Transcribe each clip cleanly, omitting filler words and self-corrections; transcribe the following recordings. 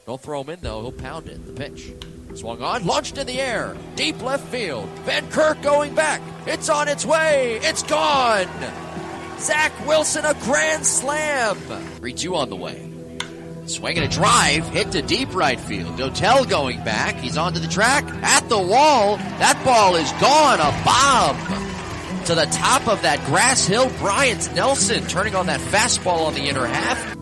Don't throw him in, though. He'll pound it. The pitch. Swung on, launched in the air. Deep left field. Van Kirk going back. It's on its way. It's gone. Zach Wilson, a grand slam. 3-2 on the way. Swinging a drive, hit to deep right field. Dotel going back. He's onto the track, at the wall. That ball is gone. A bomb to the top of that grass hill. Bryant Nelson turning on that fastball on the inner half.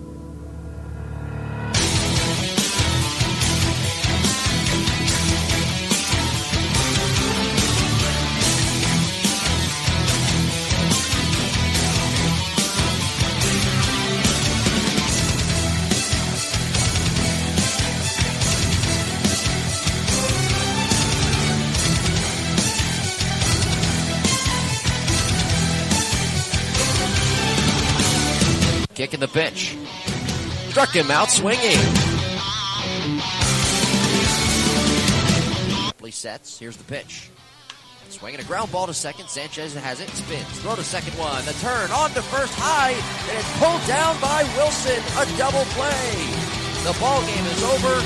Kicking the pitch. Struck him out swinging. Play sets. Here's the pitch. Swinging a ground ball to second. Sanchez has it. Spins. Throw to second one. The turn on to first high. And it's pulled down by Wilson. A double play. The ball game is over.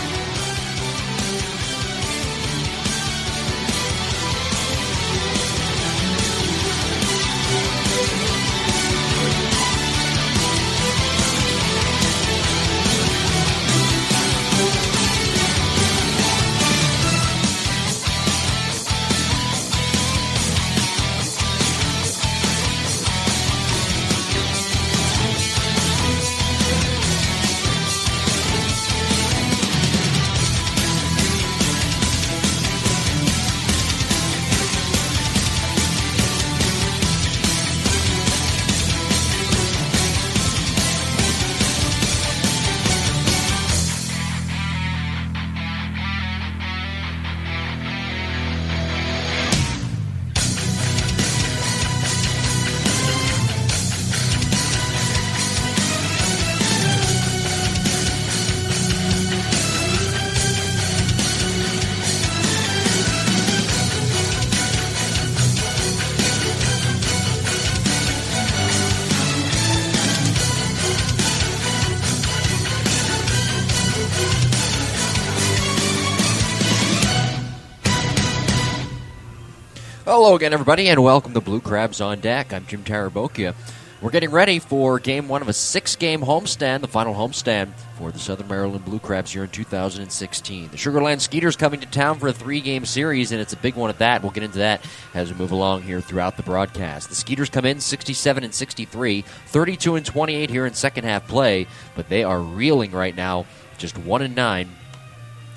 Hello again, everybody, and welcome to Blue Crabs on Deck. I'm Jim Tarabokia. We're getting ready for Game 1 of a 6-game homestand, the final homestand for the Southern Maryland Blue Crabs here in 2016. The Sugar Land Skeeters coming to town for a 3-game series, and it's a big one at that. We'll get into that as we move along here throughout the broadcast. The Skeeters come in 67-63, 32-28 here in second-half play, but they are reeling right now, just 1-9.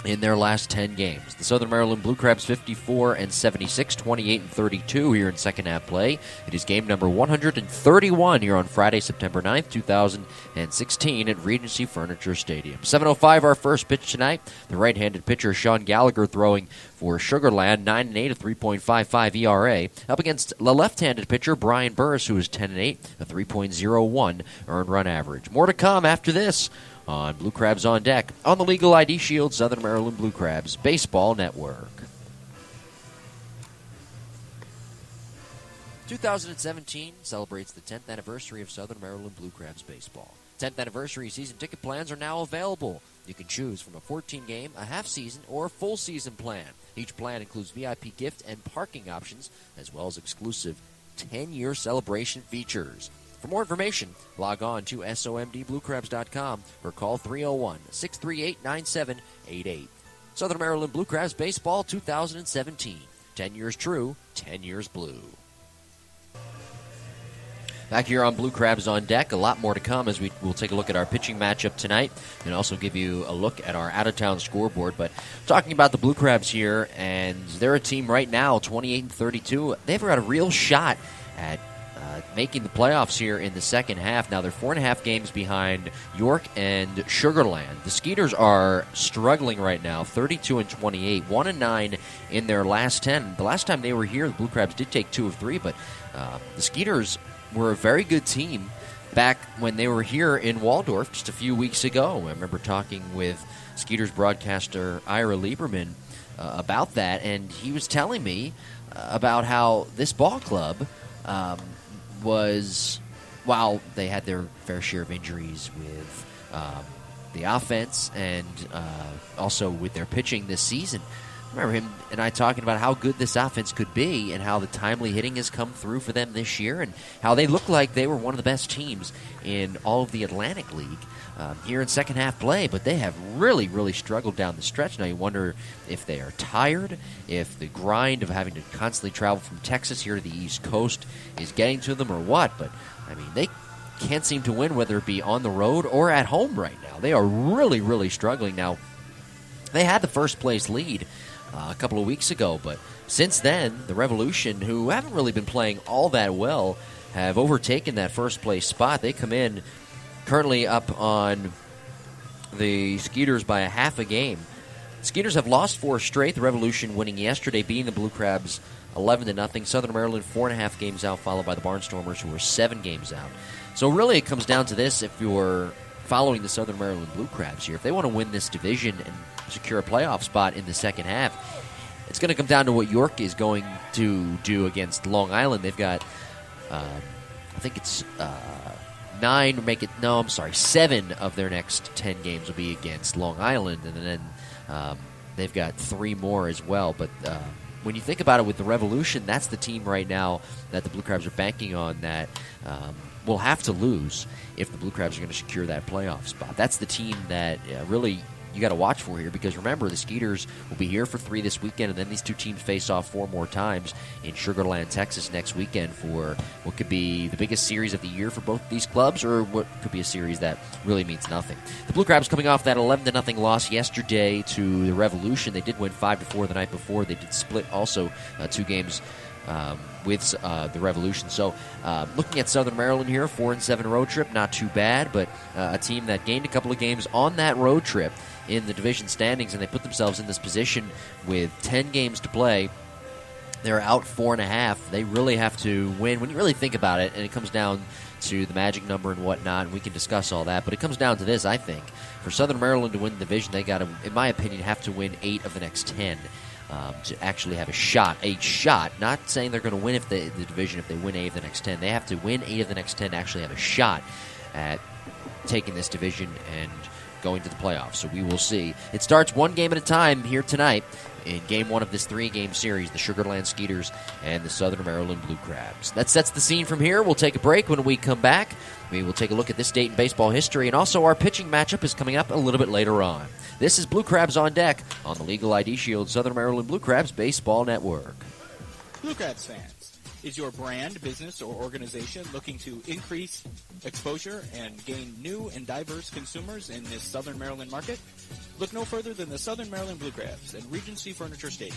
In their last 10 games. The Southern Maryland Blue Crabs 54-76, 28-32 here in second half play. It is game number 131 here on Friday, September 9th, 2016 at Regency Furniture Stadium. 7:05 our first pitch tonight. The right-handed pitcher Sean Gallagher throwing for Sugar Land, 9-8, a 3.55 ERA. Up against the left-handed pitcher Brian Burris, who is 10-8, a 3.01 earned run average. More to come after this on Blue Crabs on Deck on the Legal ID Shield Southern Maryland Blue Crabs Baseball Network. 2017 celebrates the 10th anniversary of Southern Maryland Blue Crabs baseball. 10th anniversary season ticket plans are now available. You can choose from a 14-game, a half-season, or a full-season plan. Each plan includes VIP gift and parking options, as well as exclusive 10-year celebration features. For more information, log on to somdbluecrabs.com or call 301-638-9788. Southern Maryland Blue Crabs Baseball 2017. 10 years true, 10 years blue. Back here on Blue Crabs on Deck, a lot more to come as we will take a look at our pitching matchup tonight and also give you a look at our out-of-town scoreboard. But talking about the Blue Crabs here, and they're a team right now, 28-32. They've got a real shot at making the playoffs here in the second half. Now they're 4.5 games behind York and Sugar Land. The Skeeters are struggling right now, 32-28, 1-9 in their last 10. The last time they were here, the Blue Crabs did take 2 of 3, but the Skeeters were a very good team back when they were here in Waldorf just a few weeks ago. I remember talking with Skeeters broadcaster Ira Lieberman about that, and he was telling me about how this ball club was, while they had their fair share of injuries with the offense and also with their pitching this season. I remember him and I talking about how good this offense could be and how the timely hitting has come through for them this year and how they look like they were one of the best teams in all of the Atlantic League here in second half play, but they have really, really struggled down the stretch. Now you wonder if they are tired, if the grind of having to constantly travel from Texas here to the East Coast is getting to them or what, but I mean, they can't seem to win whether it be on the road or at home right now. They are really, really struggling. Now, they had the first place lead a couple of weeks ago, but since then, the Revolution, who haven't really been playing all that well, have overtaken that first place spot. They come in currently up on the Skeeters by a half a game. Skeeters have lost 4 straight. The Revolution winning yesterday, beating the Blue Crabs 11-0. Southern Maryland 4.5 games out, followed by the Barnstormers, who are 7 games out. So really it comes down to this if you're following the Southern Maryland Blue Crabs here. If they want to win this division and secure a playoff spot in the second half, it's going to come down to what York is going to do against Long Island. They've got, I think it's 7 of their next 10 games will be against Long Island, and then they've got 3 more as well. But when you think about it with the Revolution, that's the team right now that the Blue Crabs are banking on that will have to lose if the Blue Crabs are going to secure that playoff spot. That's the team that really you got to watch for here, because remember, the Skeeters will be here for 3 this weekend, and then these 2 teams face off 4 more times in Sugar Land, Texas next weekend for what could be the biggest series of the year for both these clubs, or what could be a series that really means nothing. The Blue Crabs coming off that 11-0 loss yesterday to the Revolution. They did win 5-4 the night before. They did split also 2 games with the Revolution. So looking at Southern Maryland here, 4-7 road trip, not too bad, but a team that gained a couple of games on that road trip in the division standings, and they put themselves in this position with 10 games to play. They're out 4.5. They really have to win. When you really think about it, and it comes down to the magic number and whatnot, and we can discuss all that, but it comes down to this, I think. For Southern Maryland to win the division, they got to, in my opinion, have to win 8 of the next 10. To actually have a shot, not saying they're going to win if the division if they win 8 of the next 10. They have to win 8 of the next 10 to actually have a shot at taking this division and going to the playoffs. So we will see. It starts 1 game at a time here tonight in Game 1 of this 3-game series, the Sugar Land Skeeters and the Southern Maryland Blue Crabs. That sets the scene from here. We'll take a break. When we come back, we will take a look at this date in baseball history, and also our pitching matchup is coming up a little bit later on. This is Blue Crabs on Deck on the Legal ID Shield Southern Maryland Blue Crabs Baseball Network. Blue Crabs fans, is your brand, business, or organization looking to increase exposure and gain new and diverse consumers in this Southern Maryland market? Look no further than the Southern Maryland Blue Crabs and Regency Furniture Stadium.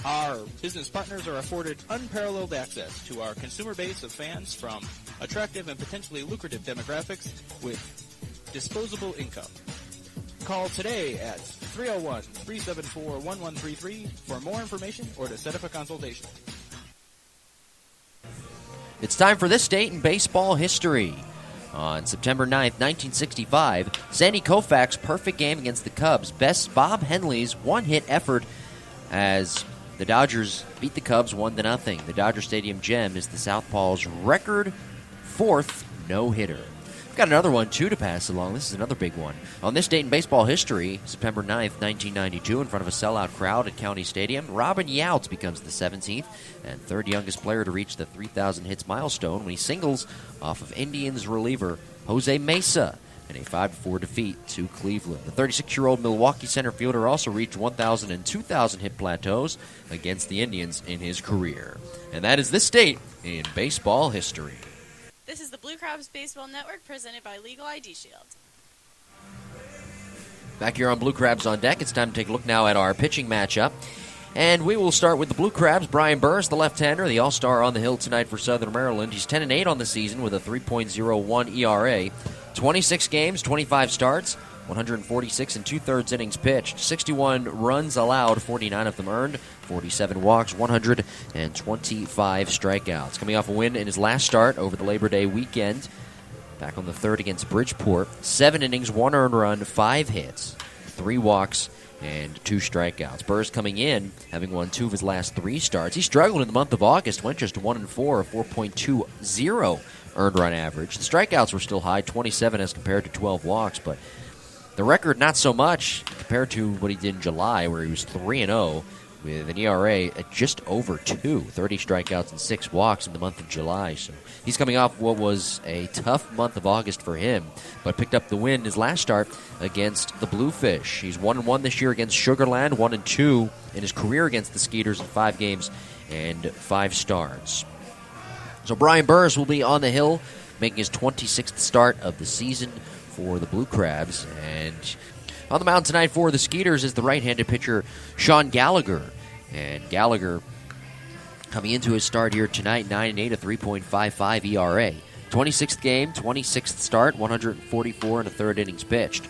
Our business partners are afforded unparalleled access to our consumer base of fans from attractive and potentially lucrative demographics with disposable income. Call today at 301-374-1133 for more information or to set up a consultation. It's time for this date in baseball history. On September 9th, 1965, Sandy Koufax's perfect game against the Cubs bests Bob Henley's one-hit effort as the Dodgers beat the Cubs 1-0. The Dodger Stadium gem is the Southpaw's record 4th no-hitter. We've got another one, too, to pass along. This is another big one. On this date in baseball history, September 9th, 1992, in front of a sellout crowd at County Stadium, Robin Youts becomes the 17th and 3rd youngest player to reach the 3,000 hits milestone when he singles off of Indians reliever Jose Mesa in a 5-4 defeat to Cleveland. The 36-year-old Milwaukee center fielder also reached 1,000 and 2,000 hit plateaus against the Indians in his career. And that is this date in baseball history. This is the Blue Crabs Baseball Network presented by Legal ID Shield. Back here on Blue Crabs on Deck, it's time to take a look now at our pitching matchup. And we will start with the Blue Crabs. Brian Burris, the left-hander, the all-star on the hill tonight for Southern Maryland. He's 10-8 on the season with a 3.01 ERA. 26 games, 25 starts, 146 and 2/3 innings pitched, 61 runs allowed, 49 of them earned, 47 walks, 125 strikeouts. Coming off a win in his last start over the Labor Day weekend, back on the 3rd against Bridgeport. 7 innings, 1 earned run, 5 hits, 3 walks, and 2 strikeouts. Burrs coming in, having won 2 of his last 3 starts. He struggled in the month of August, went just 1-4, a 4.20 earned run average. The strikeouts were still high, 27 as compared to 12 walks, but The record, not so much compared to what he did in July, where he was 3-0 with an ERA at just over 2, 30 strikeouts and 6 walks in the month of July. So he's coming off what was a tough month of August for him, but picked up the win his last start against the Bluefish. He's 1-1 this year against Sugar Land, 1-2 in his career against the Skeeters in 5 games and 5 starts. So Brian Burris will be on the hill, making his 26th start of the season for the Blue Crabs. And on the mound tonight for the Skeeters is the right-handed pitcher Sean Gallagher. And Gallagher, coming into his start here tonight, 9-8, a 3.55 ERA. 26th game, 26th start, 144 and a third innings pitched.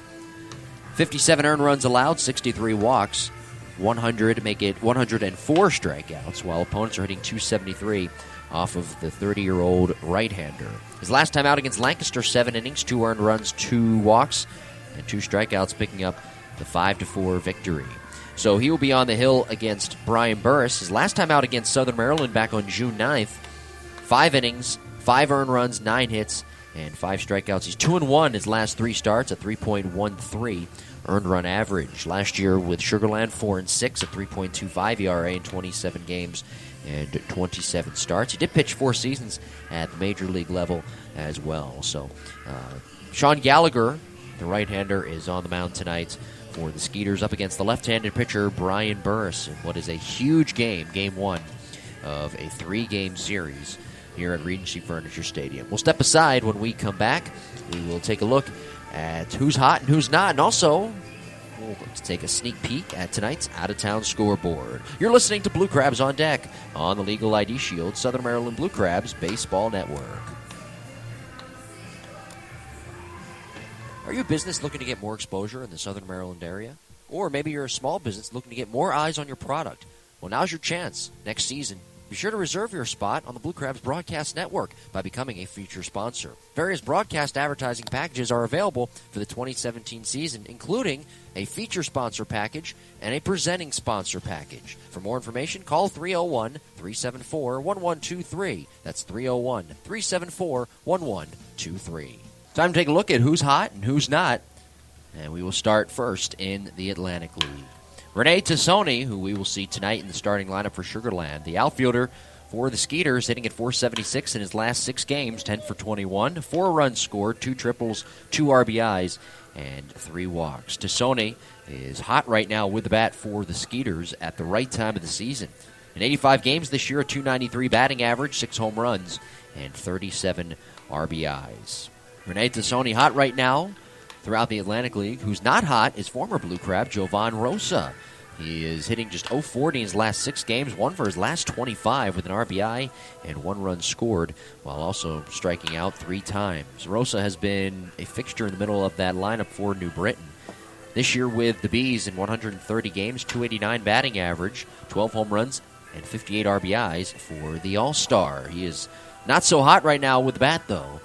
57 earned runs allowed, 63 walks, 100 make it 104 strikeouts, while opponents are hitting 273 off of the 30-year-old right-hander. His last time out against Lancaster, 7 innings, 2 earned runs, 2 walks, and 2 strikeouts, picking up the 5-4 victory. So he will be on the hill against Brian Burris. His last time out against Southern Maryland back on June 9th, 5 innings, 5 earned runs, 9 hits, and 5 strikeouts. He's 2-1 his last 3 starts, a 3.13 earned run average. Last year with Sugar Land, 4-6, a 3.25 ERA in 27 games and 27 starts. He did pitch 4 seasons at the major league level as well. So Sean Gallagher, the right-hander, is on the mound tonight for the Skeeters up against the left-handed pitcher Brian Burris in what is a huge game, Game 1 of a 3-game series here at Regency Furniture Stadium. We'll step aside. When we come back, we will take a look at who's hot and who's not, and also we'll take a sneak peek at tonight's out-of-town scoreboard. You're listening to Blue Crabs on Deck on the Legal ID Shield, Southern Maryland Blue Crabs Baseball Network. Are you a business looking to get more exposure in the Southern Maryland area? Or maybe you're a small business looking to get more eyes on your product? Well, now's your chance. Next season, be sure to reserve your spot on the Blue Crabs Broadcast Network by becoming a feature sponsor. Various broadcast advertising packages are available for the 2017 season, including a feature sponsor package and a presenting sponsor package. For more information, call 301-374-1123. That's 301-374-1123. Time to take a look at who's hot and who's not. And we will start first in the Atlantic League. Rene Tassoni, who we will see tonight in the starting lineup for Sugar Land. The outfielder for the Skeeters, hitting at .476 in his last 6 games, 10 for 21, 4 runs scored, 2 triples, 2 RBIs, and 3 walks. Tassoni is hot right now with the bat for the Skeeters at the right time of the season. In 85 games this year, a .293 batting average, 6 home runs, and 37 RBIs. Rene Tassoni hot right now throughout the Atlantic League. Who's not hot is former Blue Crab Jovan Rosa. He is hitting just .040 in his last 6 games, 1 for his last 25 with an RBI and 1 run scored, while also striking out 3 times. Rosa has been a fixture in the middle of that lineup for New Britain. This year with the Bees in 130 games, .289 batting average, 12 home runs, and 58 RBIs for the All-Star. He is not so hot right now with the bat, though.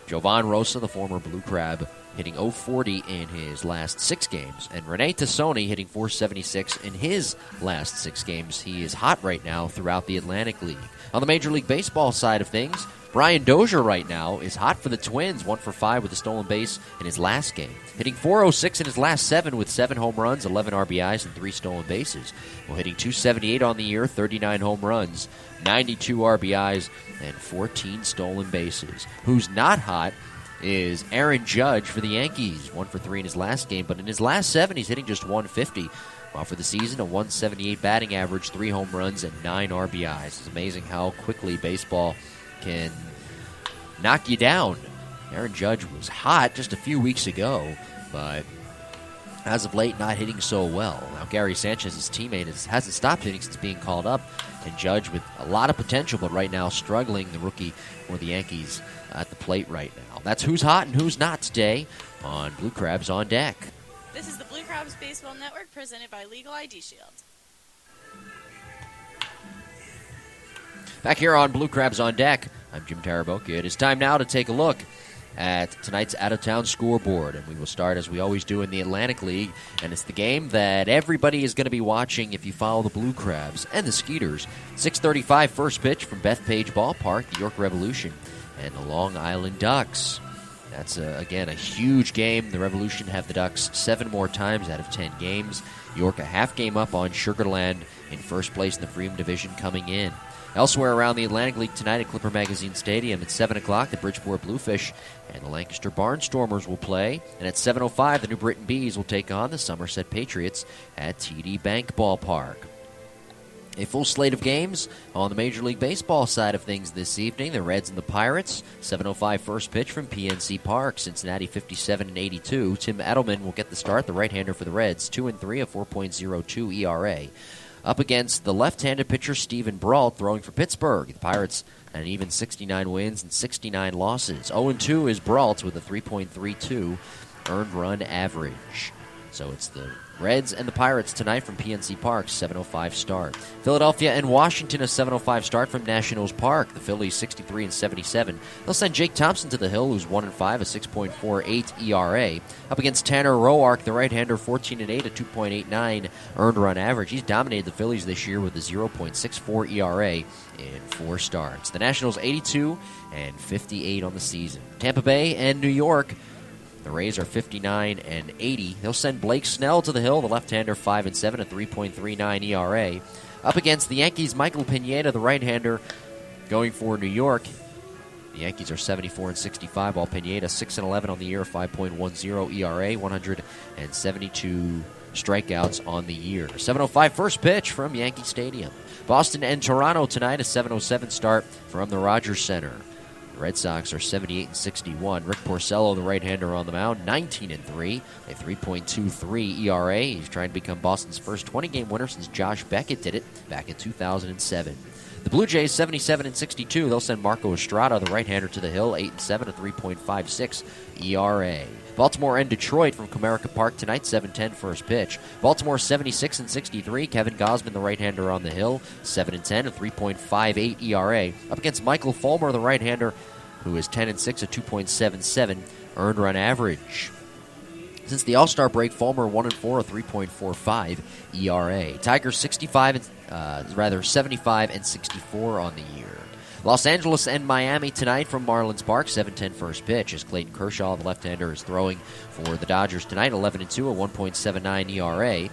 Jovan Rosa, the former Blue Crab, hitting .040 in his last 6 games. And Rene Tassoni hitting .476 in his last 6 games. He is hot right now throughout the Atlantic League. On the Major League Baseball side of things, Brian Dozier right now is hot for the Twins, 1 for 5 with a stolen base in his last game. Hitting .406 in his last 7 with 7 home runs, 11 RBIs, and 3 stolen bases. Well, hitting .278 on the year, 39 home runs, 92 RBIs, and 14 stolen bases. Who's not hot is Aaron Judge for the Yankees, 1 for 3 in his last game, but in his last 7, he's hitting just .150. While for the season, a .178 batting average, 3 home runs, and 9 RBIs. It's amazing how quickly baseball can knock you down. Aaron Judge was hot just a few weeks ago, but as of late, not hitting so well. Now, Gary Sanchez, his teammate, hasn't stopped hitting since being called up, and Judge with a lot of potential, but right now struggling, the rookie for the Yankees at the plate right now. That's who's hot and who's not today on Blue Crabs on Deck. This is the Blue Crabs Baseball Network presented by Legal ID Shield. Back here on Blue Crabs on Deck, I'm Jim Taraboka. It is time now to take a look at tonight's out-of-town scoreboard, and we will start as we always do in the Atlantic League, and it's the game that everybody is going to be watching if you follow the Blue Crabs and the Skeeters. 6:35 first pitch from Bethpage Ballpark, the York Revolution, and the Long Island Ducks. That's, again, a huge game. The Revolution have the Ducks 7 more times out of 10 games. York a half game up on Sugar Land in first place in the Freedom Division coming in. Elsewhere around the Atlantic League tonight at Clipper Magazine Stadium at 7 o'clock, the Bridgeport Bluefish and the Lancaster Barnstormers will play. And at 7:05, the New Britain Bees will take on the Somerset Patriots at TD Bank Ballpark. A full slate of games on the Major League Baseball side of things this evening. The Reds and the Pirates. 7:05 first pitch from PNC Park. Cincinnati 57-82. Tim Edelman will get the start, the right-hander for the Reds. 2-3, a 4.02 ERA. Up against the left-handed pitcher Stephen Brault, throwing for Pittsburgh. The Pirates an even 69 wins and 69 losses. 0-2 is Brault with a 3.32 earned run average. So it's the Reds and the Pirates tonight from PNC Park, 7:05 start. Philadelphia and Washington, a 7:05 start from Nationals Park. The Phillies 63-77. They'll send Jake Thompson to the hill, who's 1-5, a 6.48 ERA. Up against Tanner Roark, the right-hander, 14-8, a 2.89 earned run average. He's dominated the Phillies this year with a 0.64 ERA in 4 starts. The Nationals 82-58 on the season. Tampa Bay and New York. The Rays are 59-80. They'll send Blake Snell to the hill, the left-hander, 5-7, a 3.39 ERA. Up against the Yankees, Michael Pineda, the right-hander, going for New York. The Yankees are 74-65, while Pineda 6-11 on the year, 5.10 ERA, 172 strikeouts on the year. 7:05 first pitch from Yankee Stadium. Boston and Toronto tonight, a 7:07 start from the Rogers Center. The Red Sox are 78-61. Rick Porcello, the right-hander on the mound, 19-3, a 3.23 ERA. He's trying to become Boston's first 20-game winner since Josh Beckett did it back in 2007. The Blue Jays 77-62. They'll send Marco Estrada, the right-hander, to the hill, 8-7, a 3.56 ERA. Baltimore and Detroit from Comerica Park tonight, 7:10 first pitch. Baltimore 76-63. Kevin Gausman, the right-hander, on the hill, 7-10, a 3.58 ERA. Up against Michael Fulmer, the right-hander, who is 10-6, a 2.77 earned run average. Since the All-Star break, Fulmer 1-4, a 3.45 ERA. Tigers 75-64 on the year. Los Angeles and Miami tonight from Marlins Park, 7:10 first pitch. As Clayton Kershaw, the left-hander, is throwing for the Dodgers tonight, 11-2, a 1.79 ERA.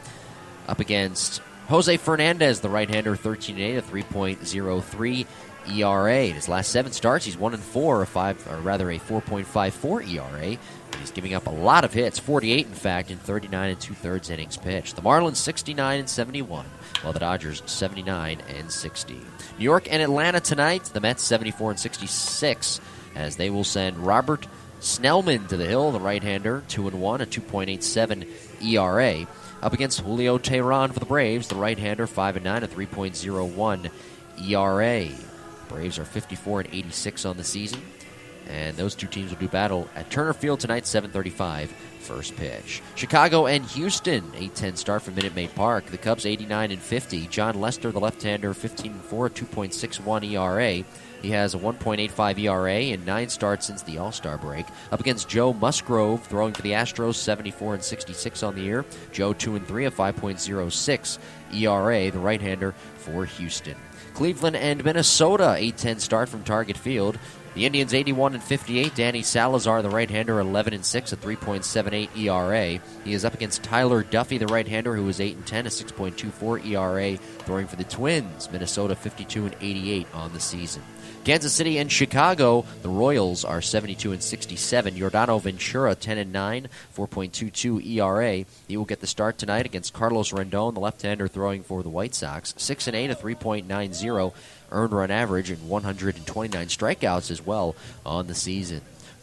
Up against Jose Fernandez, the right-hander, 13-8, a 3.03 ERA. In his last 7 starts, he's 1-4, a 4.54 ERA. He's giving up a lot of hits, 48 in fact, in 39 2/3 innings pitched. The Marlins 69-71, while the Dodgers 79-60. New York and Atlanta tonight. The Mets 74-66, as they will send Robert Snellman to the hill, the right-hander, 2-1, a 2.87 ERA. Up against Julio Teheran for the Braves, the right-hander, 5-9, a 3.01 ERA. Braves are 54-86 on the season. And those two teams will do battle at Turner Field tonight, 7:35, first pitch. Chicago and Houston, 8:10 start from Minute Maid Park. The Cubs 89-50. John Lester, the left-hander, 15-4, 2.61 ERA. He has a 1.85 ERA in 9 starts since the All-Star break. Up against Joe Musgrove, throwing for the Astros, 74-66 on the year. Joe 2-3, a 5.06 ERA, the right-hander for Houston. Cleveland and Minnesota, 8:10 start from Target Field. The Indians 81-58. Danny Salazar, the right-hander, 11-6, a 3.78 ERA. He is up against Tyler Duffy, the right-hander, who is 8-10, a 6.24 ERA, throwing for the Twins. Minnesota 52-88 on the season. Kansas City and Chicago, the Royals are 72-67. Yordano Ventura 10-9, 4.22 ERA. He will get the start tonight against Carlos Rendon, the left-hander, throwing for the White Sox. 6-8, a 3.90 earned run average, and 129 strikeouts as well on the season.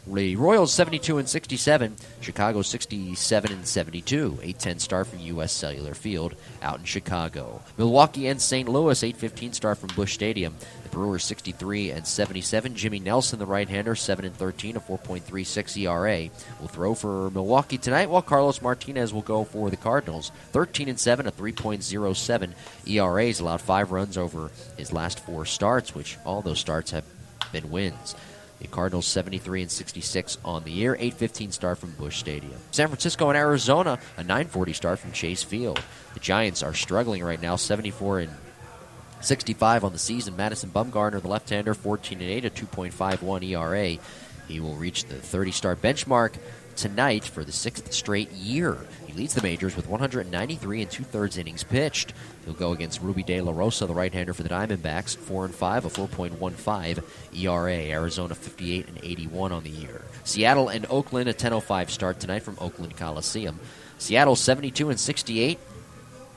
The Royals 72-67, Chicago 67-72. 8:10 start from U.S. Cellular Field out in Chicago. Milwaukee and St. Louis 8:15 start from Busch Stadium. The Brewers 63-77. Jimmy Nelson, the right-hander, 7-13, a 4.36 ERA. Will throw for Milwaukee tonight, while Carlos Martinez will go for the Cardinals. 13-7, a 3.07 ERA. He's allowed 5 runs over his last 4 starts, which all those starts have been wins. The Cardinals 73-66 on the year, 8:15 start from Busch Stadium. San Francisco and Arizona, a 9:40 start from Chase Field. The Giants are struggling right now, 74-65 on the season. Madison Bumgarner, the left-hander, 14-8, a 2.51 ERA. He will reach the 30-start benchmark tonight for the 6th straight year. He leads the majors with 193 and 2/3 innings pitched. He'll go against Ruby De La Rosa, the right-hander for the Diamondbacks, 4-5, a 4.15 ERA. Arizona 58 and 81 on the year. Seattle and Oakland, a 10:05 start tonight from Oakland Coliseum. Seattle 72 and 68.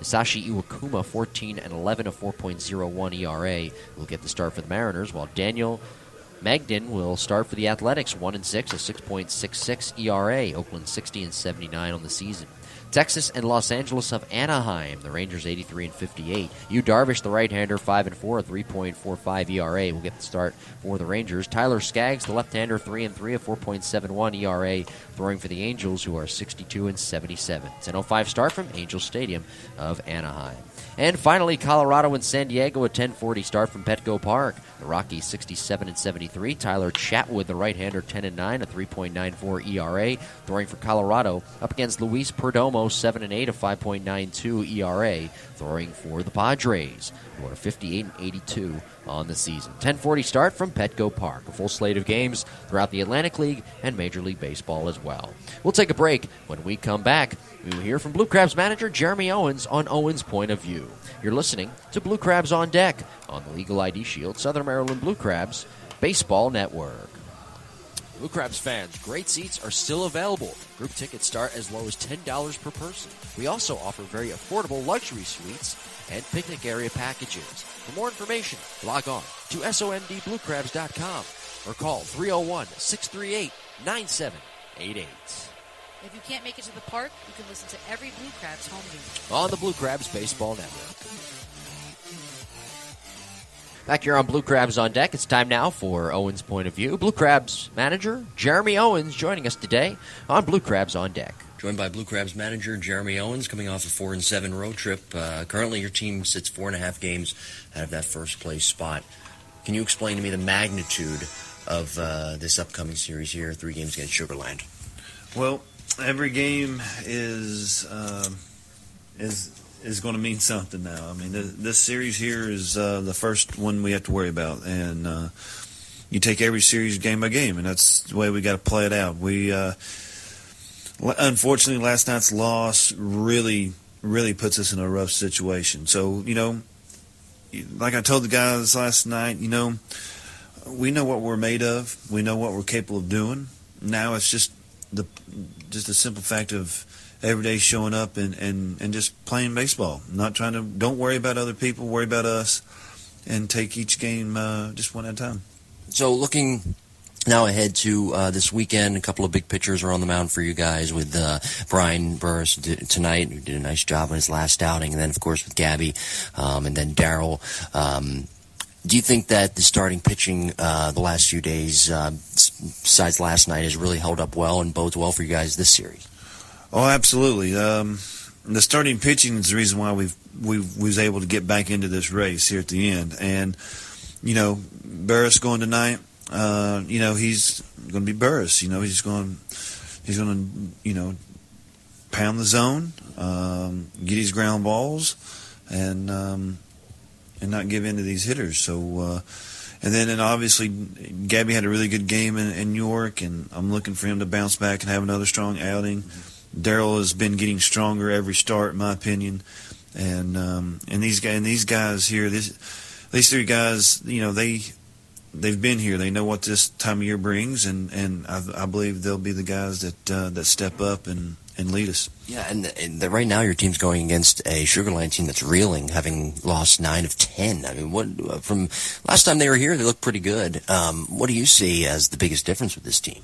Hisashi Iwakuma 14 and 11, a 4.01 ERA. Will get the start for the Mariners, while Daniel Magden will start for the Athletics, 1-6, a 6.66 ERA. Oakland 60 and 79 on the season. Texas and Los Angeles of Anaheim. The Rangers 83 and 58. Yu Darvish, the right-hander, 5-4, a 3.45 ERA. Will get the start for the Rangers. Tyler Skaggs, the left-hander, 3-3, a 4.71 ERA. Throwing for the Angels, who are 62 and 77. 10:05 start from Angel Stadium of Anaheim. And finally, Colorado and San Diego, a 10:40 start from Petco Park. The Rockies 67 and 73. Tyler Chatwood, the right-hander, 10 and 9, a 3.94 ERA. Throwing for Colorado up against Luis Perdomo, 7 and 8, a 5.92 ERA. Throwing for the Padres, who are 58 and 82 on the season. 10:40 start from Petco Park. A full slate of games throughout the Atlantic League and Major League Baseball as well. We'll take a break. When we come back, we will hear from Blue Crabs manager Jeremy Owens on Owens' point of view. You're listening to Blue Crabs on Deck on the Legal ID Shield, Southern Maryland Blue Crabs Baseball Network. Blue Crabs fans, great seats are still available. Group tickets start as low as $10 per person. We also offer very affordable luxury suites and picnic area packages. For more information, log on to sondbluecrabs.com or call 301-638-9788. If you can't make it to the park, you can listen to every Blue Crabs home game on the Blue Crabs Baseball Network. Back here on Blue Crabs on Deck, it's time now for Owens' Point of View. Blue Crabs manager Jeremy Owens joining us today on Blue Crabs on Deck. Joined by Blue Crabs manager Jeremy Owens, coming off a 4-7 road trip. Currently, your team sits 4.5 games out of that first place spot. Can you explain to me the magnitude of this upcoming series here, 3 games against Sugar Land? Well, every game is going to mean something now. I mean, this series here is the first one we have to worry about, and you take every series game by game, and that's the way we got to play it out. We unfortunately, last night's loss really puts us in a rough situation. So, like I told the guys last night, we know what we're made of. We know what we're capable of doing. Now it's just the simple fact of every day showing up and just playing baseball. Don't worry about other people, worry about us, and take each game just one at a time. So looking now ahead to this weekend, a couple of big pitchers are on the mound for you guys with Brian Burris tonight, who did a nice job on his last outing, and then, of course, with Gabby, and then Darryl. Do you think that the starting pitching the last few days, besides last night, has really held up well and bodes well for you guys this series? Oh, absolutely. The starting pitching is the reason why we was able to get back into this race here at the end. And, Burris going tonight, he's going to be Burris. He's going to pound the zone, get his ground balls, and not give in to these hitters. So, and obviously Gabby had a really good game in New York, and I'm looking for him to bounce back and have another strong outing. Darryl has been getting stronger every start, in my opinion, and these guys here, these 3 guys, they've been here. They know what this time of year brings, and I believe they'll be the guys that step up and lead us. Yeah, and right now your team's going against a Sugar Land team that's reeling, having lost 9 of 10. I mean, from last time they were here, they looked pretty good. What do you see as the biggest difference with this team?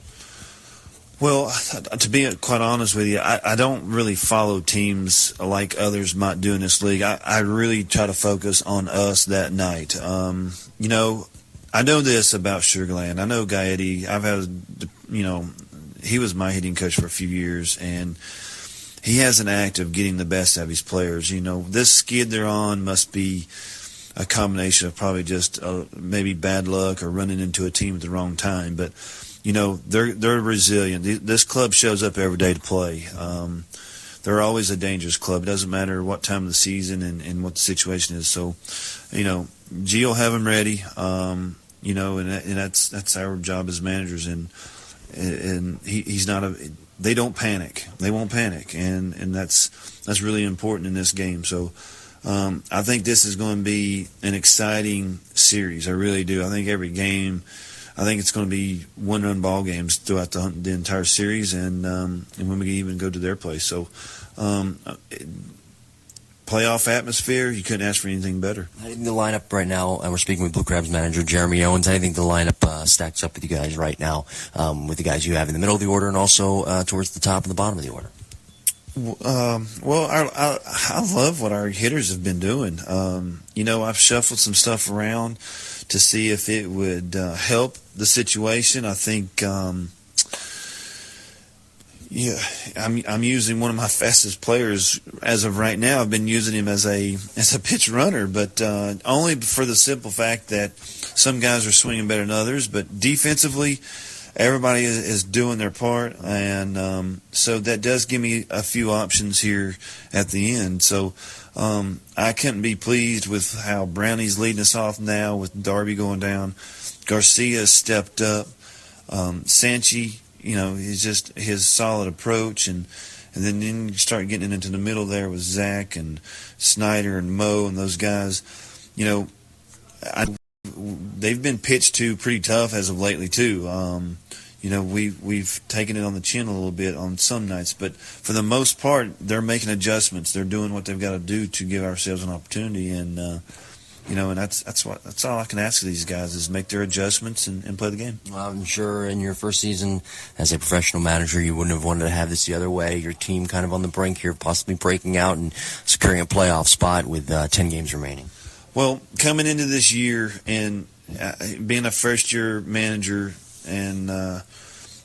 Well, to be quite honest with you, I don't really follow teams like others might do in this league. I really try to focus on us that night. I know this about Sugar Land. I know Gaetti. He was my hitting coach for a few years, and he has an act of getting the best out of his players. This skid they're on must be a combination of probably just maybe bad luck or running into a team at the wrong time, but they're resilient. This club shows up every day to play. They're always a dangerous club. It doesn't matter what time of the season and what the situation is. So, G will have them ready. And that's our job as managers. And and he's not a. They don't panic. They won't panic, and that's really important in this game. So I think this is going to be an exciting series. I really do. I think every game. I think it's going to be one-run ball games throughout the entire series, and when we even go to their place. So, playoff atmosphere, you couldn't ask for anything better. I think the lineup right now, and we're speaking with Blue Crabs manager Jeremy Owens, I think the lineup stacks up with you guys right now, with the guys you have in the middle of the order and also towards the top and the bottom of the order. Well, I love what our hitters have been doing. I've shuffled some stuff around to see if it would help the situation. I think, I'm using one of my fastest players as of right now. I've been using him as a pitch runner, but only for the simple fact that some guys are swinging better than others. But defensively, everybody is doing their part, and so that does give me a few options here at the end. So I couldn't be pleased with how Brownie's leading us off now with Darby going down. Garcia stepped up. Sanchi, he's just his solid approach, and then you start getting into the middle there with Zach and Snyder and Mo and those guys. They've been pitched to pretty tough as of lately too. We've taken it on the chin a little bit on some nights, but for the most part, they're making adjustments. They're doing what they've got to do to give ourselves an opportunity, and that's all I can ask of these guys is make their adjustments and play the game. Well, I'm sure in your first season as a professional manager, you wouldn't have wanted to have this the other way. Your team kind of on the brink here, possibly breaking out and securing a playoff spot with 10 games remaining. Well, coming into this year and being a first-year manager, and I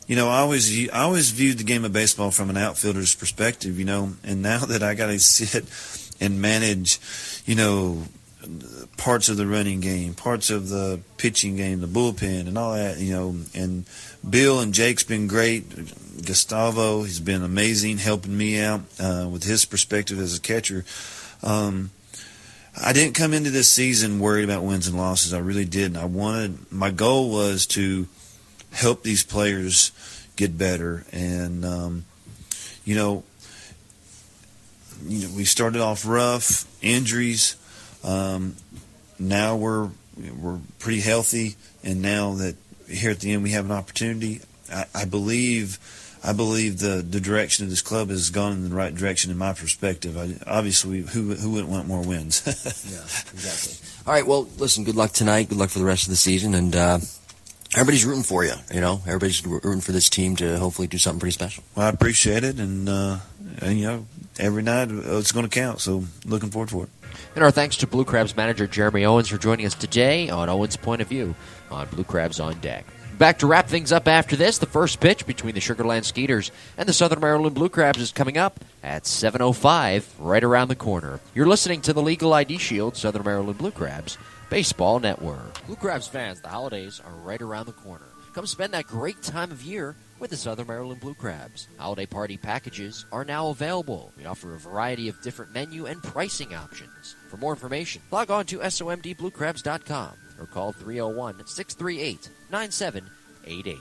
always viewed the game of baseball from an outfielder's perspective, and now that I got to sit and manage, parts of the running game, parts of the pitching game, the bullpen, and all that, and Bill and Jake's been great. Gustavo, he's been amazing helping me out with his perspective as a catcher. I didn't come into this season worried about wins and losses. I really didn't. My goal was to help these players get better, and we started off rough, injuries. Now we're pretty healthy, and now that here at the end we have an opportunity, I believe the direction of this club has gone in the right direction in my perspective. Obviously, who wouldn't want more wins? Yeah, exactly. All right, well, listen, good luck tonight. Good luck for the rest of the season, and everybody's rooting for you. Everybody's rooting for this team to hopefully do something pretty special. Well, I appreciate it, and every night it's going to count. So looking forward to it. And our thanks to Blue Crabs manager Jeremy Owens for joining us today on Owens' Point of View on Blue Crabs on Deck. Back to wrap things up after this. The first pitch between the Sugarland Skeeters and the Southern Maryland Blue Crabs is coming up at 7:05, right around the corner. You're listening to the Legal ID Shield Southern Maryland Blue Crabs Baseball Network. Blue Crabs fans, the holidays are right around the corner. Come spend that great time of year with the Southern Maryland Blue Crabs. Holiday party packages are now available. We offer a variety of different menu and pricing options. For more information, log on to somdbluecrabs.com or call 301-638-9788.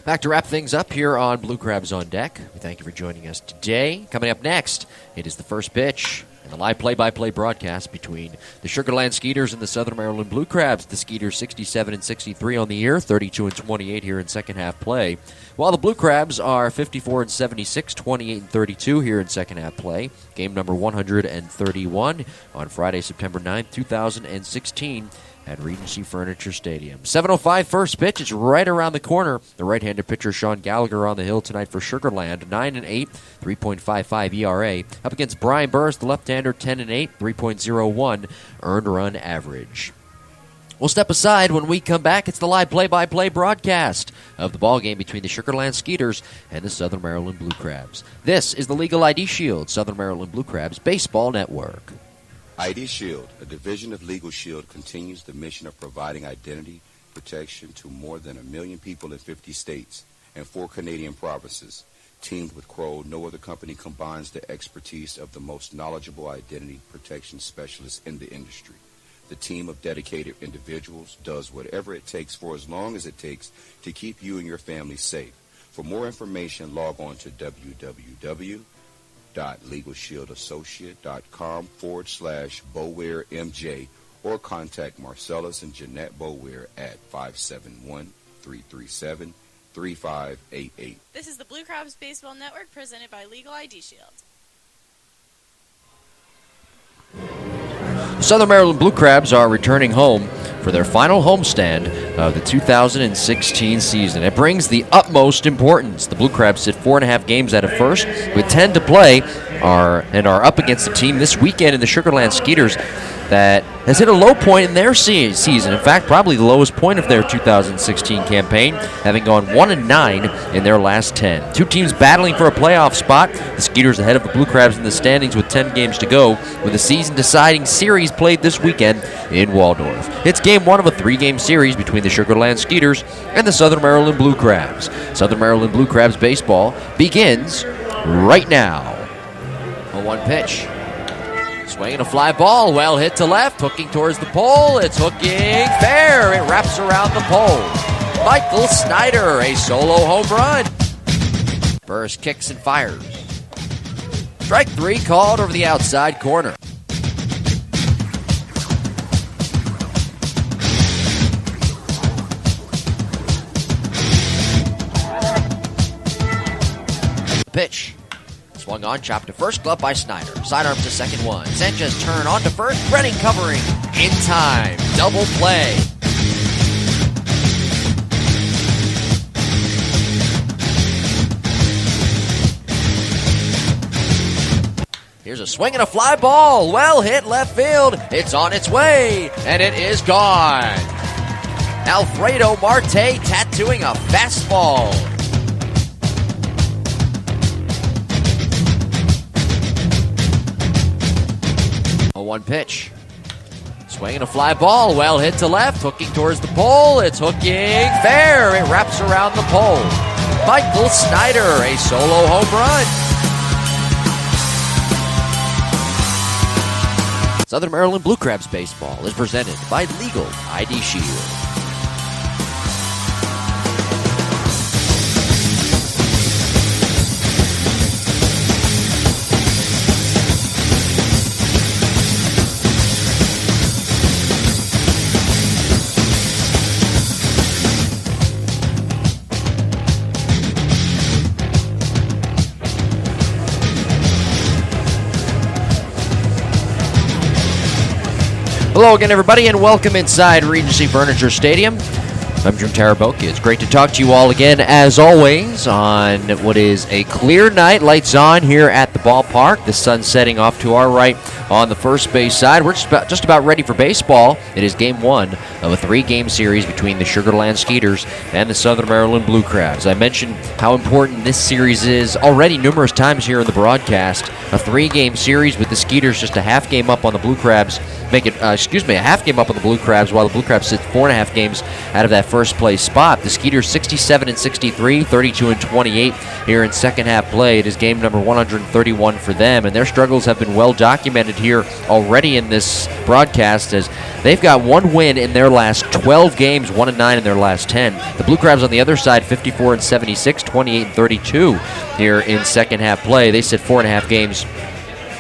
Back to wrap things up here on Blue Crabs on Deck. We thank you for joining us today. Coming up next, it is the first pitch and the live play-by-play broadcast between the Sugarland Skeeters and the Southern Maryland Blue Crabs. The Skeeters 67-63 on the year, 32-28 here in second half play, while the Blue Crabs are 54-76, 28-32 here in second half play. Game number 131 on Friday, September 9th, 2016. At Regency Furniture Stadium. 7:05 first pitch. It's right around the corner. The right-handed pitcher Sean Gallagher on the hill tonight for Sugarland. 9-8, 3.55 ERA. Up against Brian Burris, the left-hander, 10-8, 3.01 earned run average. We'll step aside. When we come back, it's the live play-by-play broadcast of the ballgame between the Sugarland Skeeters and the Southern Maryland Blue Crabs. This is the Legal ID Shield Southern Maryland Blue Crabs Baseball Network. ID Shield, a division of Legal Shield, continues the mission of providing identity protection to more than 1 million people in 50 states and 4 Canadian provinces. Teamed with Crow, no other company combines the expertise of the most knowledgeable identity protection specialists in the industry. The team of dedicated individuals does whatever it takes for as long as it takes to keep you and your family safe. For more information, log on to www.legalshieldassociate.com/BowareMJ or contact Marcellus and Jeanette Boware at 571-337-3588. This is the Blue Crabs Baseball Network presented by Legal ID Shield. Southern Maryland Blue Crabs are returning home for their final homestand of the 2016 season. It brings the utmost importance. The Blue Crabs sit 4.5 games out of first with 10 to play are up against a team this weekend in the Sugarland Skeeters that has hit a low point in their season. In fact, probably the lowest point of their 2016 campaign, having gone 1-9 in their last 10. Two teams battling for a playoff spot. The Skeeters ahead of the Blue Crabs in the standings with 10 games to go, with a season-deciding series played this weekend in Waldorf. It's game one of a 3-game series between the Sugarland Skeeters and the Southern Maryland Blue Crabs. Southern Maryland Blue Crabs baseball begins right now. A 1 pitch. Swinging a fly ball, well hit to left, hooking towards the pole. It's hooking fair. It wraps around the pole. Michael Snyder, a solo home run. Burris kicks and fires. Strike 3 called over the outside corner. Pitch. Swung on, chopped to first, glove by Snyder. Sidearm to second one. Sanchez turn on to first. Brenning covering in time. Double play. Here's a swing and a fly ball. Well hit left field. It's on its way, and it is gone. Alfredo Marte tattooing a fastball. A 1 pitch. Swinging a fly ball, well hit to left, hooking towards the pole. It's hooking fair. It wraps around the pole. Michael Snyder, a solo home run. Southern Maryland Blue Crabs baseball is presented by Legal ID Shield. Hello again, everybody, and welcome inside Regency Furniture Stadium. I'm Jim Taraboki. It's great to talk to you all again, as always, on what is a clear night. Lights on here at the ballpark. The sun setting off to our right on the first base side. We're just about ready for baseball. It is game one of a 3-game series between the Sugarland Skeeters and the Southern Maryland Blue Crabs. I mentioned how important this series is already numerous times here in the broadcast. A 3-game series with the Skeeters just a half game up on the Blue Crabs. A half game up on the Blue Crabs, while the Blue Crabs sit 4.5 games out of that first place spot. The Skeeters 67-63, 32-28 here in second half play. It is game number 131 for them, and their struggles have been well documented here already in this broadcast, as they've got 1 win in their last 12 games, 1-9 in their last 10. The Blue Crabs on the other side, 54-76, 28-32 here in second half play. They sit 4.5 games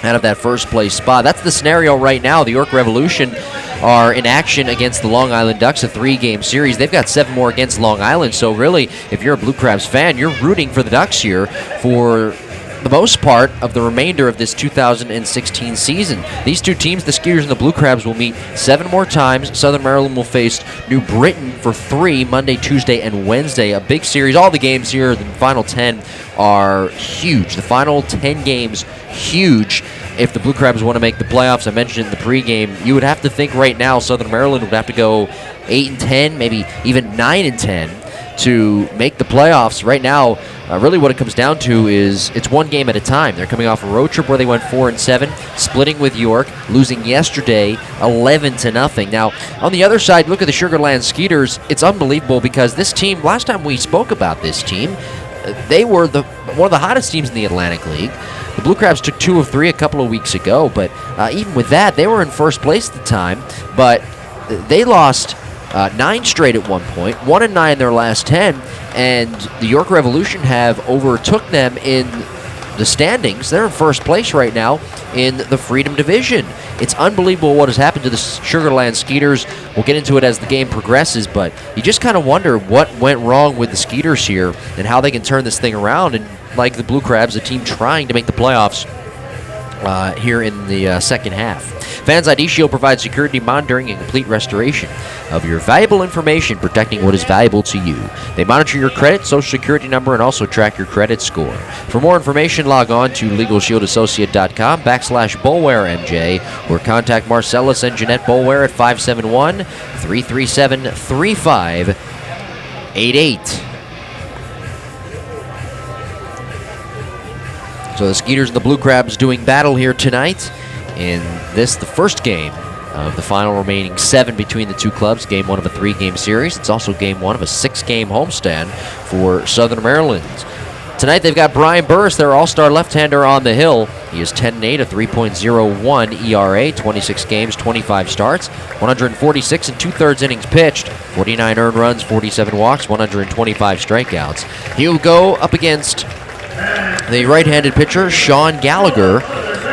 out of that first place spot. That's the scenario right now. The York Revolution are in action against the Long Island Ducks, a 3-game series. They've got 7 more against Long Island, so really, if you're a Blue Crabs fan, you're rooting for the Ducks here for the most part of the remainder of this 2016 season. These two teams, the Skeeters and the Blue Crabs, will meet 7 more times. Southern Maryland will face New Britain for 3 Monday, Tuesday, and Wednesday. A big series. All the games here, the final 10, are huge. The final 10 games, huge. If the Blue Crabs want to make the playoffs, I mentioned in the pregame, you would have to think right now Southern Maryland would have to go 8-10, maybe even 9-10 to make the playoffs. Right now, really what it comes down to is it's 1 game at a time. They're coming off a road trip where they went 4-7, splitting with York, losing yesterday 11-0. Now, on the other side, look at the Sugarland Skeeters. It's unbelievable because this team, last time we spoke about this team, they were one of the hottest teams in the Atlantic League. The Blue Crabs took 2 of 3 a couple of weeks ago, but even with that, they were in first place at the time. But they lost 9 straight at one point, 1-9 in their last 10, and the York Revolution have overtook them in the standings. They're in first place right now in the Freedom Division. It's unbelievable what has happened to the Sugarland Skeeters. We'll get into it as the game progresses, but you just kind of wonder what went wrong with the Skeeters here and how they can turn this thing around. And like the Blue Crabs, a team trying to make the playoffs here in the second half. Fans ID Shield provides security monitoring and complete restoration of your valuable information, protecting what is valuable to you. They monitor your credit, social security number, and also track your credit score. For more information, log on to LegalShieldAssociate.com/BulwareMJ or contact Marcellus and Jeanette Bulware at 571-337-3588. So the Skeeters and the Blue Crabs doing battle here tonight in this, the first game of the final remaining 7 between the two clubs. Game 1 of a 3-game series. It's also game 1 of a 6-game homestand for Southern Maryland. Tonight they've got Brian Burris, their all-star left-hander, on the hill. He is 10-8, a 3.01 ERA, 26 games, 25 starts, 146 and 2/3 innings pitched, 49 earned runs, 47 walks, 125 strikeouts. He'll go up against the right-handed pitcher, Sean Gallagher,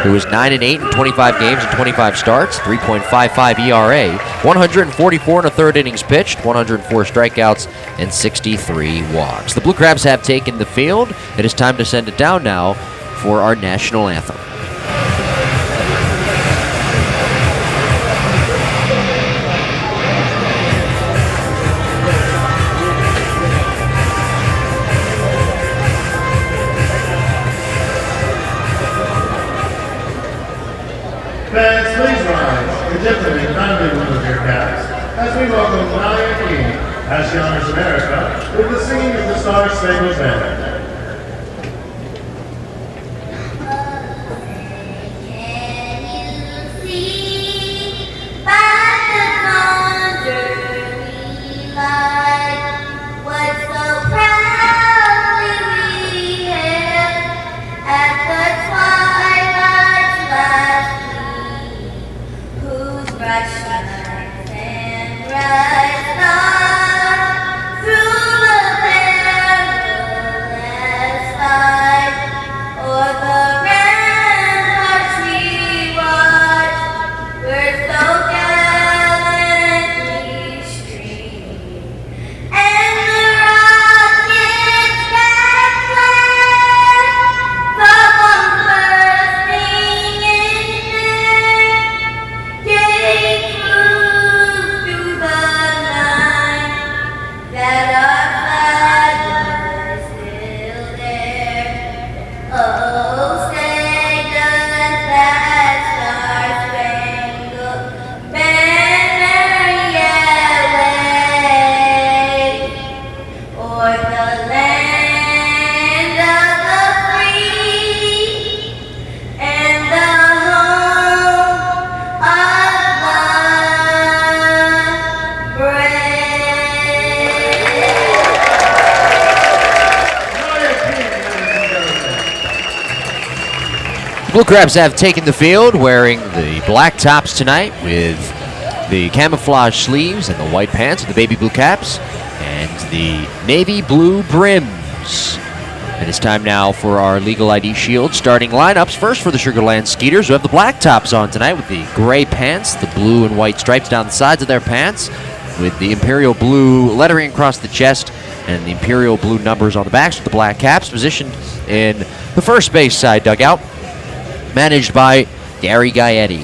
who is 9-8 in 25 games and 25 starts, 3.55 ERA, 144 and 1/3 innings pitched, 104 strikeouts, and 63 walks. The Blue Crabs have taken the field. It is time to send it down now for our national anthem. Fans, please rise. The gentlemen kindly remove your caps as we welcome Naya King as she honors America with the singing of the Star Spangled Banner. Blue Crabs have taken the field wearing the black tops tonight with the camouflage sleeves and the white pants with the baby blue caps and the navy blue brims. And it's time now for our Legal ID Shield starting lineups. First for the Sugarland Skeeters, who have the black tops on tonight with the gray pants, the blue and white stripes down the sides of their pants, with the imperial blue lettering across the chest and the imperial blue numbers on the backs with the black caps, positioned in the first base side dugout, managed by Gary Gaetti.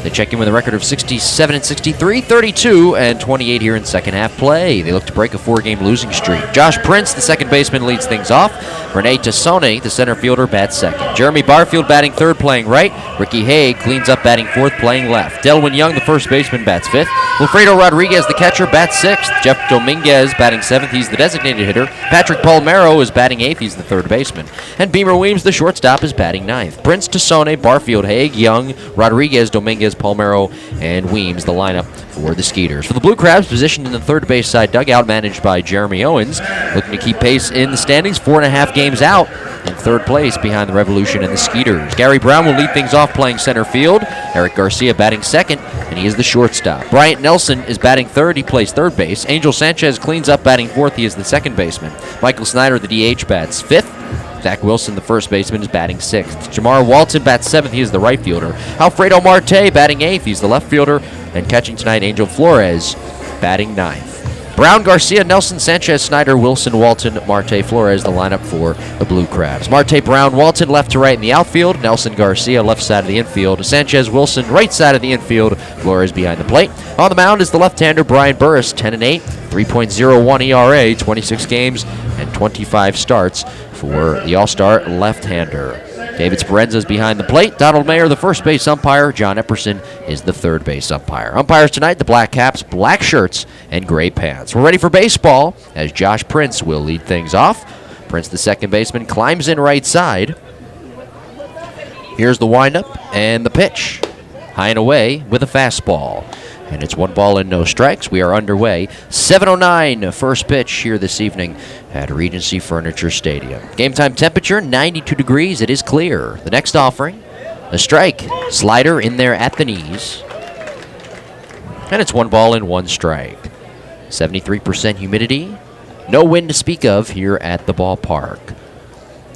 They check in with a record of 67 and 63, 32 and 28 here in second half play. They look to break a 4-game losing streak. Josh Prince, the second baseman, leads things off. Rene Tassone, the center fielder, bats second. Jeremy Barfield batting third, playing right. Ricky Haig cleans up, batting fourth, playing left. Delwyn Young, the first baseman, bats fifth. Wilfredo Rodriguez, the catcher, bats sixth. Jeff Dominguez batting seventh. He's the designated hitter. Patrick Palmero is batting eighth. He's the third baseman. And Beamer Weems, the shortstop, is batting ninth. Prince, Tassone, Barfield, Haig, Young, Rodriguez, Dominguez, Flores, Palmero, and Weems, the lineup for the Skeeters. For the Blue Crabs, positioned in the third base side dugout, managed by Jeremy Owens, looking to keep pace in the standings, 4.5 games out in third place behind the Revolution and the Skeeters. Gary Brown will lead things off playing center field. Eric Garcia batting second, and he is the shortstop. Bryant Nelson is batting third. He plays third base. Angel Sanchez cleans up batting fourth. He is the second baseman. Michael Snyder, the DH, bats fifth. Zach Wilson, the first baseman, is batting sixth. Jamar Walton bats seventh. He is the right fielder. Alfredo Marte batting eighth. He's the left fielder. And catching tonight, Angel Flores batting ninth. Brown, Garcia, Nelson, Sanchez, Snyder, Wilson, Walton, Marte, Flores, the lineup for the Blue Crabs. Marte, Brown, Walton, left to right in the outfield. Nelson, Garcia, left side of the infield. Sanchez, Wilson, right side of the infield. Flores behind the plate. On the mound is the left-hander Brian Burris, 10-8, 3.01 ERA, 26 games and 25 starts for the All-Star left-hander. David Sperenza is behind the plate. Donald Mayer, the first base umpire. John Epperson is the third base umpire. Umpires tonight, the black caps, black shirts, and gray pants. We're ready for baseball as Josh Prince will lead things off. Prince, the second baseman, climbs in right side. Here's the windup and the pitch. High and away with a fastball. And it's 1 ball and no strikes. We are underway. 7:09 first pitch here this evening at Regency Furniture Stadium. Game time temperature, 92 degrees. It is clear. The next offering, a strike. Slider in there at the knees. And it's 1 ball and 1 strike. 73% humidity. No wind to speak of here at the ballpark.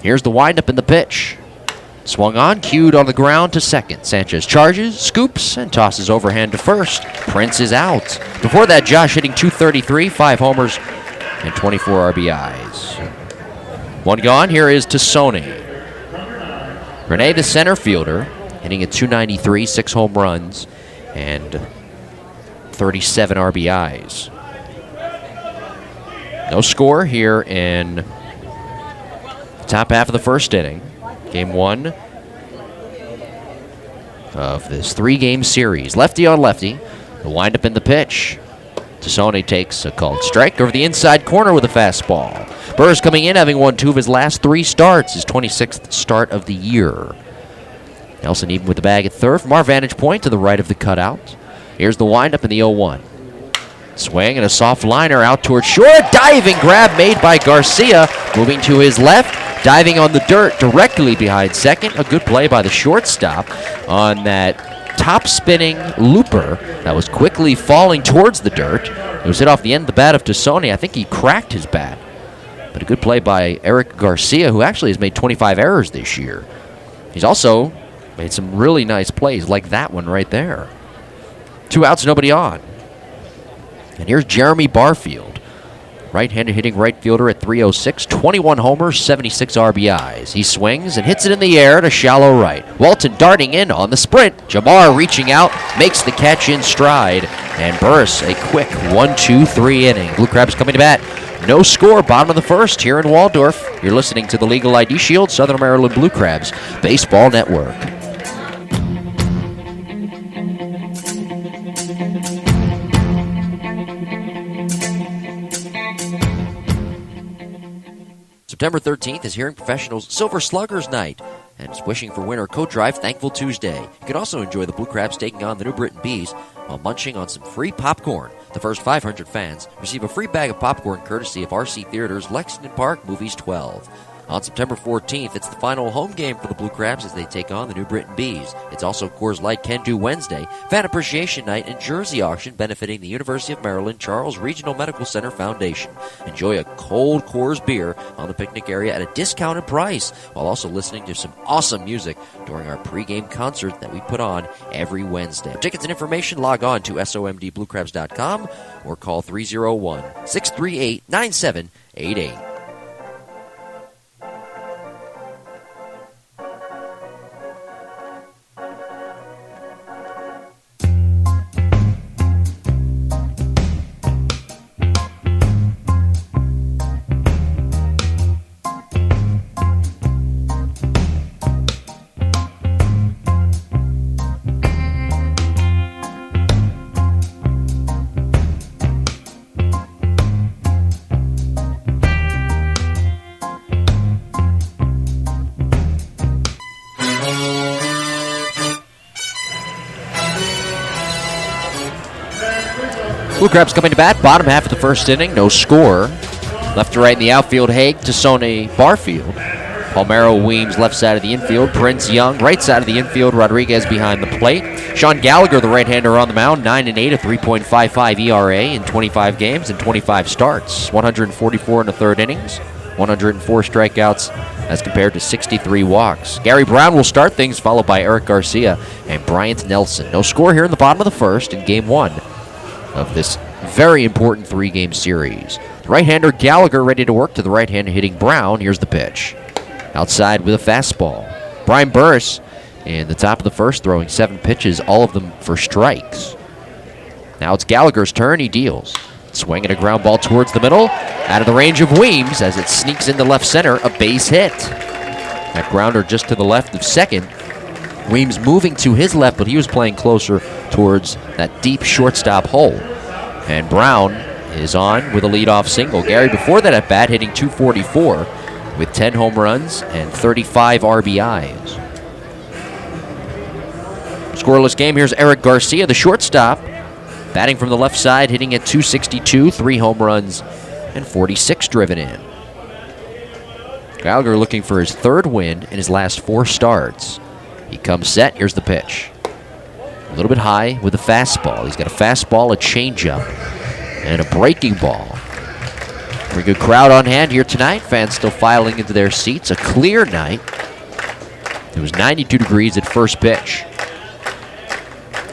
Here's the windup and the pitch. Swung on, cued on the ground to second. Sanchez charges, scoops, and tosses overhand to first. Prince is out. Before that, Josh hitting .233, 5 homers, and 24 RBIs. 1 gone. Here is Tassoni. Rene, the center fielder, hitting at .293, 6 home runs, and 37 RBIs. No score here in the top half of the first inning. Game 1 of this 3-game series. Lefty on lefty. The windup in the pitch. Tassoni takes a called strike over the inside corner with a fastball. Burrs coming in, having won 2 of his last 3 starts. His 26th start of the year. Nelson even with the bag at third. From our vantage point to the right of the cutout. Here's the windup in the 0-1. Swing and a soft liner out towards short. Diving grab made by Garcia. Moving to his left. Diving on the dirt directly behind second. A good play by the shortstop on that top-spinning looper that was quickly falling towards the dirt. It was hit off the end of the bat of Tassoni. I think he cracked his bat. But a good play by Eric Garcia, who actually has made 25 errors this year. He's also made some really nice plays, like that one right there. 2 outs, nobody on. And here's Jeremy Barfield. Right-handed hitting right fielder at .306, 21 homers, 76 RBIs. He swings and hits it in the air to shallow right. Walton darting in on the sprint. Jamar reaching out, makes the catch in stride. And Burris a quick 1-2-3 inning. Blue Crabs coming to bat. No score, bottom of the first here in Waldorf. You're listening to the Legal ID Shield, Southern Maryland Blue Crabs Baseball Network. September 13th is Hearing Professionals Silver Sluggers Night, and it's Wishing for Winter Coat Drive Thankful Tuesday. You can also enjoy the Blue Crabs taking on the New Britain Bees while munching on some free popcorn. The first 500 fans receive a free bag of popcorn courtesy of RC Theaters Lexington Park Movies 12. On September 14th, it's the final home game for the Blue Crabs as they take on the New Britain Bees. It's also Coors Light Can Do Wednesday, Fan Appreciation Night, and Jersey Auction benefiting the University of Maryland Charles Regional Medical Center Foundation. Enjoy a cold Coors beer on the picnic area at a discounted price, while also listening to some awesome music during our pregame concert that we put on every Wednesday. For tickets and information, log on to somdbluecrabs.com or call 301-638-9788. Blue Crabs coming to bat, bottom half of the first inning, no score. Left to right in the outfield, Haig, Tassone, Barfield. Palmero, Weems, left side of the infield. Prince, Young, right side of the infield. Rodriguez behind the plate. Sean Gallagher, the right-hander on the mound, 9-8, a 3.55 ERA in 25 games and 25 starts. 144 in the third innings, 104 strikeouts as compared to 63 walks. Gary Brown will start things, followed by Eric Garcia and Bryant Nelson. No score here in the bottom of the first in Game 1 of this very important three-game series. Right-hander Gallagher ready to work to the right-hander hitting Brown. Here's the pitch. Outside with a fastball. Brian Burris in the top of the first throwing 7 pitches, all of them for strikes. Now it's Gallagher's turn. He deals. Swinging a ground ball towards the middle. Out of the range of Weems as it sneaks into left center. A base hit. That grounder just to the left of second. Weems moving to his left, but he was playing closer towards that deep shortstop hole. And Brown is on with a leadoff single. Gary, before that at bat, hitting .244 with 10 home runs and 35 RBIs. Scoreless game. Here's Eric Garcia, the shortstop, batting from the left side, hitting at .262, 3 home runs and 46 driven in. Gallagher looking for his 3rd win in his last 4 starts. He comes set. Here's the pitch. A little bit high with a fastball. He's got a fastball, a changeup, and a breaking ball. Pretty good crowd on hand here tonight. Fans still filing into their seats. A clear night. It was 92 degrees at first pitch.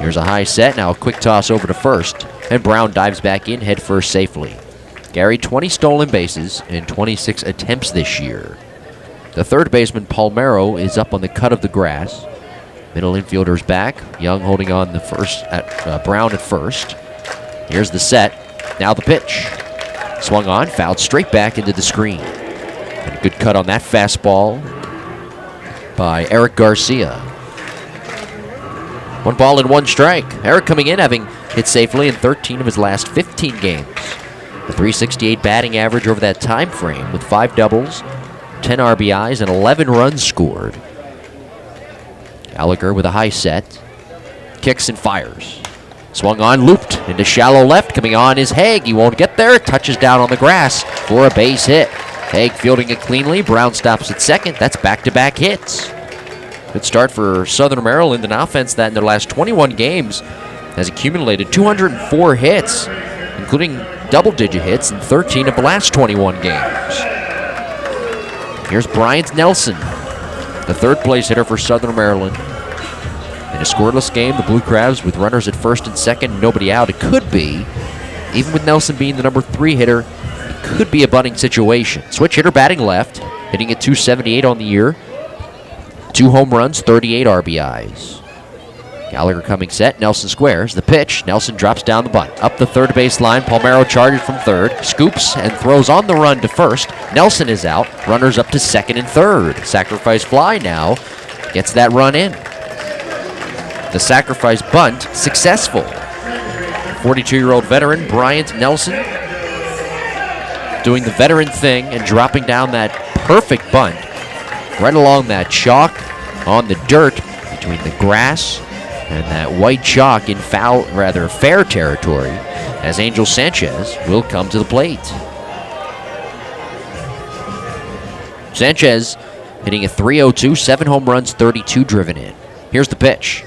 Here's a high set. Now a quick toss over to first. And Brown dives back in head first safely. Gary, 20 stolen bases in 26 attempts this year. The third baseman, Palmero, is up on the cut of the grass. Middle infielder's back. Young holding on the first at Brown at first. Here's the set. Now the pitch. Swung on, fouled straight back into the screen. And a good cut on that fastball by Eric Garcia. 1 ball and 1 strike. Eric coming in having hit safely in 13 of his last 15 games. A .368 batting average over that time frame with 5 doubles, 10 RBIs, and 11 runs scored. Gallagher with a high set. Kicks and fires. Swung on, looped into shallow left. Coming on is Haig. He won't get there. Touches down on the grass for a base hit. Haig fielding it cleanly. Brown stops at second. That's back-to-back hits. Good start for Southern Maryland, an offense that in their last 21 games has accumulated 204 hits, including double-digit hits in 13 of the last 21 games. Here's Bryant Nelson, the third-place hitter for Southern Maryland. In a scoreless game, the Blue Crabs with runners at first and second, nobody out. It could be, even with Nelson being the number 3 hitter, it could be a bunting situation. Switch hitter batting left, hitting at .278 on the year. 2 home runs, 38 RBIs. Gallagher coming set. Nelson squares. The pitch. Nelson drops down the bunt. Up the third base line. Palmero charges from third. Scoops and throws on the run to first. Nelson is out. Runners up to second and third. Sacrifice fly now. Gets that run in. The sacrifice bunt successful. 42-year-old veteran Bryant Nelson doing the veteran thing and dropping down that perfect bunt right along that chalk on the dirt between the grass and that white chalk in fair territory as Angel Sanchez will come to the plate. Sanchez hitting a .302, 7 home runs, 32 driven in. Here's the pitch.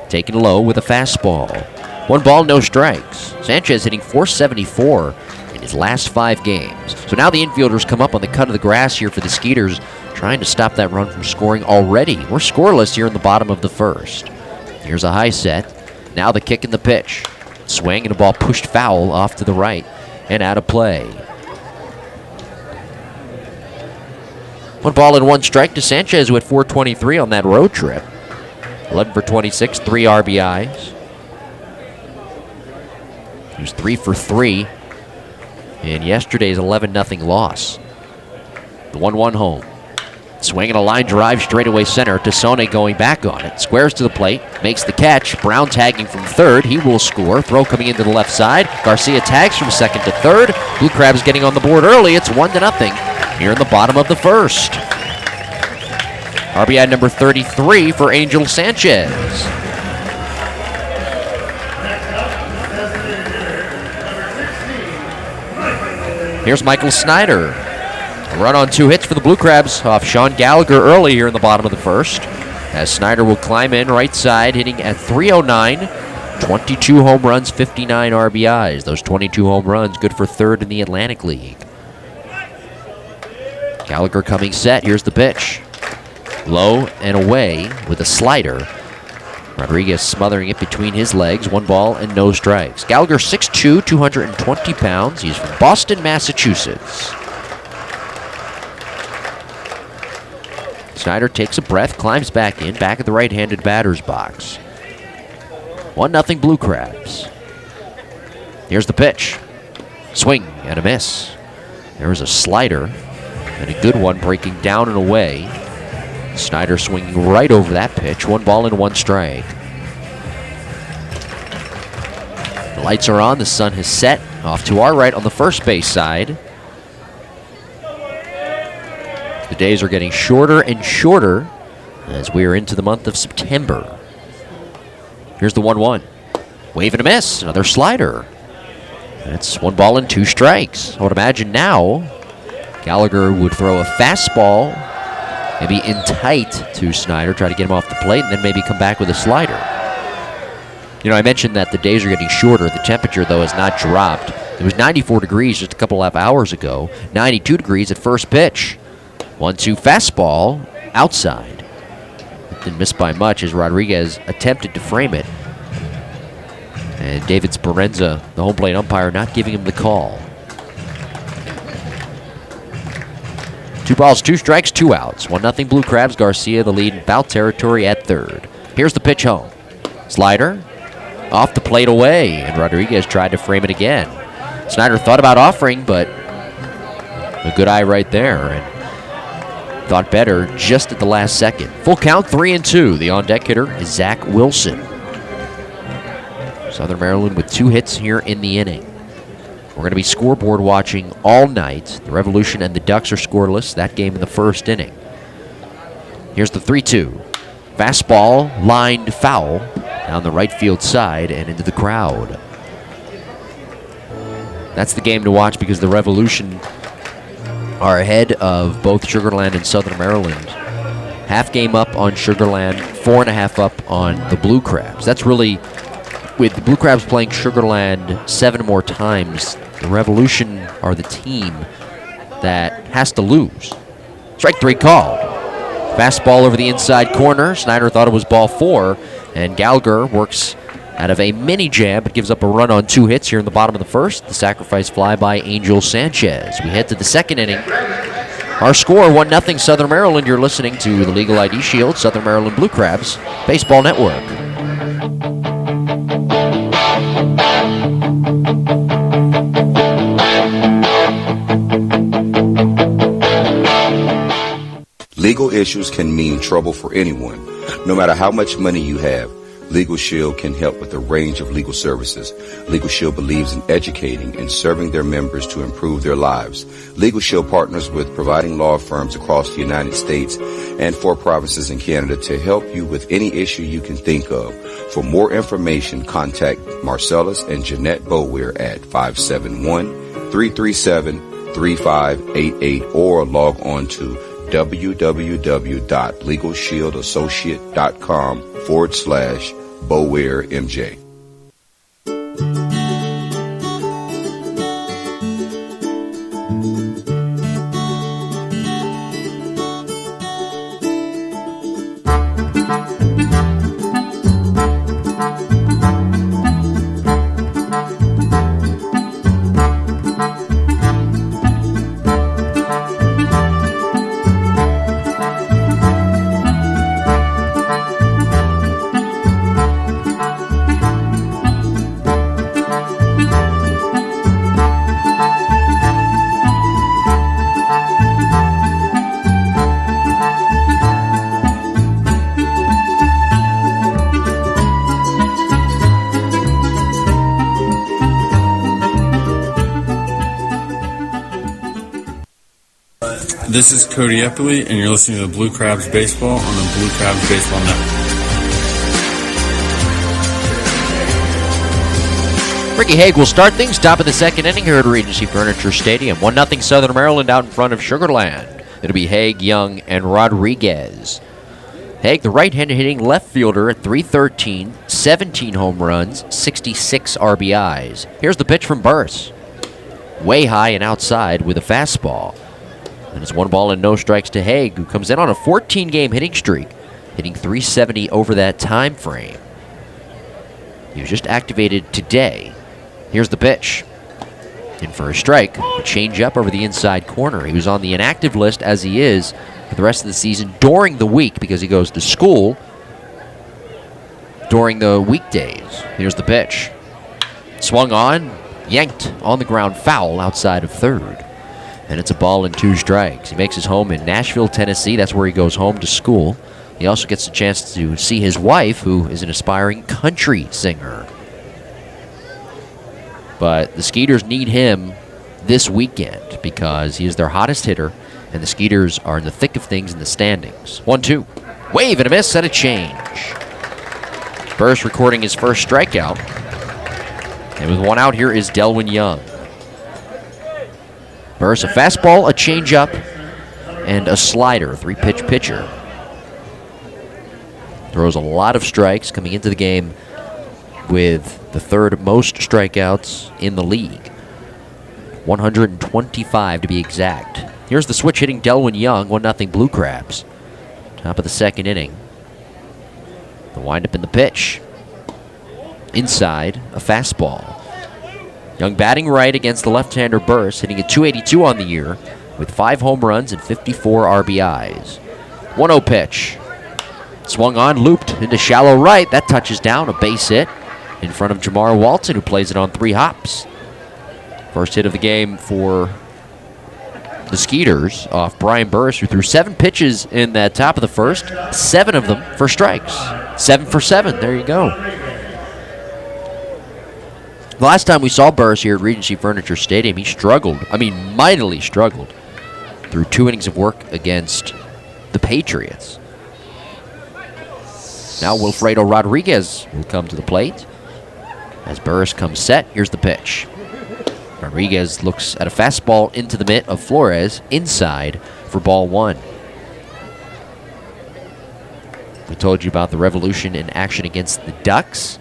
Taken low with a fastball. 1 ball, no strikes. Sanchez hitting .474 in his last 5 games. So now the infielders come up on the cut of the grass here for the Skeeters, trying to stop that run from scoring already. We're scoreless here in the bottom of the first. Here's a high set. Now the kick and the pitch. Swing and a ball pushed foul off to the right and out of play. 1 ball and 1 strike to Sanchez, who had .423 on that road trip. 11 for 26, 3 RBIs. He was 3 for 3 in yesterday's 11-0 loss. The 1-1 home. Swinging a line drive straightaway center. Tassone going back on it. Squares to the plate. Makes the catch. Brown tagging from third. He will score. Throw coming into the left side. Garcia tags from second to third. Blue Crabs getting on the board early. It's 1-0 here in the bottom of the first. RBI number 33 for Angel Sanchez. Here's Michael Snyder. A run on 2 hits for the Blue Crabs off Sean Gallagher early here in the bottom of the first. As Snyder will climb in right side, hitting at .309. 22 home runs, 59 RBIs. Those 22 home runs, good for third in the Atlantic League. Gallagher coming set. Here's the pitch. Low and away with a slider. Rodriguez smothering it between his legs. 1 ball and no strikes. Gallagher 6'2", 220 pounds. He's from Boston, Massachusetts. Snyder takes a breath, climbs back in, back at the right-handed batter's box. 1-0 Blue Crabs. Here's the pitch. Swing and a miss. There's a slider and a good one breaking down and away. Snyder swinging right over that pitch. 1 ball and 1 strike. The lights are on. The sun has set. Off to our right on the first base side. The days are getting shorter and shorter as we are into the month of September. Here's the 1-1. Wave and a miss. Another slider. That's 1 ball and 2 strikes. I would imagine now Gallagher would throw a fastball, maybe in tight to Snyder, try to get him off the plate, and then maybe come back with a slider. You know, I mentioned that the days are getting shorter. The temperature, though, has not dropped. It was 94 degrees just a couple of hours ago. 92 degrees at first pitch. 1-2 fastball outside. Didn't miss by much as Rodriguez attempted to frame it. And David Speranza, the home plate umpire, not giving him the call. 2 balls, 2 strikes, 2 outs. 1-0 Blue Crabs. Garcia the lead in foul territory at third. Here's the pitch home. Slider off the plate away, and Rodriguez tried to frame it again. Snyder thought about offering, but a good eye right there, and thought better just at the last second. Full count, 3-2. The on-deck hitter is Zach Wilson. Southern Maryland with 2 hits here in the inning. We're going to be scoreboard watching all night. The Revolution and the Ducks are scoreless. That game in the first inning. Here's the 3-2. Fastball, lined foul down the right field side and into the crowd. That's the game to watch because the Revolution are ahead of both Sugar Land and Southern Maryland. Half game up on Sugar Land, 4.5 up on the Blue Crabs. That's really, with the Blue Crabs playing Sugar Land 7 more times, the Revolution are the team that has to lose. Strike 3 called. Fastball over the inside corner. Snyder thought it was ball 4, and Gallagher works out of a mini jam, but gives up a run on 2 hits here in the bottom of the first. The sacrifice fly by Angel Sanchez. We head to the second inning. Our score, 1-0 Southern Maryland. You're listening to the Legal ID Shield, Southern Maryland Blue Crabs Baseball Network. Legal issues can mean trouble for anyone. No matter how much money you have, Legal Shield can help with a range of legal services. Legal Shield believes in educating and serving their members to improve their lives. Legal Shield partners with providing law firms across the United States and 4 provinces in Canada to help you with any issue you can think of. For more information, contact Marcellus and Jeanette Boweir at 571-337-3588 or log on to www.legalshieldassociate.com/Boweir MJ. This is Cody Eppley, and you're listening to the Blue Crabs Baseball on the Blue Crabs Baseball Network. Ricky Haig will start things top of the second inning here at Regency Furniture Stadium. 1-0 Southern Maryland out in front of Sugarland. It'll be Haig, Young, and Rodriguez. Haig, the right-handed hitting left fielder at .313, 17 home runs, 66 RBIs. Here's the pitch from Burris. Way high and outside with a fastball. And it's 1 ball and no strikes to Haig, who comes in on a 14-game hitting streak, hitting .370 over that time frame. He was just activated today. Here's the pitch. In for a strike, a change-up over the inside corner. He was on the inactive list, as he is for the rest of the season during the week because he goes to school during the weekdays. Here's the pitch. Swung on, yanked on the ground, foul outside of third. And it's a ball and 2 strikes. He makes his home in Nashville, Tennessee. That's where he goes home to school. He also gets a chance to see his wife, who is an aspiring country singer. But the Skeeters need him this weekend because he is their hottest hitter, and the Skeeters are in the thick of things in the standings. 1-2. Wave and a miss and a change. Burris recording his first strikeout. And with 1 out, here is Delwyn Young. Burris, a fastball, a changeup, and a slider, 3-pitch pitcher. Throws a lot of strikes coming into the game with the 3rd most strikeouts in the league. 125 to be exact. Here's the switch hitting Delwyn Young, 1-0 Blue Crabs. Top of the second inning. The windup in the pitch. Inside, a fastball. Young batting right against the left-hander Burris, hitting a .282 on the year with 5 home runs and 54 RBIs. 1-0 pitch. Swung on, looped into shallow right. That touches down, a base hit in front of Jamar Walton, who plays it on 3 hops. First hit of the game for the Skeeters off Brian Burris, who threw 7 pitches in that top of the first, 7 of them for strikes. 7 for 7. There you go. The last time we saw Burris here at Regency Furniture Stadium, he struggled. Mightily struggled through 2 innings of work against the Patriots. Now Wilfredo Rodriguez will come to the plate. As Burris comes set, here's the pitch. Rodriguez looks at a fastball into the mitt of Flores, inside for ball 1. We told you about the Revolution in action against the Ducks.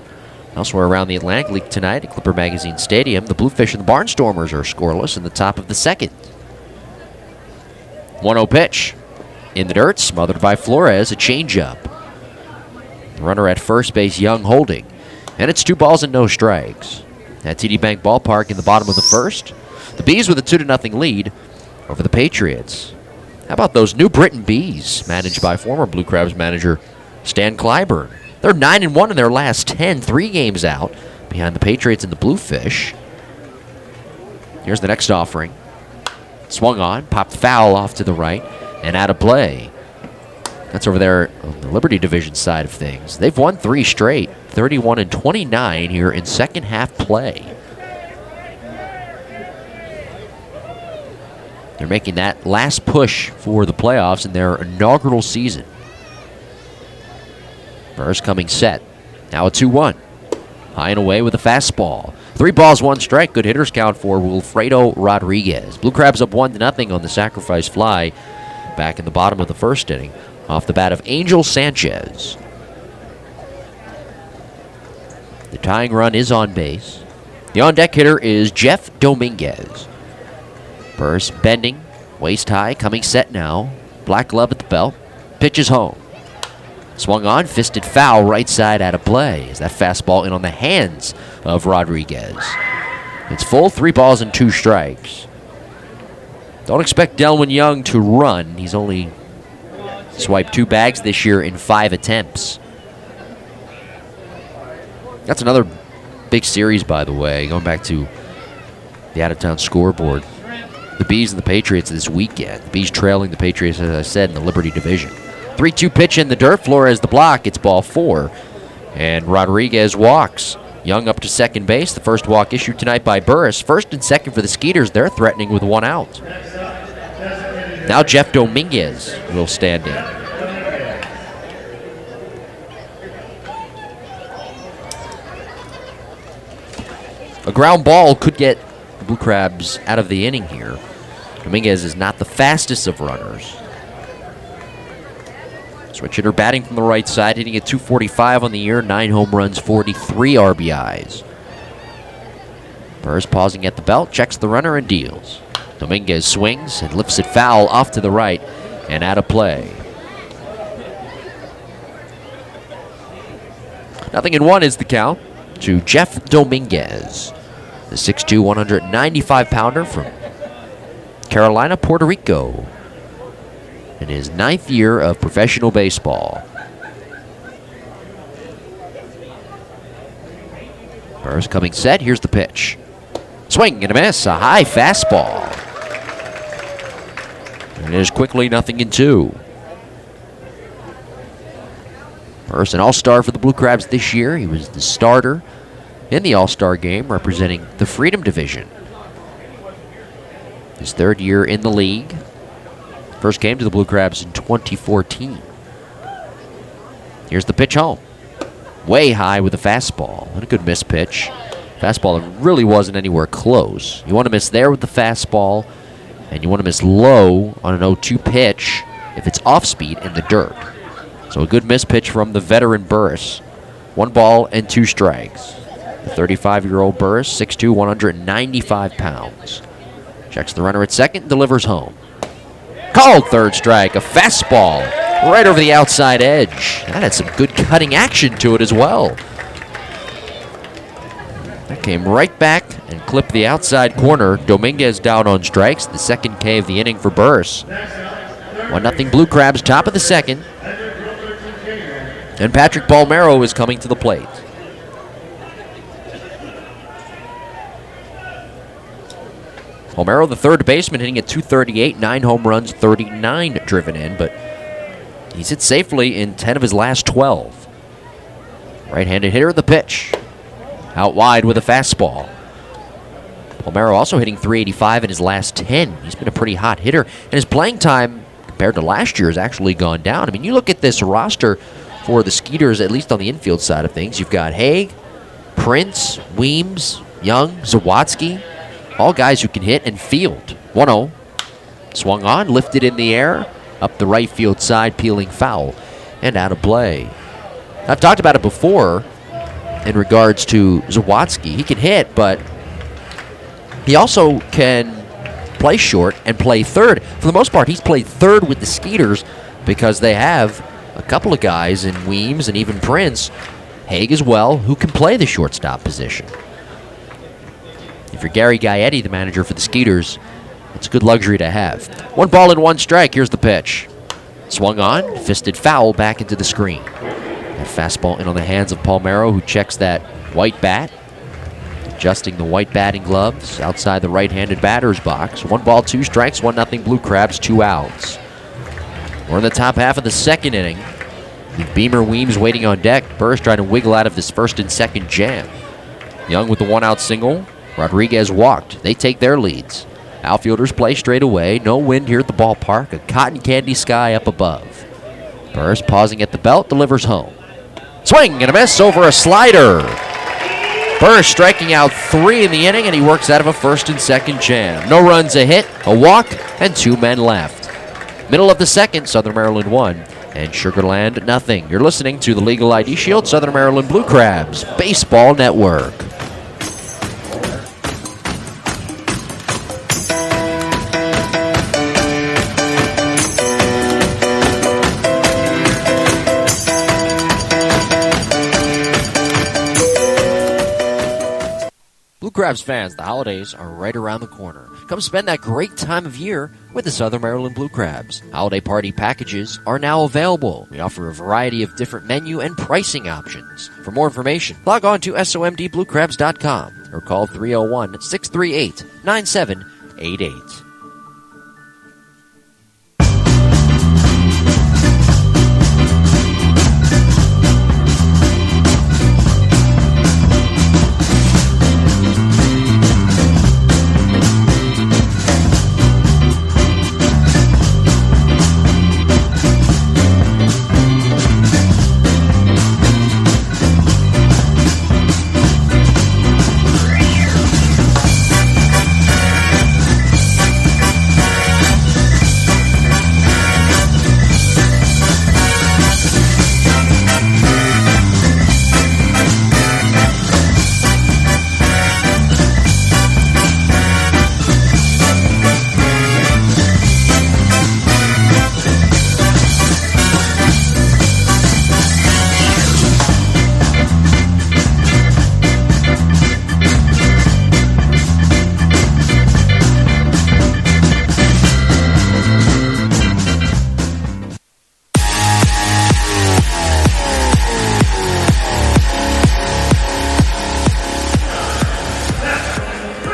Elsewhere around the Atlantic League tonight at Clipper Magazine Stadium, the Bluefish and the Barnstormers are scoreless in the top of the second. 1-0 pitch. In the dirt, smothered by Flores, a changeup. Runner at first base, Young holding. And it's 2 balls and no strikes. At TD Bank Ballpark in the bottom of the first, the Bees with a 2-0 lead over the Patriots. How about those New Britain Bees, managed by former Blue Crabs manager Stan Clyburn? They're 9-1 in their last 10, 3 games out behind the Patriots and the Bluefish. Here's the next offering. Swung on, popped foul off to the right, and out of play. That's over there on the Liberty Division side of things. They've won 3 straight, 31-29 here in second half play. They're making that last push for the playoffs in their inaugural season. Burris coming set. Now a 2-1. High and away with a fastball. 3 balls, 1 strike. Good hitters count for Wilfredo Rodriguez. Blue Crabs up 1-0 on the sacrifice fly back in the bottom of the first inning off the bat of Angel Sanchez. The tying run is on base. The on-deck hitter is Jeff Dominguez. Burris bending, waist high, coming set now. Black glove at the belt. Pitches home. Swung on, fisted foul, right side out of play. Is that fastball in on the hands of Rodriguez? It's full, 3 balls and 2 strikes. Don't expect Delwyn Young to run. He's only swiped 2 bags this year in 5 attempts. That's another big series, by the way, going back to the out-of-town scoreboard. The Bees and the Patriots this weekend. The Bees trailing the Patriots, as I said, in the Liberty Division. 3-2 pitch in the dirt. Flores the block. It's ball 4. And Rodriguez walks. Young up to second base. The first walk issued tonight by Burris. First and second for the Skeeters. They're threatening with 1 out. Now Jeff Dominguez will stand in. A ground ball could get the Blue Crabs out of the inning here. Dominguez is not the fastest of runners. Switch hitter batting from the right side, hitting at 245 on the year, 9 home runs, 43 RBIs. Burrs pausing at the belt, checks the runner and deals. Dominguez swings and lifts it foul off to the right and out of play. 0-1 is the count to Jeff Dominguez, the 6'2", 195-pounder from Carolina, Puerto Rico, in his 9th year of professional baseball. Burrs coming set. Here's the pitch. Swing and a miss. A high fastball. And it is quickly 0-2. Burrs, an all-star for the Blue Crabs this year. He was the starter in the all-star game representing the Freedom Division. His 3rd year in the league. First came to the Blue Crabs in 2014. Here's the pitch home. Way high with a fastball. And a good miss pitch. Fastball that really wasn't anywhere close. You want to miss there with the fastball, and you want to miss low on an 0-2 pitch if it's off speed in the dirt. So a good miss pitch from the veteran Burris. 1 ball and 2 strikes. The 35-year-old Burris, 6'2", 195 pounds. Checks the runner at second and delivers home. Called third strike, a fastball right over the outside edge. That had some good cutting action to it as well. That came right back and clipped the outside corner. Dominguez down on strikes, the second K of the inning for Burris. 1-0 Blue Crabs, top of the second. And Patrick Palmero is coming to the plate. Palmero, the third baseman, hitting at 238, 9 home runs, 39 driven in, but he's hit safely in 10 of his last 12. Right-handed hitter, the pitch. Out wide with a fastball. Palmero also hitting 385 in his last 10. He's been a pretty hot hitter, and his playing time compared to last year has actually gone down. I mean, you look at this roster for the Skeeters, at least on the infield side of things. You've got Haig, Prince, Weems, Young, Zawatsky. All guys who can hit and field. 1-0. Swung on, lifted in the air, up the right field side, peeling foul, and out of play. I've talked about it before in regards to Zawatsky. He can hit, but he also can play short and play third. For the most part, he's played third with the Skeeters because they have a couple of guys in Weems and even Prince, Haig as well, who can play the shortstop position. If you're Gary Gaetti, the manager for the Skeeters, it's a good luxury to have. 1 ball and 1 strike. Here's the pitch. Swung on, fisted foul back into the screen. That fastball in on the hands of Palmero, who checks that white bat. Adjusting the white batting gloves outside the right-handed batter's box. 1 ball, 2 strikes, 1-0 Blue Crabs, 2 outs. We're in the top half of the second inning. With Beamer, Weems waiting on deck. Burris trying to wiggle out of this first and second jam. Young with the 1-out single. Rodriguez walked. They take their leads. Outfielders play straight away. No wind here at the ballpark. A cotton candy sky up above. Burris pausing at the belt, delivers home. Swing and a miss over a slider. Burris striking out 3 in the inning, and he works out of a first and second jam. No runs, a hit, a walk, and 2 men left. Middle of the second, Southern Maryland 1 and Sugarland 0. You're listening to the Legal ID Shield, Southern Maryland Blue Crabs Baseball Network. Blue Crabs fans, the holidays are right around the corner. Come spend that great time of year with the Southern Maryland Blue Crabs. Holiday party packages are now available. We offer a variety of different menu and pricing options. For more information, log on to somdbluecrabs.com or call 301-638-9788.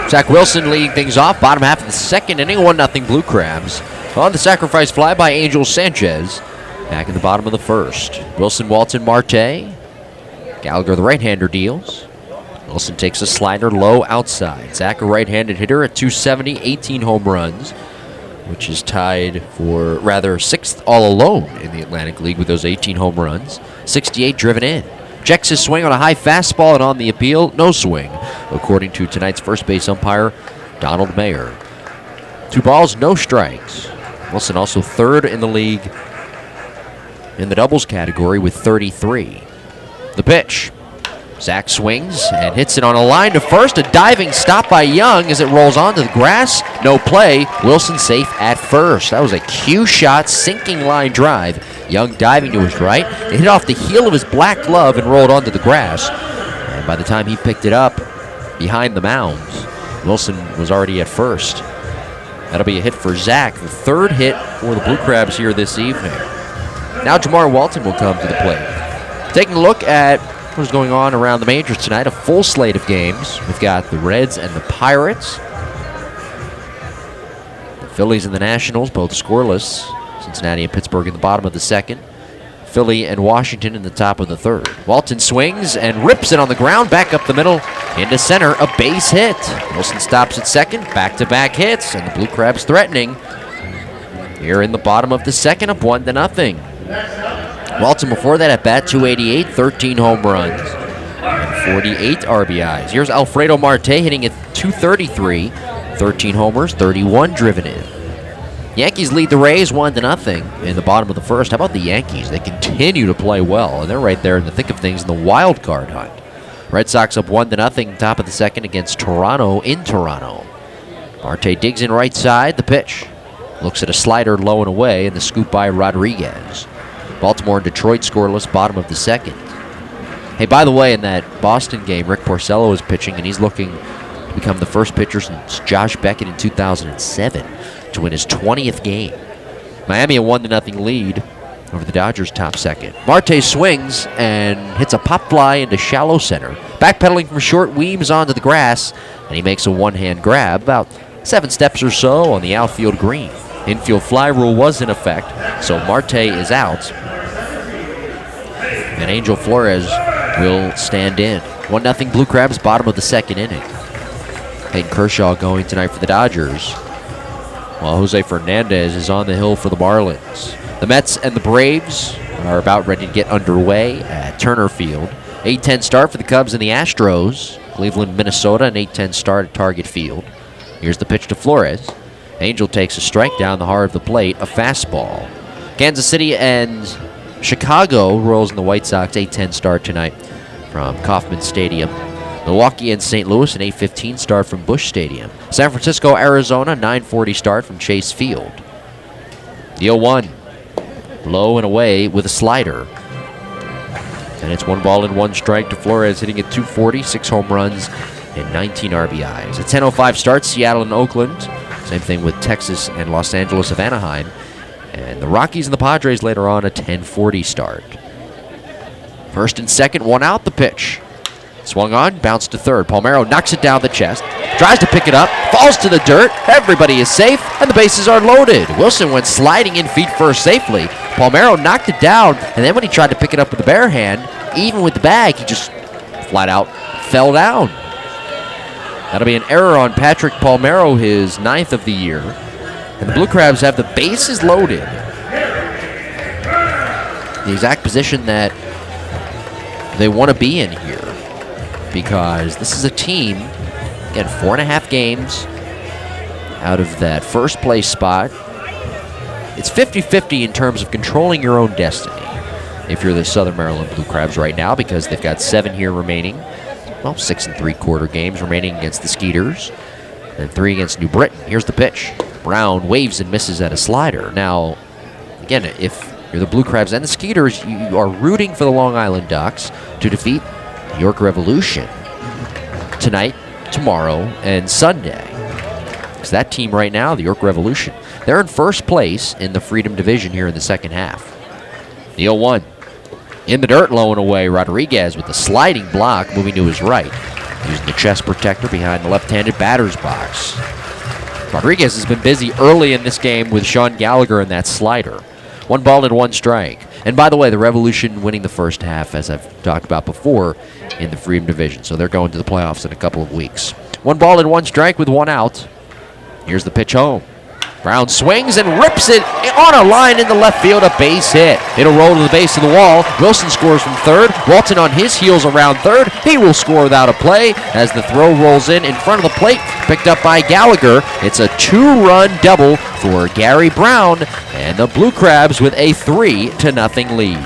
Zach Wilson leading things off. Bottom half of the second inning, 1-0 Blue Crabs. On the sacrifice fly by Angel Sanchez. Back in the bottom of the first. Wilson, Walton, Marte. Gallagher, the right-hander, deals. Wilson takes a slider low outside. Zach, a right-handed hitter at 270, 18 home runs, which is tied for, rather, 6th all alone in the Atlantic League with those 18 home runs. 68 driven in. Checks his swing on a high fastball, and on the appeal, no swing, according to tonight's first base umpire, Donald Mayer. 2 balls, no strikes. Wilson also 3rd in the league in the doubles category with 33. The pitch. Zach swings and hits it on a line to first. A diving stop by Young as it rolls onto the grass. No play. Wilson safe at first. That was a cue shot, sinking line drive. Young diving to his right. It hit off the heel of his black glove and rolled onto the grass. And by the time he picked it up behind the mounds, Wilson was already at first. That'll be a hit for Zach, the 3rd hit for the Blue Crabs here this evening. Now Jamar Walton will come to the plate. Taking a look at what's going on around the majors tonight, a full slate of games. We've got the Reds and the Pirates. The Phillies and the Nationals, both scoreless. Cincinnati and Pittsburgh in the bottom of the second. Philly and Washington in the top of the third. Walton swings and rips it on the ground, back up the middle, into center, a base hit. Wilson stops at second, back-to-back hits, and the Blue Crabs threatening. Here in the bottom of the second, up 1-0. Walton before that at bat, 288, 13 home runs, and 48 RBIs. Here's Alfredo Marte hitting at 233, 13 homers, 31 driven in. Yankees lead the Rays 1-0 in the bottom of the first. How about the Yankees? They continue to play well, and they're right there in the thick of things in the wild card hunt. Red Sox up 1-0, top of the second against Toronto in Toronto. Marte digs in right side, the pitch. Looks at a slider low and away, and the scoop by Rodriguez. Baltimore and Detroit scoreless, bottom of the second. Hey, by the way, in that Boston game, Rick Porcello is pitching, and he's looking to become the first pitcher since Josh Beckett in 2007 to win his 20th game. Miami a 1-0 lead over the Dodgers top second. Marte swings and hits a pop fly into shallow center. Backpedaling from short, weaves onto the grass, and he makes a one-hand grab about 7 steps or so on the outfield green. Infield fly rule was in effect, so Marte is out. And Angel Flores will stand in. 1-0 Blue Crabs, bottom of the second inning. Hayden Kershaw going tonight for the Dodgers, while Jose Fernandez is on the hill for the Marlins. The Mets and the Braves are about ready to get underway at Turner Field. 8-10 start for the Cubs and the Astros. Cleveland, Minnesota, an 8-10 start at Target Field. Here's the pitch to Flores. Angel takes a strike down the heart of the plate, a fastball. Kansas City and Chicago rolls in the White Sox, 8-10 start tonight from Kauffman Stadium. Milwaukee and St. Louis, an 8-15 start from Busch Stadium. San Francisco, Arizona, 9:40 start from Chase Field. The 0-1, low and away with a slider. And it's 1-1 to Flores, hitting at 240, 6 home runs, and 19 RBIs. At 10:05 start, Seattle and Oakland. Same thing with Texas and Los Angeles of Anaheim. And the Rockies and the Padres later on, a 10:40 start. First and second, 1 out, the pitch. Swung on, bounced to third. Palmeiro knocks it down the chest, tries to pick it up, falls to the dirt. Everybody is safe, and the bases are loaded. Wilson went sliding in feet first safely. Palmeiro knocked it down, and then when he tried to pick it up with the bare hand, even with the bag, he just flat out fell down. That'll be an error on Patrick Palmeiro, his 9th of the year. And the Blue Crabs have the bases loaded. The exact position that they want to be in here. Because this is a team, again, 4.5 games out of that first place spot. It's 50-50 in terms of controlling your own destiny if you're the Southern Maryland Blue Crabs right now, because they've got 7 here remaining. Well, 6 3/4 games remaining against the Skeeters, and 3 against New Britain. Here's the pitch. Brown waves and misses at a slider. Now, again, if you're the Blue Crabs and the Skeeters, you are rooting for the Long Island Ducks to defeat the York Revolution tonight, tomorrow, and Sunday. Because that team right now, the York Revolution, they're in first place in the Freedom Division here in the second half. The 0-1. In the dirt, low and away. Rodriguez with the sliding block, moving to his right. using the chest protector behind the left-handed batter's box. Rodriguez has been busy early in this game with Sean Gallagher and that slider. 1 ball and 1 strike. And by the way, the Revolution winning the first half, as I've talked about before, in the Freedom Division. So they're going to the playoffs in a couple of weeks. 1 ball and 1 strike with 1 out. Here's the pitch home. Brown swings and rips it on a line in the left field, a base hit. It'll roll to the base of the wall. Wilson scores from third. Walton on his heels around third. He will score without a play as the throw rolls in front of the plate, picked up by Gallagher. It's a 2-run double for Gary Brown, and the Blue Crabs with a 3-0 lead.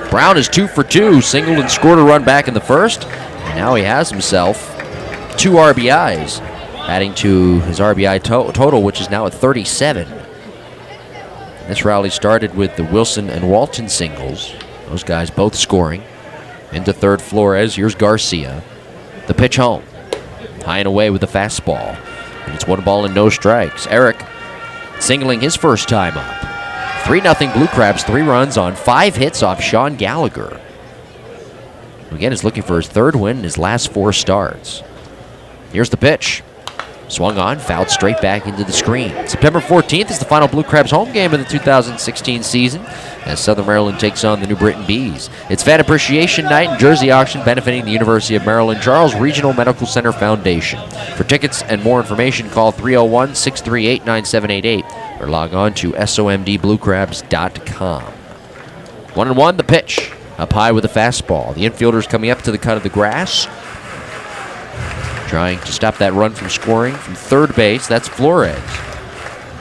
Brown is 2 for 2, singled and scored a run back in the first, and now he has himself 2 RBIs. Adding to his RBI total, which is now at 37. This rally started with the Wilson and Walton singles. Those guys both scoring. Into third, Flores. Here's Garcia. The pitch home. High and away with the fastball. And it's 1 ball and no strikes. Eric singling his first time up. 3-0 Blue Crabs, 3 runs on 5 hits off Sean Gallagher. Again, is looking for his 3rd win in his last 4 starts. Here's the pitch. Swung on, fouled straight back into the screen. September 14th is the final Blue Crabs home game of the 2016 season as Southern Maryland takes on the New Britain Bees. It's Fan Appreciation Night and Jersey Auction benefiting the University of Maryland Charles Regional Medical Center Foundation. For tickets and more information, call 301-638-9788 or log on to somdbluecrabs.com. 1-1, the pitch. Up high with a fastball. The infielder's coming up to the cut of the grass, trying to stop that run from scoring from third base. That's Flores.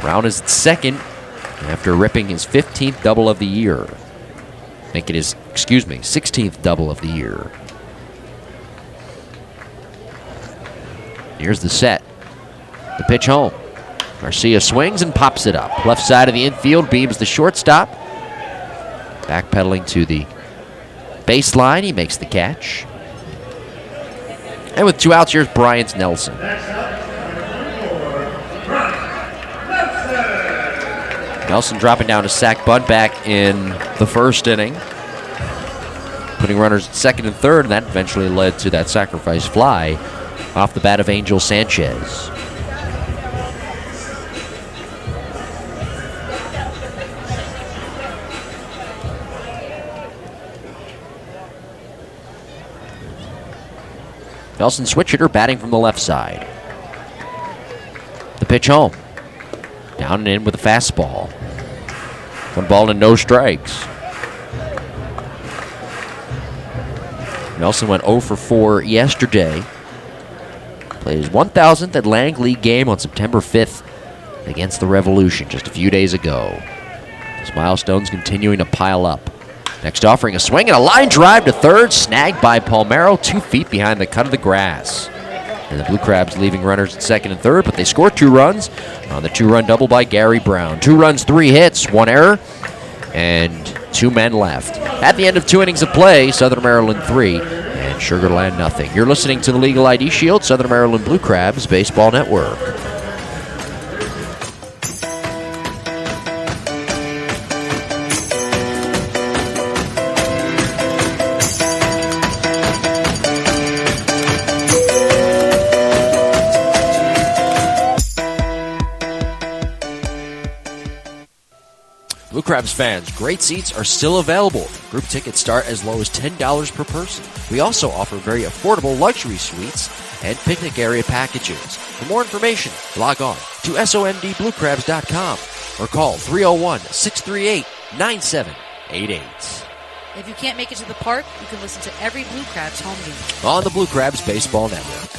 Brown is at second after ripping his 15th double of the year. I think it is, 16th double of the year. Here's the set. The pitch home. Garcia swings and pops it up. Left side of the infield, beams the shortstop. Backpedaling to the baseline, he makes the catch. And with 2 outs, here's Bryant Nelson. Nelson dropping down a sac bunt back in the first inning, putting runners at second and third, and that eventually led to that sacrifice fly off the bat of Angel Sanchez. Nelson switch hitter batting from the left side. The pitch home. Down and in with a fastball. 1 ball and no strikes. Nelson went 0 for 4 yesterday. Played his 1,000th Atlantic League game on September 5th against the Revolution just a few days ago. His milestones continuing to pile up. Next offering, a swing and a line drive to third, snagged by Palmero 2 feet behind the cut of the grass. And the Blue Crabs leaving runners at second and third, but they score 2 runs on the 2-run double by Gary Brown. 2 runs, 3 hits, 1 error, and 2 men left. At the end of 2 innings of play, Southern Maryland 3 and Sugar Land nothing. You're listening to the Legal ID Shield, Southern Maryland Blue Crabs Baseball Network. Blue Crabs fans, great seats are still available. Group tickets start as low as $10 per person. We also offer very affordable luxury suites and picnic area packages. For more information, log on to somdbluecrabs.com or call 301-638-9788. If you can't make it to the park, you can listen to every Blue Crabs home game on the Blue Crabs Baseball Network.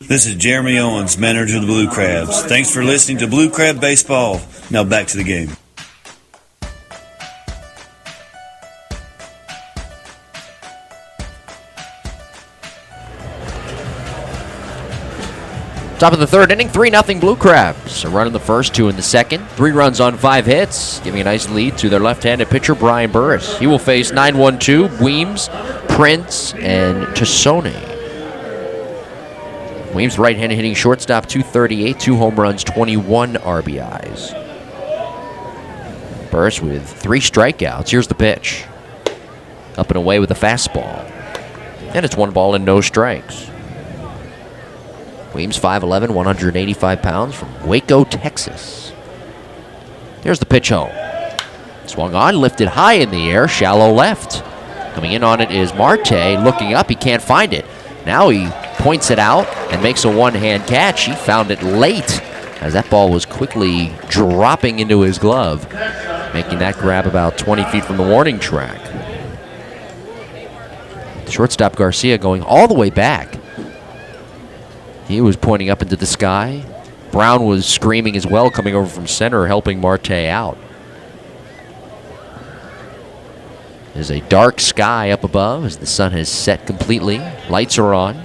This is Jeremy Owens, manager of the Blue Crabs. Thanks for listening to Blue Crab Baseball. Now back to the game. Top of the third inning, 3-0 Blue Crabs. A run in the first, 2 in the second. 3 runs on 5 hits, giving a nice lead to their left-handed pitcher, Brian Burris. He will face 9-1-2, Weems, Prince, and Tassone. Weems, right-handed hitting shortstop, 238, 2 home runs, 21 RBIs. Burris with 3 strikeouts. Here's the pitch. Up and away with a fastball. And it's 1 ball and no strikes. Weems, 5'11", 185 pounds, from Waco, Texas. Here's the pitch home. Swung on, lifted high in the air, shallow left. Coming in on it is Marte. Looking up, he can't find it. Now he points it out and makes a one-hand catch. He found it late as that ball was quickly dropping into his glove, making that grab about 20 feet from the warning track. Shortstop Garcia going all the way back. He was pointing up into the sky. Brown was screaming as well, coming over from center, helping Marte out. There's a dark sky up above as the sun has set completely. Lights are on.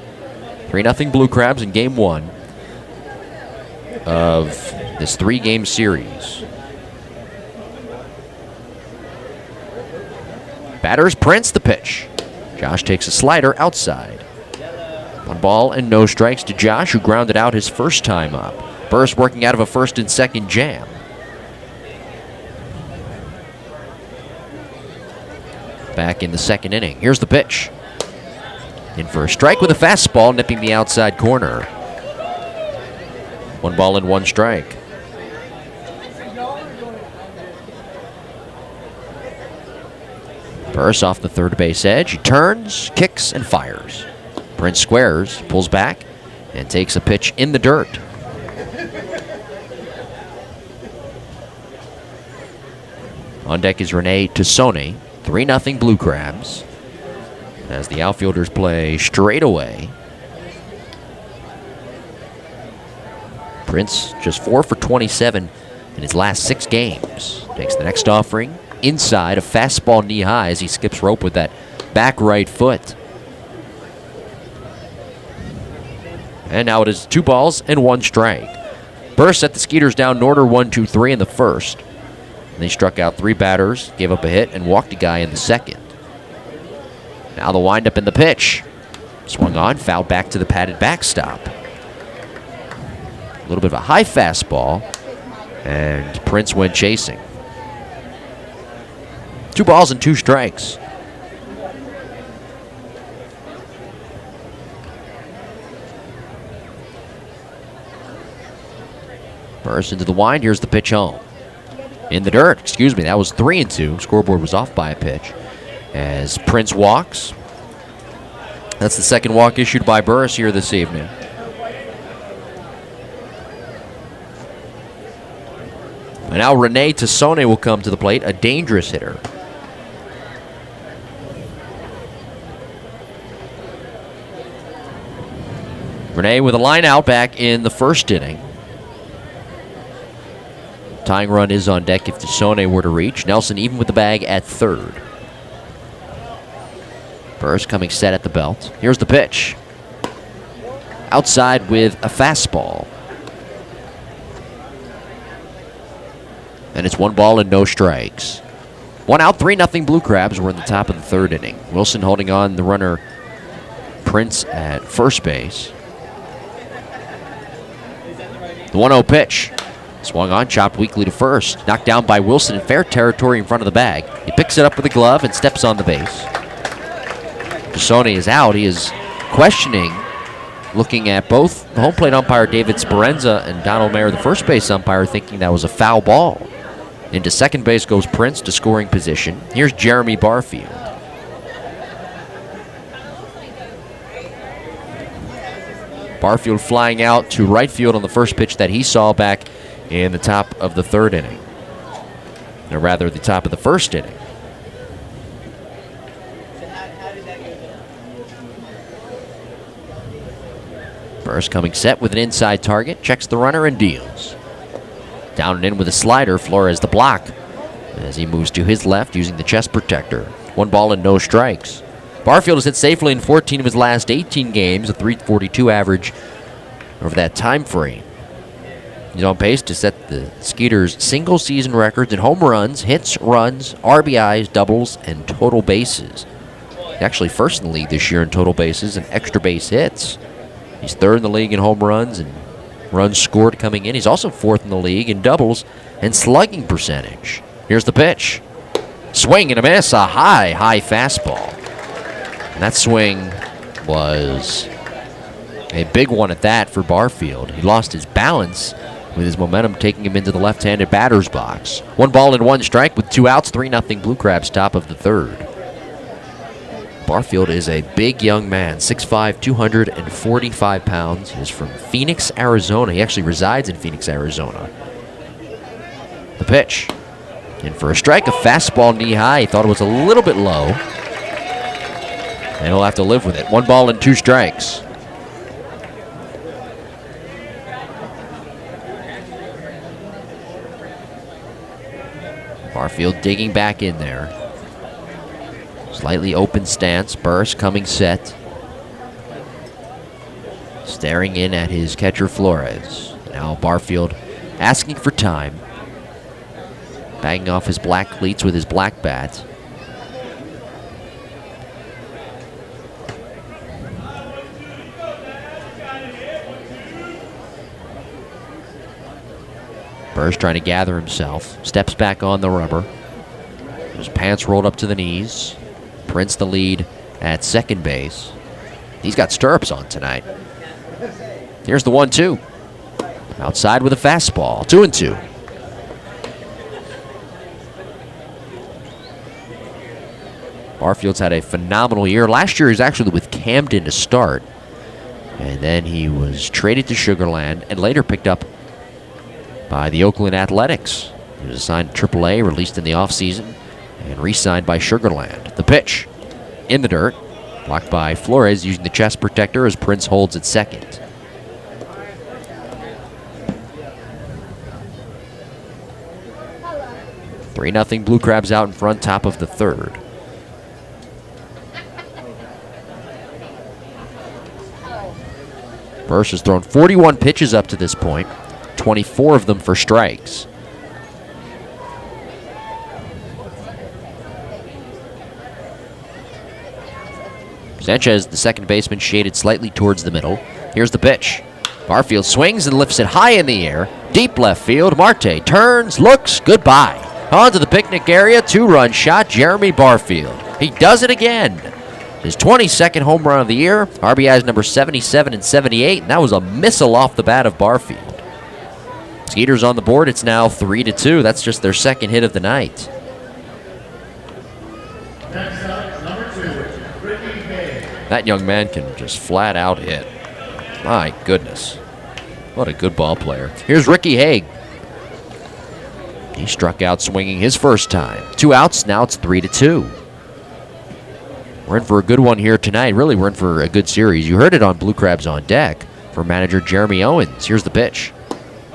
3-0 Blue Crabs in Game 1 of this 3-game series. Batters Prince, the pitch. Josh takes a slider outside. 1 ball and no strikes to Josh, who grounded out his first time up. Burris working out of a first and second jam. Back in the second inning. Here's the pitch. In for a strike with a fastball, nipping the outside corner. 1 ball and 1 strike. Burris off the third base edge. He turns, kicks, and fires. Prince squares, pulls back, and takes a pitch in the dirt. On deck is Rene Tassone. 3-0 Blue Crabs as the outfielders play straight away. Prince just 4 for 27 in his last 6 games. Takes the next offering inside, a fastball knee high as he skips rope with that back right foot. And now it is 2 balls and 1 strike. Burris set the Skeeters down in order 1-2-3 in the first. And they struck out 3 batters, gave up a hit, and walked a guy in the second. Now the windup in the pitch. Swung on, fouled back to the padded backstop. A little bit of a high fastball, and Prince went chasing. 2 balls and 2 strikes. Burris into the wind. Here's the pitch home. In the dirt, excuse me, that was 3-2. Scoreboard was off by a pitch as Prince walks. That's the second walk issued by Burris here this evening. And now Rene Tassone will come to the plate, a dangerous hitter. Rene with a line out back in the first inning. Tying run is on deck if Tassone were to reach. Nelson even with the bag at third. Burris coming set at the belt. Here's the pitch. Outside with a fastball. And it's 1 ball and no strikes. 1 out, 3-0 Blue Crabs. We're in the top of the third inning. Wilson holding on the runner Prince at first base. The 1-0 pitch. Swung on, chopped weakly to first. Knocked down by Wilson in fair territory in front of the bag. He picks it up with a glove and steps on the base. Tassone is out. He is questioning, looking at both the home plate umpire David Sperenza and Donald Mayer, the first base umpire, thinking that was a foul ball. Into second base goes Prince to scoring position. Here's Jeremy Barfield. Barfield flying out to right field on the first pitch that he saw back in the top of the third inning. Or rather, the top of the first inning. Burris coming set with an inside target, checks the runner and deals. Down and in with a slider, Flores the block as he moves to his left using the chest protector. 1 ball and no strikes. Barfield has hit safely in 14 of his last 18 games, a .342 average over that time frame. He's on pace to set the Skeeters' single-season records in home runs, hits, runs, RBIs, doubles, and total bases. He's actually first in the league this year in total bases and extra base hits. He's third in the league in home runs and runs scored coming in. He's also fourth in the league in doubles and slugging percentage. Here's the pitch. Swing and a miss, a high fastball. And that swing was a big one at that for Barfield. He lost his balance with his momentum taking him into the left-handed batter's box. 1 ball and 1 strike with 2 outs, 3-0 Blue Crabs top of the third. Barfield is a big young man, 6'5", 245 pounds. He is from Phoenix, Arizona. He actually resides in Phoenix, Arizona. The pitch. In for a strike, a fastball knee-high. He thought it was a little bit low. And he'll have to live with it. 1 ball and 2 strikes. Barfield digging back in there. Slightly open stance. Burris coming set. Staring in at his catcher Flores. Now Barfield asking for time. Bagging off his black cleats with his black bat. Burris trying to gather himself. Steps back on the rubber. His pants rolled up to the knees. Prince the lead at second base. He's got stirrups on tonight. Here's the 1-2. Outside with a fastball. 2-2. Barfield's had a phenomenal year. Last year he was actually with Camden to start. And then he was traded to Sugar Land and later picked up by the Oakland Athletics. He was assigned to AAA, released in the offseason, and re-signed by Sugar Land. The pitch in the dirt, blocked by Flores using the chest protector as Prince holds at second. .3-0 Blue Crabs out in front, top of the third. Burris has thrown 41 pitches up to this point, 24 of them for strikes. Sanchez, the second baseman, shaded slightly towards the middle. Here's the pitch. Barfield swings and lifts it high in the air. Deep left field. Marte turns, looks, goodbye. On to the picnic area, 2-run shot, Jeremy Barfield. He does it again. His 22nd home run of the year. RBIs number 77 and 78, and that was a missile off the bat of Barfield. Skeeters on the board. It's now 3-2. That's just their second hit of the night. Next up, number 2, Ricky Hay. That young man can just flat out hit. My goodness. What a good ball player. Here's Ricky Haig. He struck out swinging his first time. 2 outs, now it's 3-2. We're in for a good one here tonight. Really, we're in for a good series. You heard it on Blue Crabs on Deck from manager Jeremy Owens. Here's the pitch.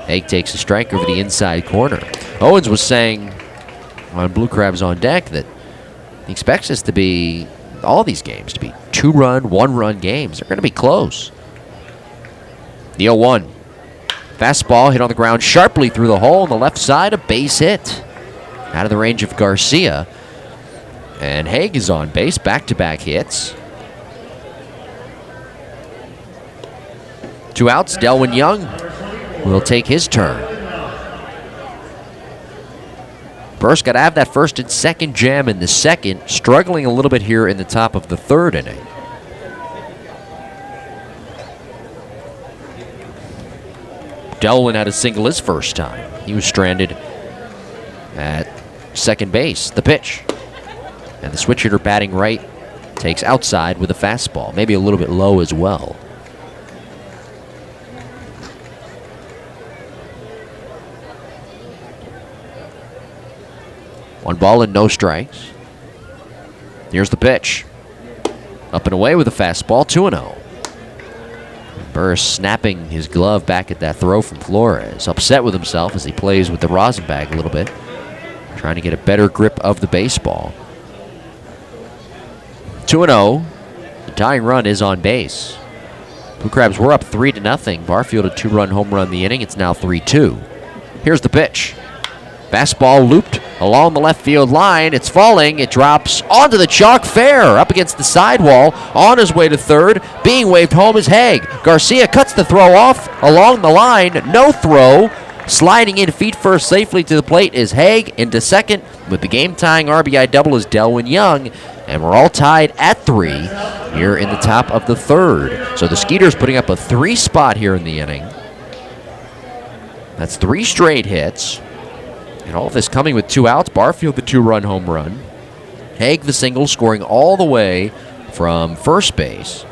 Haig takes a strike over the inside corner. Owens was saying on Blue Crabs on Deck that he expects this to be, all these games, to be 2-run, 1-run games. They're going to be close. The 0-1. Fastball hit on the ground sharply through the hole on the left side. A base hit. Out of the range of Garcia. And Haig is on base. Back-to-back hits. 2 outs. Delwyn Young will take his turn. Burris got to have that first and second jam in the second. Struggling a little bit here in the top of the third inning. Delwyn had a single his first time. He was stranded at second base. The pitch. And the switch hitter batting right takes outside with a fastball. Maybe a little bit low as well. One ball and no strikes. Here's the pitch. Up and away with a fastball, 2-0. Burris snapping his glove back at that throw from Flores. Upset with himself as he plays with the rosin bag a little bit. Trying to get a better grip of the baseball. 2-0. The tying run is on base. Blue Crabs were up 3-0. Barfield a 2-run home run in the inning. It's now 3-2. Here's the pitch. Fastball looped along the left field line. It's falling. It drops onto the chalk fair. Up against the sidewall. On his way to third. Being waved home is Haig. Garcia cuts the throw off along the line. No throw. Sliding in feet first safely to the plate is Haig. Into second with the game-tying RBI double is Delwyn Young. And we're all tied at 3 here in the top of the third. So the Skeeters putting up a 3 spot here in the inning. That's 3 straight hits. And all of this coming with 2 outs. Barfield the 2-run home run. Haig the single, scoring all the way from first base.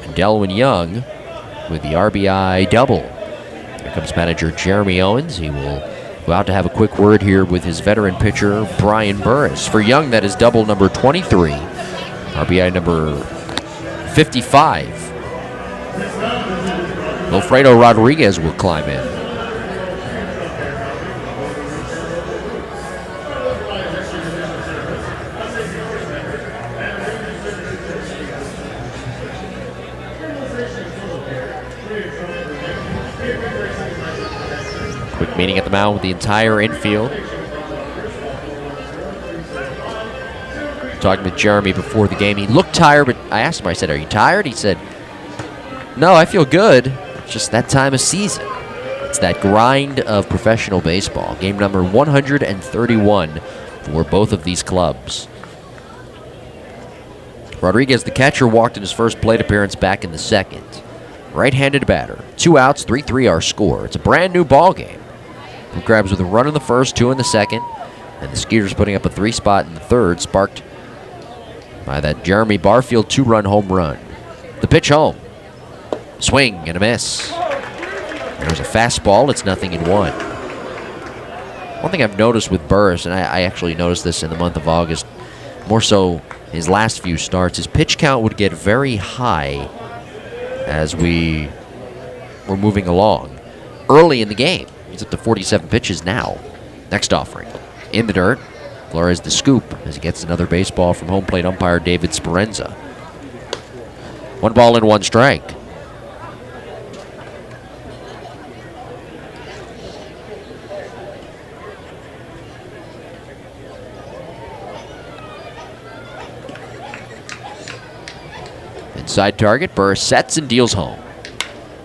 And Delwyn Young with the RBI double. Here comes manager Jeremy Owens. He will go out to have a quick word here with his veteran pitcher, Brian Burris. For Young, that is double number 23. RBI number 55. Wilfredo Rodriguez will climb in. Quick meeting at the mound with the entire infield. Talking with Jeremy before the game. He looked tired, but I asked him, I said, "Are you tired?" He said, "No, I feel good. It's just that time of season." It's that grind of professional baseball. Game number 131 for both of these clubs. Rodriguez, the catcher, walked in his first plate appearance back in the second. Right-handed batter. 2 outs, 3-3 our score. It's a brand new ball game. Blue Crabs with a run in the first, 2 in the second, and the Skeeters putting up a 3 spot in the third, sparked by that Jeremy Barfield 2-run home run. The pitch home. Swing and a miss. There's a fastball. It's 0-1. One thing I've noticed with Burris, and I actually noticed this in the month of August, more so his last few starts, his pitch count would get very high as we were moving along. Early in the game, he's up to 47 pitches now. Next offering. In the dirt. Flores the scoop as he gets another baseball from home plate umpire David Sperenza. 1 ball and 1 strike. Inside target, Burris sets and deals home.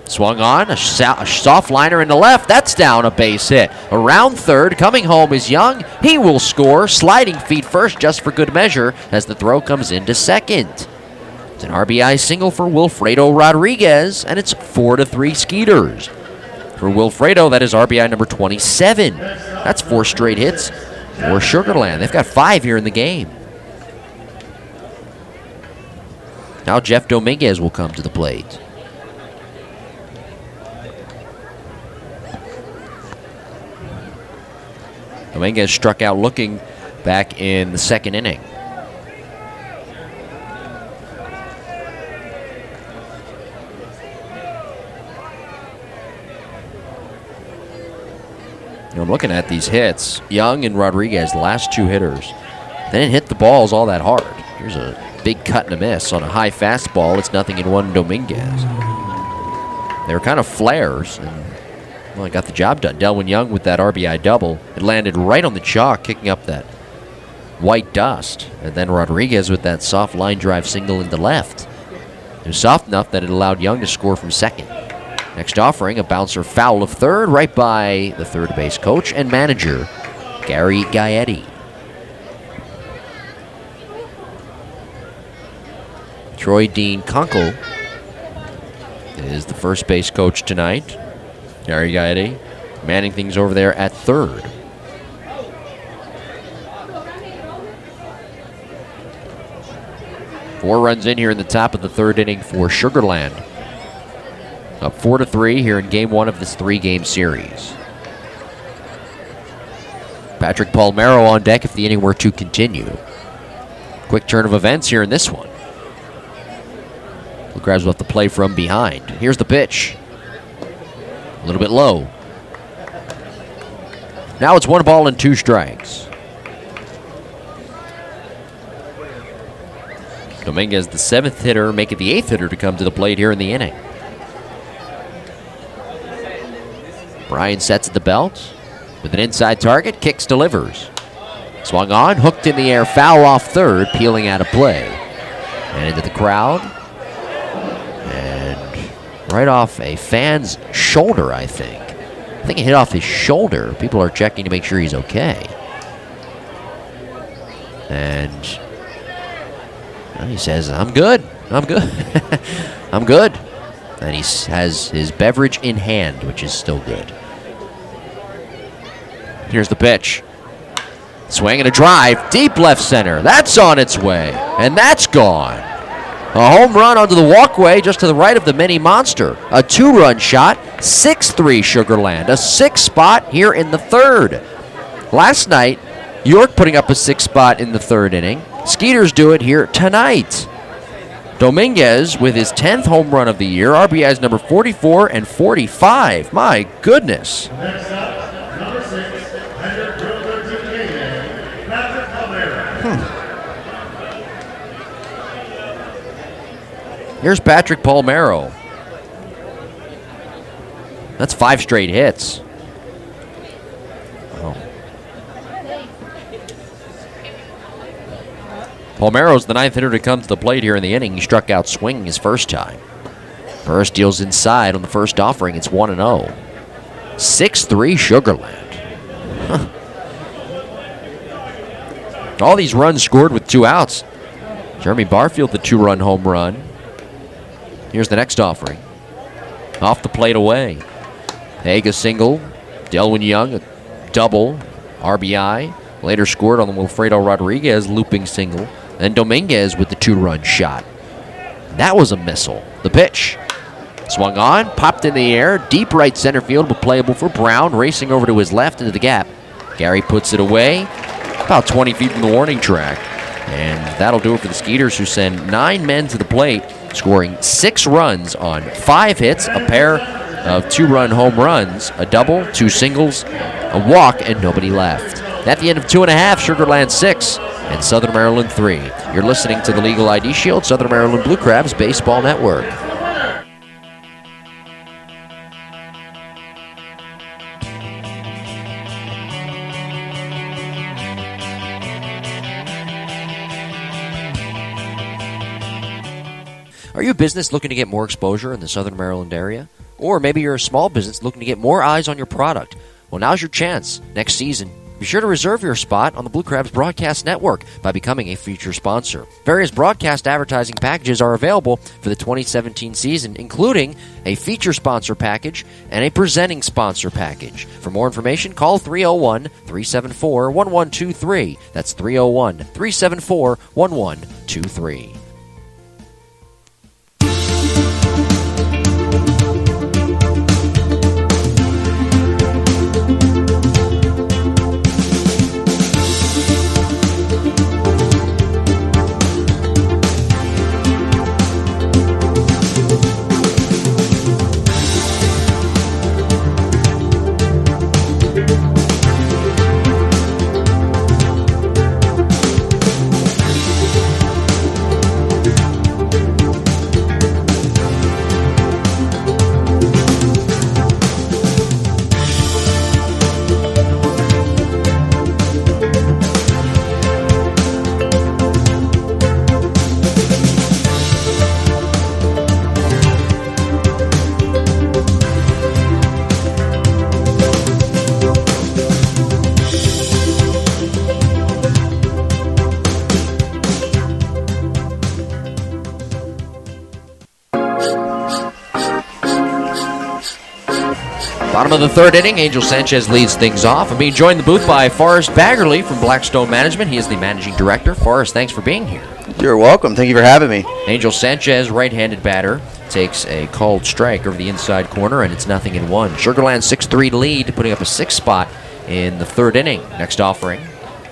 Swung on, a soft liner in the left. That's down, a base hit. Around third, coming home is Young. He will score, sliding feet first just for good measure as the throw comes into second. It's an RBI single for Wilfredo Rodriguez, and it's 4-3 Skeeters. For Wilfredo, that is RBI number 27. That's 4 straight hits for Sugarland. They've got 5 here in the game. Now Jeff Dominguez will come to the plate. Dominguez struck out looking back in the second inning. I'm looking at these hits. Young and Rodriguez, the last 2 hitters. They didn't hit the balls all that hard. Here's a big cut and a miss on a high fastball. It's 0-1 Dominguez. They were kind of flares, and well, it got the job done. Delwyn Young with that RBI double. It landed right on the chalk, kicking up that white dust. And then Rodriguez with that soft line drive single into left. It was soft enough that it allowed Young to score from second. Next offering, a bouncer foul of third, right by the third base coach and manager, Gary Gaetti. Troy Dean Kunkel is the first base coach tonight. Gary Gaetti manning things over there at third. Four runs in here in the top of the third inning for Sugarland. Up 4-3 here in game 1 of this 3-game series. Patrick Palmero on deck if the inning were to continue. Quick turn of events here in this one. Crabs will have to play from behind. Here's the pitch. A little bit low. Now it's 1 ball and 2 strikes. Dominguez, the 7th hitter, make it the 8th hitter to come to the plate here in the inning. Bryan sets at the belt with an inside target, kicks, delivers. Swung on, hooked in the air, foul off third, peeling out of play. And into the crowd. And right off a fan's shoulder, I think. I think it hit off his shoulder. People are checking to make sure he's okay. And he says, I'm good. I'm good. I'm good. And he has his beverage in hand, which is still good. Here's the pitch. Swing and a drive. Deep left center. That's on its way. And that's gone. A home run onto the walkway just to the right of the mini monster. A 2-run shot. 6-3 Sugarland. A 6 spot here in the 3rd. Last night, York putting up a 6 spot in the 3rd inning. Skeeters do it here tonight. Dominguez with his 10th home run of the year. RBIs number 44 and 45. My goodness. Next up, number 6, Hendrick Realtor to the game, Patrick Palmero. Here's Patrick Palmero. That's 5 straight hits. Oh. Palmero's the 9th hitter to come to the plate here in the inning. He struck out swinging his first time. Burris deals inside on the first offering. It's 1-0. 6-3 Sugarland. Huh. All these runs scored with 2 outs. Jeremy Barfield, the 2-run home run. Here's the next offering. Off the plate away. Haig a single. Delwyn Young a double. RBI. Later scored on the Wilfredo Rodriguez looping single. Then Dominguez with the 2-run shot. That was a missile. The pitch. Swung on, popped in the air. Deep right center field, but playable for Brown. Racing over to his left into the gap. Gary puts it away. About 20 feet from the warning track. And that'll do it for the Skeeters, who send 9 men to the plate, scoring 6 runs on 5 hits, a pair of 2-run home runs, a double, 2 singles, a walk, and nobody left. At the end of 2.5, Sugarland 6 and Southern Maryland 3. You're listening to the Legal ID Shield, Southern Maryland Blue Crabs Baseball Network. Are you a business looking to get more exposure in the Southern Maryland area? Or maybe you're a small business looking to get more eyes on your product? Well, now's your chance. Next season, be sure to reserve your spot on the Blue Crabs Broadcast Network by becoming a feature sponsor. Various broadcast advertising packages are available for the 2017 season, including a feature sponsor package and a presenting sponsor package. For more information, call 301-374-1123. That's 301-374-1123. Bottom of the 3rd inning, Angel Sanchez leads things off. I'm being joined in the booth by Forrest Baggerly from Blackstone Management. He is the managing director. Forrest, thanks for being here. You're welcome. Thank you for having me. Angel Sanchez, right-handed batter, takes a called strike over the inside corner, and it's 0-1. Sugarland 6-3 lead, putting up a 6 spot in the 3rd inning. Next offering,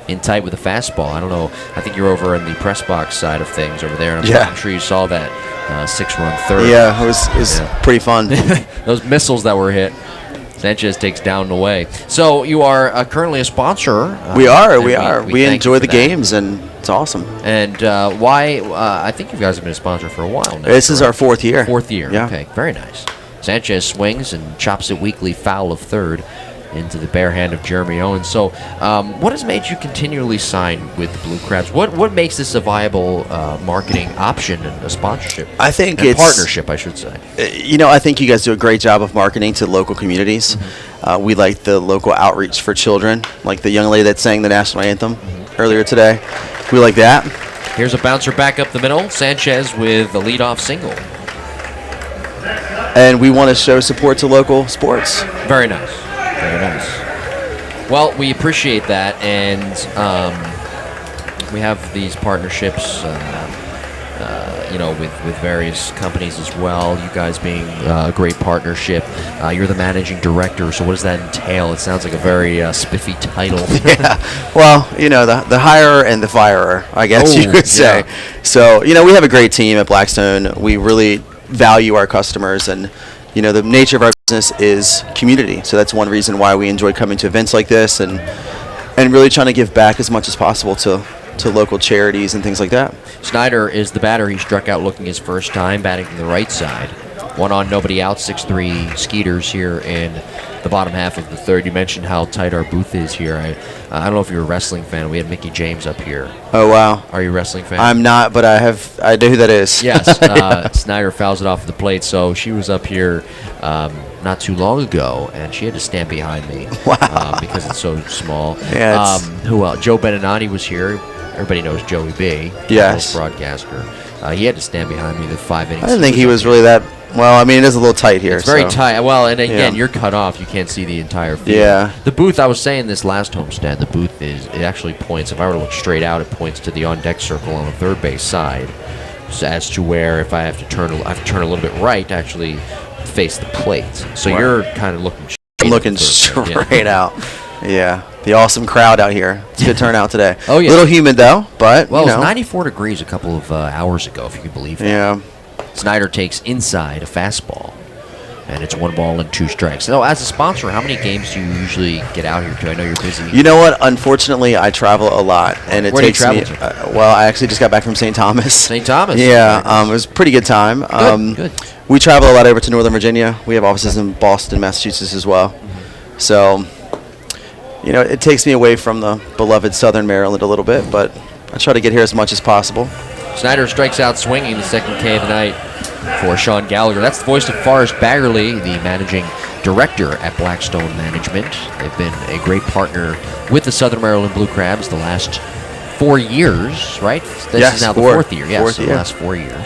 in tight with a fastball. I don't know. I think you're over in the press box side of things over there, and I'm sure you saw that. 6-run third. Yeah, it was pretty fun. Those missiles that were hit. Sanchez takes down and away. So you are currently a sponsor. We are. We We enjoy the that. games, and it's awesome. And why? I think you guys have been a sponsor for a while now. This is our 4th year. 4th year. Yeah. Okay, very nice. Sanchez swings and chops it weakly foul of third into the bare hand of Jeremy Owens. So what has made you continually sign with the Blue Crabs? What makes this a viable marketing option and a sponsorship? I think and it's partnership, I should say. I think you guys do a great job of marketing to local communities. We like the local outreach for children, like the young lady that sang the national anthem earlier today. We like that. Here's a bouncer back up the middle. Sanchez with the leadoff single. And we want to show support to local sports. Very nice. Very nice. Well, we appreciate that, and we have these partnerships, with various companies as well. You guys being a great partnership. You're the managing director, so what does that entail? It sounds like a very spiffy title. Yeah. Well, the hirer and the firer, I guess you could say. Yeah. So, we have a great team at Blackstone. We really value our customers, and the nature of our business is community. So that's one reason why we enjoy coming to events like this and really trying to give back as much as possible to local charities and things like that. Snyder is the batter. He struck out looking his first time, batting from the right side. 1 on, nobody out, 6-3 Skeeters here in the bottom half of the third. You mentioned how tight our booth is here. I don't know if you're a wrestling fan. We had Mickey James up here. Oh, wow. Are you a wrestling fan? I'm not, but I know who that is. Yes. Snyder fouls it off the plate. So she was up here not too long ago, and she had to stand behind me. Wow. Because it's so small. Yeah, who else? Joe Beninati was here. Everybody knows Joey B. Yes. Broadcaster. He had to stand behind me the 5 innings. I didn't think he was really that. Well, it is a little tight here. It's very tight. Well, and again, Yeah. you're cut off. You can't see the entire field. Yeah. The booth, I was saying this last homestand, the booth it actually points, if I were to look straight out, it points to the on-deck circle on the third base side. So as to where if I have to turn a little bit right to actually face the plate. So Wow. you're kind of looking straight. Looking straight out. Yeah. The awesome crowd out here. It's a good turnout today. Oh, yeah. A little humid, though, but, Well, it was 94 degrees a couple of hours ago, if you can believe it. Yeah. Snyder takes inside a fastball, and it's 1 ball and 2 strikes. So, as a sponsor, how many games do you usually get out here to? I know you're busy. You know what? Unfortunately, I travel a lot, and it Where do you takes me. travel Well, I actually just got back from St. Thomas. St. Thomas. Yeah, it was a pretty good time. Good. We travel a lot over to Northern Virginia. We have offices in Boston, Massachusetts as well. So, it takes me away from the beloved Southern Maryland a little bit, but I try to get here as much as possible. Snyder strikes out swinging, the second K of the night for Sean Gallagher. That's the voice of Forrest Baggerly, the managing director at Blackstone Management. They've been a great partner with the Southern Maryland Blue Crabs the last 4 years, right? This is now the 4th year. Yes, the last 4 years.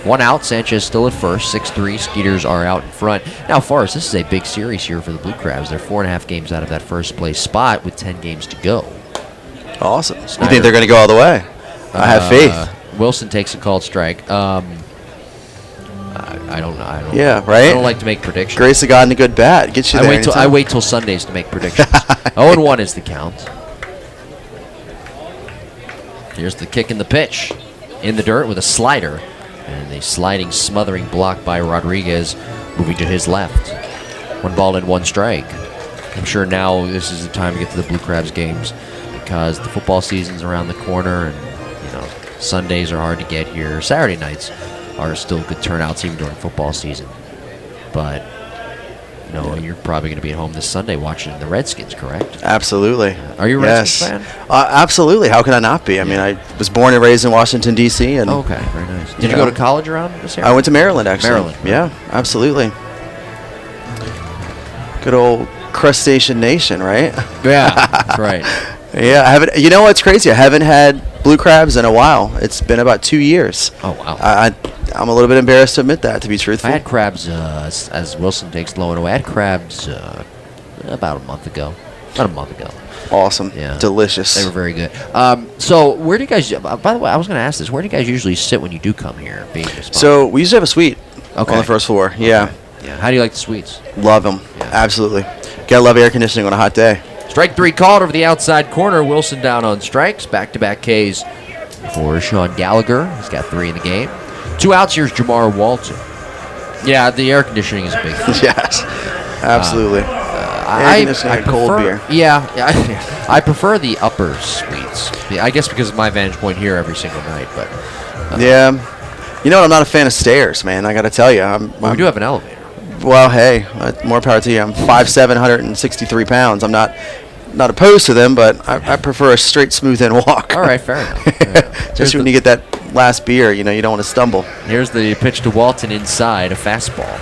1 out, Sanchez still at first, 6-3, Skeeters are out in front. Now, Forrest, this is a big series here for the Blue Crabs. They're 4.5 games out of that first place spot with 10 games to go. Awesome. Snyder, You think they're going to go all the way? I have faith. Wilson takes a called strike. I don't know. Yeah, right? I don't like to make predictions. Grace of God and a good bat. Get you there I anytime. wait till Sundays to make predictions. 0-1 is the count. Here's the kick and the pitch. In the dirt with a slider. And a sliding, smothering block by Rodriguez, moving to his left. 1 ball and 1 strike. I'm sure now this is the time to get to the Blue Crabs games because the football season's around the corner, and Sundays are hard to get here. Saturday nights are still good turnouts even during football season. But you're probably going to be at home this Sunday watching the Redskins, correct? Absolutely. Are you a Redskins fan? Absolutely. How can I not be? I mean, I was born and raised in Washington, D.C. And okay, very nice. Did you go to college around this area? I went to Maryland, actually. Maryland. Yeah, absolutely. Good old crustacean nation, right? Yeah, that's right. Yeah, I haven't. You know what's crazy? I haven't had Blue Crabs in a while. It's been about 2 years. Oh, wow. I'm a little bit embarrassed to admit that, to be truthful. I had crabs, as Wilson takes low and away. I had crabs about a month ago. Awesome. Yeah. Delicious. They were very good. So where do you guys, by the way, I was going to ask this, where do you guys usually sit when you do come here? Being a sponsor? So we usually have a suite on the first floor. Yeah. Okay. Yeah. How do you like the suites? Love them. Yeah. Absolutely. Gotta love air conditioning on a hot day. Strike 3 called over the outside corner. Wilson down on strikes. Back-to-back Ks for Sean Gallagher. He's got 3 in the game. 2 outs. Here's Jamar Walton. Yeah, the air conditioning is a big thing. Yes, absolutely. I prefer cold beer. Yeah, I prefer the upper suites. Yeah, I guess because of my vantage point here every single night. But yeah, you know what? I'm not a fan of stairs, man. I got to tell you, we do have an elevator. Well, hey, more power to you. I'm 5'7", 163 pounds. I'm not opposed to them, but I prefer a straight, smooth-in walk. All right, fair enough. Just when you get that last beer, you don't want to stumble. Here's the pitch to Walton inside, a fastball.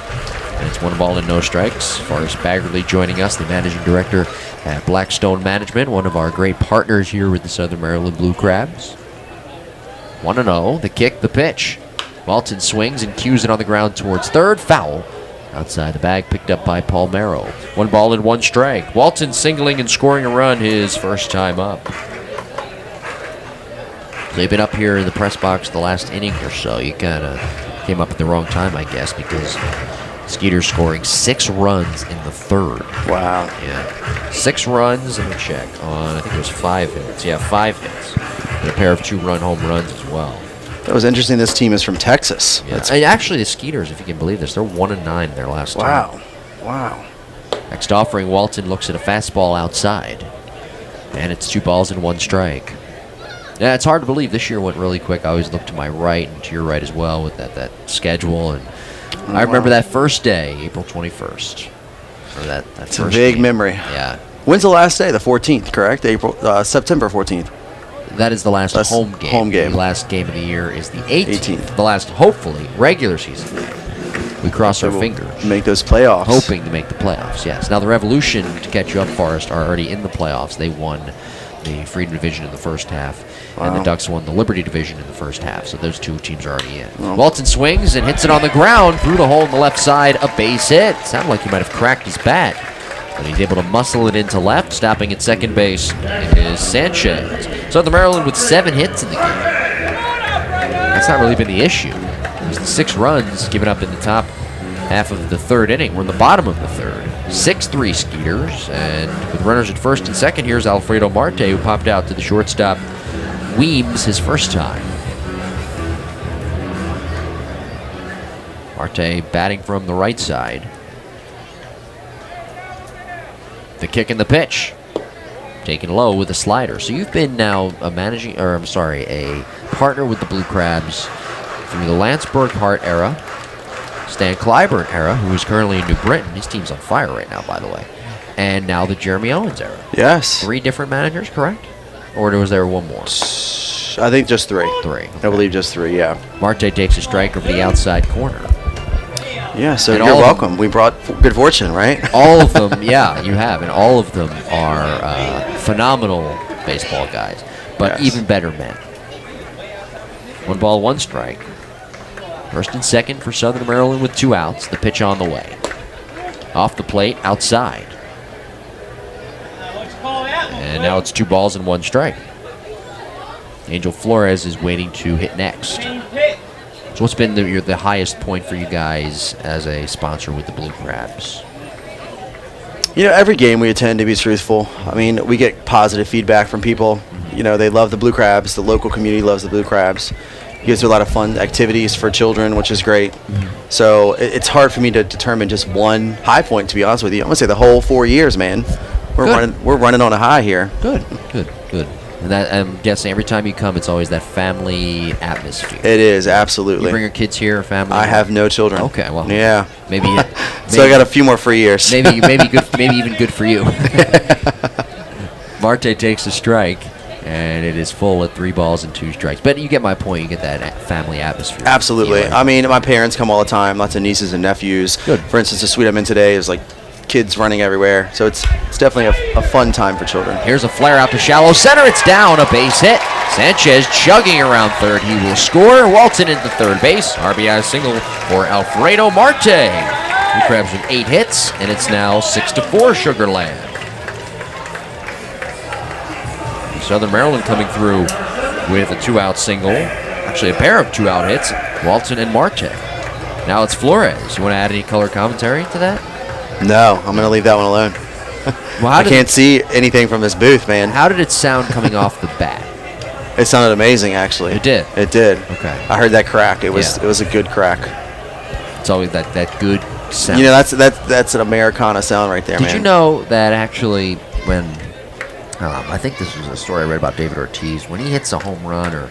And it's 1 ball and no strikes. Forrest Baggerly joining us, the managing director at Blackstone Management, one of our great partners here with the Southern Maryland Blue Crabs. 1-0, the kick, the pitch. Walton swings and cues it on the ground towards third, foul. Outside the bag, picked up by Paul Merrow. 1 ball and 1 strike. Walton singling and scoring a run his first time up. They've been up here in the press box the last inning or so. You kind of came up at the wrong time, I guess, because Skeeters scoring 6 runs in the third. Wow. Yeah. 6 runs, let me check, on, I think it was 5 hits. Yeah, 5 hits. And a pair of 2-run home runs as well. That was interesting. This team is from Texas. Yeah. And actually, the Skeeters, if you can believe this, they're 1-9 in their last Wow. time. Wow. Next offering, Walton looks at a fastball outside. And it's 2 balls and 1 strike. Yeah, it's hard to believe this year went really quick. I always look to my right and to your right as well with that schedule. And I remember that first day, April 21st. Or that It's first a big game. memory. Yeah. When's the last day? The 14th, correct? September 14th. That is the last home game. Home game. The last game of the year is the 18th. The last, hopefully, regular season game. We cross our fingers. Make those playoffs. Hoping to make the playoffs, yes. Now, the Revolution, to catch you up, Forrest, are already in the playoffs. They won the Freedom Division in the first half, and the Ducks won the Liberty Division in the first half, so those 2 teams are already in. Well. Walton swings and hits it on the ground through the hole in the left side, a base hit. Sounded like he might have cracked his bat, but he's able to muscle it into left. Stopping at second base is Sanchez. Southern Maryland with 7 hits in the game. That's not really been the issue. It was the 6 runs given up in the top half of the third inning. We're in the bottom of the third. 6-3 Skeeters, and with runners at first and second, here's Alfredo Marte, who popped out to the shortstop Weems his first time. Marte batting from the right side. The kick and the pitch. Taken low with a slider. So you've been now a partner with the Blue Crabs through the Lance Burkhart era, Stan Clyburn era, who is currently in New Britain. His team's on fire right now, by the way. And now the Jeremy Owens era. Yes. 3 different managers, correct? Or was there one more? I think just 3. 3. Okay. I believe just 3, yeah. Marte takes a strike over the outside corner. Yeah, so And you're all of welcome. We brought good fortune, right? All of them, yeah, you have. And all of them are phenomenal baseball guys, but even better men. 1 ball, 1 strike. First and second for Southern Maryland with 2 outs. The pitch on the way. Off the plate, outside. And now it's 2 balls and 1 strike. Angel Flores is waiting to hit next. So what's been the highest point for you guys as a sponsor with the Blue Crabs? Every game we attend, to be truthful. I mean, we get positive feedback from people. They love the Blue Crabs. The local community loves the Blue Crabs. You guys do a lot of fun activities for children, which is great. So it's hard for me to determine just one high point, to be honest with you. I'm going to say the whole 4 years, man. We're running on a high here. Good. And that, I'm guessing every time you come, it's always that family atmosphere. It is, absolutely. You bring your kids here, family? I have no children. Okay, well. Yeah. Maybe so I got a few more free years. maybe even good for you. Marte takes a strike, and it is full at 3 balls and 2 strikes. But you get my point. You get that family atmosphere. Absolutely. I mean, my parents come all the time. Lots of nieces and nephews. Good. For instance, the suite I'm in today is like kids running everywhere. So it's definitely a fun time for children. Here's a flare out to shallow center. It's down, a base hit. Sanchez chugging around third. He will score. Walton into third base. RBI single for Alfredo Marte. Blue Crabs with 8 hits, and it's now 6-4 Sugar Land. Southern Maryland coming through with a 2-out single. Actually, a pair of 2-out hits. Walton and Marte. Now it's Flores. You want to add any color commentary to that? No, I'm going to leave that one alone. Well, I can't see anything from this booth, man. How did it sound coming off the bat? It sounded amazing, actually. It did? It did. Okay. I heard that crack. It was a good crack. It's always that good sound. You know, that's an Americana sound right there, man. Did you know that actually when I think this was a story I read about David Ortiz, when he hits a home run or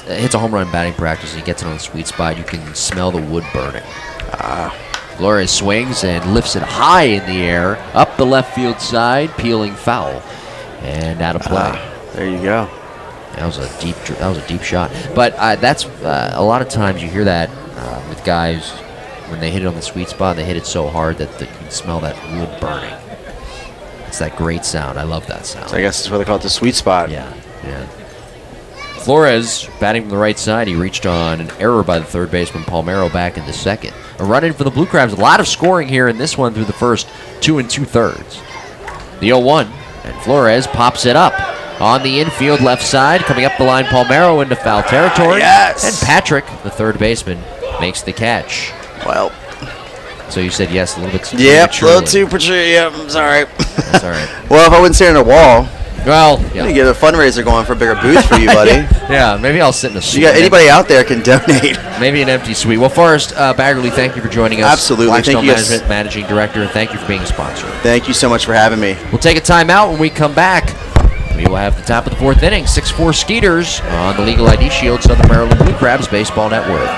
hits a home run in batting practice and he gets it on the sweet spot, you can smell the wood burning. Flores swings and lifts it high in the air, up the left field side, peeling foul, and out of play. There you go. That was a deep shot. But that's a lot of times you hear that with guys when they hit it on the sweet spot. They hit it so hard that you can smell that wood burning. It's that great sound. I love that sound. So I guess that's what they call it, the sweet spot. Yeah. Flores batting from the right side. He reached on an error by the third baseman Palmeiro back in the second. A run in for the Blue Crabs. A lot of scoring here in this one through the first 2 2/3. The 0-1, and Flores pops it up on the infield left side, coming up the line. Palmeiro into foul territory. Yes. And Patrick, the third baseman, makes the catch. Well. So you said yes a little bit too Yep, a little prematurely. too premature. Yep, I'm sorry. That's all right. Well, if I wouldn't stare at a wall, Well, you get a fundraiser going for a bigger booth for you, buddy. Yeah, maybe I'll sit in a suite. You got anybody out there can donate? Maybe an empty suite. Well, Forrest Baggerly, thank you for joining us. Absolutely. Blackstone Thank you, guys. Management Managing Director, and thank you for being a sponsor. Thank you so much for having me. We'll take a timeout. When we come back, we will have the top of the fourth inning. 6-4 Skeeters on the Legal ID Shield Southern Maryland Blue Crabs Baseball Network.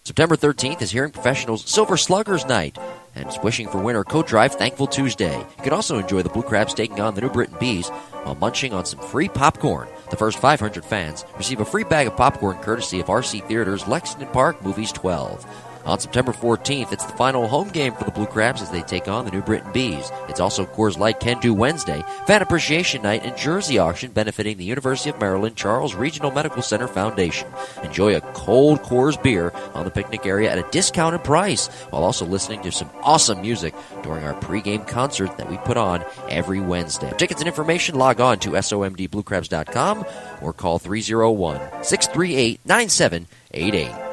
September 13th is Hearing Professionals Silver Sluggers Night and is Wishing for Winter Coat Drive Thankful Tuesday. You can also enjoy the Blue Crabs taking on the New Britain Bees while munching on some free popcorn. The first 500 fans receive a free bag of popcorn courtesy of RC Theaters Lexington Park Movies 12. On September 14th, it's the final home game for the Blue Crabs as they take on the New Britain Bees. It's also Coors Light Can Do Wednesday, Fan Appreciation Night, and Jersey Auction benefiting the University of Maryland Charles Regional Medical Center Foundation. Enjoy a cold Coors beer on the picnic area at a discounted price while also listening to some awesome music during our pregame concert that we put on every Wednesday. For tickets and information, log on to somdbluecrabs.com or call 301-638-9788.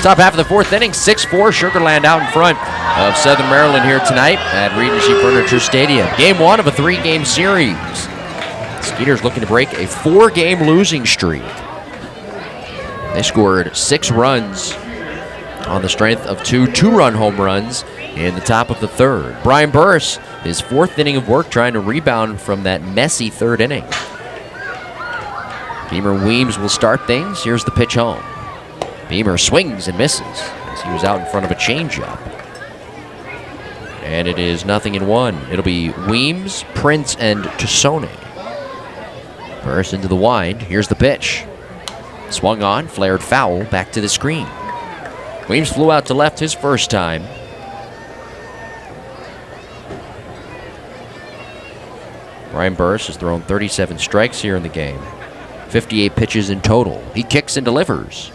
Top half of the fourth inning, 6-4, Sugarland out in front of Southern Maryland here tonight at Regency Furniture Stadium. Game one of a three-game series. Skeeters looking to break a four-game losing streak. They scored 6 runs on the strength of two-run home runs in the top of the third. Brian Burris, his fourth inning of work, trying to rebound from that messy third inning. Beamer Weems will start things. Here's the pitch home. Beamer swings and misses as he was out in front of a changeup. And it is 0-1. It'll be Weems, Prince, and Tassone. Burris into the wind. Here's the pitch. Swung on, flared foul, back to the screen. Weems flew out to left his first time. Brian Burris has thrown 37 strikes here in the game. 58 pitches in total. He kicks and delivers.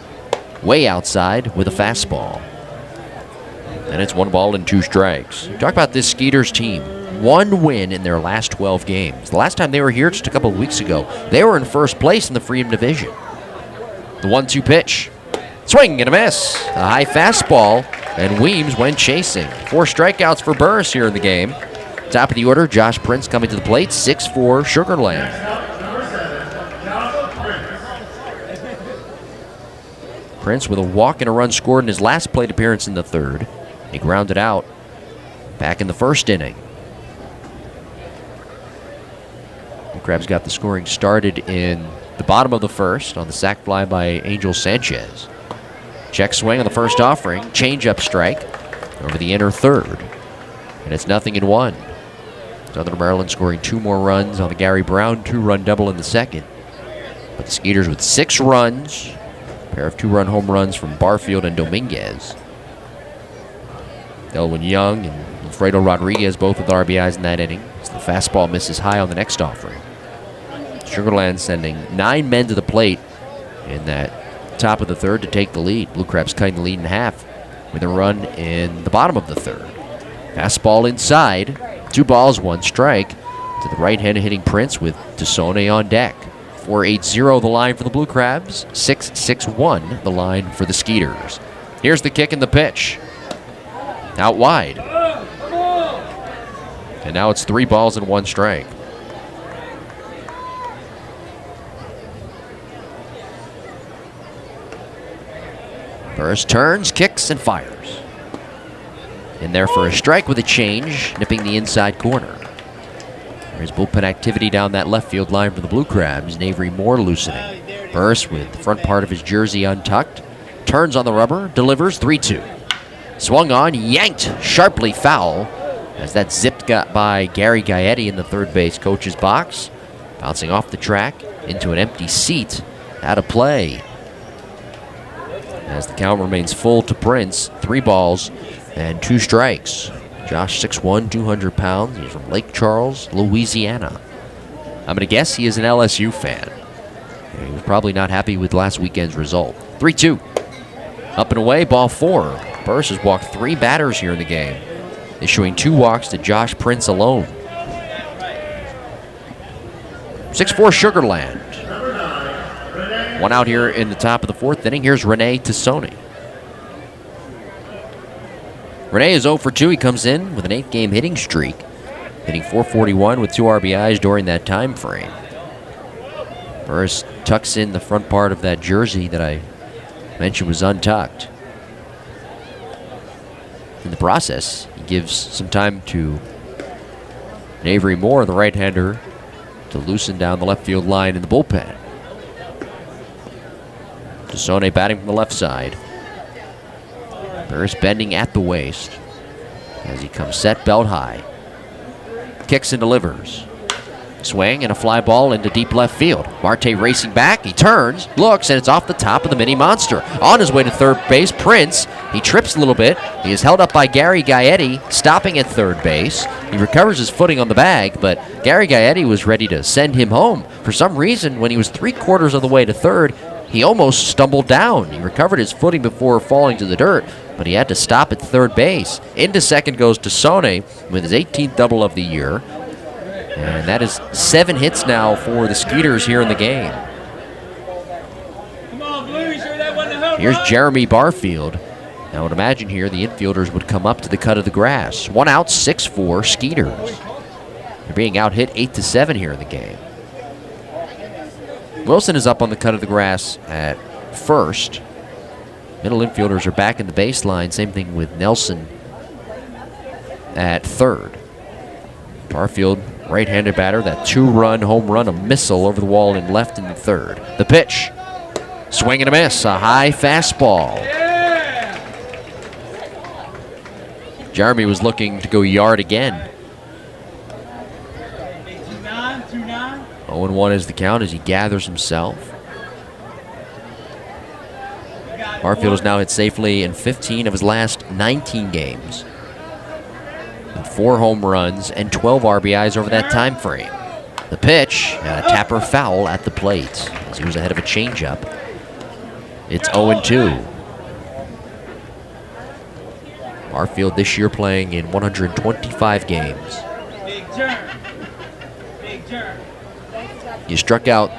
Way outside with a fastball. And it's 1 ball and 2 strikes. Talk about this Skeeters team. 1 win in their last 12 games. The last time they were here just a couple of weeks ago, they were in first place in the Freedom Division. The 1-2 pitch. Swing and a miss. A high fastball, and Weems went chasing. 4 strikeouts for Burris here in the game. Top of the order, Josh Prince coming to the plate. 6-4 Sugarland. Prince with a walk and a run scored in his last plate appearance in the third. He grounded out back in the first inning. The Crabs got the scoring started in the bottom of the first on the sac fly by Angel Sanchez. Check swing on the first offering, changeup strike. over the inner third. And it's 0-1. Southern Maryland scoring 2 more runs on the Gary Brown 2-run double in the second. But the Skeeters with 6 runs, a pair of 2-run home runs from Barfield and Dominguez. Elwin Young and Alfredo Rodriguez both with RBIs in that inning. As the fastball misses high on the next offering. Sugarland sending 9 men to the plate in that top of the third to take the lead. Blue Crabs cutting the lead in half with a run in the bottom of the third. Fastball inside. 2 balls, 1 strike to the right-handed hitting Prince with Tassone on deck. 4-8-0 the line for the Blue Crabs. 6-6-1 the line for the Skeeters. Here's the kick and the pitch. Out wide. And now it's 3 balls and 1 strike. Burris turns, kicks, and fires. In there for a strike with a change, nipping the inside corner. There's bullpen activity down that left field line for the Blue Crabs. Avery Moore loosening. Burris with the front part of his jersey untucked. Turns on the rubber, delivers 3-2. Swung on, yanked sharply foul as that zipped got by Gary Gaetti in the third base coach's box. Bouncing off the track into an empty seat. Out of play. As the count remains full to Prince. 3 balls and 2 strikes. Josh, 6'1", 200 pounds. He's from Lake Charles, Louisiana. I'm going to guess he is an LSU fan. He was probably not happy with last weekend's result. 3-2. Up and away, ball 4. Burris has walked 3 batters here in the game, issuing 2 walks to Josh Prince alone. 6-4 Sugarland. 1 out here in the top of the 4th inning. Here's Rene Tassone. Rene is 0 for 2. He comes in with an 8-game hitting streak, hitting .441 with 2 RBIs during that time frame. Burris tucks in the front part of that jersey that I mentioned was untucked. In the process, he gives some time to Avery Moore, the right-hander, to loosen down the left field line in the bullpen. Tassone batting from the left side. Burris bending at the waist as he comes set, belt high. Kicks and delivers. Swing and a fly ball into deep left field. Marte racing back. He turns, looks, and it's off the top of the mini monster. On his way to third base, Prince. He trips a little bit. He is held up by Gary Gaetti, stopping at third base. He recovers his footing on the bag, but Gary Gaetti was ready to send him home. For some reason, when he was 3/4 of the way to third, he almost stumbled down. He recovered his footing before falling to the dirt, but he had to stop at third base. Into second goes Tassone with his 18th double of the year. And that is 7 hits now for the Skeeters here in the game. Here's Jeremy Barfield. Now I would imagine here the infielders would come up to the cut of the grass. 1 out, 6-4 Skeeters. They're being out hit 8-7 here in the game. Wilson is up on the cut of the grass at first. Middle infielders are back in the baseline. Same thing with Nelson at third. Barfield, right-handed batter, that 2-run home run, a missile over the wall in left in the third. The pitch, swing and a miss, a high fastball. Jeremy was looking to go yard again. 0-1 is the count as he gathers himself. Barfield has now hit safely in 15 of his last 19 games. With 4 home runs and 12 RBIs over that time frame. The pitch, a tapper foul at the plate as he was ahead of a changeup. It's 0-2. Barfield this year playing in 125 games. He struck out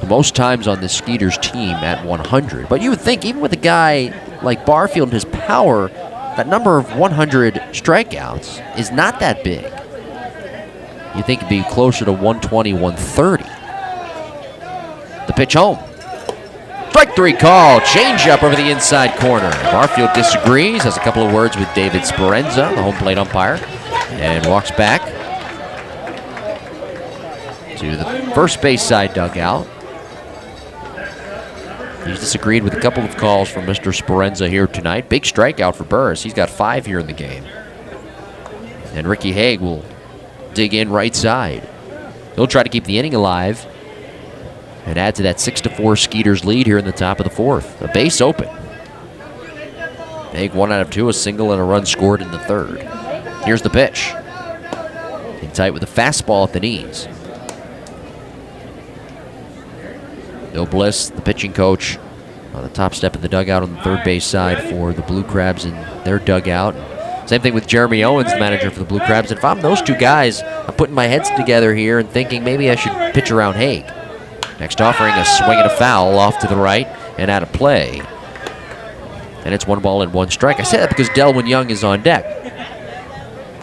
the most times on the Skeeters team at 100. But you would think, even with a guy like Barfield and his power, that number of 100 strikeouts is not that big. You think it'd be closer to 120, 130. The pitch home. Strike 3 call. Change up over the inside corner. Barfield disagrees, has a couple of words with David Sperenza, the home plate umpire, and walks back to the first base side dugout. He's disagreed with a couple of calls from Mr. Sperenza here tonight. Big strikeout for Burris. He's got 5 here in the game. And Ricky Haig will dig in right side. He'll try to keep the inning alive and add to that 6-4 Skeeters lead here in the top of the 4th. A base open. Haig 1 out of 2, a single and a run scored in the 3rd. Here's the pitch. In tight with a fastball at the knees. Bill Bliss, the pitching coach, on the top step of the dugout on the third base side for the Blue Crabs in their dugout. Same thing with Jeremy Owens, the manager for the Blue Crabs. And if I'm those two guys, I'm putting my heads together here and thinking maybe I should pitch around Haig. Next offering, a swing and a foul off to the right and out of play. And it's 1 ball and 1 strike. I say that because Delwyn Young is on deck.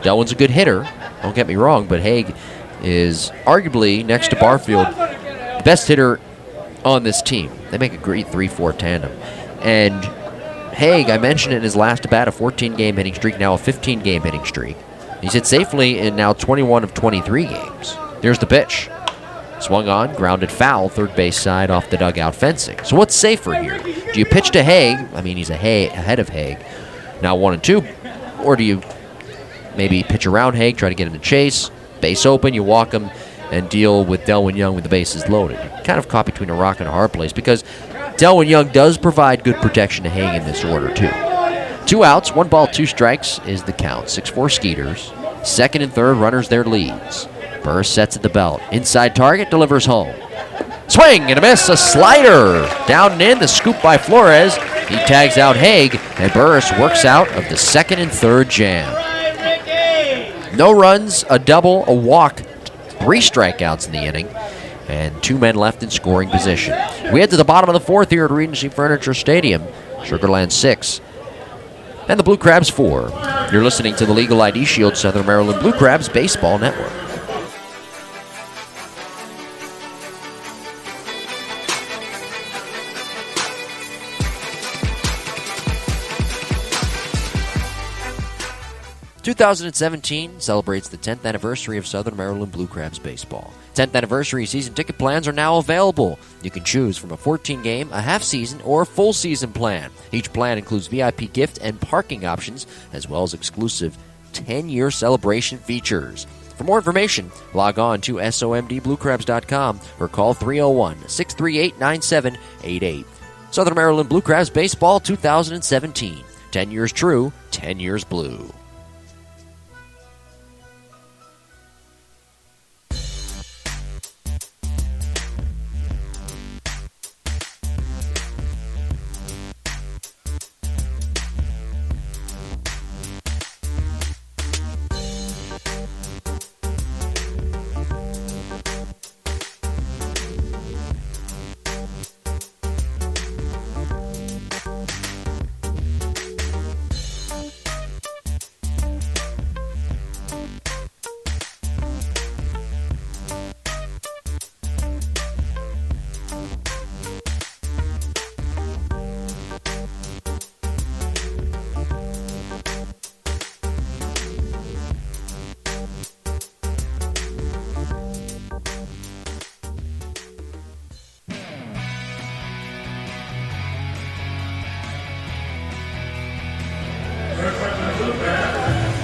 Delwyn's a good hitter, don't get me wrong, but Haig is arguably, next to Barfield, the best hitter on this team. They make a great 3-4 tandem. And Haig, I mentioned it in his last at bat, a 14-game hitting streak, now a 15-game hitting streak. He's hit safely in now 21 of 23 games. Here's the pitch. Swung on, grounded foul, third base side off the dugout fencing. So what's safer here? Do you pitch to Haig? I mean, he's ahead of Haig, now 1-2. Or do you maybe pitch around Haig, try to get him to chase, base open, you walk him, and deal with Delwyn Young with the bases loaded? You're kind of caught between a rock and a hard place because Delwyn Young does provide good protection to Haig in this order, too. 2 outs, 1 ball, 2 strikes is the count. 6-4 Skeeters. Second and third runners their leads. Burris sets at the belt. Inside target, delivers home. Swing and a miss, a slider. Down and in, the scoop by Flores. He tags out Haig, and Burris works out of the second and third jam. No runs, a double, a walk, 3 strikeouts in the inning, and 2 men left in scoring position. We head to the bottom of the 4th here at Regency Furniture Stadium. Sugarland 6, and the Blue Crabs 4. You're listening to the Legal ID Shield Southern Maryland Blue Crabs Baseball Network. ...2017 celebrates the 10th anniversary of Southern Maryland Blue Crabs baseball. 10th anniversary season ticket plans are now available. You can choose from a 14-game, a half-season, or a full-season plan. Each plan includes VIP gift and parking options, as well as exclusive 10-year celebration features. For more information, log on to somdbluecrabs.com or call 301-638-9788. Southern Maryland Blue Crabs baseball 2017. 10 years true, 10 years blue.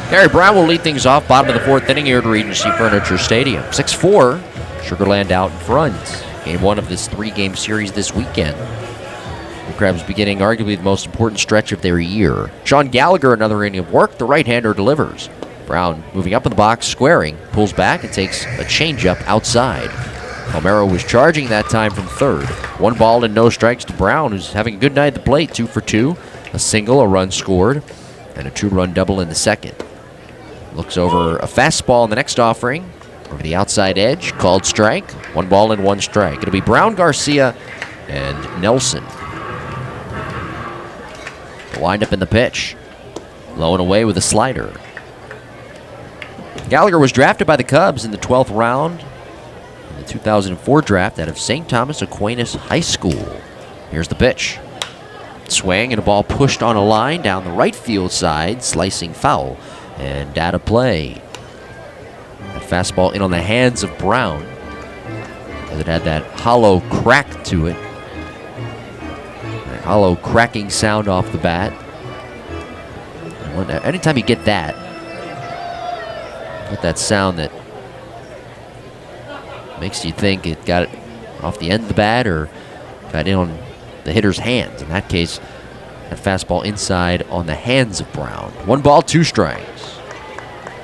Gary Brown will lead things off, bottom of the 4th inning here at Regency Furniture Stadium. 6-4, Sugarland out in front. Game 1 of this 3-game series this weekend. The Crabs beginning arguably the most important stretch of their year. Sean Gallagher, another inning of work. The right-hander delivers. Brown moving up in the box, squaring, pulls back and takes a changeup outside. Palmero was charging that time from third. 1 ball and no strikes to Brown, who's having a good night at the plate. 2 for 2, a single, a run scored, and a 2-run double in the second. Looks over a fastball in the next offering. Over the outside edge, called strike. 1 ball and 1 strike. It'll be Brown, Garcia, and Nelson. The windup in the pitch. Low and away with a slider. Gallagher was drafted by the Cubs in the 12th round in the 2004 draft out of St. Thomas Aquinas High School. Here's the pitch. Swing and a ball pushed on a line down the right field side, slicing foul. And out of play. That fastball in on the hands of Brown, as it had that hollow crack to it. hollow cracking sound off the bat. Anytime you get that sound that makes you think it got it off the end of the bat or got in on the hitter's hands. In that case, that fastball inside on the hands of Brown. 1 ball, 2 strikes.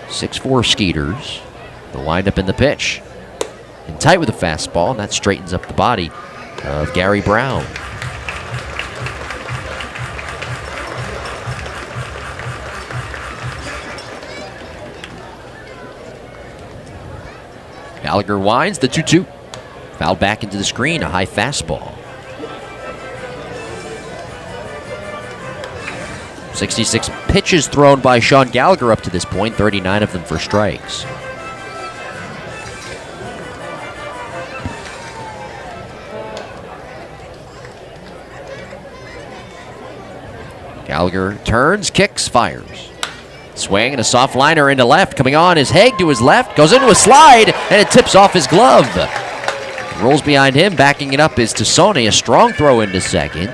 6'4" Skeeters. The windup in the pitch. In tight with the fastball, and that straightens up the body of Gary Brown. Gallagher winds the 2-2. Fouled back into the screen, a high fastball. 66 pitches thrown by Sean Gallagher up to this point, 39 of them for strikes. Gallagher turns, kicks, fires. Swing and a soft liner into left. Coming on is Haig to his left. Goes into a slide, and it tips off his glove. Rolls behind him. Backing it up is Tassone. A strong throw into second.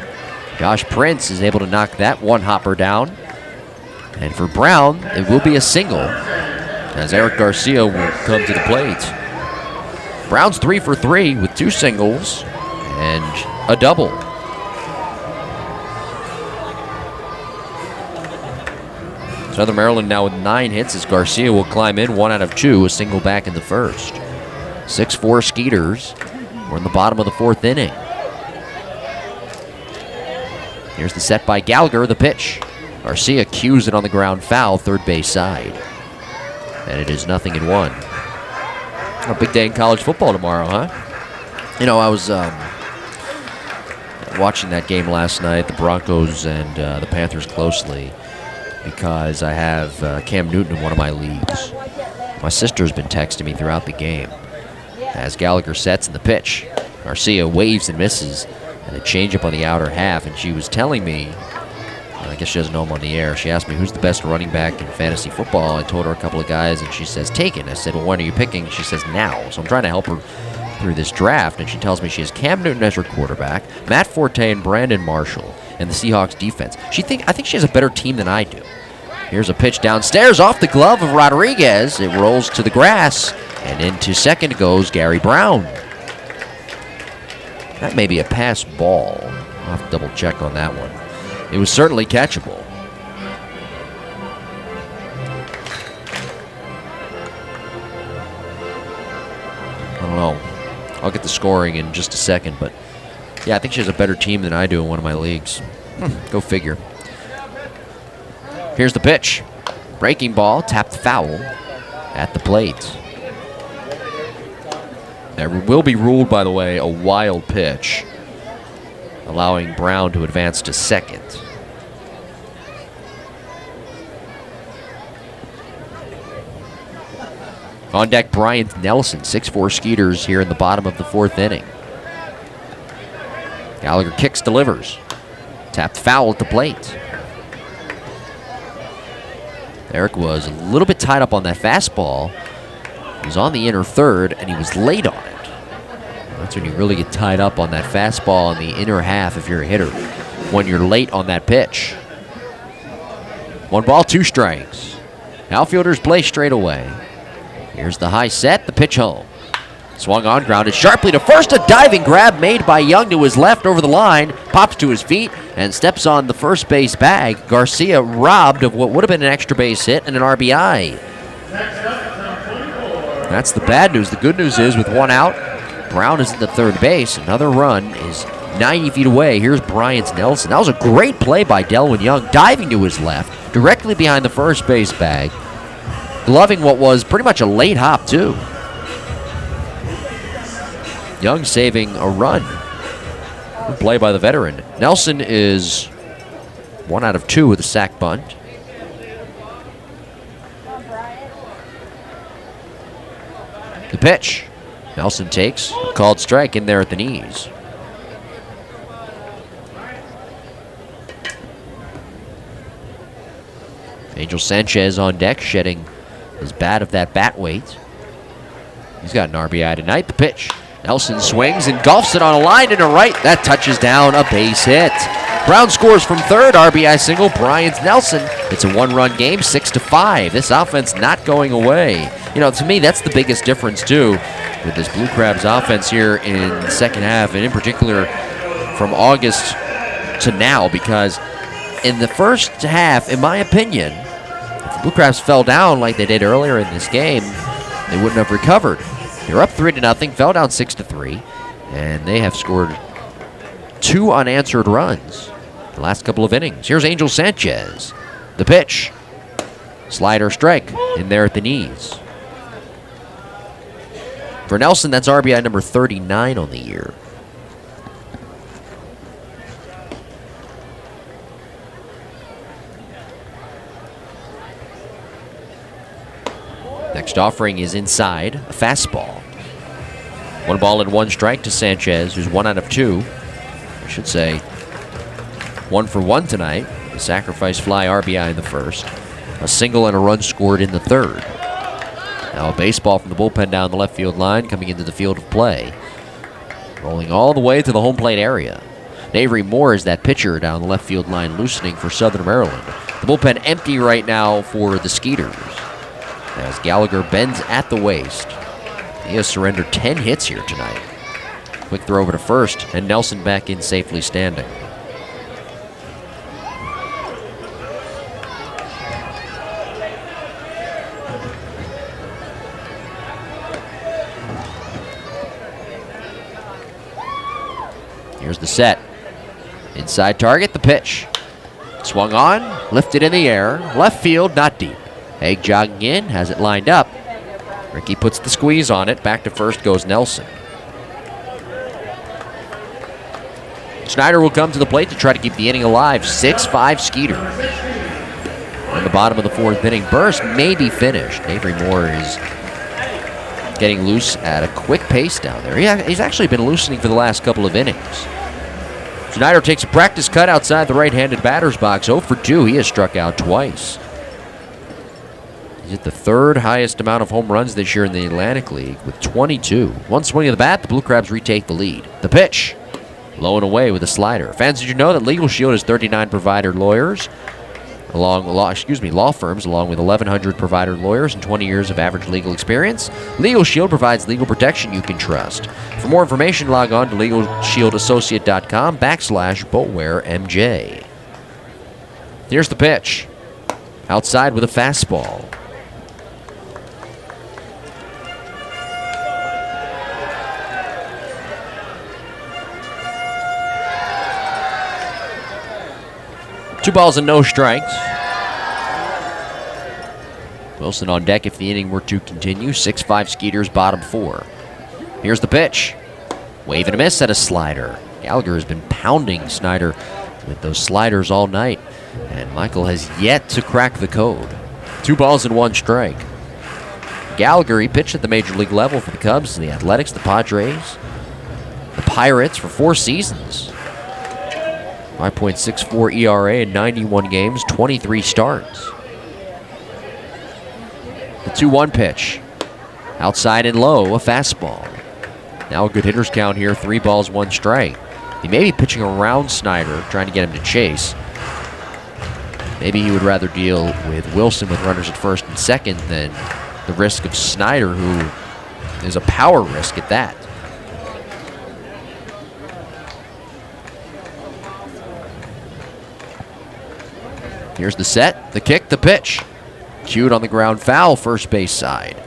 Josh Prince is able to knock that one hopper down. And for Brown, it will be a single, as Eric Garcia will come to the plate. Brown's 3 for 3 with 2 singles and a double. Southern Maryland now with 9 hits as Garcia will climb in 1 out of 2, a single back in the first. 6-4 Skeeters. We're in the bottom of the 4th inning. Here's the set by Gallagher, the pitch. Garcia cues it on the ground foul, third base side. And it is 0-1. A big day in college football tomorrow, huh? You know, I was watching that game last night, the Broncos and the Panthers closely, because I have Cam Newton in one of my leagues. My sister's been texting me throughout the game. As Gallagher sets in the pitch, Garcia waves and misses, and a changeup on the outer half, and she was telling me, I guess she doesn't know him on the air, she asked me who's the best running back in fantasy football. I told her a couple of guys, and she says, Taken. I said, well, when are you picking? She says, now. So I'm trying to help her through this draft, and she tells me she has Cam Newton as her quarterback, Matt Forte and Brandon Marshall, and the Seahawks defense. I think she has a better team than I do. Here's a pitch downstairs off the glove of Rodriguez. It rolls to the grass, and into second goes Gary Brown. That may be a pass ball. I'll have to double check on that one. It was certainly catchable. I don't know. I'll get the scoring in just a second, but yeah, I think she has a better team than I do in one of my leagues. Go figure. Here's the pitch. Breaking ball, tapped foul at the plate. There will be ruled, by the way, a wild pitch, allowing Brown to advance to second. On deck, Bryant Nelson, 6'4" Skeeters here in the bottom of the 4th inning. Gallagher kicks, delivers. Tapped foul at the plate. Eric was a little bit tied up on that fastball. He was on the inner third, and he was late on it. That's when you really get tied up on that fastball in the inner half if you're a hitter, when you're late on that pitch. 1 ball, 2 strikes. Outfielders play straight away. Here's the high set, the pitch home. Swung on, grounded sharply to first. A diving grab made by Young to his left over the line. Pops to his feet and steps on the first base bag. Garcia robbed of what would have been an extra base hit and an RBI. That's the bad news. The good news is with 1 out, Brown is at the third base. Another run is 90 feet away. Here's Bryant Nelson. That was a great play by Delwyn Young, diving to his left, directly behind the first base bag, gloving what was pretty much a late hop, too. Young saving a run. Good play by the veteran. Nelson is 1 out of 2 with a sac bunt. The pitch. Nelson takes a called strike in there at the knees. Angel Sanchez on deck, shedding his bat of that bat weight. He's got an RBI tonight. The pitch. Nelson swings and golfs it on a line into right. That touches down a base hit. Brown scores from third, RBI single, Bryant Nelson. It's a one-run game, 6-5. This offense not going away. You know, to me, that's the biggest difference, too, with this Blue Crabs offense here in the second half, and in particular from August to now, because in the first half, in my opinion, if the Blue Crabs fell down like they did earlier in this game, they wouldn't have recovered. They're up 3-0, fell down 6-3, and they have scored 2 unanswered runs the last couple of innings. Here's Angel Sanchez. The pitch. Slider strike in there at the knees. For Nelson, that's RBI number 39 on the year. Next offering is inside, a fastball. 1-1 to Sanchez, who's 1 out of 2. I should say 1 for 1 tonight. A sacrifice fly RBI in the first. A single and a run scored in the third. Now a baseball from the bullpen down the left field line coming into the field of play. Rolling all the way to the home plate area. Avery Moore is that pitcher down the left field line loosening for Southern Maryland. The bullpen empty right now for the Skeeters, as Gallagher bends at the waist. He has surrendered 10 hits here tonight. Quick throw over to first, and Nelson back in safely standing. Here's the set. Inside target, the pitch. Swung on, lifted in the air, left field, not deep. Egg jogging in, has it lined up. Ricky puts the squeeze on it. Back to first goes Nelson. Snyder will come to the plate to try to keep the inning alive. 6-5 Skeeters. On the bottom of the fourth inning, burst may be finished. Avery Moore is getting loose at a quick pace down there. He's actually been loosening for the last couple of innings. Snyder takes a practice cut outside the right-handed batter's box. 0 for 2. He has struck out twice. He's at the third highest amount of home runs this year in the Atlantic League with 22. One swing of the bat, the Blue Crabs retake the lead. The pitch, low and away with a slider. Fans, did you know that Legal Shield has 39 provider lawyers, law firms, along with 1,100 provider lawyers and 20 years of average legal experience? Legal Shield provides legal protection you can trust. For more information, log on to LegalShieldAssociate.com/BultwareMJ. Here's the pitch. Outside with a fastball. Two balls and no strikes. Wilson on deck if the inning were to continue. 6-5 Skeeters, bottom 4. Here's the pitch. Wave and a miss at a slider. Gallagher has been pounding Snyder with those sliders all night, and Michael has yet to crack the code. 2 balls and 1 strike. Gallagher, he pitched at the major league level for the Cubs, the Athletics, the Padres, the Pirates for 4 seasons. 5.64 ERA in 91 games, 23 starts. The 2-1 pitch. Outside and low, a fastball. Now a good hitter's count here, 3 balls, 1 strike. He may be pitching around Snyder, trying to get him to chase. Maybe he would rather deal with Wilson with runners at first and second than the risk of Snyder, who is a power risk at that. Here's the set, the kick, the pitch. Cued on the ground foul, first base side.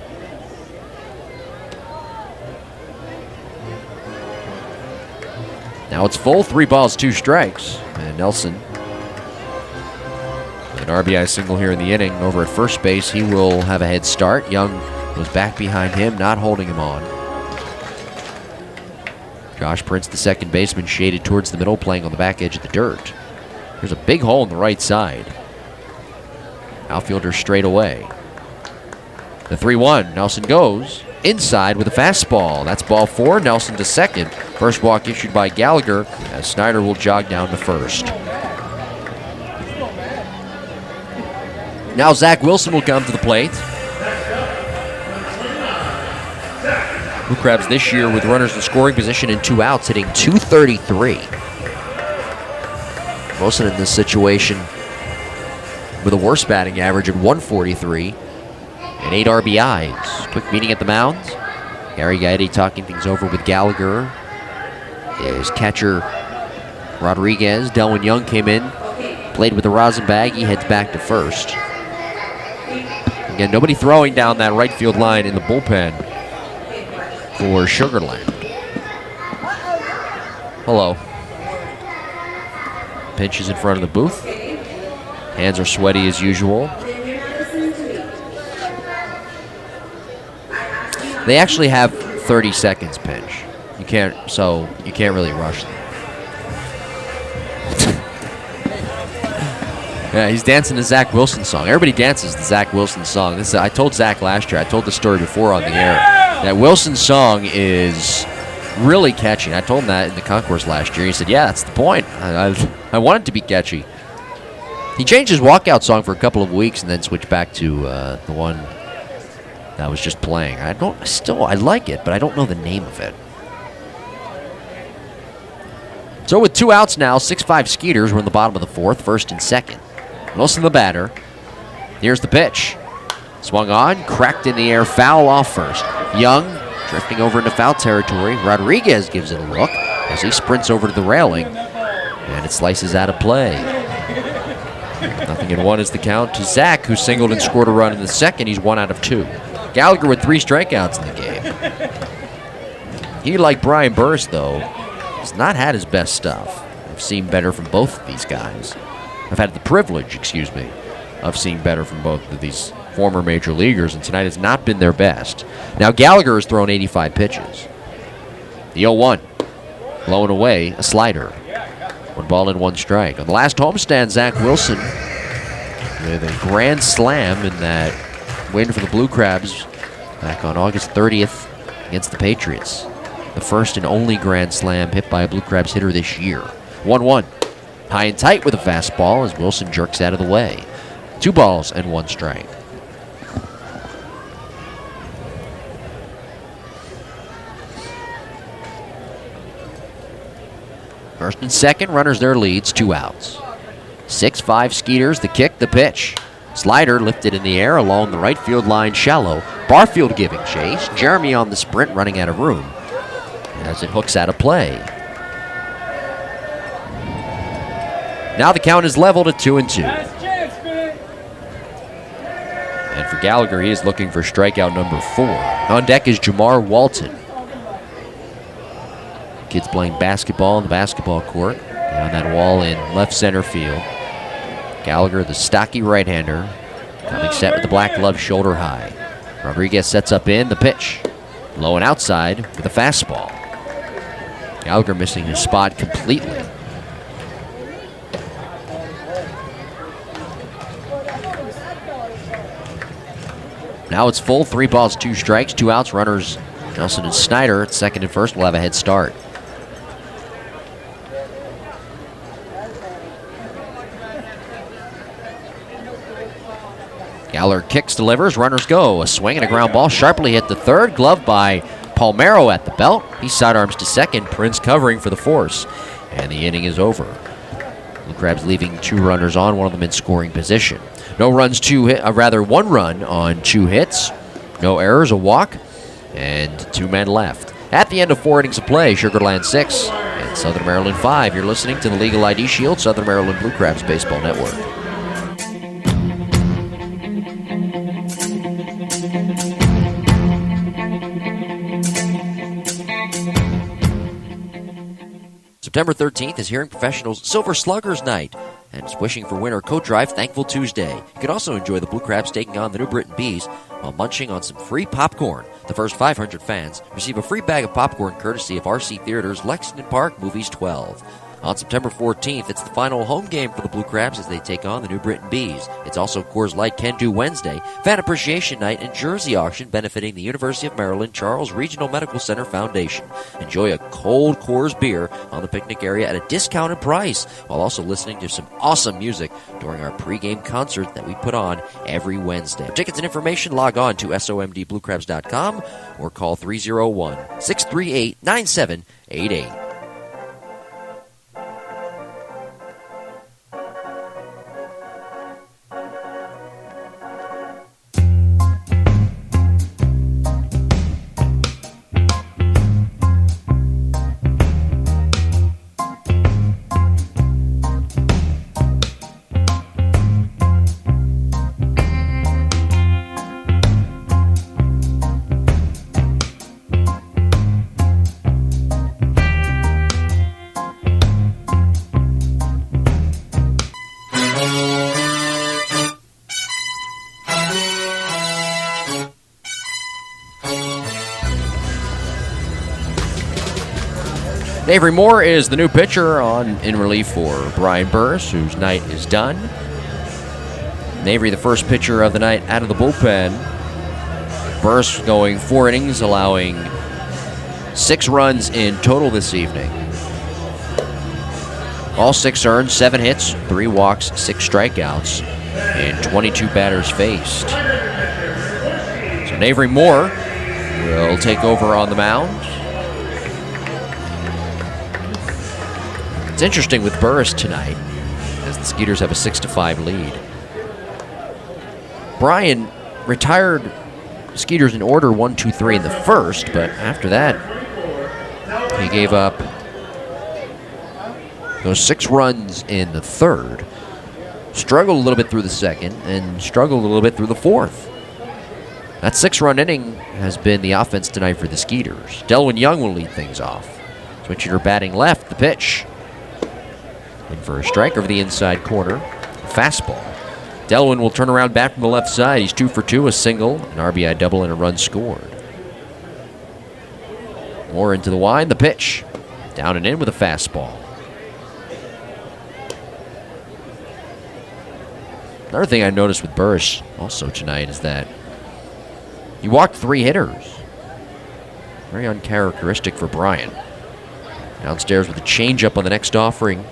Now it's full, 3 balls, 2 strikes. And Nelson, an RBI single here in the inning. Over at first base, he will have a head start. Young was back behind him, not holding him on. Josh Prince, the second baseman, shaded towards the middle, playing on the back edge of the dirt. There's a big hole on the right side. Outfielder straight away. The 3-1. Nelson goes inside with a fastball. That's ball 4. Nelson to second. First walk issued by Gallagher, as Snyder will jog down to first. Now Zach Wilson will come to the plate. Blue Crabs this year with runners in scoring position and 2 outs, hitting .233. Wilson in this situation with a worse batting average at 143 and 8 RBIs. Quick meeting at the mound. Gary Gaetti talking things over with Gallagher. His catcher Rodriguez. Delwyn Young came in, played with the rosin bag. He heads back to first. Again, nobody throwing down that right field line in the bullpen for Sugarland. Hello. Pinch is in front of the booth. Hands are sweaty as usual. They actually have 30 seconds pinch. You can't really rush them. Yeah, he's dancing the Zach Wilson song. Everybody dances the Zach Wilson song. I told Zach last year, I told the story before on the air, that Wilson song is really catchy. I told him that in the concourse last year. He said, yeah, that's the point. I want it to be catchy. He changed his walkout song for a couple of weeks and then switched back to the one that was just playing. I like it, but I don't know the name of it. So with 2 outs now, 6-5 Skeeters. We're in the bottom of the fourth, first and second. Wilson the batter. Here's the pitch. Swung on, cracked in the air, foul off first. Young drifting over into foul territory. Rodriguez gives it a look as he sprints over to the railing, and it slices out of play. 0-1 is the count to Zach, who singled and scored a run in the second. He's 1 out of 2. Gallagher with 3 strikeouts in the game. He, like Brian Burris, though, has not had his best stuff. I've seen better from both of these guys. I've had the privilege, of seeing better from both of these former major leaguers, and tonight has not been their best. Now Gallagher has thrown 85 pitches. The 0-1, blowing away a slider. 1 ball and 1 strike. On the last homestand, Zach Wilson with a grand slam in that win for the Blue Crabs back on August 30th against the Patriots. The first and only grand slam hit by a Blue Crabs hitter this year. 1-1. High and tight with a fastball as Wilson jerks out of the way. 2 balls and 1 strike. First and second, runners their leads, 2 outs. 6-5 Skeeters, the kick, the pitch. Slider lifted in the air along the right field line, shallow. Barfield giving chase. Jeremy on the sprint, running out of room as it hooks out of play. Now the count is leveled at 2-2. And for Gallagher, he is looking for strikeout number 4. On deck is Jamar Walton. Kids playing basketball in the basketball court. Down that wall in left center field. Gallagher, the stocky right-hander, coming set with the black glove shoulder high. Rodriguez sets up in the pitch. Low and outside with a fastball. Gallagher missing his spot completely. Now it's full, 3 balls, 2 strikes, 2 outs. Runners Nelson and Snyder at second and first will have a head start. Gallagher kicks, delivers, runners go. A swing and a ground ball sharply hit the third. Glove by Palmero at the belt. He sidearms to second. Prince covering for the force. And the inning is over. Blue Crabs leaving 2 runners on, one of them in scoring position. No runs, 1 run on 2 hits. No errors, a walk, and 2 men left. At the end of 4 innings of play, Sugarland 6 and Southern Maryland 5. You're listening to the Legal ID Shield, Southern Maryland Blue Crabs Baseball Network. September 13th is Hearing Professionals' Silver Sluggers Night, and it's Wishing for Winter Coat Drive Thankful Tuesday. You can also enjoy the Blue Crabs taking on the New Britain Bees while munching on some free popcorn. The first 500 fans receive a free bag of popcorn courtesy of RC Theaters Lexington Park Movies 12. On September 14th, it's the final home game for the Blue Crabs as they take on the New Britain Bees. It's also Coors Light Can Do Wednesday, Fan Appreciation Night, and Jersey Auction benefiting the University of Maryland Charles Regional Medical Center Foundation. Enjoy a cold Coors beer on the picnic area at a discounted price, while also listening to some awesome music during our pregame concert that we put on every Wednesday. For tickets and information, log on to somdbluecrabs.com or call 301-638-9788. Avery Moore is the new pitcher in relief for Brian Burris, whose night is done. And Avery, the first pitcher of the night out of the bullpen. Burris going 4 innings, allowing 6 runs in total this evening. All 6 earned, 7 hits, 3 walks, 6 strikeouts, and 22 batters faced. So Avery Moore will take over on the mound. It's interesting with Burris tonight, as the Skeeters have a 6-5 lead. Brian retired Skeeters in order 1, 2, 3 in the first, but after that, he gave up those 6 runs in the third. Struggled a little bit through the second, and struggled a little bit through the fourth. That 6-run inning has been the offense tonight for the Skeeters. Delwin Young will lead things off. Switching her batting left, the pitch. In for a strike over the inside corner. Fastball. Delwin will turn around bat from the left side. He's 2 for 2, a single, an RBI double, and a run scored. Moore into the wind, the pitch. Down and in with a fastball. Another thing I noticed with Burris also tonight is that he walked 3 hitters. Very uncharacteristic for Brian. Downstairs with a changeup on the next offering.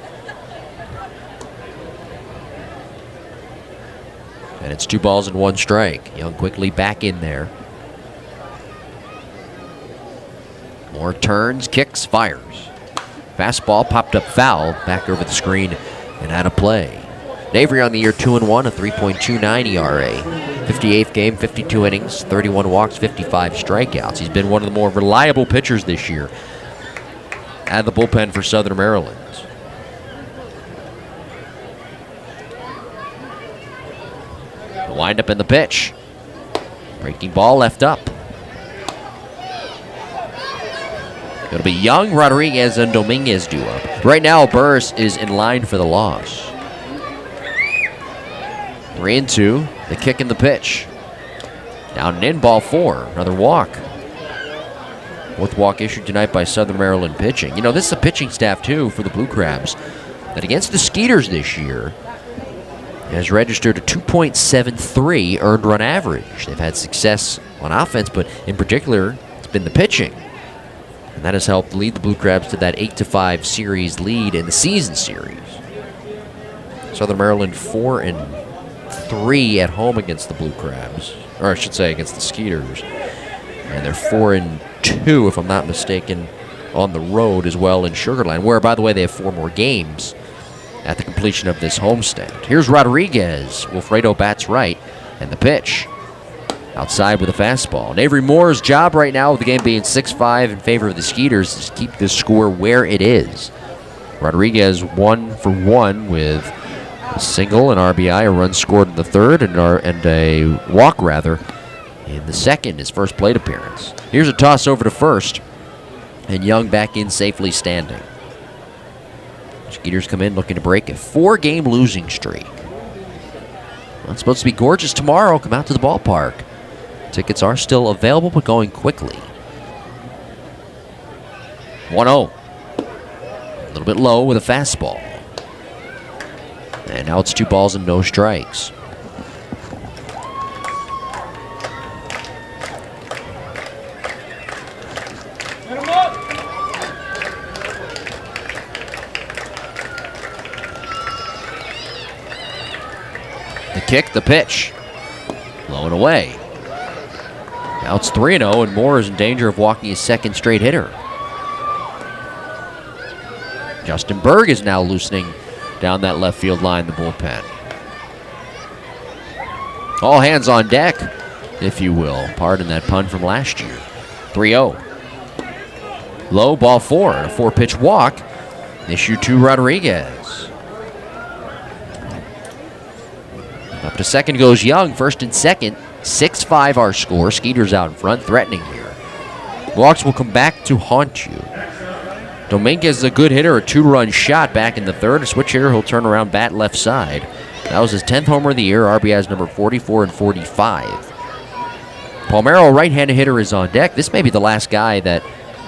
And it's 2 balls and 1 strike. Young quickly back in there. Moore turns, kicks, fires. Fastball popped up foul, back over the screen and out of play. Avery on the year 2-1, a 3.29 ERA. 58th game, 52 innings, 31 walks, 55 strikeouts. He's been one of the more reliable pitchers this year at the bullpen for Southern Maryland. The windup and the pitch. Breaking ball left up. It'll be Young, Rodriguez, and Dominguez due up. Right now, Burris is in line for the loss. 3-2, the kick and the pitch. Down and in, ball 4, another walk. 4th walk issued tonight by Southern Maryland pitching. You know, this is a pitching staff, too, for the Blue Crabs, that against the Skeeters this year has registered a 2.73 earned run average. They've had success on offense, but in particular, it's been the pitching. And that has helped lead the Blue Crabs to that 8-5 series lead in the season series. Southern Maryland 4-3 at home against the Blue Crabs, or I should say against the Skeeters. And they're 4-2, if I'm not mistaken, on the road as well in Sugar Land, where, by the way, they have 4 more games at the completion of this homestand. Here's Rodriguez. Wilfredo bats right, and the pitch. Outside with a fastball. And Avery Moore's job right now, with the game being 6-5 in favor of the Skeeters, is to keep this score where it is. Rodriguez 1 for 1 with a single, an RBI, a run scored in the third, and a walk, rather, in the second, his first plate appearance. Here's a toss over to first, and Young back in safely standing. Skeeters come in looking to break a 4-game losing streak. Well, it's supposed to be gorgeous tomorrow. Come out to the ballpark. Tickets are still available, but going quickly. 1-0. A little bit low with a fastball. And now it's 2 balls and no strikes. The kick, the pitch. Low and away. Now it's 3-0, and Moore is in danger of walking his second straight hitter. Justin Berg is now loosening down that left field line, the bullpen. All hands on deck, if you will. Pardon that pun from last year. 3-0. Low, ball 4, a 4-pitch walk. Issue to Rodriguez. Up to second goes Young, first and second. 6-5 our score. Skeeters out in front, threatening here. Walks will come back to haunt you. Dominguez is a good hitter, a 2-run shot back in the third. A switch hitter, he'll turn around, bat left side. That was his 10th homer of the year. RBI's number 44 and 45. Palmero, right-handed hitter, is on deck. This may be the last guy that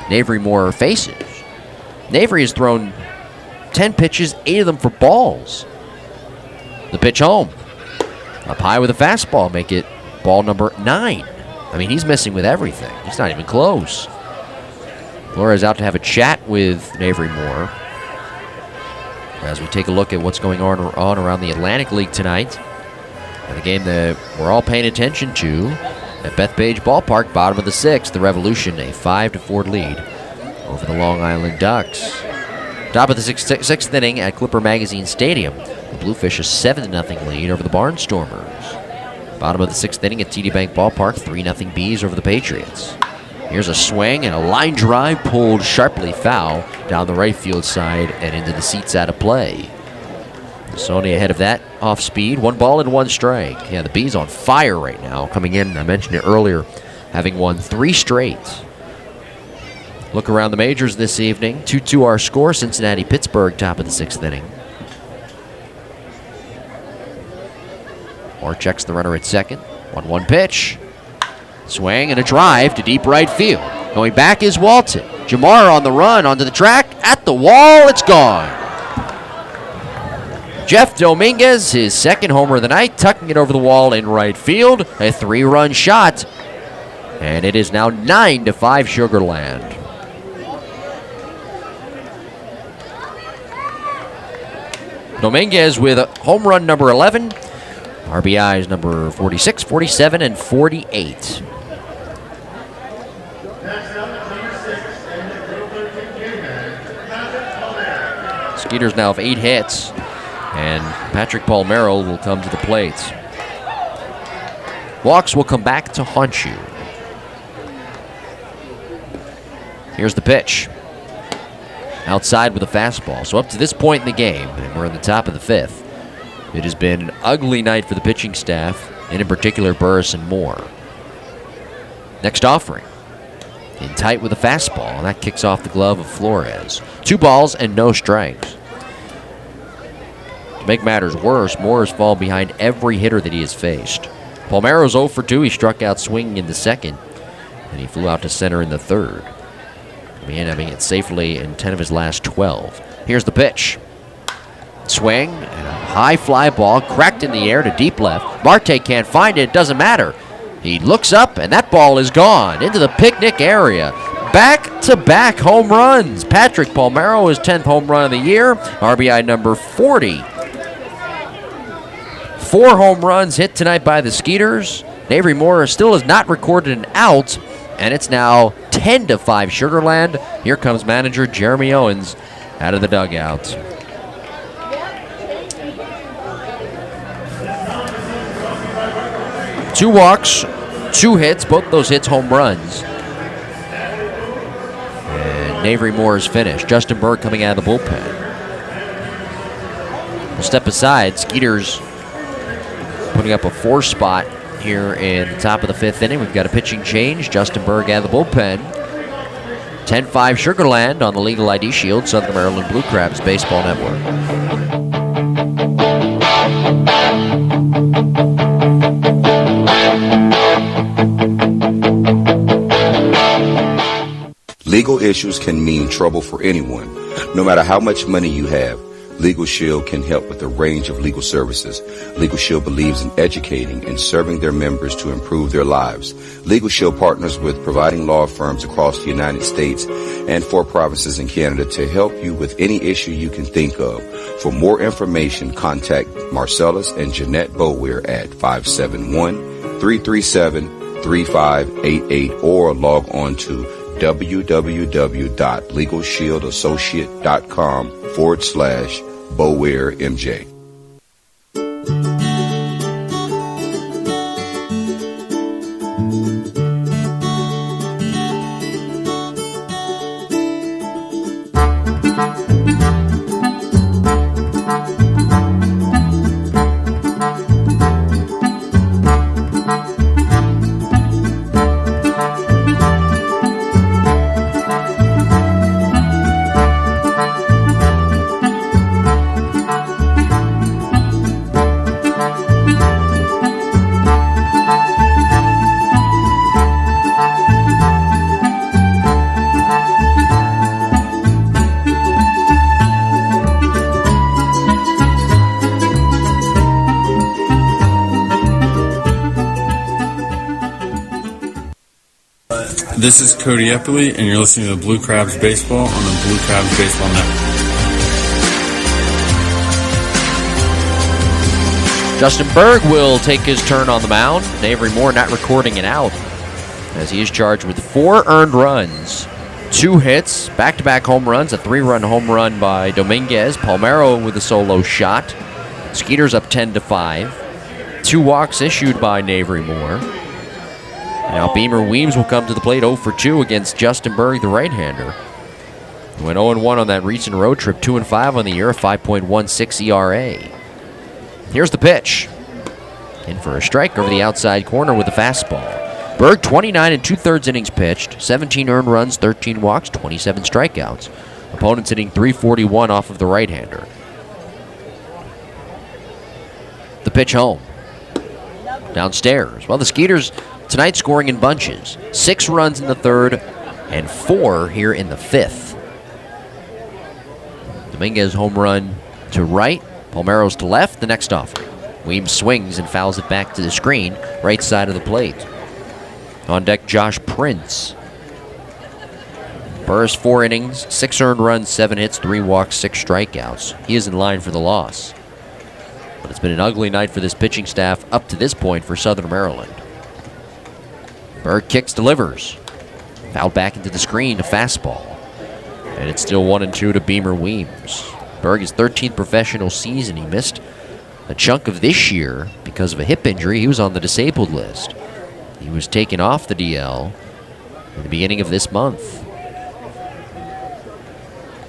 Avery Moore faces. Navery has thrown 10 pitches, 8 of them for balls. The pitch home. Up high with a fastball, make it ball number 9. I mean, he's missing with everything. He's not even close. Flores out to have a chat with Navery Moore as we take a look at what's going on around the Atlantic League tonight. And the game that we're all paying attention to at Bethpage Ballpark, bottom of the 6th, the Revolution, a 5-4 lead over the Long Island Ducks. Top of the sixth inning at Clipper Magazine Stadium, the Bluefish a 7-0 lead over the Barnstormers. Bottom of the 6th inning at TD Bank Ballpark, 3-0 Bees over the Patriots. Here's a swing and a line drive pulled sharply foul down the right field side and into the seats out of play. Sony ahead of that, off speed, 1 ball and 1 strike. Yeah, the Bees on fire right now, coming in, I mentioned it earlier, having won 3 straight. Look around the majors this evening, 2-2 our score, Cincinnati-Pittsburgh, top of the 6th inning. Moore checks the runner at second, 1-1 pitch. Swing and a drive to deep right field. Going back is Walton. Jamar on the run, onto the track, at the wall, it's gone. Jeff Dominguez, his second homer of the night, tucking it over the wall in right field. A 3-run shot. And it is now 9-5 Sugarland. Dominguez with home run number 11. RBIs number 46, 47, and 48. Skeeters now have 8 hits, and Patrick Palmero will come to the plate. Walks will come back to haunt you. Here's the pitch. Outside with a fastball. So up to this point in the game, and we're in the top of the 5th, it has been an ugly night for the pitching staff, and in particular Burris and Moore. Next offering. In tight with a fastball, and that kicks off the glove of Flores. 2 balls and no strikes. To make matters worse, Moore has fallen behind every hitter that he has faced. Palmero's 0 for 2. He struck out swinging in the second, and he flew out to center in the third. Having it safely in 10 of his last 12. Here's the pitch. Swing and a high fly ball cracked in the air to deep left. Marte can't find it. It doesn't matter. He looks up and that ball is gone into the picnic area. Back-to-back home runs. Patrick Palmero, his 10th home run of the year. RBI number 40. 4 home runs hit tonight by the Skeeters. Navery Moore still has not recorded an out. And it's now 10-5 Sugarland. Here comes manager Jeremy Owens out of the dugout. Two walks, 2 hits, both those hits home runs. And Navery Moore is finished. Justin Berg coming out of the bullpen. We'll step aside. Skeeters putting up a 4 spot here in the top of the 5th inning. We've got a pitching change. Justin Berg out of the bullpen. 10-5 Sugarland on the Legal ID Shield, Southern Maryland Blue Crabs Baseball Network. Legal issues can mean trouble for anyone, no matter how much money you have. Legal Shield can help with a range of legal services. Legal Shield believes in educating and serving their members to improve their lives. Legal Shield partners with providing law firms across the United States and 4 provinces in Canada to help you with any issue you can think of. For more information, contact Marcellus and Jeanette Boweir at 571-337-3588 or log on to www.legalshieldassociate.com/Boweir MJ. This is Cody Eppley, and you're listening to Blue Crabs Baseball on the Blue Crabs Baseball Network. Justin Berg will take his turn on the mound. Avery Moore not recording it out, as he is charged with 4 earned runs, 2 hits, back-to-back home runs, a 3-run home run by Dominguez, Palmeiro with a solo shot, Skeeters up 10-5, 2 walks issued by Avery Moore. Now Beamer Weems will come to the plate 0-for-2 against Justin Berg, the right-hander. He went 0-1 on that recent road trip, 2-5 on the year, a 5.16 ERA. Here's the pitch. In for a strike over the outside corner with a fastball. Berg, 29 2/3 innings pitched, 17 earned runs, 13 walks, 27 strikeouts. Opponents hitting .341 off of the right-hander. The pitch home. Downstairs. Well, the Skeeters tonight scoring in bunches. 6 runs in the third and 4 here in the fifth. Dominguez home run to right. Palmeiro's to left, the next offering. Weems swings and fouls it back to the screen, right side of the plate. On deck, Josh Prince. Burris 4 innings, 6 earned runs, 7 hits, 3 walks, 6 strikeouts. He is in line for the loss. But it's been an ugly night for this pitching staff up to this point for Southern Maryland. Berg kicks, delivers. Fouled back into the screen, a fastball. And it's still 1-2 to Beamer Weems. Berg, his 13th professional season. He missed a chunk of this year because of a hip injury. He was on the disabled list. He was taken off the DL at the beginning of this month.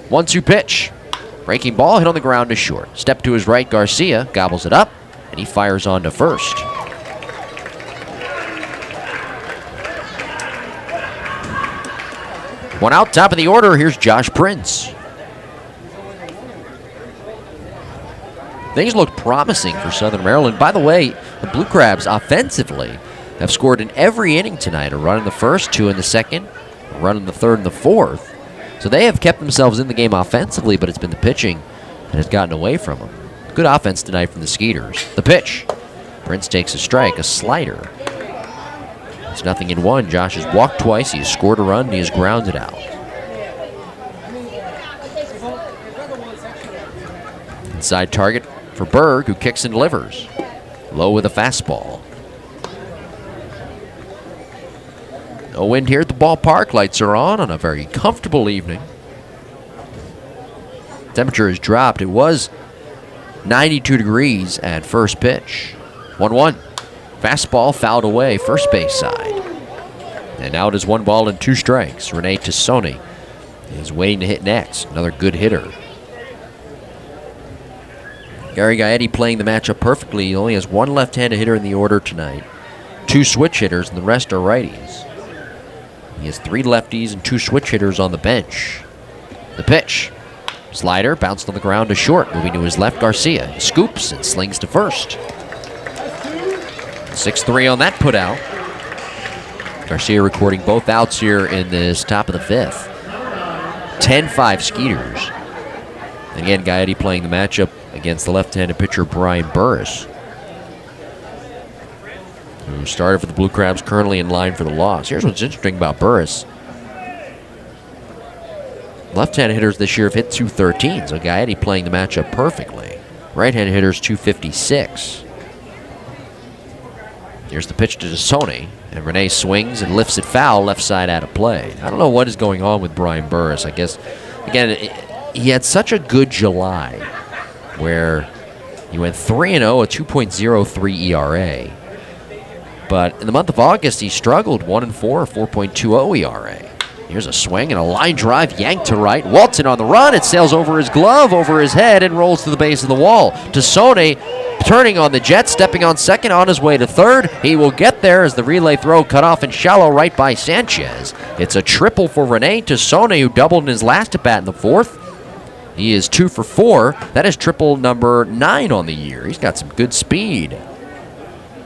1-2 pitch. Breaking ball hit on the ground to short. Step to his right, Garcia gobbles it up, and he fires on to first. One out, top of the order. Here's Josh Prince. Things look promising for Southern Maryland. By the way, the Blue Crabs offensively have scored in every inning tonight. A run in the first, 2 in the second, a run in the third and the fourth. So they have kept themselves in the game offensively, but it's been the pitching that has gotten away from them. Good offense tonight from the Skeeters. The pitch. Prince takes a strike, a slider. It's 0-1. Josh has walked twice, he has scored a run, and he has grounded out. Inside target for Berg, who kicks and delivers. Low with a fastball. No wind here at the ballpark. Lights are on a very comfortable evening. Temperature has dropped. It was 92 degrees at first pitch. 1-1. Fastball fouled away, first base side. And now it is 1 ball and 2 strikes. Rene Tassoni is waiting to hit next. Another good hitter. Gary Gaetti playing the matchup perfectly. He only has 1 left-handed hitter in the order tonight. 2 switch hitters, and the rest are righties. He has 3 lefties and 2 switch hitters on the bench. The pitch. Slider bounced on the ground to short. Moving to his left, Garcia. He scoops and slings to first. 6-3 on that put out. Garcia recording both outs here in this top of the fifth. 10-5 Skeeters. Again, Gaetti playing the matchup against the left-handed pitcher Brian Burris, who started for the Blue Crabs, currently in line for the loss. Here's what's interesting about Burris. Left-handed hitters this year have hit .213, so Gaetti playing the matchup perfectly. Right-handed hitters .256. Here's the pitch to Tassoni, and Rene swings and lifts it foul, left side out of play. I don't know what is going on with Brian Burris. I guess, again, he had such a good July where he went 3-0, a 2.03 ERA. But in the month of August, he struggled, 1-4, 4.20 ERA. Here's a swing and a line drive, yanked to right. Walton on the run. It sails over his glove, over his head, and rolls to the base of the wall. Tassoni turning on the jet, stepping on second, on his way to third. He will get there as the relay throw cut off in shallow right by Sanchez. It's a triple for Rene Tassoni, who doubled in his last at-bat in the fourth. He is 2 for 4. That is triple number 9 on the year. He's got some good speed.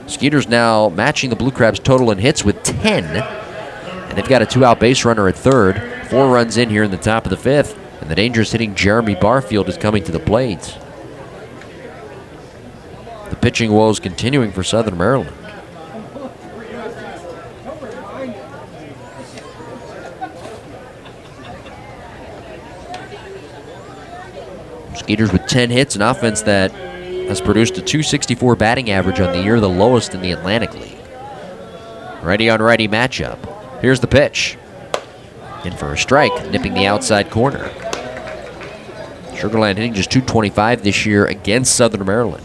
Skeeters now matching the Blue Crabs' total in hits with 10. And they've got a 2-out base runner at third. 4 runs in here in the top of the fifth. And the dangerous hitting Jeremy Barfield is coming to the plate. The pitching woes continuing for Southern Maryland. Skeeters with 10 hits, an offense that has produced a .264 batting average on the year, the lowest in the Atlantic League. Righty-on-righty matchup. Here's the pitch. In for a strike, nipping the outside corner. Sugar Land hitting just .225 this year against Southern Maryland.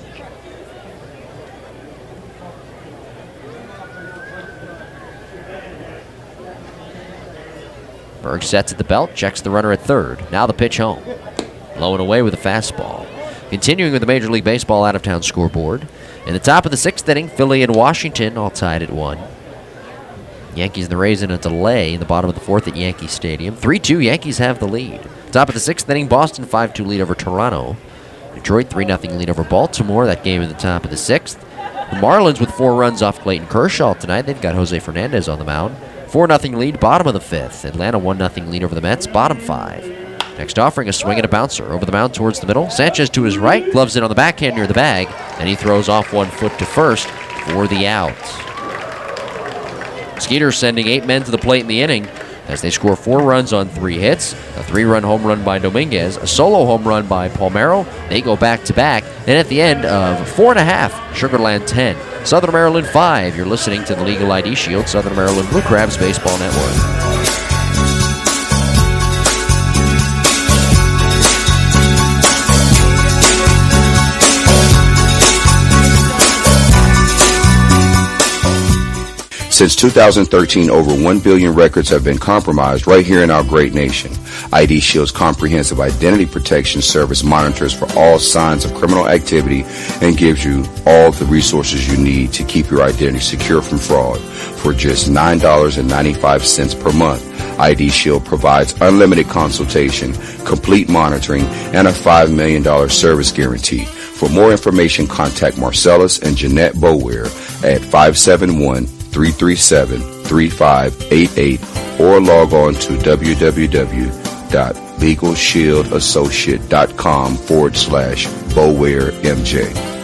Berg sets at the belt, checks the runner at third. Now the pitch home. Low and away with a fastball. Continuing with the Major League Baseball out-of-town scoreboard. In the top of the 6th inning, Philly and Washington all tied at 1. Yankees and the Rays in a delay in the bottom of the 4th at Yankee Stadium. 3-2, Yankees have the lead. Top of the 6th inning, Boston 5-2 lead over Toronto. Detroit 3-0 lead over Baltimore. That game in the top of the 6th. The Marlins with 4 runs off Clayton Kershaw tonight. They've got Jose Fernandez on the mound. 4-0 lead, bottom of the 5th. Atlanta 1-0 lead over the Mets, bottom 5. Next offering, a swing and a bouncer. Over the mound towards the middle. Sanchez to his right, gloves in on the backhand near the bag, and he throws off 1 foot to first for the out. Skeeters sending 8 men to the plate in the inning as they score 4 runs on 3 hits. A 3-run home run by Dominguez, a solo home run by Palmero. They go back-to-back, and at the end of 4.5, Sugar Land 10. Southern Maryland 5. You're listening to the Legal ID Shield, Southern Maryland Blue Crabs Baseball Network. Since 2013, over 1 billion records have been compromised right here in our great nation. ID Shield's comprehensive identity protection service monitors for all signs of criminal activity and gives you all the resources you need to keep your identity secure from fraud. For just $9.95 per month, ID Shield provides unlimited consultation, complete monitoring, and a $5 million service guarantee. For more information, contact Marcellus and Jeanette Bower at 571-337-3588 or log on to www.legalshieldassociate.com/BowerMJ.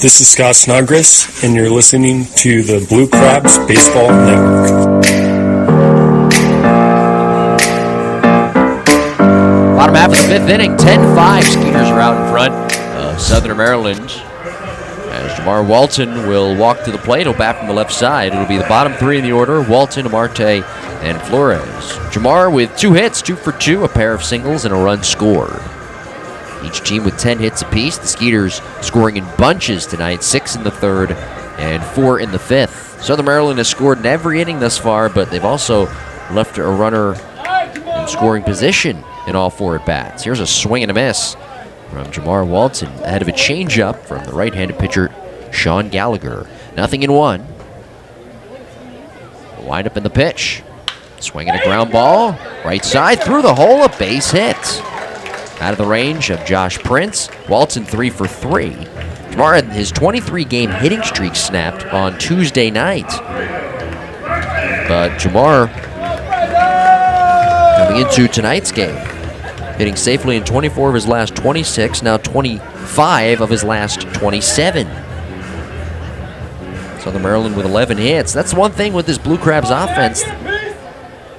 This is Scott Snodgrass, and you're listening to the Blue Crabs Baseball Network. Bottom half of the 5th inning, 10-5. Skeeters are out in front of Southern Maryland. As Jamar Walton will walk to the plate, he'll bat from the left side. It'll be the bottom 3 in the order, Walton, Amarte, and Flores. Jamar with 2 hits, 2 for 2, a pair of singles, and a run scored. Each team with 10 hits apiece. The Skeeters scoring in bunches tonight, 6 in the 3rd and 4 in the 5th. Southern Maryland has scored in every inning thus far, but they've also left a runner in scoring position in all 4 at-bats. Here's a swing and a miss from Jamar Walton ahead of a changeup from the right-handed pitcher Sean Gallagher. 0-1. Wind up in the pitch. Swinging a ground ball. Right side through the hole, a base hit. Out of the range of Josh Prince. Walton 3 for 3. Jamar had his 23-game hitting streak snapped on Tuesday night. But Jamar, coming into tonight's game, hitting safely in 24 of his last 26, now 25 of his last 27. Southern Maryland with 11 hits. That's one thing with this Blue Crabs offense.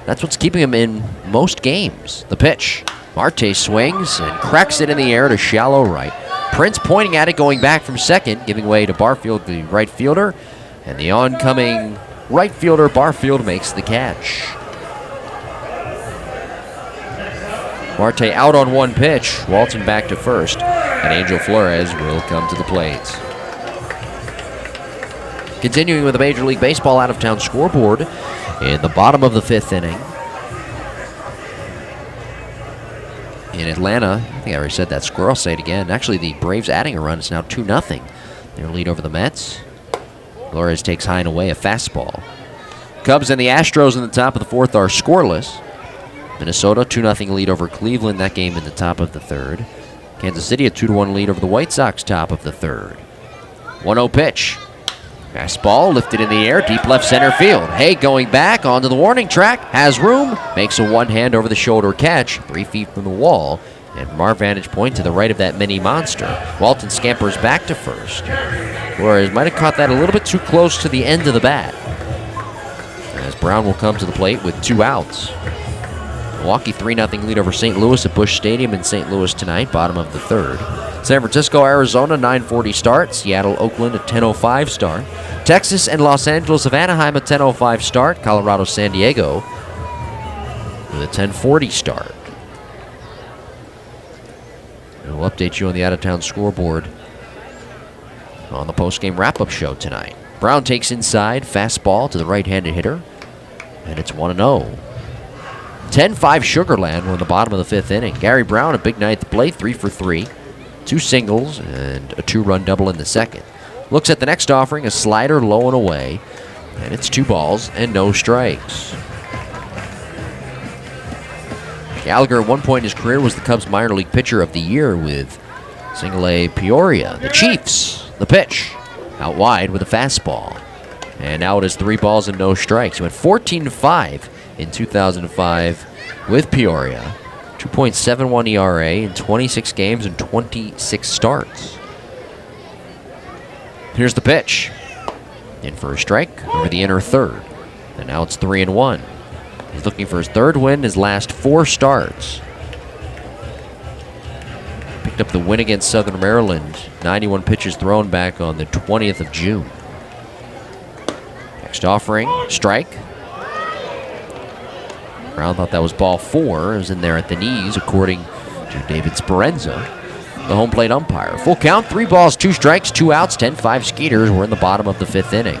That's what's keeping him in most games. The pitch. Marte swings and cracks it in the air to shallow right. Prince pointing at it, going back from second, giving way to Barfield, the right fielder. And the oncoming right fielder, Barfield, makes the catch. Marte out on 1 pitch. Walton back to first. And Angel Flores will come to the plate. Continuing with the Major League Baseball out-of-town scoreboard in the bottom of the 5th inning. In Atlanta, I think I already said that score. I'll say it again. Actually, the Braves adding a run. It's now 2-0. Their lead over the Mets. Flores takes high and away, a fastball. Cubs and the Astros in the top of the fourth are scoreless. Minnesota, 2-0 lead over Cleveland, that game in the top of the third. Kansas City, a 2-1 lead over the White Sox, top of the third. 1-0 pitch. Fastball lifted in the air, deep left center field. Hay going back onto the warning track, has room, makes a one-hand over-the-shoulder catch, 3 feet from the wall, and from our vantage point to the right of that mini monster. Walton scampers back to first. Flores might have caught that a little bit too close to the end of the bat, as Brown will come to the plate with 2 outs. Milwaukee 3-0 lead over St. Louis at Busch Stadium in St. Louis tonight, bottom of the third. San Francisco, Arizona, 9:40 start. Seattle, Oakland, a 10:05 start. Texas and Los Angeles of Anaheim, a 10:05 start. Colorado, San Diego, with a 10:40 start. And we'll update you on the out-of-town scoreboard on the post-game wrap-up show tonight. Brown takes inside, fastball to the right-handed hitter, and it's 1-0. 10-5 Sugarland. We're in the bottom of the 5th inning. Gary Brown, a big night at the plate, 3 for 3. 2 singles and a 2-run double in the second. Looks at the next offering, a slider low and away, and it's 2 balls and no strikes. Gallagher at one point in his career was the Cubs minor league pitcher of the year with Single A Peoria. The Chiefs, the pitch, out wide with a fastball. And now it is 3 balls and no strikes. He went 14-5 in 2005 with Peoria. 2.71 ERA in 26 games and 26 starts. Here's the pitch. In for a strike over the inner third. And now it's 3-1. He's looking for his 3rd win in his last 4 starts. Picked up the win against Southern Maryland. 91 pitches thrown back on the 20th of June. Next offering, strike. Brown thought that was ball 4. It was in there at the knees, according to David Sperenza, the home plate umpire. Full count, 3 balls, 2 strikes, 2 outs, 10-5 Skeeters. We're in the bottom of the 5th inning.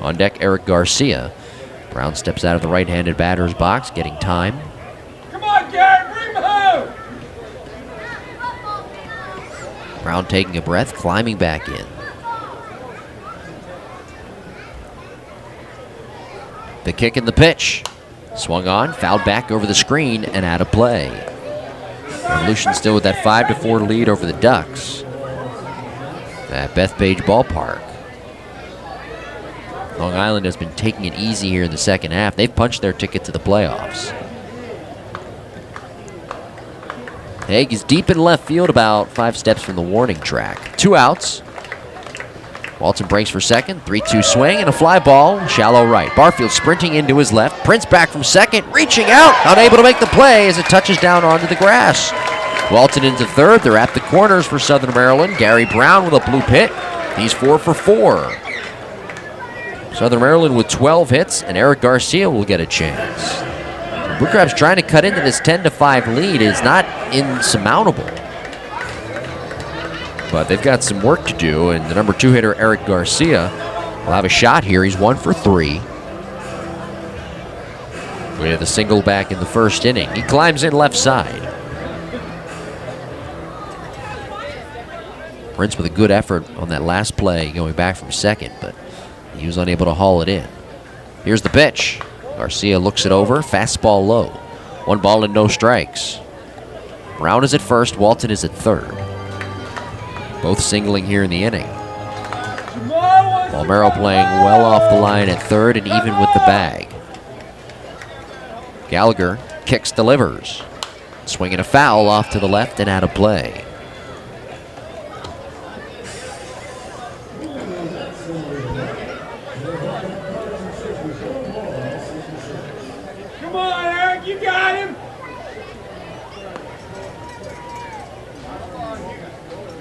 On deck, Eric Garcia. Brown steps out of the right-handed batter's box, getting time. Come on, Garrett, bring him home! Brown taking a breath, climbing back in. The kick and the pitch. Swung on, fouled back over the screen, and out of play. Revolution still with that 5-4 lead over the Ducks at Bethpage Ballpark. Long Island has been taking it easy here in the second half. They've punched their ticket to the playoffs. Haig is deep in left field, about 5 steps from the warning track. 2 outs. Walton breaks for second, 3-2 swing, and a fly ball, shallow right. Barfield sprinting into his left. Prince back from second, reaching out, unable to make the play as it touches down onto the grass. Walton into third. They're at the corners for Southern Maryland. Gary Brown with a blue pit. He's 4 for 4. Southern Maryland with 12 hits, and Eric Garcia will get a chance. Blue Crabs trying to cut into this 10-5 lead is not insurmountable. But they've got some work to do, and the number 2 hitter, Eric Garcia, will have a shot here. He's 1 for 3. With a single back in the first inning. He climbs in left side. Prince with a good effort on that last play, going back from second, but he was unable to haul it in. Here's the pitch. Garcia looks it over, fastball low. 1 ball and no strikes. Brown is at first, Walton is at third. Both singling here in the inning. Palmero playing well off the line at third and even with the bag. Gallagher kicks, delivers. Swinging a foul off to the left and out of play. Come on, Eric, you got him!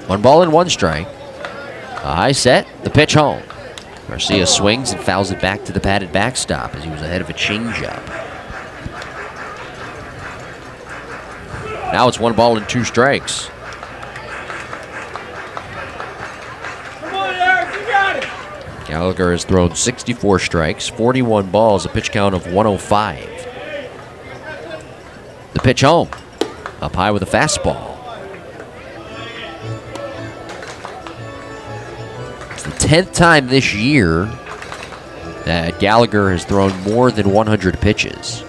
1 ball and 1 strike. A high set, the pitch home. Garcia swings and fouls it back to the padded backstop as he was ahead of a changeup. Now it's 1 ball and 2 strikes. Come on, Eric, you got it! Gallagher has thrown 64 strikes, 41 balls, a pitch count of 105. The pitch home. Up high with a fastball. 10th time this year that Gallagher has thrown more than 100 pitches.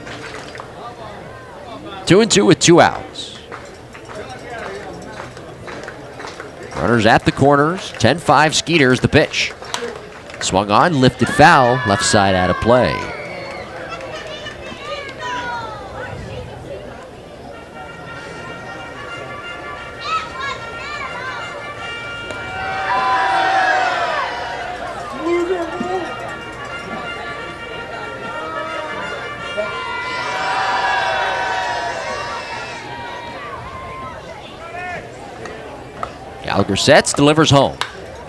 2-2 with 2 outs. Runners at the corners. 10-5 Skeeters, the pitch. Swung on, lifted foul, left side out of play. Gallagher sets, delivers home.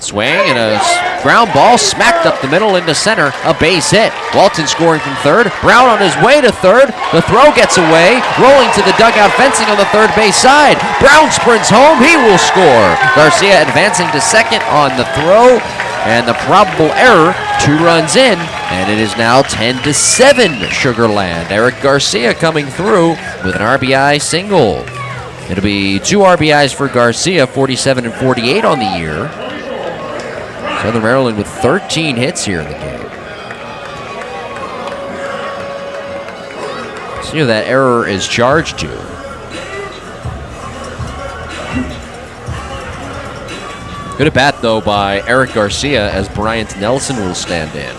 Swing and a ground ball smacked up the middle into center. A base hit. Walton scoring from third. Brown on his way to third. The throw gets away. Rolling to the dugout fencing on the third base side. Brown sprints home. He will score. Garcia advancing to second on the throw. And the probable error. 2 runs in. And it is now 10-7 Sugarland. Eric Garcia coming through with an RBI single. It'll be 2 RBIs for Garcia, 47 and 48 on the year. Southern Maryland with 13 hits here in the game. See who that error is charged to. Good at bat, though, by Eric Garcia as Bryant Nelson will stand in.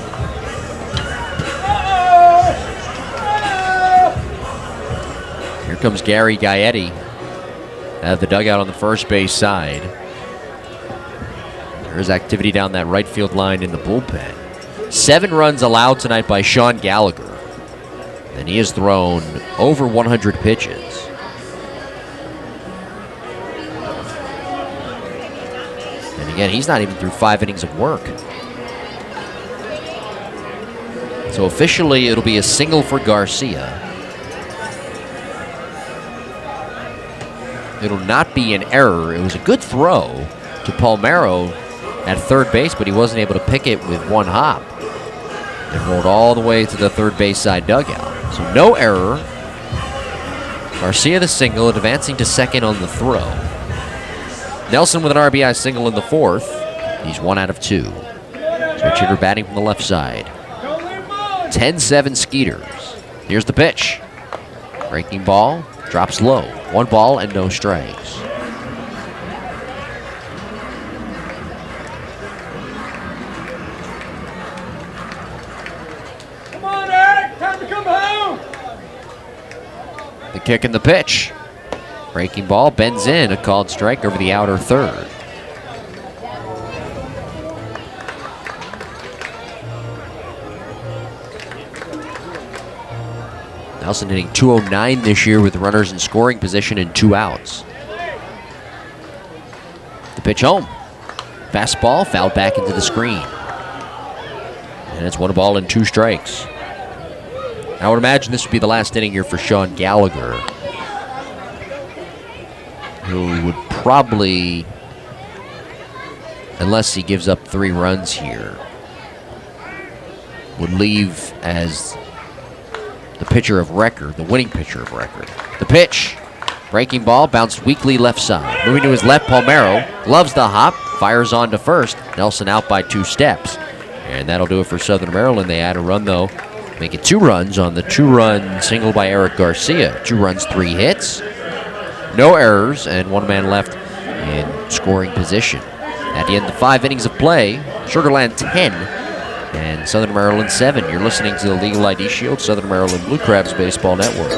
Here comes Gary Gaetti at the dugout on the first base side. There's activity down that right field line in the bullpen. 7 runs allowed tonight by Sean Gallagher. And he has thrown over 100 pitches. And again, he's not even through 5 innings of work. So officially, it'll be a single for Garcia. It'll not be an error. It was a good throw to Palmeiro at third base, but he wasn't able to pick it with 1 hop. It rolled all the way to the third base side dugout. So no error. Garcia the single, advancing to second on the throw. Nelson with an RBI single in the 4th. He's 1 out of 2. Switch hitter batting from the left side. 10-7 Skeeters. Here's the pitch. Breaking ball, drops low. 1 ball and no strikes. Come on, Eric! Time to come home! The kick and the pitch. Breaking ball bends in, a called strike over the outer third. Nelson hitting .209 this year with runners in scoring position and 2 outs. The pitch home. Fastball fouled back into the screen. And it's 1 ball and 2 strikes. I would imagine this would be the last inning here for Sean Gallagher, who would probably, unless he gives up 3 runs here, would leave as the pitcher of record, the winning pitcher of record. The pitch. Breaking ball, bounced weakly left side. Moving to his left, Palmeiro loves the hop, fires on to first. Nelson out by 2 steps. And that'll do it for Southern Maryland. They add a run, though. Make it 2 runs on the 2-run single by Eric Garcia. 2 runs, 3 hits. No errors, and 1 man left in scoring position. At the end of 5 innings of play, Sugarland 10 and Southern Maryland 7. You're listening to the Legal ID Shield, Southern Maryland Blue Crabs Baseball Network.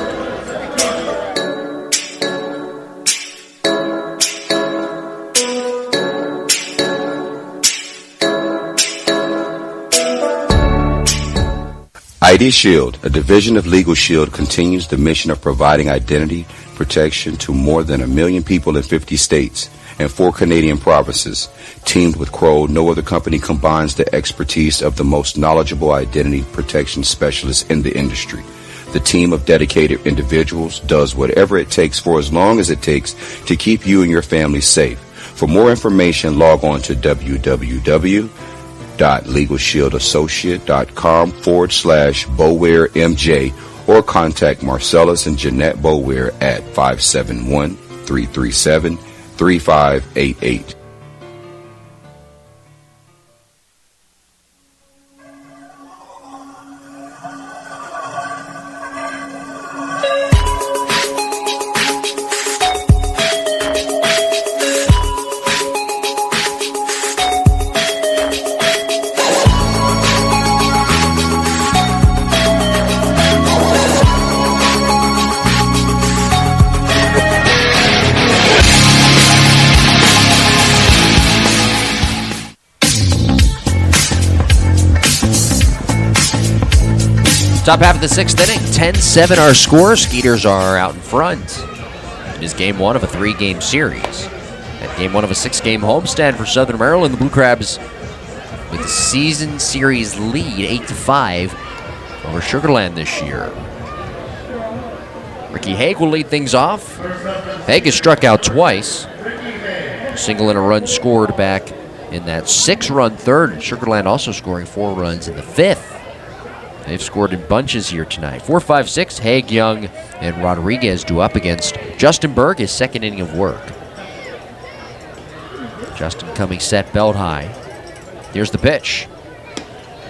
ID Shield, a division of Legal Shield, continues the mission of providing identity protection to more than 1 million people in 50 states and 4 Canadian provinces. Teamed with Crow, no other company combines the expertise of the most knowledgeable identity protection specialists in the industry. The team of dedicated individuals does whatever it takes for as long as it takes to keep you and your family safe. For more information, log on to www.legalshieldassociate.com/BowareMJ or contact Marcellus and Jeanette Boware at 571-337-3588. Top half of the 6th inning, 10-7 our score. Skeeters are out in front. It is game 1 of a 3-game series. And game 1 of a 6-game homestand for Southern Maryland. The Blue Crabs with the season series lead, 8-5 over Sugarland this year. Ricky Haig will lead things off. Haig has struck out twice. A single and a run scored back in that 6-run third. And Sugarland also scoring 4 runs in the 5th. They've scored in bunches here tonight. 4-5-6, Haig, Young, and Rodriguez do up against Justin Berg, his 2nd inning of work. Justin coming set, belt high. Here's the pitch.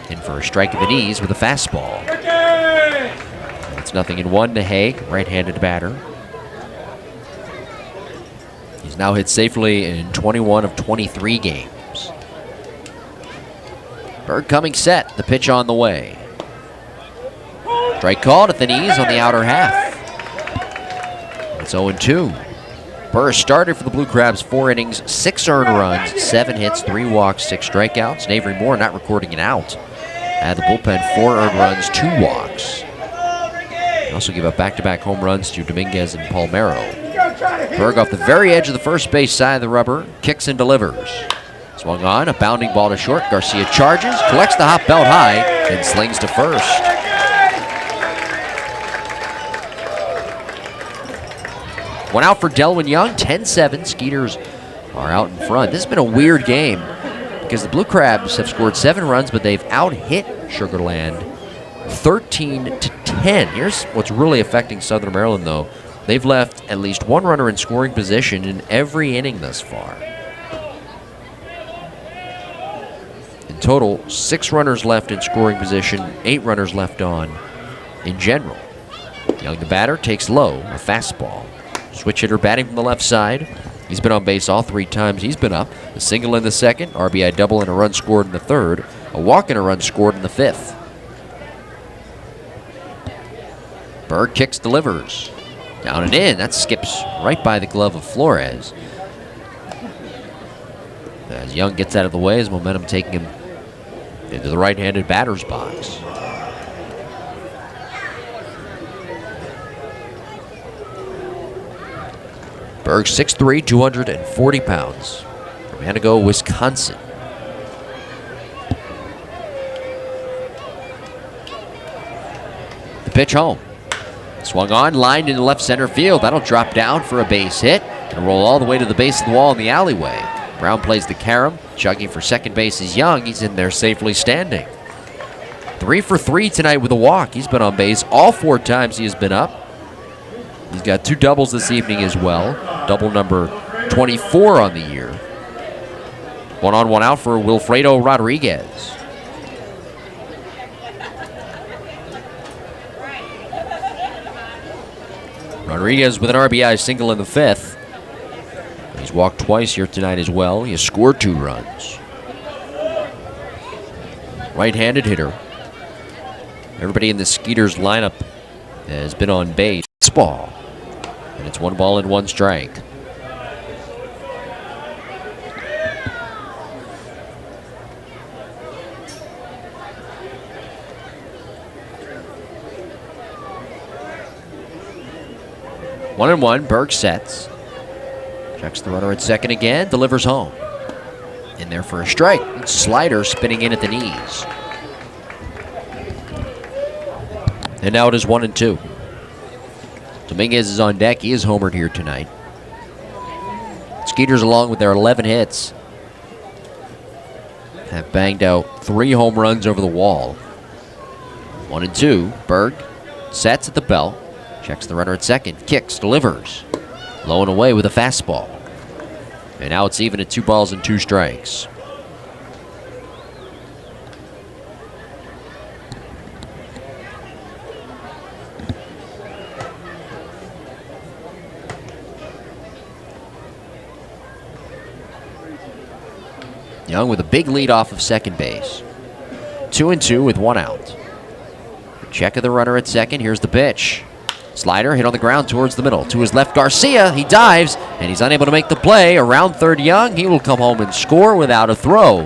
In for a strike of the knees with a fastball. It's 0-1 to Haig, right-handed batter. He's now hit safely in 21 of 23 games. Berg coming set, the pitch on the way. Strike called at the knees on the outer half. It's 0-2. Burris started for the Blue Crabs 4 innings, 6 earned runs, 7 hits, 3 walks, 6 strikeouts. And Avery Moore not recording an out. At the bullpen, 4 earned runs, 2 walks. They also give up back-to-back home runs to Dominguez and Palmero. Berg off the very edge of the first base side of the rubber, kicks and delivers. Swung on, a bounding ball to short. Garcia charges, collects the hop belt high, and slings to first. One out for Delwyn Young, 10-7. Skeeters are out in front. This has been a weird game because the Blue Crabs have scored 7 runs, but they've out-hit Sugarland 13-10. Here's what's really affecting Southern Maryland, though. They've left at least 1 runner in scoring position in every inning thus far. In total, 6 runners left in scoring position, 8 runners left on in general. Young, the batter, takes low, a fastball. Switch hitter batting from the left side. He's been on base all 3 times he's been up. A single in the 2nd, RBI double and a run scored in the 3rd, a walk and a run scored in the 5th. Berg kicks, delivers. Down and in, that skips right by the glove of Flores. As Young gets out of the way, his momentum taking him into the right-handed batter's box. Berg 6'3", 240 pounds, from Antigo, Wisconsin. The pitch home. Swung on, lined into left center field. That'll drop down for a base hit and roll all the way to the base of the wall in the alleyway. Brown plays the carom. Chugging for second base is Young. He's in there safely standing. 3 for 3 tonight with a walk. He's been on base all 4 times he has been up. He's got 2 doubles this evening as well. Double number 24 on the year. 1 on, 1 out for Wilfredo Rodriguez. Rodriguez with an RBI single in the 5th. He's walked twice here tonight as well. He has scored 2 runs. Right-handed hitter. Everybody in the Skeeters lineup has been on base. Ball. And it's 1 ball and 1 strike. One and 1. Berg sets. Checks the runner at second again. Delivers home. In there for a strike. Slider spinning in at the knees. And now it is 1 and 2. Dominguez is on deck. He is homered here tonight. Skeeters, along with their 11 hits, have banged out 3 home runs over the wall. 1 and 2. Berg sets at the belt. Checks the runner at second. Kicks, delivers. Low and away with a fastball. And now it's even at 2 balls and 2 strikes. Young with a big lead off of second base. 2 and 2 with 1 out. Check of the runner at second. Here's the pitch. Slider hit on the ground towards the middle. To his left, Garcia. He dives, and he's unable to make the play. Around third, Young. He will come home and score without a throw.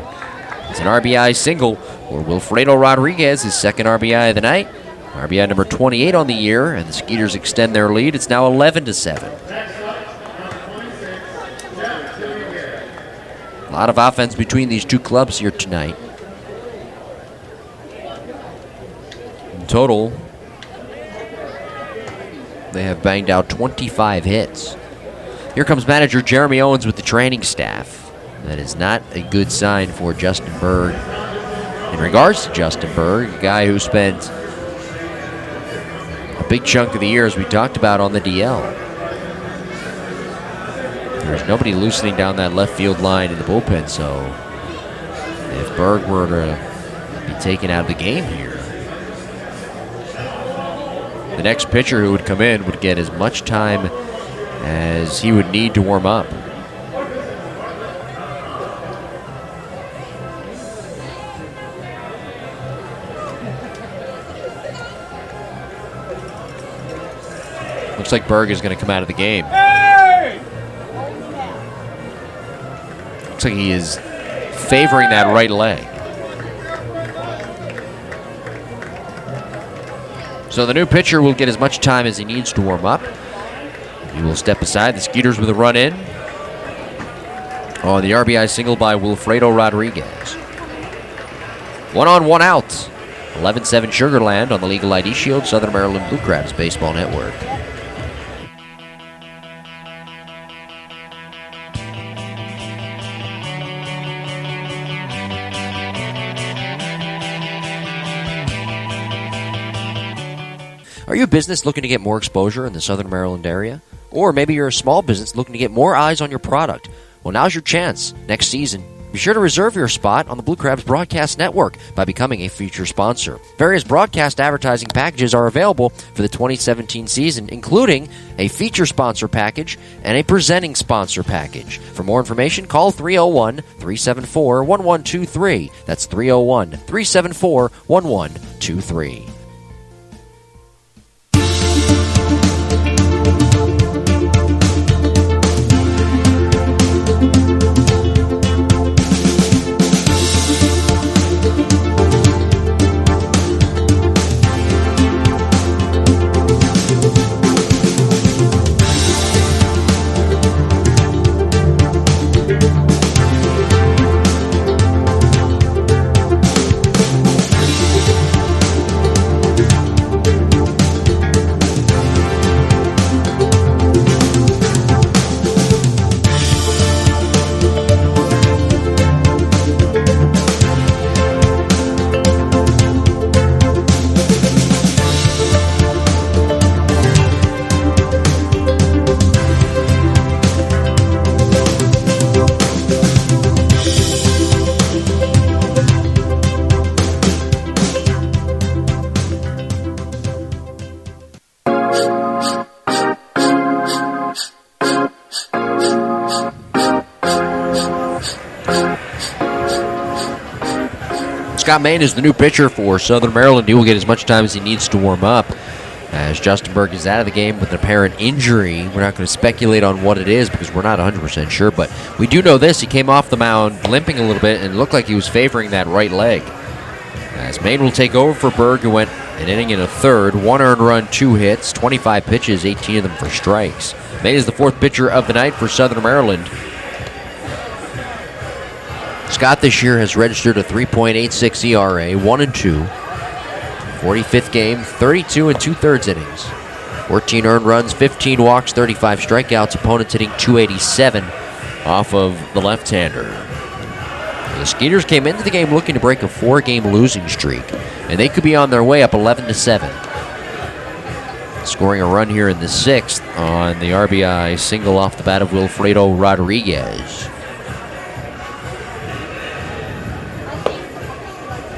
It's an RBI single for Wilfredo Rodriguez, his 2nd RBI of the night. RBI number 28 on the year, and the Skeeters extend their lead. It's now 11-7. A lot of offense between these two clubs here tonight. In total, they have banged out 25 hits. Here comes manager Jeremy Owens with the training staff. That is not a good sign for Justin Berg. In regards to Justin Berg, a guy who spent a big chunk of the year, as we talked about, on the DL. There's nobody loosening down that left field line in the bullpen, so if Berg were to be taken out of the game here, the next pitcher who would come in would get as much time as he would need to warm up. Looks like Berg is going to come out of the game. Looks like he is favoring that right leg. So the new pitcher will get as much time as he needs to warm up. He will step aside. The Skeeters with a run in on the RBI single by Wilfredo Rodriguez. 1 on, 1 out. 11-7 Sugarland on the Legal ID Shield, Southern Maryland Blue Crabs Baseball Network. Are you a business looking to get more exposure in the Southern Maryland area? Or maybe you're a small business looking to get more eyes on your product? Well, now's your chance. Next season, be sure to reserve your spot on the Blue Crabs Broadcast Network by becoming a feature sponsor. Various broadcast advertising packages are available for the 2017 season, including a feature sponsor package and a presenting sponsor package. For more information, call 301-374-1123. That's 301-374-1123. Scott Main is the new pitcher for Southern Maryland. He will get as much time as he needs to warm up. As Justin Berg is out of the game with an apparent injury, we're not going to speculate on what it is because we're not 100% sure. But we do know this. He came off the mound limping a little bit and looked like he was favoring that right leg. As Main will take over for Berg, who went an inning and a third. 1 earned run, 2 hits, 25 pitches, 18 of them for strikes. Main is the 4th pitcher of the night for Southern Maryland. Scott this year has registered a 3.86 ERA, 1-2. 45th game, 32 2/3 innings. 14 earned runs, 15 walks, 35 strikeouts. Opponents hitting .287 off of the left-hander. The Skeeters came into the game looking to break a 4-game losing streak, and they could be on their way up 11-7. Scoring a run here in the 6th on the RBI single off the bat of Wilfredo Rodriguez.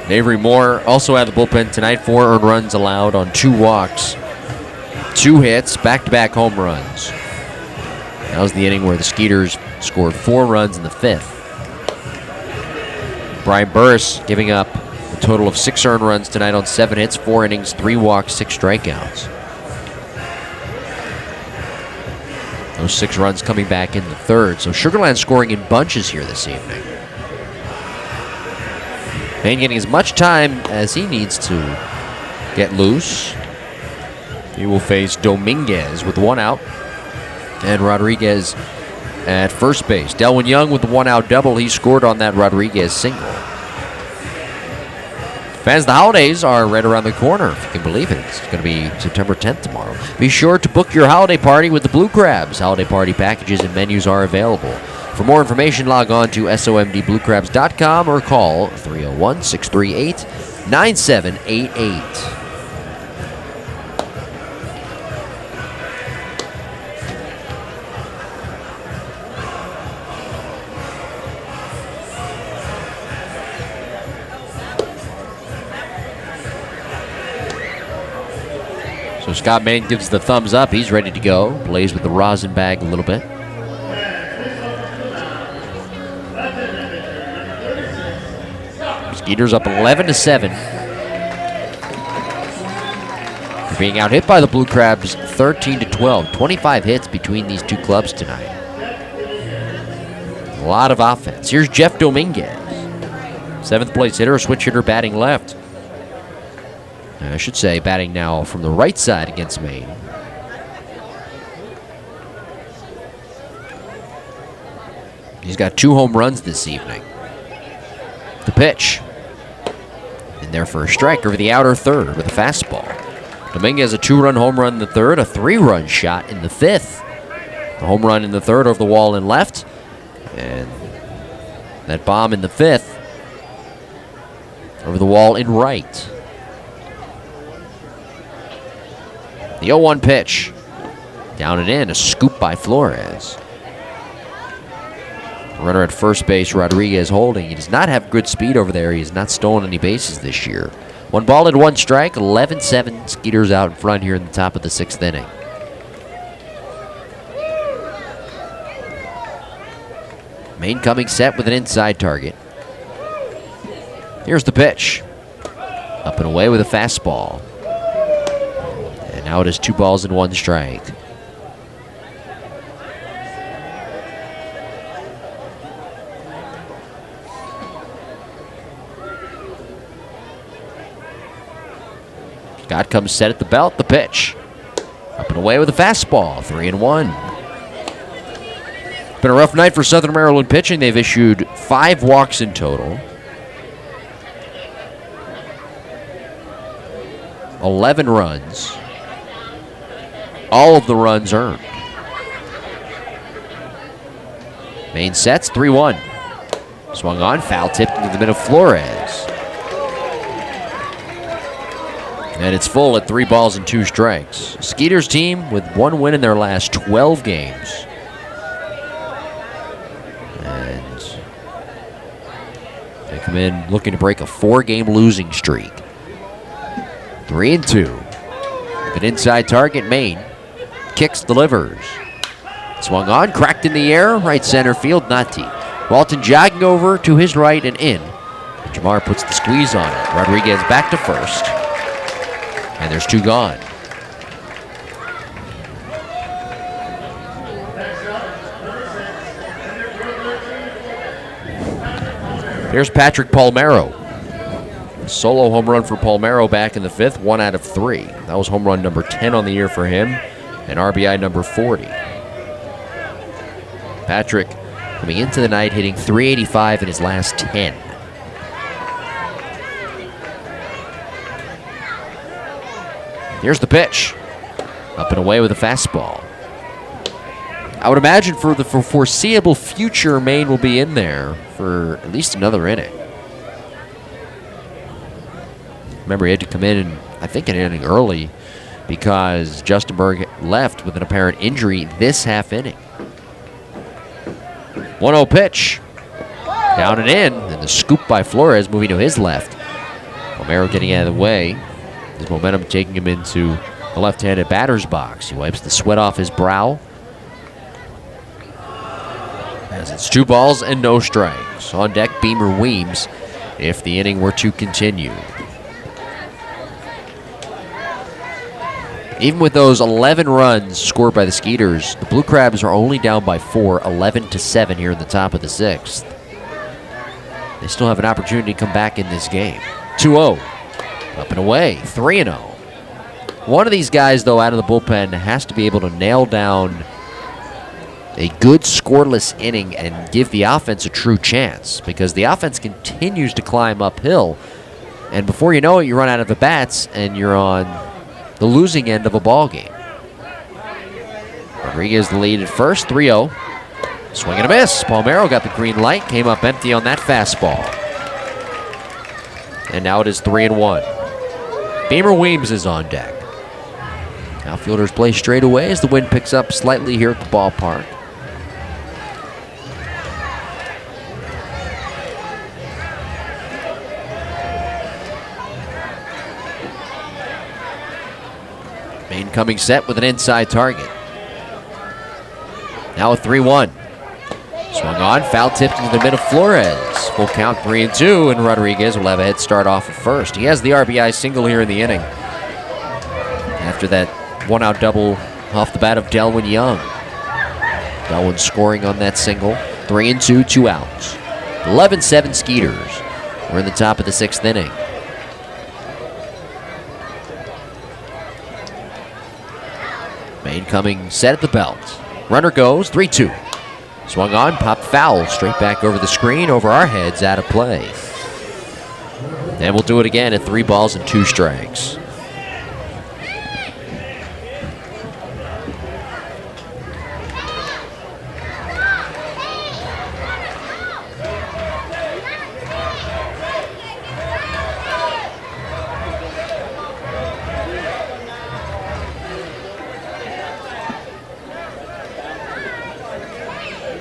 Avery Moore also had the bullpen tonight. 4 earned runs allowed on 2 walks, 2 hits, back-to-back home runs. That was the inning where the Skeeters scored 4 runs in the 5th. Brian Burris giving up a total of 6 earned runs tonight on 7 hits, 4 innings, 3 walks, 6 strikeouts. Those 6 runs coming back in the 3rd. So Sugarland scoring in bunches here this evening. Main getting as much time as he needs to get loose. He will face Dominguez with 1 out. And Rodriguez at first base. Delwyn Young with the 1-out double. He scored on that Rodriguez single. Fans, the holidays are right around the corner, if you can believe it. It's going to be September 10th tomorrow. Be sure to book your holiday party with the Blue Crabs. Holiday party packages and menus are available. For more information, log on to somdbluecrabs.com or call 301-638-9788. So Scott Main gives the thumbs up. He's ready to go. Plays with the rosin bag a little bit. Skeeters up 11-7. They're being out hit by the Blue Crabs 13-12. 25 hits between these two clubs tonight. A lot of offense. Here's Jeff Dominguez. 7th place hitter, switch hitter batting left. I should say batting now from the right side against Maine. He's got 2 home runs this evening. The pitch. In there for a strike over the outer third with a fastball. Dominguez a 2-run home run in the third, a 3-run shot in the 5th. A home run in the third over the wall in left. And that bomb in the 5th over the wall in right. The 0-1 pitch. Down and in, a scoop by Flores. Runner at first base, Rodriguez holding. He does not have good speed over there. He has not stolen any bases this year. 1 ball and 1 strike, 11-7. Skeeters out in front here in the top of the 6th inning. Maine coming set with an inside target. Here's the pitch. Up and away with a fastball. And now it is 2 balls and 1 strike. Scott comes set at the belt. The pitch. Up and away with a fastball. 3-1. Been a rough night for Southern Maryland pitching. They've issued 5 walks in total. 11 runs. All of the runs earned. Maine sets 3-1. Swung on, foul tipped into the middle of Flores. And it's full at 3 balls and 2 strikes. Skeeters team with 1 win in their last 12 games. And they come in looking to break a 4-game losing streak. 3-2. With an inside target, Maine kicks, delivers. Swung on, cracked in the air, right center field, not deep. Walton jogging over to his right and in. And Jamar puts the squeeze on it. Rodriguez back to first. And there's 2 gone. Here's Patrick Palmero. Solo home run for Palmero back in the 5th, 1 out of 3. That was home run number 10 on the year for him, and RBI number 40. Patrick coming into the night hitting .385 in his last 10. Here's the pitch. Up and away with a fastball. I would imagine for the foreseeable future, Maine will be in there for at least another inning. Remember, he had to come in, and I think, an inning early because Justin Berg left with an apparent injury this half inning. 1-0 pitch. Down and in, and the scoop by Flores moving to his left. Palmero getting out of the way. His momentum taking him into the left-handed batter's box. He wipes the sweat off his brow. As it's 2 balls and no strikes. On deck, Beamer Weems if the inning were to continue. Even with those 11 runs scored by the Skeeters, the Blue Crabs are only down by 4, 11-7 here in the top of the 6th. They still have an opportunity to come back in this game. 2-0. Up and away, 3-0. One of these guys, though, out of the bullpen has to be able to nail down a good scoreless inning and give the offense a true chance, because the offense continues to climb uphill, and before you know it, you run out of the bats and you're on the losing end of a ball game. Rodriguez the lead at first, 3-0. Swing and a miss. Palmeiro got the green light, came up empty on that fastball. And now it is 3-1. Beamer Weems is on deck. Outfielders play straight away as the wind picks up slightly here at the ballpark. Main coming set with an inside target. Now a 3-1. Swung on, foul tipped into the mid of Flores. Full count 3-2, and Rodriguez will have a head start off at first. He has the RBI single here in the inning after that one-out double off the bat of Delwyn Young. Delwyn scoring on that single. 3-2, 2 outs. 11-7 Skeeters. We're in the top of the 6th inning. Main coming set at the belt. Runner goes, 3-2. Swung on, popped foul, straight back over the screen, over our heads, out of play. And we'll do it again at 3 balls and 2 strikes.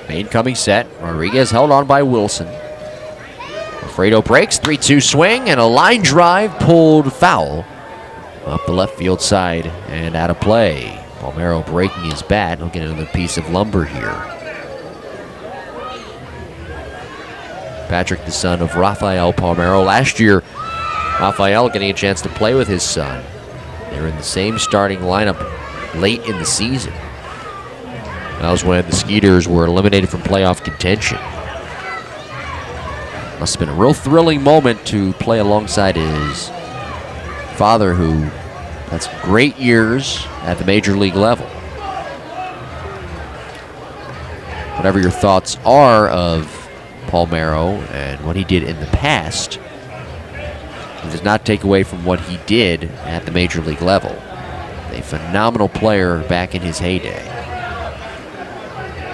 Incoming set. Rodriguez held on by Wilson. Alfredo breaks. 3-2 swing and a line drive pulled foul up the left field side and out of play. Palmeiro breaking his bat. He'll get another piece of lumber here. Patrick, the son of Rafael Palmeiro. Last year, Rafael getting a chance to play with his son. They were in the same starting lineup late in the season. That was when the Skeeters were eliminated from playoff contention. Must have been a real thrilling moment to play alongside his father, who had some great years at the major league level. Whatever your thoughts are of Palmeiro and what he did in the past, it does not take away from what he did at the major league level. A phenomenal player back in his heyday.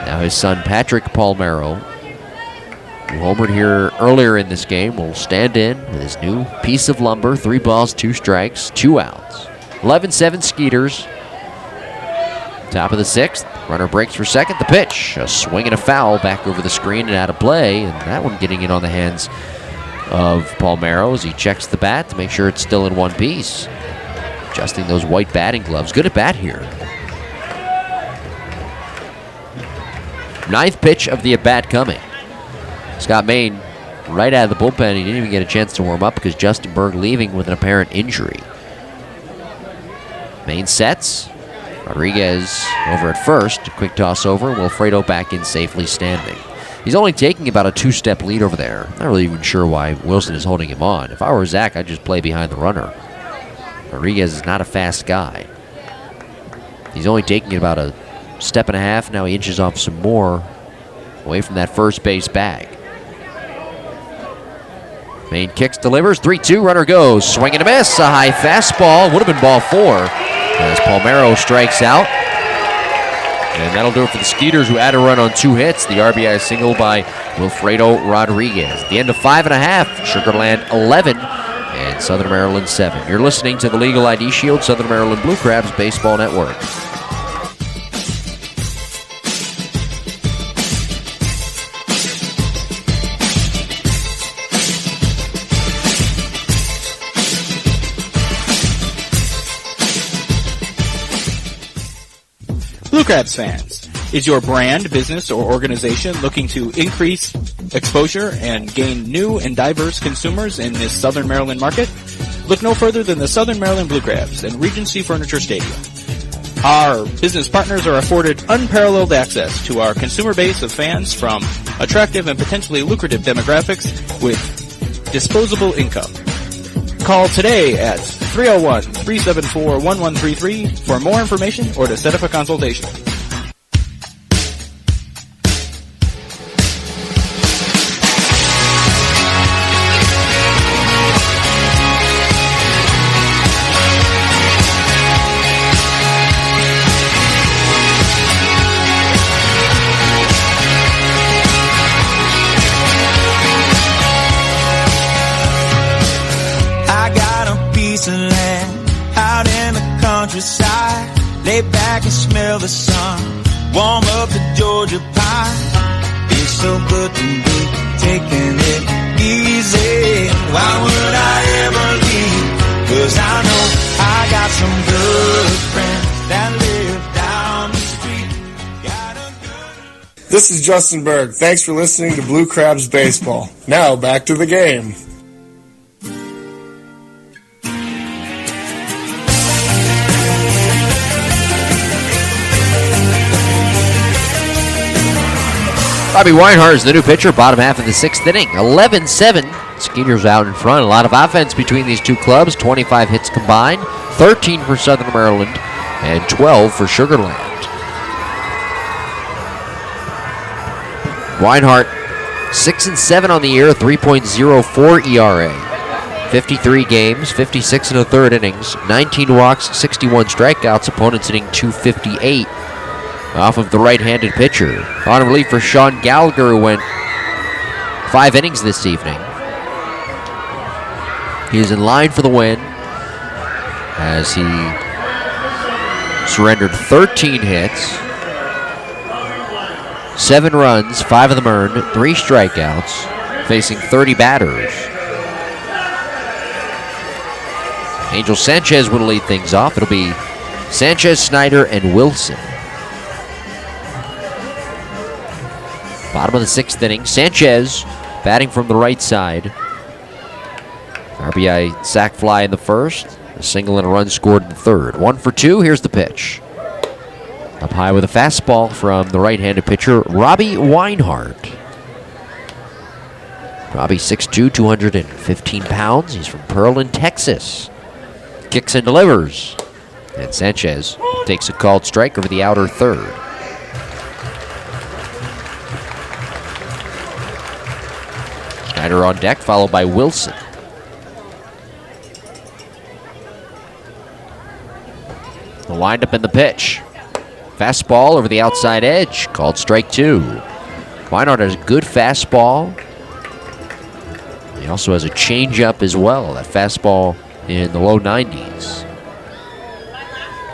Now his son, Patrick Palmeiro, who homered here earlier in this game, will stand in with his new piece of lumber. 3 balls, 2 strikes, 2 outs. 11-7 Skeeters. Top of the 6th. Runner breaks for second. The pitch. A swing and a foul back over the screen and out of play. And that one getting in on the hands of Palmeiro as he checks the bat to make sure it's still in one piece. Adjusting those white batting gloves. Good at bat here. 9th pitch of the at-bat coming. Scott Main right out of the bullpen. He didn't even get a chance to warm up because Justin Berg leaving with an apparent injury. Main sets. Rodriguez over at first. A quick toss over. Wilfredo back in safely standing. He's only taking about a 2-step lead over there. Not really even sure why Wilson is holding him on. If I were Zach, I'd just play behind the runner. Rodriguez is not a fast guy. He's only taking about a step and a half. Now he inches off some more away from that first base bag. Main kicks, delivers, 3-2, runner goes. Swing and a miss, a high fastball. Would have been ball 4 as Palmeiro strikes out. And that'll do it for the Skeeters, who add a run on 2 hits. The RBI single by Wilfredo Rodriguez. At the end of 5.5, Sugarland 11 and Southern Maryland 7. You're listening to the Legal ID Shield, Southern Maryland Blue Crabs Baseball Network. Blue Crabs fans, is your brand, business, or organization looking to increase exposure and gain new and diverse consumers in this Southern Maryland market? Look no further than the Southern Maryland Blue Crabs and Regency Furniture Stadium. Our business partners are afforded unparalleled access to our consumer base of fans from attractive and potentially lucrative demographics with disposable income. Call today at 301-374-1133 for more information or to set up a consultation. Lay back and smell the sun. Warm up the Georgia pine. Feels so good to be taking it easy. Why would I ever leave? 'Cause I know I got some good friends that live down the street. Got a good... This is Justin Berg. Thanks for listening to Blue Crabs Baseball. Now back to the game. Robbie Weinhardt is the new pitcher, bottom half of the 6th inning. 11-7. Skeeters out in front. A lot of offense between these two clubs. 25 hits combined. 13 for Southern Maryland and 12 for Sugar Land. Weinhardt, 6-7 on the year, 3.04 ERA. 53 games, 56 and a third innings, 19 walks, 61 strikeouts. Opponents hitting .258. Off of the right-handed pitcher. On relief for Sean Gallagher, who went 5 innings this evening. He is in line for the win as he surrendered 13 hits, 7 runs, 5 of them earned, 3 strikeouts, facing 30 batters. Angel Sanchez will lead things off. It'll be Sanchez, Snyder, and Wilson. Bottom of the 6th inning. Sanchez batting from the right side. RBI sac fly in the first. A single and a run scored in the third. 1 for 2. Here's the pitch. Up high with a fastball from the right-handed pitcher, Robbie Weinhardt. Robbie 6'2", 215 pounds. He's from Pearland, Texas. Kicks and delivers. And Sanchez takes a called strike over the outer third. Snyder on deck, followed by Wilson. The windup in the pitch. Fastball over the outside edge, called strike 2. Weinhardt has a good fastball. He also has a changeup as well. That fastball in the low 90s.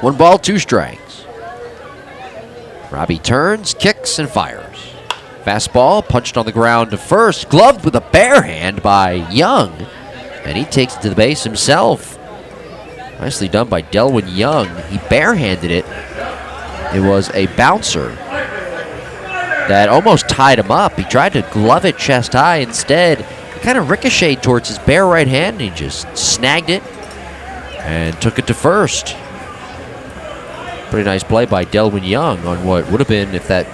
1 ball, 2 strikes. Robbie turns, kicks, and fires. Fastball punched on the ground to first, gloved with a bare hand by Young, and he takes it to the base himself. Nicely done by Delwyn Young. He barehanded it. It was a bouncer that almost tied him up. He tried to glove it chest high. Instead, it kind of ricocheted towards his bare right hand, and he just snagged it and took it to first. Pretty nice play by Delwyn Young on what would have been, if that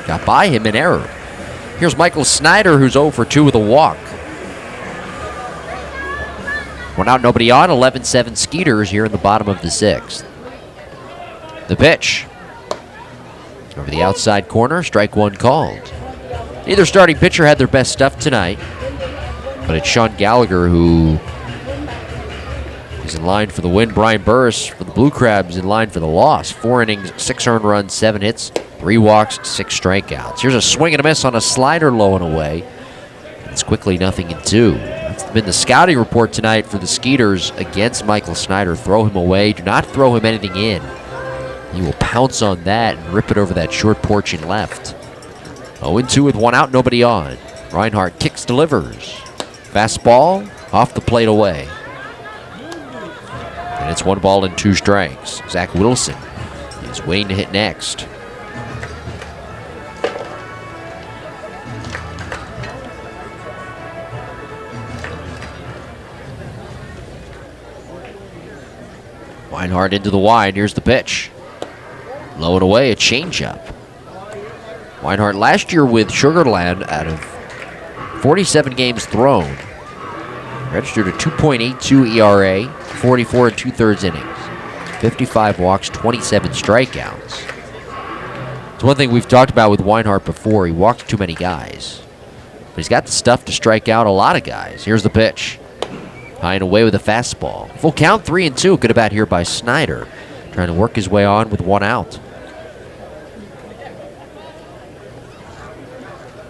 got by him, an error. Here's Michael Snyder, who's 0 for 2 with a walk. 1 out, nobody on. 11-7 Skeeters here in the bottom of the 6th. The pitch. Over the outside corner, strike 1 called. Neither starting pitcher had their best stuff tonight, but it's Sean Gallagher who is in line for the win. Brian Burris for the Blue Crabs in line for the loss. 4 innings, 6 earned runs, 7 hits, 3 walks, 6 strikeouts. Here's a swing and a miss on a slider low and away. It's quickly 0-2. That's been the scouting report tonight for the Skeeters against Michael Snyder. Throw him away. Do not throw him anything in. He will pounce on that and rip it over that short porch in left. 0-2 with 1 out, nobody on. Reinhardt kicks, delivers. Fastball off the plate away. And it's 1 ball and 2 strikes. Zach Wilson is waiting to hit next. Weinhardt into the wide. Here's the pitch. Low and away, a changeup. Weinhardt last year with Sugar Land, out of 47 games thrown, Registered a 2.82 ERA, 44 and 2/3 innings, 55 walks, 27 strikeouts. It's one thing we've talked about with Weinhardt before. He walks too many guys. But he's got the stuff to strike out a lot of guys. Here's the pitch. High and away with a fastball. Full count, 3-2. Good about here by Snyder. Trying to work his way on with one out.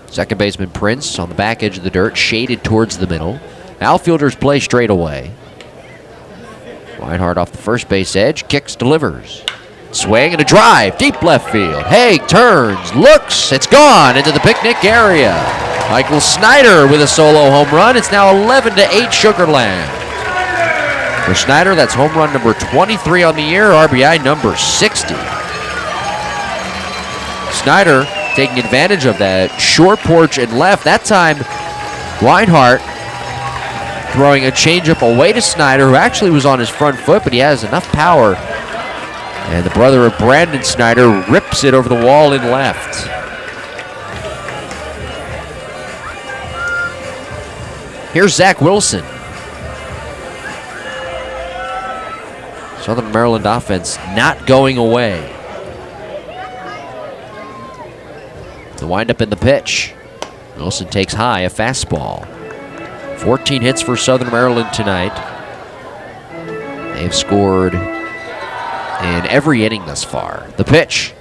Second baseman Prince on the back edge of the dirt, shaded towards the middle. Outfielders play straight away. Weinhardt off the first base edge, kicks, delivers. Swing and a drive, deep left field. Haig turns, looks, it's gone into the picnic area. Michael Snyder with a solo home run. It's now 11-8 Sugarland. For Snyder, that's home run number 23 on the year, RBI number 60. Snyder taking advantage of that short porch and left. That time, Weinhardt throwing a changeup away to Snyder, who actually was on his front foot, but he has enough power. And the brother of Brandon Snyder rips it over the wall in left. Here's Zach Wilson. Southern Maryland offense not going away. The windup in the pitch. Wilson takes high, a fastball. 14 hits for Southern Maryland tonight. They've scored in every inning thus far. The pitch.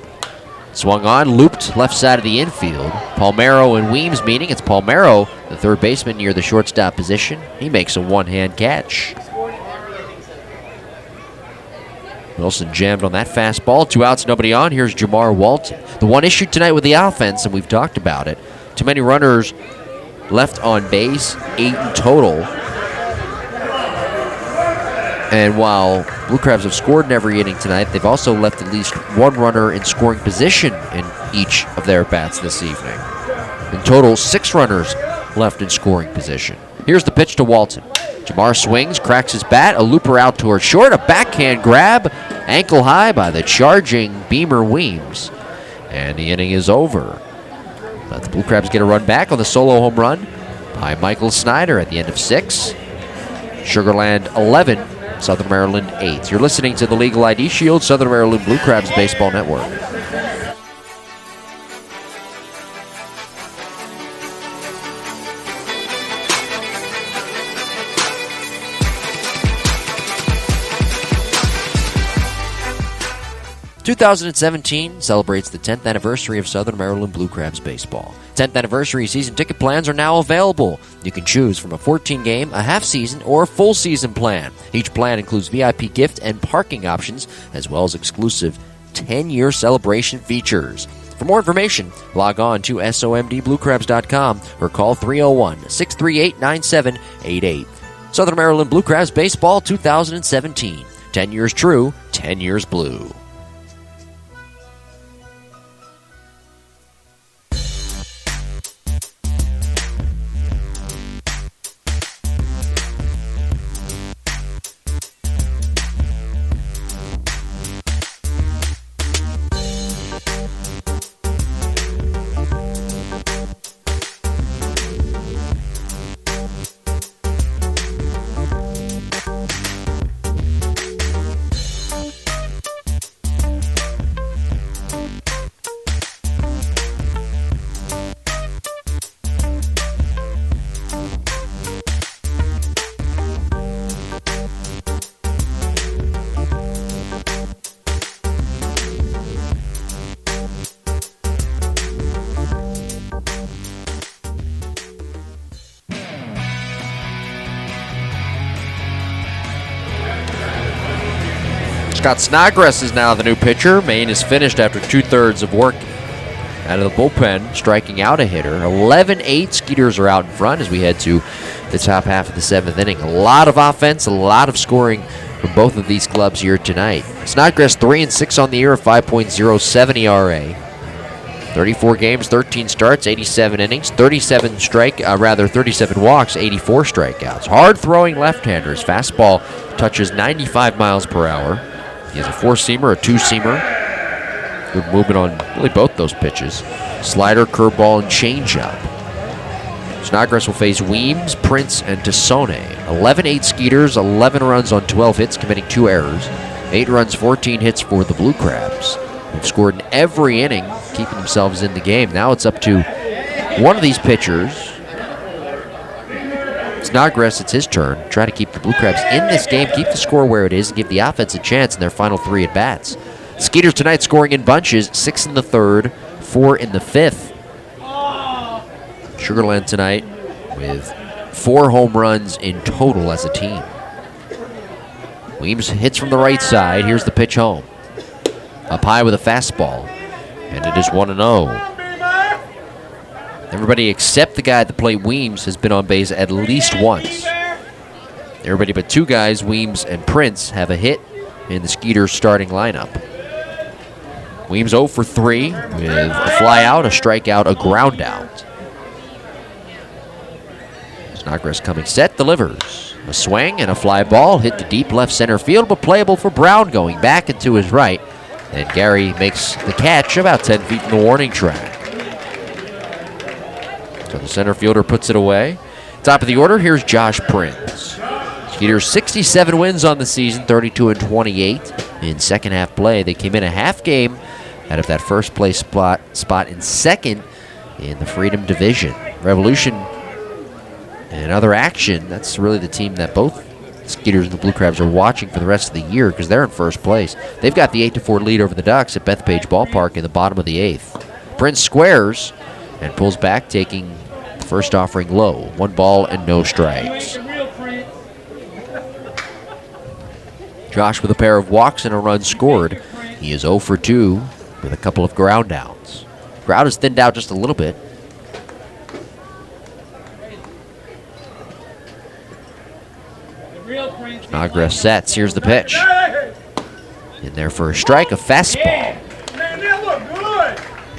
Swung on, looped left side of the infield. Palmero and Weems meeting. It's Palmero, the third baseman near the shortstop position. He makes a one-hand catch. Wilson jammed on that fastball. 2 outs, nobody on. Here's Jamar Walton. The one issue tonight with the offense, and we've talked about it, too many runners left on base, 8 in total. And while Blue Crabs have scored in every inning tonight, they've also left at least one runner in scoring position in each of their bats this evening. In total, 6 runners left in scoring position. Here's the pitch to Walton. Jamar swings, cracks his bat, a looper out towards short, a backhand grab, ankle high by the charging Beamer Weems. And the inning is over. But the Blue Crabs get a run back on the solo home run by Michael Snyder at the end of 6. Sugarland 11, Southern Maryland 8. You're listening to the Legal ID Shield, Southern Maryland Blue Crabs Baseball Network. ...2017 celebrates the 10th anniversary of Southern Maryland Blue Crabs baseball. 10th anniversary season ticket plans are now available. You can choose from a 14-game, a half-season, or a full-season plan. Each plan includes VIP gift and parking options, as well as exclusive 10-year celebration features. For more information, log on to somdbluecrabs.com or call 301-638-9788. Southern Maryland Blue Crabs baseball 2017. 10 years true, 10 years blue. Scott Snodgrass is now the new pitcher. Maine is finished after 2/3 of work out of the bullpen, striking out a hitter. 11-8. Skeeters are out in front as we head to the top half of the 7th inning. A lot of offense, a lot of scoring from both of these clubs here tonight. Snodgrass 3-6 on the year, a 5.07 ERA. 34 games, 13 starts, 87 innings, 37 walks, 84 strikeouts. Hard-throwing left-handers. Fastball touches 95 miles per hour. He has a 4-seamer, a 2-seamer. Good movement on really both those pitches. Slider, curveball, and changeup. Snodgrass will face Weems, Prince, and Tassone. 11-8 Skeeters, 11 runs on 12 hits, committing 2 errors. 8 runs, 14 hits for the Blue Crabs. They've scored in every inning, keeping themselves in the game. Now it's up to one of these pitchers. Snodgrass, it's his turn. Try to keep the Blue Crabs in this game, keep the score where it is, and give the offense a chance in their final 3 at-bats. Skeeters tonight scoring in bunches, 6 in the 3rd, 4 in the 5th. Sugarland tonight with 4 home runs in total as a team. Weems hits from the right side. Here's the pitch home. Up high with a fastball, and it is 1-0. Everybody except the guy at the plate, Weems, has been on base at least once. Everybody but 2 guys, Weems and Prince, have a hit in the Skeeters starting lineup. Weems 0 for 3 with a fly out, a strikeout, a ground out. Snodgrass coming set, delivers. A swing and a fly ball hit to deep left center field, but playable for Brown going back and to his right. And Gary makes the catch about 10 feet from the warning track. So the center fielder puts it away. Top of the order, here's Josh Prince. Skeeters 67 wins on the season, 32-28 in second half play. They came in a half game out of that first place spot in second in the Freedom Division. Revolution and other action, that's really the team that both Skeeters and the Blue Crabs are watching for the rest of the year because they're in first place. They've got the 8-4 lead over the Ducks at Bethpage Ballpark in the bottom of the 8th. Prince squares and pulls back, taking the first offering low. 1 ball and no strikes. Josh with a pair of walks and a run scored. He is 0 for 2 with a couple of ground outs. Crowd has thinned out just a little bit. Snodgrass sets. Here's the pitch. In there for a strike, a fastball.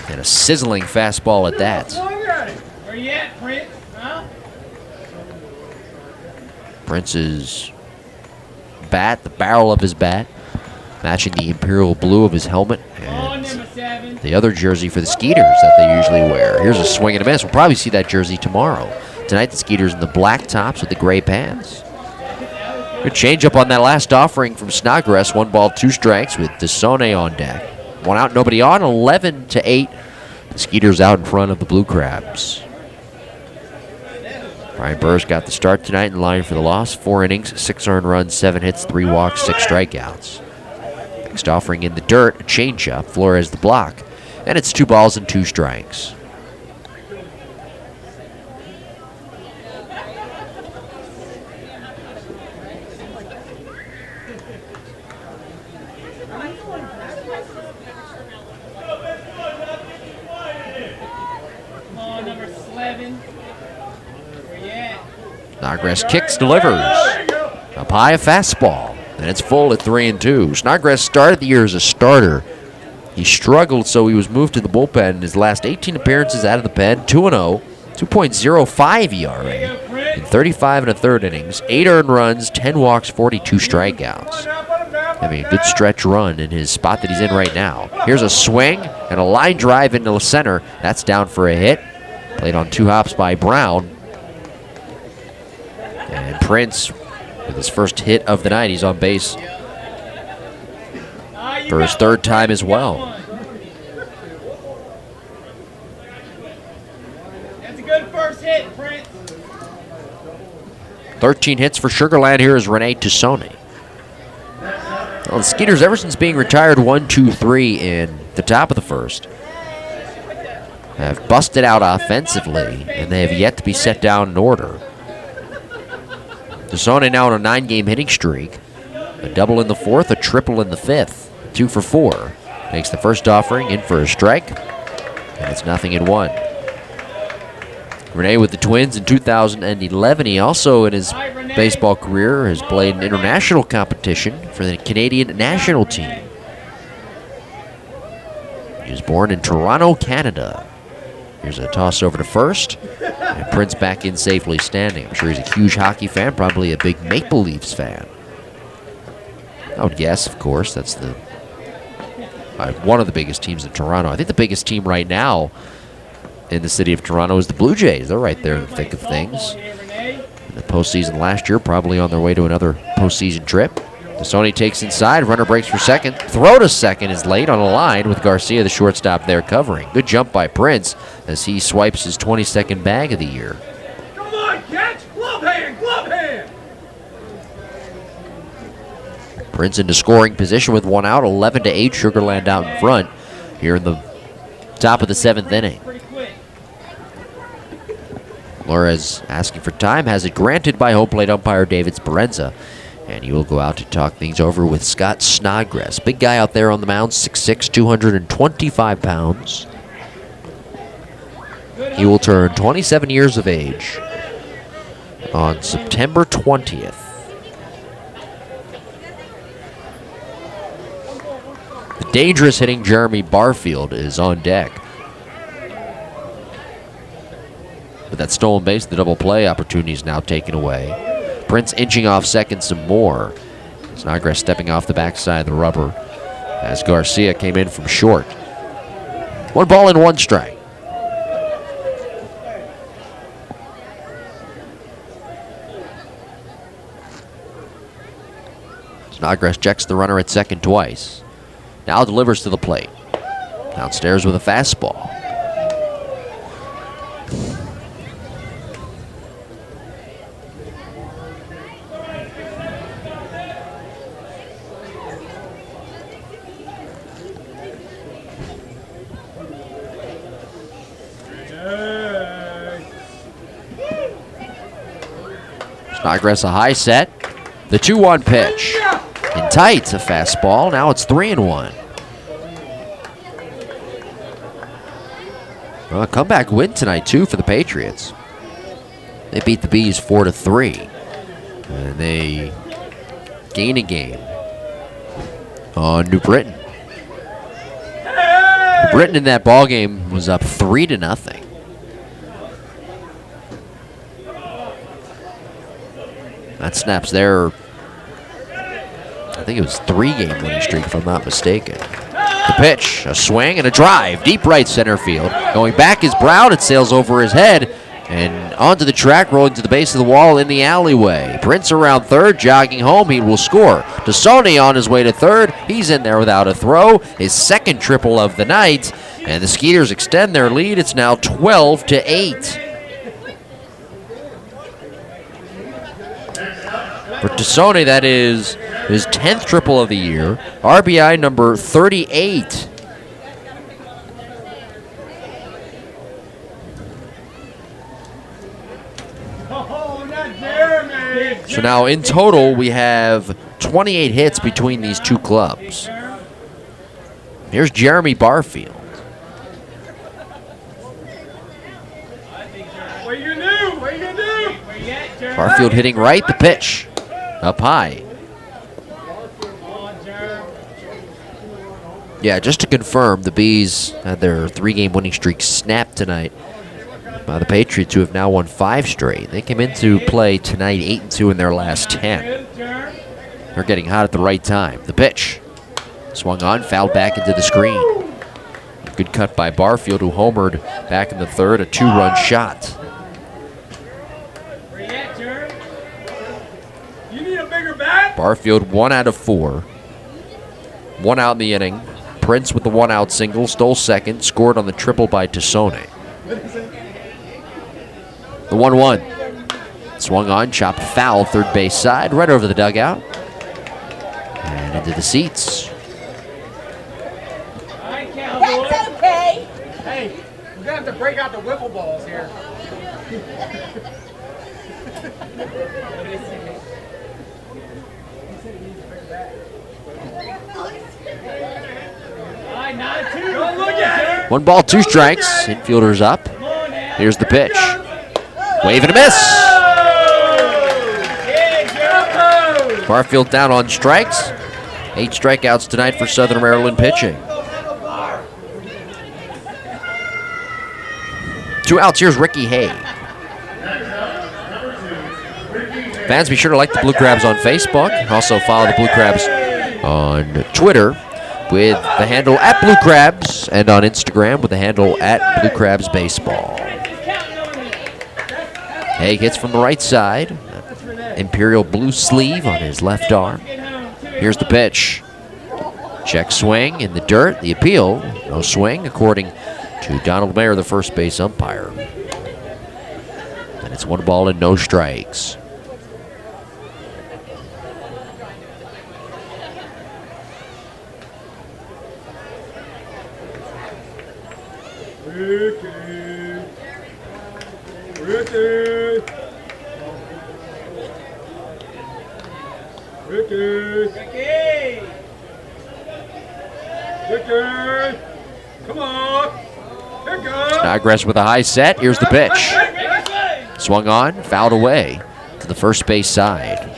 And a sizzling fastball at that. Where you at, Prince? Huh? Prince's bat, the barrel of his bat, matching the imperial blue of his helmet and the other jersey for the Skeeters that they usually wear. Here's a swing and a miss. We'll probably see that jersey tomorrow. Tonight the Skeeters in the black tops with the gray pants. Good changeup on that last offering from Snodgrass. 1 ball, 2 strikes with Tassone on deck. 1 out, nobody on. 11-8. The Skeeters out in front of the Blue Crabs. Brian Burris got the start tonight in line for the loss. 4 innings, 6 earned runs, 7 hits, 3 walks, 6 strikeouts. Next offering in the dirt, a changeup. Flores the block. And it's 2 balls and 2 strikes. Snodgrass kicks, delivers. Up high, a fastball. And it's full at 3-2. Snodgrass started the year as a starter. He struggled, so he was moved to the bullpen in his last 18 appearances out of the pen. 2-0, 2.05 ERA in 35 1/3 innings. 8 earned runs, 10 walks, 42 strikeouts. Having a good stretch run in his spot that he's in right now. Here's a swing and a line drive into the center. That's down for a hit. Played on 2 hops by Brown. And Prince, with his first hit of the night, he's on base for his 3rd time as well. That's a good first hit, Prince. 13 hits for Sugarland. Here is Rene Tassone. Well, the Skeeters, ever since being retired 1-2-3 in the top of the first, have busted out offensively, and they have yet to be set down in order. Tassone now on a 9-game hitting streak. A double in the 4th, a triple in the 5th. 2 for 4. Takes the first offering, in for a strike, and it's 0-1. Rene with the Twins in 2011. He also, in his baseball career, has played in international competition for the Canadian national team. He was born in Toronto, Canada. Here's a toss over to first, and Prince back in safely standing. I'm sure he's a huge hockey fan, probably a big Maple Leafs fan. I would guess, of course, that's one of the biggest teams in Toronto. I think the biggest team right now in the city of Toronto is the Blue Jays. They're right there in the thick of things. In the postseason last year, probably on their way to another postseason trip. Tassone takes inside, runner breaks for second. Throw to second is late on a line with Garcia, the shortstop, there covering. Good jump by Prince as he swipes his 22nd bag of the year. Come on, catch! Glove hand! Glove hand! Prince into scoring position with one out, 11-8. Sugarland out in front here in the top of the 7th inning. Flores asking for time, has it granted by home plate umpire David Speranza. And he will go out to talk things over with Scott Snodgrass. Big guy out there on the mound, 6'6", 225 pounds. He will turn 27 years of age on September 20th. The dangerous hitting Jeremy Barfield is on deck. But that stolen base, the double play opportunity is now taken away. Prince inching off second some more. Snodgrass stepping off the backside of the rubber as Garcia came in from short. 1 ball and 1 strike. Snodgrass checks the runner at second twice. Now delivers to the plate. Downstairs with a fastball. Snodgrass a high set. The 2-1 pitch. In tight, a fastball. Now it's 3-1. Well, a comeback win tonight, too, for the Patriots. They beat the Bees 4-3. And they gain a game on New Britain. New Britain in that ball game was up 3-0. That snaps their, I think it was 3-game winning streak, if I'm not mistaken. The pitch, a swing and a drive, deep right center field. Going back is Brown, it sails over his head and onto the track, rolling to the base of the wall in the alleyway. Prince around third, jogging home, he will score. Tassone on his way to third, he's in there without a throw, his second triple of the night, and the Skeeters extend their lead. It's now 12-8. For Tassone, that is his 10th triple of the year. RBI number 38. So now in total, we have 28 hits between these two clubs. Here's Jeremy Barfield. What you gonna do? What you gonna do? Barfield hitting right, the pitch. Up high. Yeah, just to confirm, the Bees had their 3-game winning streak snapped tonight by the Patriots, who have now won 5 straight. They came into play tonight 8-2 in their last 10. They're getting hot at the right time. The pitch. Swung on, fouled back into the screen. Good cut by Barfield, who homered back in the third, a 2-run shot. Barfield 1 out of 4. 1 out in the inning. Prince with the 1-out single, stole second, scored on the triple by Tassone. The 1-1. Swung on, chopped foul, third base side, right over the dugout. And into the seats. That's okay. Hey, we're gonna have to break out the wiffle balls here. One ball, 2 strikes. Infielders up. Here's the pitch. Wave and a miss. Barfield down on strikes. 8 strikeouts tonight for Southern Maryland pitching. 2 outs. Here's Ricky Hay. Fans, be sure to like the Blue Crabs on Facebook. Also follow the Blue Crabs on Twitter. with the handle at Blue Crabs and on Instagram with the handle at Blue Crabs Baseball. Haig hits from the right side. Imperial blue sleeve on his left arm. Here's the pitch. Check swing in the dirt. The appeal, no swing, according to Donald Mayer, the first base umpire. And it's 1 ball and no strikes. Come on. Snodgrass with a high set. Here's the pitch. Swung on, fouled away to the first base side.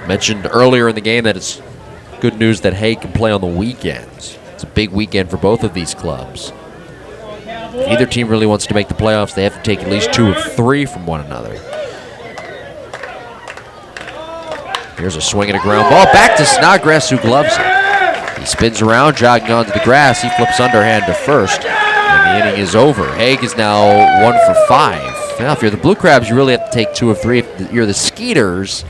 Mentioned earlier in the game that it's good news that Haig can play on the weekends. It's a big weekend for both of these clubs. If either team really wants to make the playoffs, they have to take at least 2 of 3 from one another. Here's a swing and a ground ball. Back to Snodgrass, who gloves it. He spins around, jogging onto the grass. He flips underhand to first, and the inning is over. Haig is now 1 for 5. Now, if you're the Blue Crabs, you really have to take 2 of 3. If you're the Skeeters,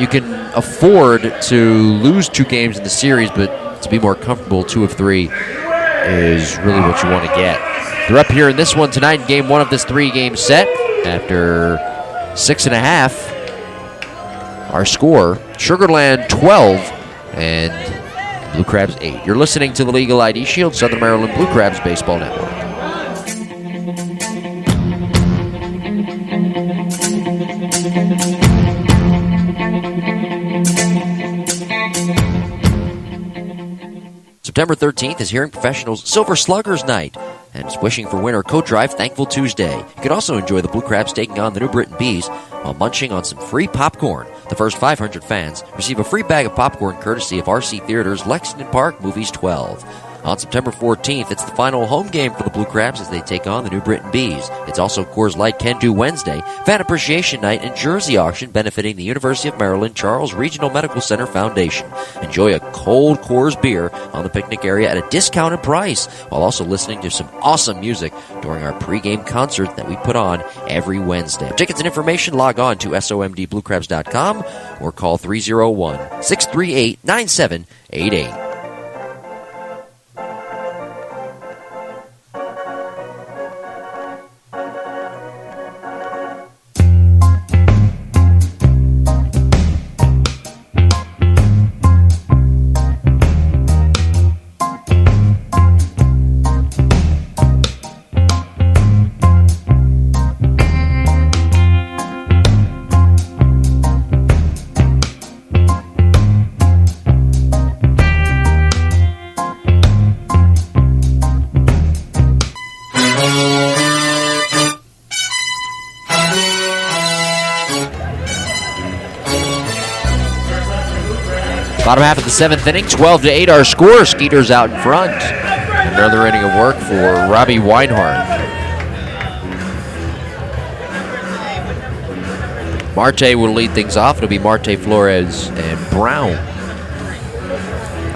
you can afford to lose 2 games in the series, but to be more comfortable, 2 of 3 is really what you want to get. They're up here in this one tonight in game 1 of this 3-game set. After 6.5, our score, Sugarland 12 and Blue Crabs 8. You're listening to the Legal ID Shield, Southern Maryland Blue Crabs Baseball Network. September 13th is Hearing Professionals Silver Sluggers Night, and it's Wishing for Winter Coat Drive Thankful Tuesday. You can also enjoy the Blue Crabs taking on the New Britain Bees while munching on some free popcorn. The first 500 fans receive a free bag of popcorn courtesy of RC Theaters Lexington Park Movies 12. On September 14th, it's the final home game for the Blue Crabs as they take on the New Britain Bees. It's also Coors Light Can Do Wednesday, Fan Appreciation Night, and Jersey Auction benefiting the University of Maryland Charles Regional Medical Center Foundation. Enjoy a cold Coors beer on the picnic area at a discounted price, while also listening to some awesome music during our pregame concert that we put on every Wednesday. For tickets and information, log on to somdbluecrabs.com or call 301-638-9788. Bottom half of the 7th inning, 12-8 our score. Skeeters out in front. Another inning of work for Robbie Weinhardt. Marte will lead things off. It'll be Marte, Flores, and Brown.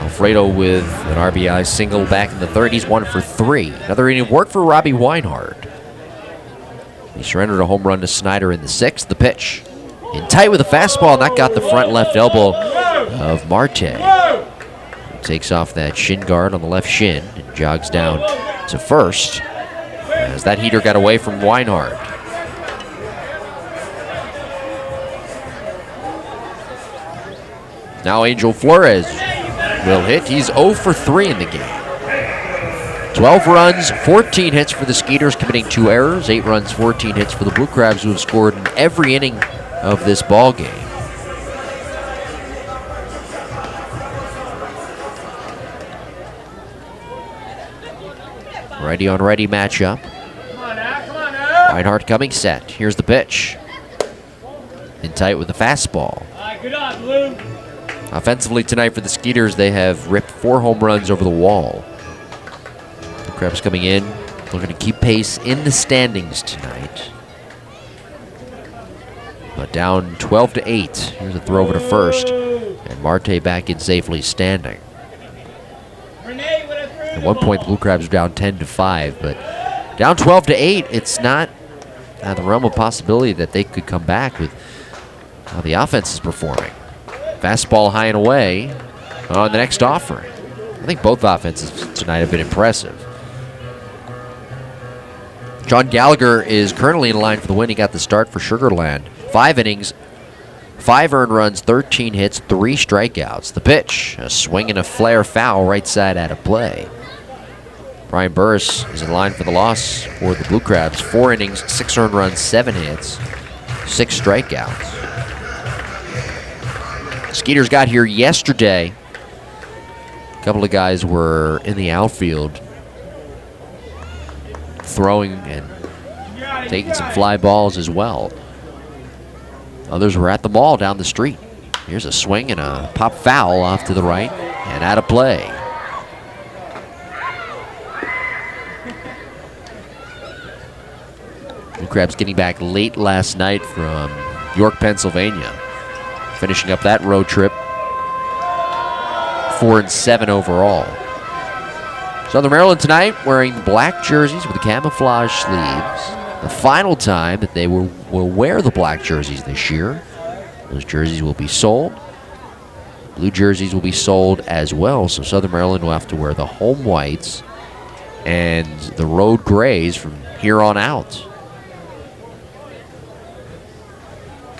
Alfredo with an RBI single back in the 3rd. He's 1 for 3. Another inning of work for Robbie Weinhardt. He surrendered a home run to Snyder in the 6th. The pitch in tight with a fastball, and that got the front left elbow of Marte. He takes off that shin guard on the left shin and jogs down to first as that heater got away from Weinhardt. Now Angel Flores will hit. He's 0 for 3 in the game. 12 runs, 14 hits for the Skeeters, committing 2 errors. 8 runs, 14 hits for the Blue Crabs, who have scored in every inning of this ball game. Righty on righty matchup. Reinhardt coming set. Here's the pitch. In tight with the fastball. Good on, Blue. Offensively tonight for the Skeeters, they have ripped 4 home runs over the wall. The Crabs coming in, looking to keep pace in the standings tonight. But down 12-8. Here's a throw over to first. and Marte back in safely standing. At one point, the Blue Crabs were down 10-5, but down 12-8, it's not out of the realm of possibility that they could come back with how the offense is performing. Fastball high and away on the next offering. I think both offenses tonight have been impressive. John Gallagher is currently in line for the win. He got the start for Sugar Land. 5 innings, 5 earned runs, 13 hits, 3 strikeouts. The pitch, a swing and a flare foul right side out of play. Brian Burris is in line for the loss for the Blue Crabs. 4 innings, 6 earned runs, 7 hits, 6 strikeouts. Skeeters got here yesterday. A couple of guys were in the outfield throwing and taking some fly balls as well. Others were at the mall down the street. Here's a swing and a pop foul off to the right and out of play. Blue Crabs getting back late last night from York, Pennsylvania. Finishing up that road trip. 4-7 overall. Southern Maryland tonight wearing black jerseys with the camouflage sleeves. The final time that they will wear the black jerseys this year. Those jerseys will be sold. Blue jerseys will be sold as well, so Southern Maryland will have to wear the home whites and the road grays from here on out.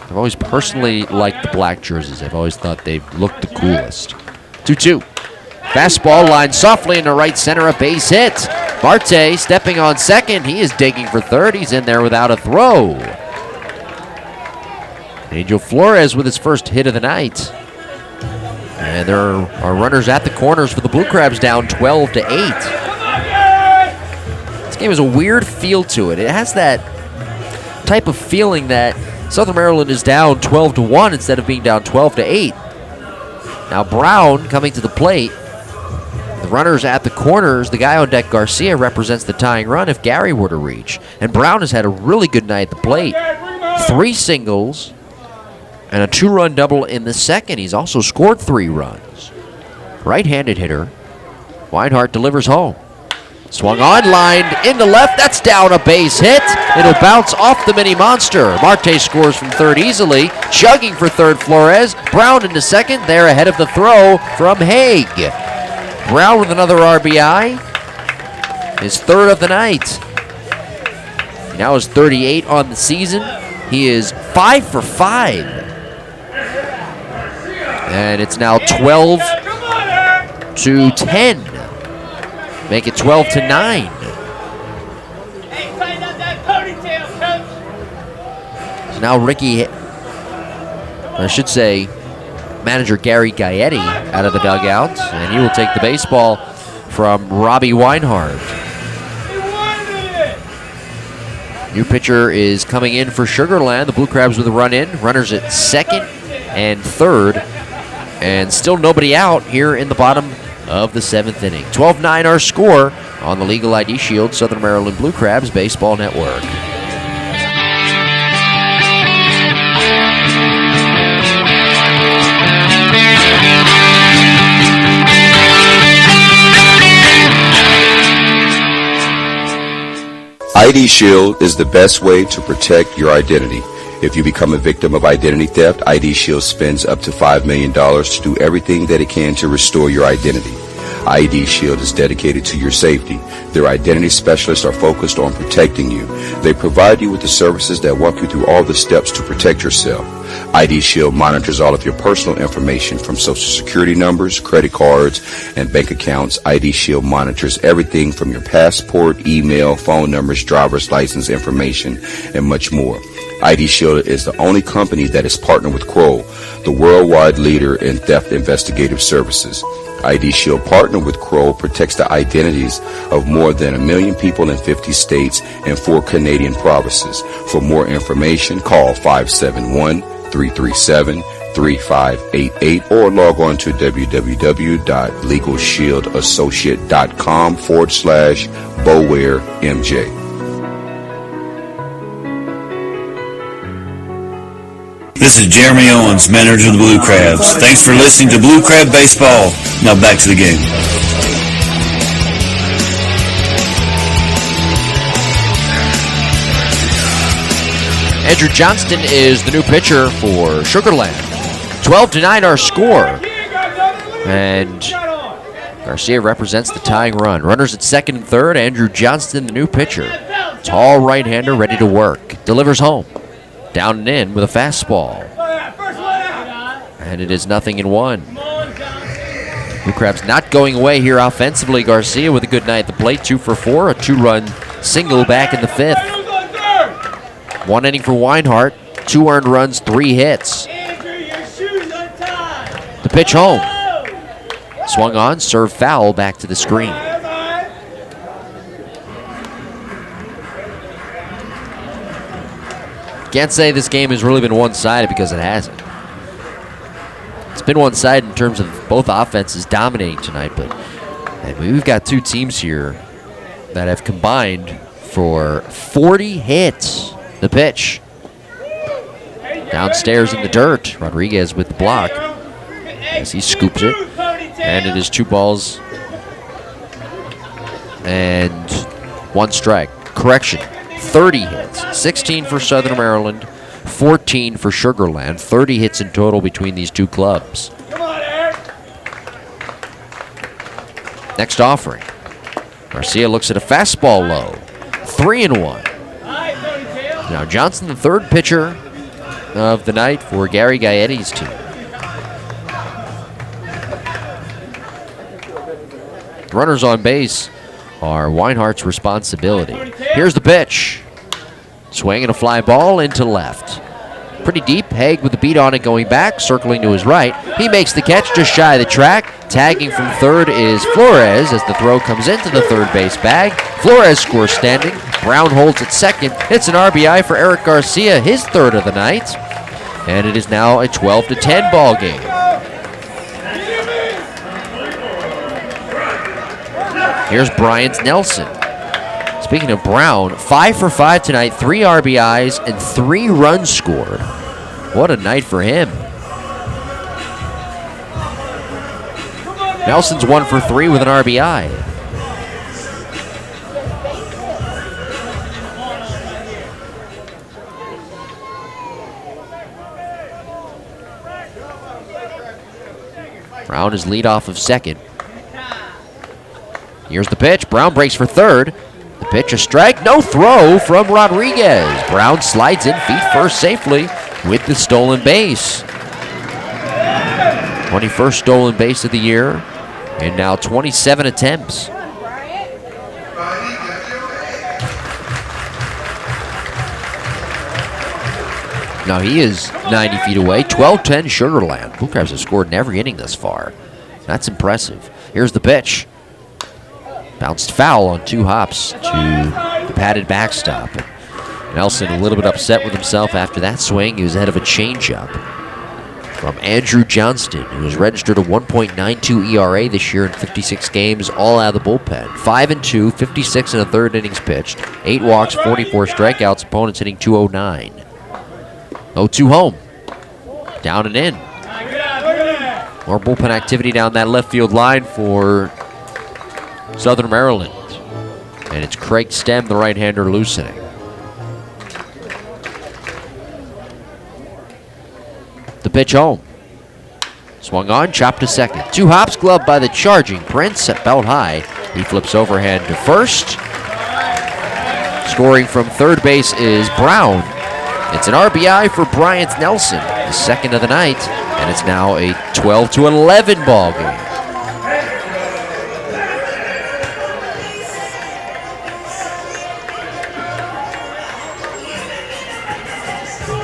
I've always personally liked the black jerseys. I've always thought they've looked the coolest. 2-2. Fastball line softly into right center, a base hit. Marte stepping on second. He is digging for third. He's in there without a throw. Angel Flores with his first hit of the night. And there are runners at the corners for the Blue Crabs, down 12-8. This game has a weird feel to it. It has that type of feeling that Southern Maryland is down 12-1 instead of being down 12-8. Now Brown coming to the plate. The runners at the corners. The guy on deck, Garcia, represents the tying run if Gary were to reach. And Brown has had a really good night at the plate. 3 singles and a 2-run double in the second. He's also scored 3 runs. Right-handed hitter. Weinhardt delivers home. Swung on, lined into left. That's down, a base hit. It'll bounce off the mini monster. Marte scores from third easily. Chugging for third, Flores. Brown into second. There ahead of the throw from Haig. Brown with another RBI. His third of the night. He now is 38 on the season. He is 5 for 5. And it's now 12-10. Make it 12-9. So now manager Gary Gaetti out of the dugout, and he will take the baseball from Robbie Weinhardt. New pitcher is coming in for Sugar Land. The Blue Crabs with a run in. Runners at second and third. And still nobody out here in the bottom of the 7th inning. 12-9 our score on the Legal ID Shield Southern Maryland Blue Crabs Baseball Network. ID Shield is the best way to protect your identity. If you become a victim of identity theft, ID Shield spends up to $5 million to do everything that it can to restore your identity. ID Shield is dedicated to your safety. Their identity specialists are focused on protecting you. They provide you with the services that walk you through all the steps to protect yourself. ID Shield monitors all of your personal information from social security numbers, credit cards, and bank accounts. ID Shield monitors everything from your passport, email, phone numbers, driver's license information, and much more. ID Shield is the only company that is partnered with Kroll, the worldwide leader in theft investigative services. ID Shield partner with Kroll protects the identities of more than 1 million people in 50 states and 4 Canadian provinces. For more information, call 571-337-3588 or log on to www.legalshieldassociate.com/BowareMJ. This is Jeremy Owens, manager of the Blue Crabs. Thanks for listening to Blue Crab Baseball. Now back to the game. Andrew Johnston is the new pitcher for Sugarland. 12-9 our score. And Garcia represents the tying run. Runners at second and third. Andrew Johnston, the new pitcher. Tall right-hander ready to work. Delivers home. Down and in with a fastball. And it is 0-1. Blue Crabs not going away here offensively. Garcia with a good night at the plate. 2 for 4. A 2-run single back in the 5th. 1 inning for Weinhardt. 2 earned runs, 3 hits. The pitch home. Swung on, served foul back to the screen. Can't say this game has really been one-sided because it hasn't. It's been one-sided in terms of both offenses dominating tonight, but we've got 2 teams here that have combined for 40 hits. The pitch. Downstairs in the dirt. Rodriguez with the block as he scoops it. And it is 2 balls and 1 strike. Correction, 30 hits. 16 for Southern Maryland, 14 for Sugarland. 30 hits in total between these 2 clubs. Next offering. Garcia looks at a fastball low. 3-1. Now Johnson, the third pitcher of the night for Gary Gaetti's team. Runners on base are Weinhardt's responsibility. Here's the pitch. Swinging a fly ball into left. Pretty deep. Haig with the beat on it going back, circling to his right. He makes the catch just shy of the track. Tagging from third is Flores as the throw comes into the third base bag. Flores scores standing. Brown holds at second. It's an RBI for Eric Garcia, his third of the night. And it is now a 12-10 ball game. Here's Bryant Nelson. Speaking of Brown, 5 for 5 tonight, 3 RBIs and 3 runs scored. What a night for him. Nelson's 1 for 3 with an RBI. Brown is lead off of second. Here's the pitch. Brown breaks for third. The pitch, a strike. No throw from Rodriguez. Brown slides in feet first safely with the stolen base. 21st stolen base of the year, and now 27 attempts. Now he is 90 feet away. 12-10 Sugarland. Blue Crabs have scored in every inning thus far. That's impressive. Here's the pitch. Bounced foul on 2 hops to the padded backstop. Nelson a little bit upset with himself after that swing. He was ahead of a changeup from Andrew Johnston, who has registered a 1.92 ERA this year in 56 games, all out of the bullpen. 5-2, 56 in the third innings pitched. 8 walks, 44 strikeouts. Opponents hitting .209. 0-2 home. Down and in. More bullpen activity down that left field line for Southern Maryland. And it's Craig Stem, the right-hander, loosening. The pitch home. Swung on, chopped to second. 2 hops, gloved by the charging Prince at belt high. He flips overhand to first. Scoring from third base is Brown. It's an RBI for Bryant Nelson, the second of the night, and it's now a 12-11 ball game.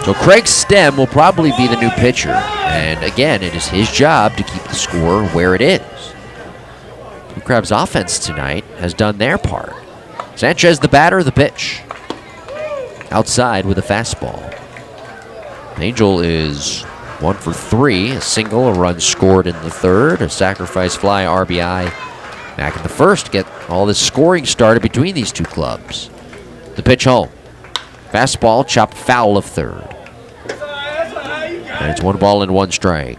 So Craig Stem will probably be the new pitcher, and again, it is his job to keep the score where it is. Blue Crabs' offense tonight has done their part. Sanchez the batter, the pitch. Outside with a fastball. Angel is 1 for 3, a single, a run scored in the third, a sacrifice fly RBI back in the first to get all this scoring started between these 2 clubs. The pitch home. Fastball chopped foul of third. And it's 1 ball and 1 strike.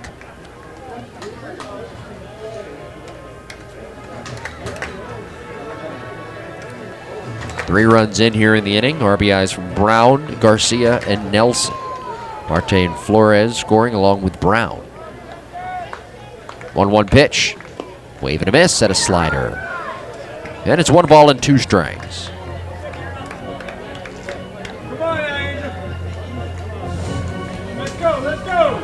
Three runs in here in the inning. RBIs from Brown, Garcia, and Nelson. Marte and Flores scoring along with Brown. 1-1 pitch. Wave and a miss at a slider. And it's 1 ball and 2 strikes. Come on, Angel. Let's go, let's go.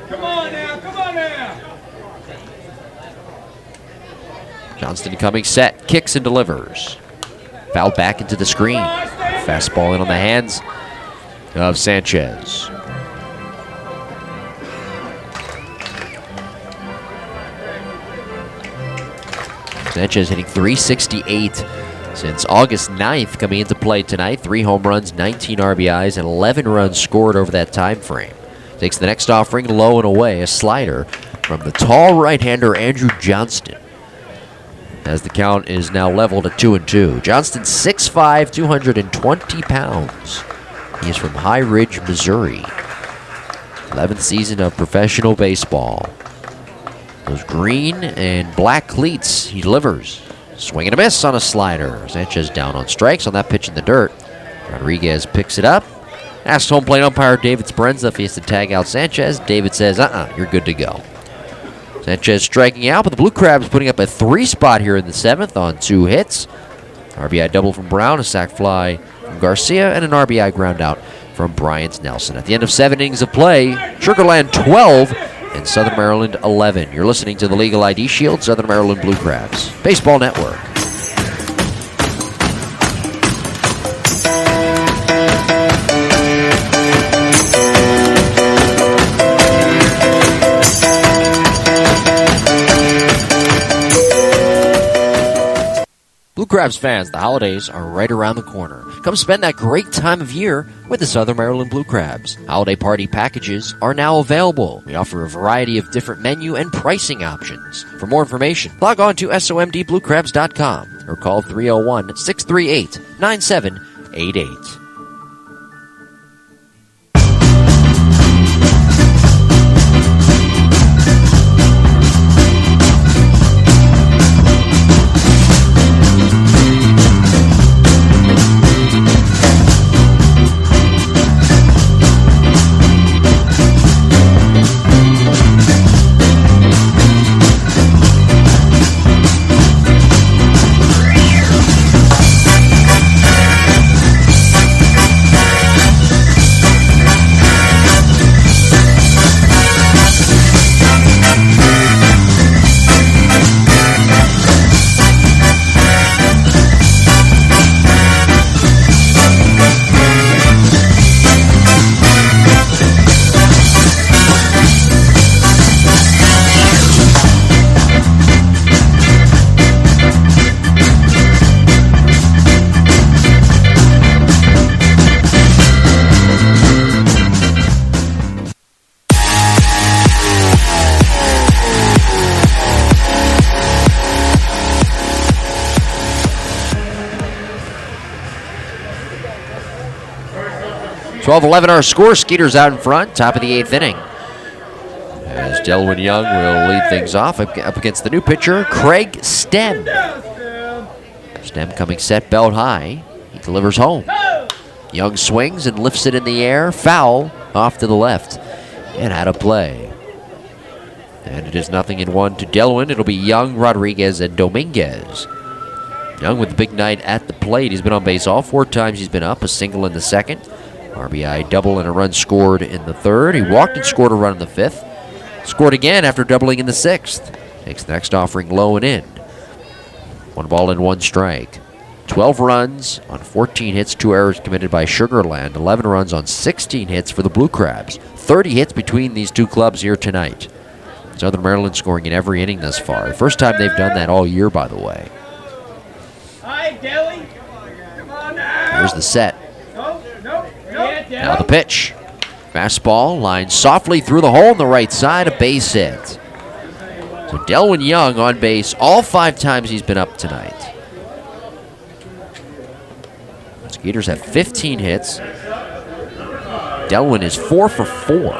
Come on now, come on now. Johnston coming set, kicks and delivers. Fouled back into the screen. Fastball in on the hands of Sanchez. Sanchez hitting .368 since August 9th, coming into play tonight. 3 home runs, 19 RBIs, and 11 runs scored over that time frame. Takes the next offering low and away, a slider from the tall right-hander Andrew Johnston, as the count is now leveled at 2-2. Johnston 6'5", 220 pounds. He is from High Ridge, Missouri. 11th season of professional baseball. Those green and black cleats, he delivers. Swing and a miss on a slider. Sanchez down on strikes on that pitch in the dirt. Rodriguez picks it up. Asks home plate umpire David Sperenza if he has to tag out Sanchez. David says, you're good to go. Sanchez striking out, but the Blue Crabs putting up a 3 spot here in the 7th on 2 hits. RBI double from Brown, a sac fly from Garcia, and an RBI ground out from Bryant Nelson. At the end of 7 innings of play, Sugarland 12 and Southern Maryland 11. You're listening to the Legal ID Shield, Southern Maryland Blue Crabs Baseball Network. Blue Crabs fans, the holidays are right around the corner. Come spend that great time of year with the Southern Maryland Blue Crabs. Holiday party packages are now available. We offer a variety of different menu and pricing options. For more information, log on to somdbluecrabs.com or call 301-638-9788. 12-11 our score. Skeeters out in front, top of the 8th inning. As Delwyn Young will lead things off up against the new pitcher, Craig Stem. Stem coming set, belt high. He delivers home. Young swings and lifts it in the air. Foul off to the left and out of play. And it is 0-1 to Delwyn. It'll be Young, Rodriguez, and Dominguez. Young with the big night at the plate. He's been on base all 4 times he's been up. A single in the 2nd. RBI double and a run scored in the 3rd. He walked and scored a run in the 5th. Scored again after doubling in the 6th. Takes the next offering low and in. 1 ball and 1 strike. 12 runs on 14 hits, 2 errors committed by Sugarland. 11 runs on 16 hits for the Blue Crabs. 30 hits between these 2 clubs here tonight. Southern Maryland scoring in every inning thus far. The first time they've done that all year, by the way. Hi, Delly. Come on now. Here's the set. Now the pitch. Fastball lines softly through the hole on the right side, a base hit. So Delwyn Young on base all 5 times he's been up tonight. Skeeters have 15 hits. Delwin is 4 for 4.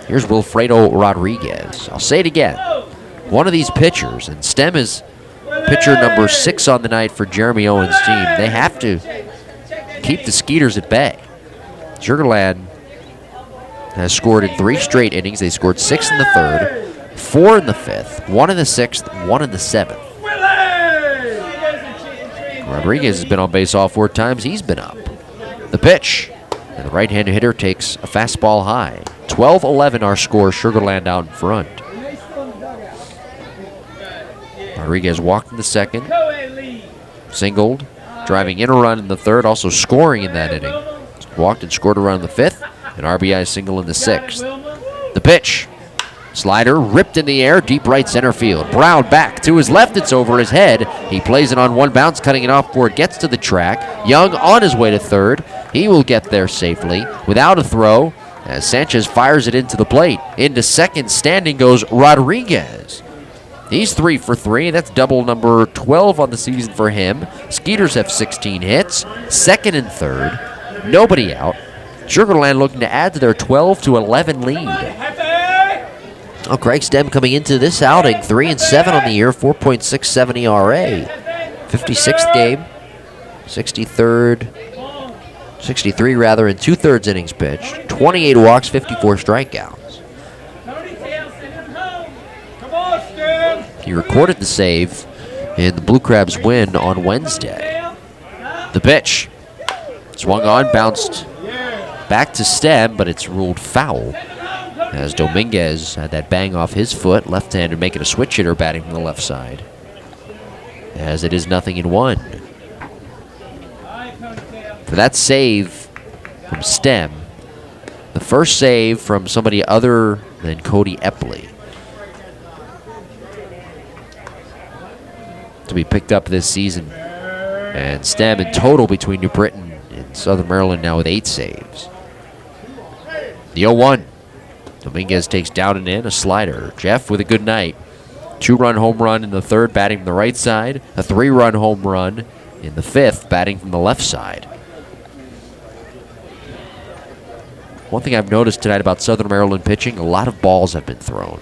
Here's Wilfredo Rodriguez. I'll say it again. One of these pitchers, and Stem is pitcher number 6 on the night for Jeremy Owens' team. They have to keep the Skeeters at bay. Sugar Land has scored in 3 straight innings. They scored 6 in the 3rd, 4 in the 5th, 1 in the 6th, 1 in the 7th. Rodriguez has been on base all 4 times. He's been up. The pitch. And the right-handed hitter takes a fastball high. 12-11 our score. Sugar Land out in front. Rodriguez walked in the 2nd. Singled. Driving in a run in the 3rd. Also scoring in that inning. Walked and scored a run in the 5th. An RBI single in the 6th. The pitch. Slider ripped in the air, deep right center field. Brown back to his left, it's over his head. He plays it on one bounce, cutting it off before it gets to the track. Young on his way to 3rd. He will get there safely without a throw as Sanchez fires it into the plate. Into 2nd, standing goes Rodriguez. He's 3 for 3. That's double number 12 on the season for him. Skeeters have 16 hits. 2nd and 3rd. Nobody out. Sugar Land looking to add to their 12-11 lead. Oh, Craig Stem coming into this outing, 3-7 on the year, 4.67 ERA. 56th game, 63 rather, in 2/3 innings pitched. 28 walks, 54 strikeouts. He recorded the save in the Blue Crabs win on Wednesday. The pitch. Swung on, bounced back to Stem, but it's ruled foul. As Dominguez had that bang off his foot, left-hander making a switch hitter batting from the left side. As it is 0-1. For that save from Stem, the first save from somebody other than Cody Epley to be picked up this season. And Stem in total between New Britain and Southern Maryland now with 8 saves. The 0-1. Dominguez takes down and in, a slider. Jeff with a good night. 2-run home run in the 3rd, batting from the right side. A 3-run home run in the 5th, batting from the left side. One thing I've noticed tonight about Southern Maryland pitching, a lot of balls have been thrown,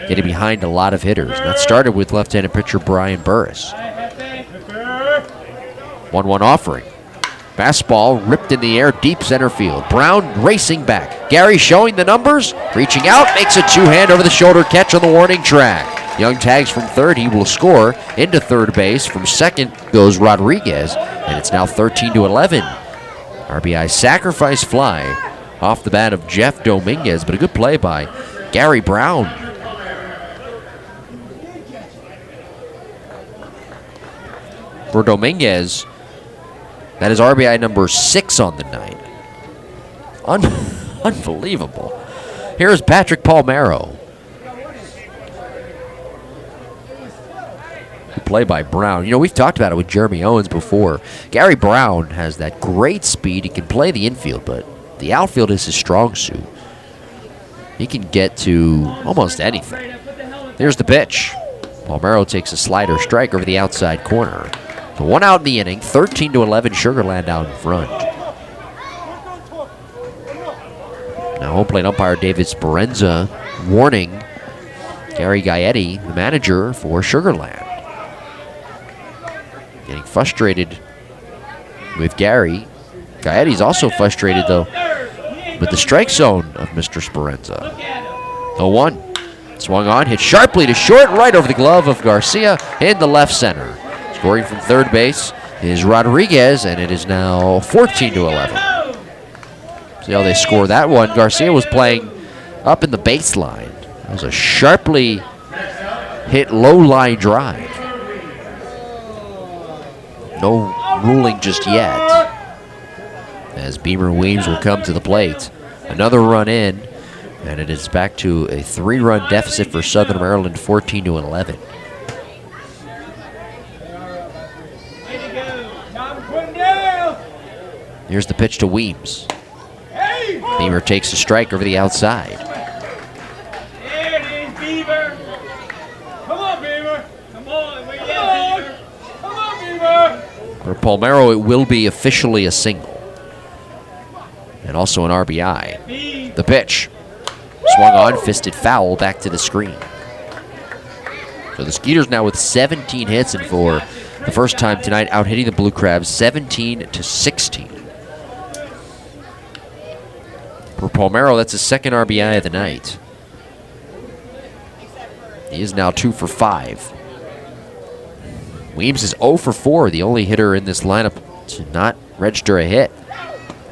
getting behind a lot of hitters. And that started with left-handed pitcher Brian Burris. 1-1 offering. Fastball ripped in the air, deep center field. Brown racing back. Gary showing the numbers, reaching out, makes a 2-hand over-the-shoulder catch on the warning track. Young tags from 3rd, he will score. Into 3rd base, from 2nd goes Rodriguez, and it's now 13-11. RBI sacrifice fly off the bat of Jeff Dominguez, but a good play by Gary Brown. For Dominguez, that is RBI number 6 on the night. Unbelievable. Here's Patrick Palmero. Good play by Brown. You know, we've talked about it with Jeremy Owens before. Gary Brown has that great speed. He can play the infield, but the outfield is his strong suit. He can get to almost anything. Here's the pitch. Palmero takes a slider strike over the outside corner. So 1 out in the inning, 13-11, Sugar Land out in front. Now home plate umpire David Sperenza warning Gary Gaetti, the manager for Sugar Land. Getting frustrated with Gary. Gaetti's also frustrated, though, with the strike zone of Mr. Sperenza. 0-1. Swung on, hit sharply to short, right over the glove of Garcia in the left center. Scoring from 3rd base is Rodriguez, and it is now 14-11. See how they score that one. Garcia was playing up in the baseline. It was a sharply hit low line drive. No ruling just yet, as Beamer Weems will come to the plate. Another run in, and it is back to a 3-run deficit for Southern Maryland, 14-11. Here's the pitch to Weems. Beamer takes a strike over the outside. There it is, Beaver. Come on, Beaver. Come on. Come on, Beaver. For Palmero, it will be officially a single, and also an RBI. The pitch. Swung on, fisted foul, back to the screen. So the Skeeters now with 17 hits, and for the first time tonight, out hitting the Blue Crabs 17-16. For Palmero, that's his second RBI of the night. He is now 2 for 5. Weems is 0 for 4, the only hitter in this lineup to not register a hit.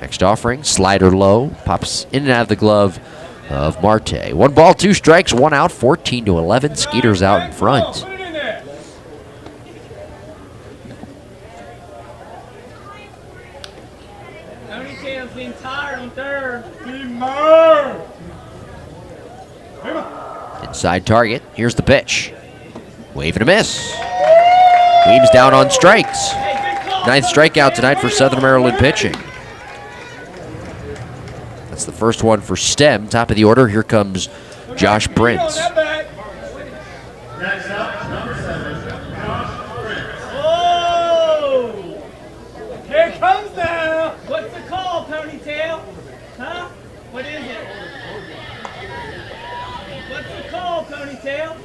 Next offering, slider low, pops in and out of the glove of Marte. 1 ball, 2 strikes, 1 out, 14-11. Skeeters out in front. Inside target. Here's the pitch. Wave and a miss. Weems down on strikes. 9th strikeout tonight for Southern Maryland pitching. That's the first one for Stem. Top of the order. Here comes Josh Prince. Next up, number 7, Josh Prince. Oh! Here it comes now! What's the call, Ponytail? Huh? What is it? What's the call, Ponytail?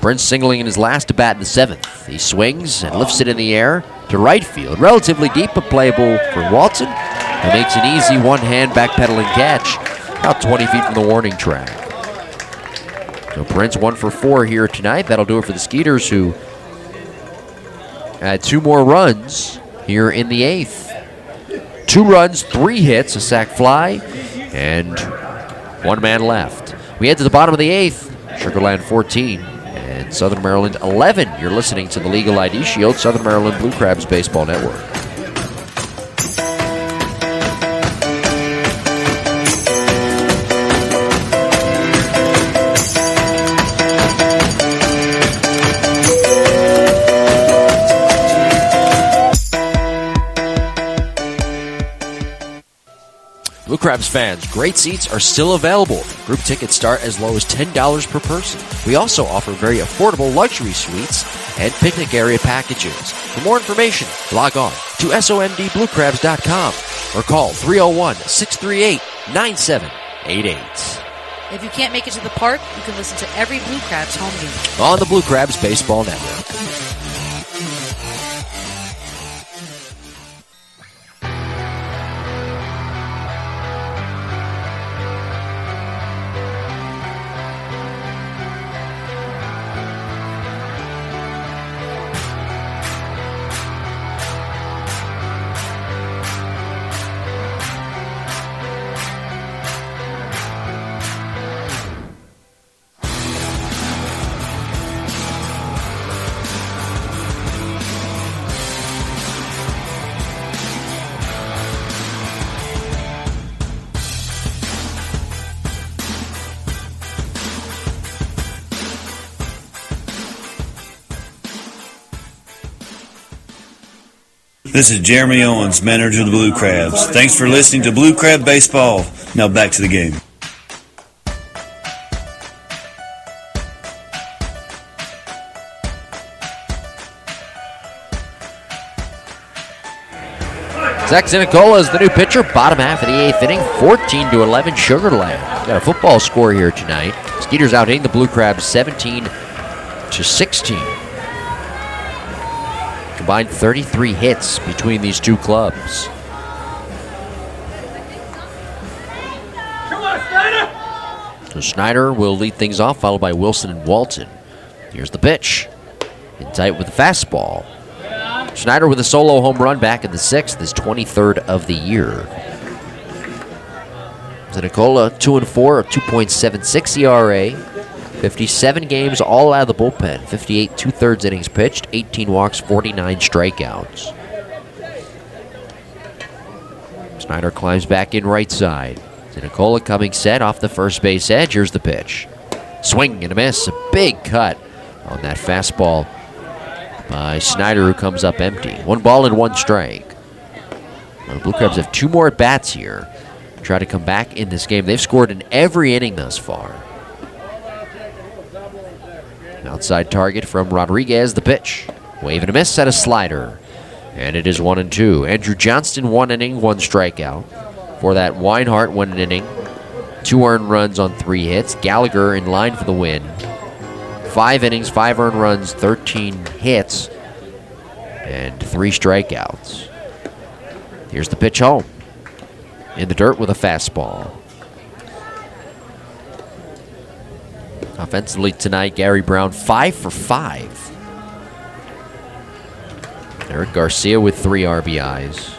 Prince singling in his last at bat in the 7th. He swings and lifts it in the air to right field. Relatively deep, but playable for Walton. And makes an easy one-hand backpedaling catch about 20 feet from the warning track. So Prince 1 for 4 here tonight. That'll do it for the Skeeters, who had 2 more runs here in the 8th. 2 runs, 3 hits, a sac fly, and 1 man left. We head to the bottom of the 8th. Sugarland 14 and Southern Maryland 11. You're listening to the Legal ID Shield, Southern Maryland Blue Crabs Baseball Network. Blue Crabs fans, great seats are still available. Group tickets start as low as $10 per person. We also offer very affordable luxury suites and picnic area packages. For more information, log on to SOMDBlueCrabs.com or call 301-638-9788. If you can't make it to the park, you can listen to every Blue Crabs home game on the Blue Crabs Baseball Network. This is Jeremy Owens, manager of the Blue Crabs. Thanks for listening to Blue Crab Baseball. Now back to the game. Zach Zinicola is the new pitcher. Bottom half of the 8th inning, 14-11 Sugarland. Got a football score here tonight. Skeeters out hitting the Blue Crabs 17-16. Combined 33 hits between these two clubs. Come on, Snyder! So Snyder will lead things off, followed by Wilson and Walton. Here's the pitch. In tight with the fastball. Snyder with a solo home run back in the 6th, his 23rd of the year. Zinicola 2-4, a 2.76 ERA. 57 games all out of the bullpen. 58 2/3 innings pitched, 18 walks, 49 strikeouts. Snyder climbs back in right side. Zinicola coming set off the first base edge. Here's the pitch. Swing and a miss. A big cut on that fastball by Snyder, who comes up empty. 1 ball and 1 strike. Now the Blue Crabs have 2 more at-bats here. Try to come back in this game. They've scored in every inning thus far. Outside target from Rodriguez, the pitch. Wave and a miss at a slider. And it is 1-2. Andrew Johnston, 1 inning, 1 strikeout. For that, Weinhardt won an inning. 2 earned runs on 3 hits. Gallagher in line for the win. 5 innings, 5 earned runs, 13 hits, and 3 strikeouts. Here's the pitch home. In the dirt with a fastball. Offensively tonight, Gary Brown 5 for 5. Eric Garcia with 3 RBIs.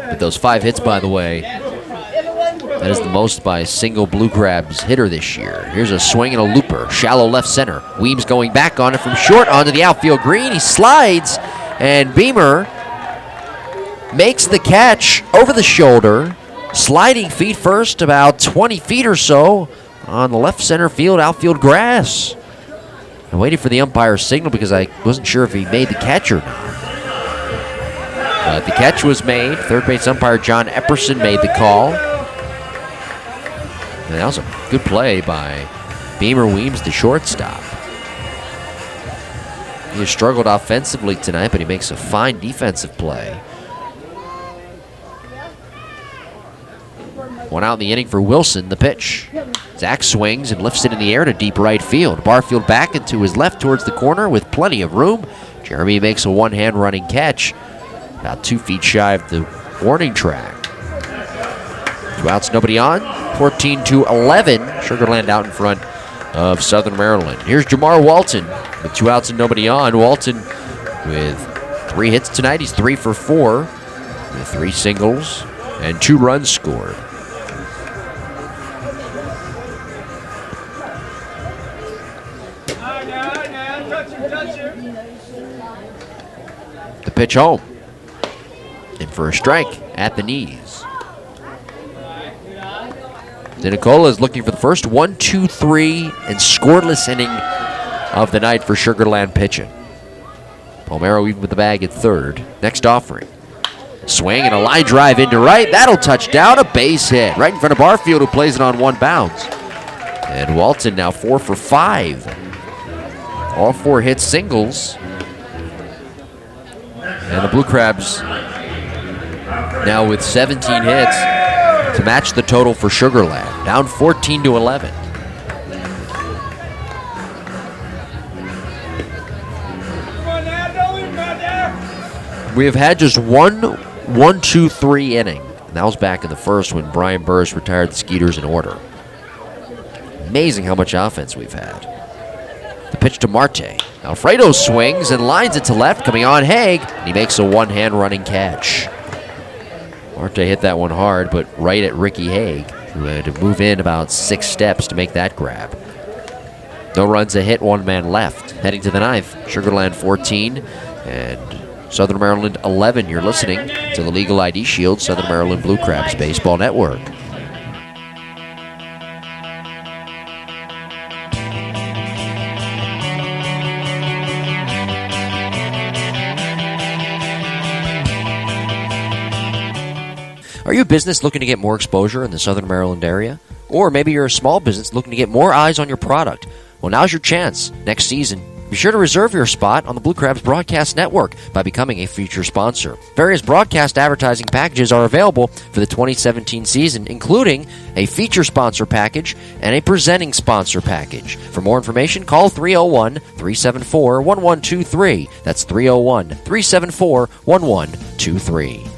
With those 5 hits, by the way, that is the most by a single Blue Crabs hitter this year. Here's a swing and a looper. Shallow left center. Weems going back on it from short onto the outfield green. He slides, and Beamer makes the catch over the shoulder. Sliding feet first, about 20 feet or so on the left center field, outfield grass. I waited for the umpire's signal because I wasn't sure if he made the catch or not. But the catch was made. Third base umpire John Epperson made the call. And that was a good play by Beamer Weems, the shortstop. He has struggled offensively tonight, but he makes a fine defensive play. 1 out in the inning for Wilson, the pitch. Zach swings and lifts it in the air to deep right field. Barfield back into his left towards the corner with plenty of room. Jeremy makes a one-hand running catch. About 2 feet shy of the warning track. 2 outs, nobody on. 14-11. Sugarland out in front of Southern Maryland. Here's Jamar Walton with 2 outs and nobody on. Walton with 3 hits tonight. He's 3 for 4 with 3 singles and 2 runs scored. The pitch home. In for a strike at the knees. Nicola is looking for the first 1-2-3 and scoreless inning of the night for Sugarland pitching. Palmero even with the bag at third. Next offering. Swing and a line drive into right. That'll touch down. A base hit right in front of Barfield, who plays it on 1 bounce. And Walton now 4 for 5. All 4 hits singles. And the Blue Crabs now with 17 hits to match the total for Sugarland. Down 14-11. We have had just one 1-2-3 inning. And that was back in the first when Brian Burris retired the Skeeters in order. Amazing how much offense we've had. The pitch to Marte. Alfredo swings and lines it to left, coming on Haig, and he makes a one-hand running catch. Marte hit that one hard, but right at Ricky Haig, who had to move in about 6 steps to make that grab. No runs, a hit, 1 man left. Heading to the 9th, Sugarland 14 and Southern Maryland 11. You're listening to the Legal ID Shield, Southern Maryland Blue Crabs Baseball Network. Are you a business looking to get more exposure in the Southern Maryland area? Or maybe you're a small business looking to get more eyes on your product? Well, now's your chance. Next season, be sure to reserve your spot on the Blue Crabs Broadcast Network by becoming a feature sponsor. Various broadcast advertising packages are available for the 2017 season, including a feature sponsor package and a presenting sponsor package. For more information, call 301-374-1123. That's 301-374-1123.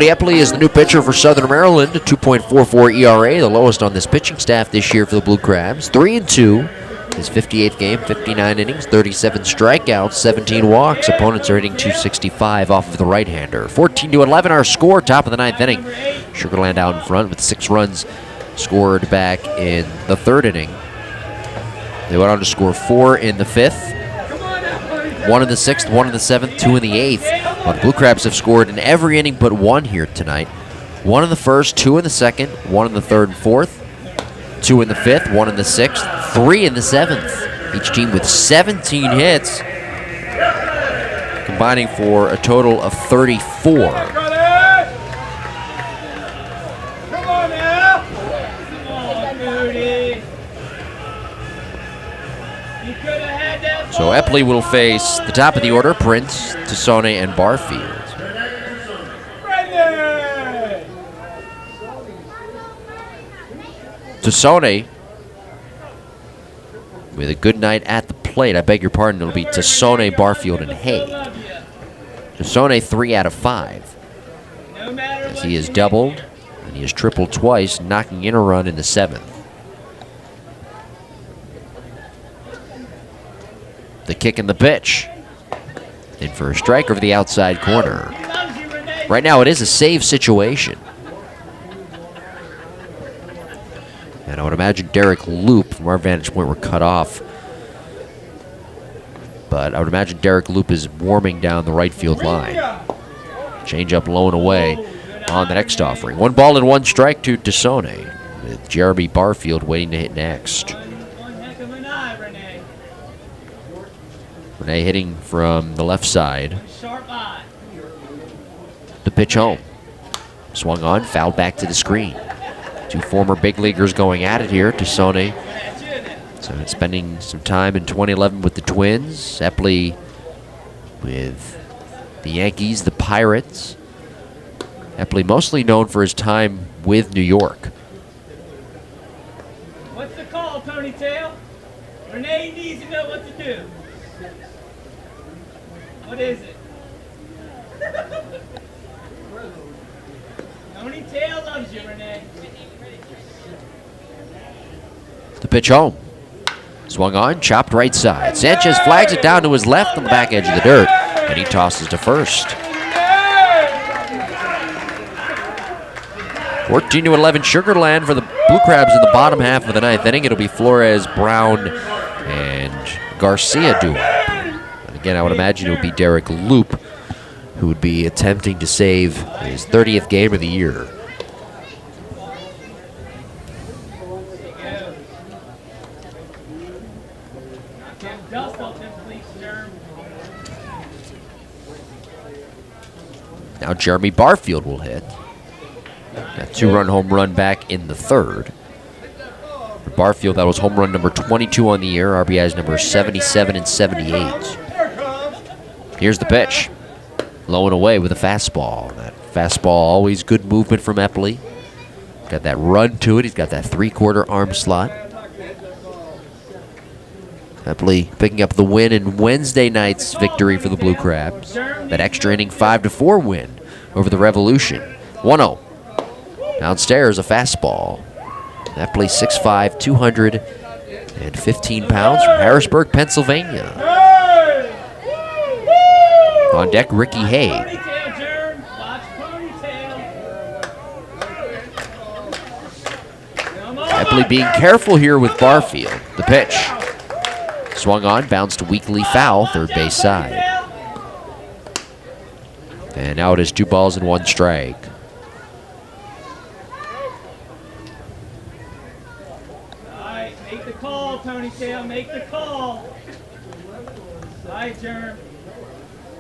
Cody Epley is the new pitcher for Southern Maryland, 2.44 ERA, the lowest on this pitching staff this year for the Blue Crabs. 3-2, his 58th game, 59 innings, 37 strikeouts, 17 walks. Opponents are hitting .265 off of the right-hander. 14-11 our score, top of the ninth inning. Sugarland out in front with 6 runs scored back in the third inning. They went on to score 4 in the fifth, 1 in the sixth, 1 in the seventh, 2 in the eighth. Well, the Blue Crabs have scored in every inning but 1 here tonight. 1 in the first, 2 in the second, 1 in the third and fourth, 2 in the fifth, 1 in the sixth, 3 in the seventh. Each team with 17 hits, combining for a total of 34. So Epley will face the top of the order, Prince, Tassone, and Barfield. Tassone with a good night at the plate. I beg your pardon, it'll be Tassone, Barfield, and Haig. Tassone 3 out of 5. As he has doubled and he has tripled twice, knocking in a run in the 7th. The kick and the pitch. In for a strike over the outside corner. Right now it is a save situation. And I would imagine Derek Loop, from our vantage point, we're cut off. But I would imagine Derek Loop is warming down the right field line. Change up low and away on the next offering. 1 ball and 1 strike to Tassone, with Jeremy Barfield waiting to hit next. Rene hitting from the left side. The pitch home. Swung on, fouled back to the screen. 2 former big leaguers going at it here. Tassone spending some time in 2011 with the Twins. Epley with the Yankees, the Pirates. Epley mostly known for his time with New York. What's the call, Ponytail? Renee needs to know what to do. What is it? Ponytail loves you, Renee. The pitch home. Swung on, chopped right side. Sanchez flags it down to his left on the back edge of the dirt, and he tosses to first. 14-11 Sugarland for the Blue Crabs in the bottom half of the ninth inning. It'll be Flores, Brown, and Garcia due up. And again, I would imagine it would be Derek Loop who would be attempting to save his 30th game of the year. Now Jeremy Barfield will hit. Got 2-run home run back in the third. For Barfield, that was home run number 22 on the year. RBIs number 77 and 78. Here's the pitch. Low and away with a fastball. That fastball, always good movement from Epley. Got that run to it. He's got that 3/4 arm slot. Epley picking up the win in Wednesday night's victory for the Blue Crabs. That extra inning 5-4 win over the Revolution. 1-0. Downstairs, a fastball. Epley 6'5", 215 pounds from Harrisburg, Pennsylvania. On deck, Ricky Haig. Epley being careful here with Barfield. The pitch. Swung on, bounced weakly foul, third base side. And now it is 2 balls and 1 strike. Alright, make the call, Ponytail, make the call. Alright, Jerm.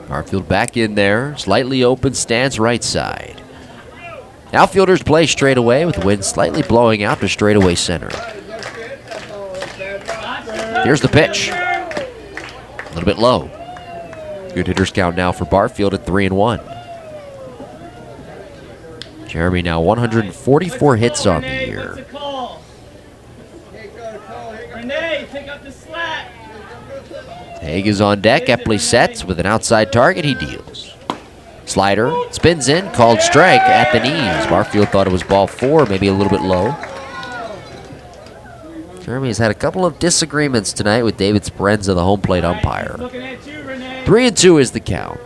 Barfield back in there, slightly open stance right side. Outfielders play straight away with the wind slightly blowing out to straightaway center. Here's the pitch. A little bit low. Good hitters count now for Barfield at 3-1. Jeremy now 144 hits on the year. Renee, pick up the slack. Haig is on deck. Epley sets with an outside target. He deals. Slider spins in, called strike at the knees. Barfield thought it was ball 4, maybe a little bit low. Jeremy's had a couple of disagreements tonight with David Sperenza, the home plate umpire. 3-2 is the count.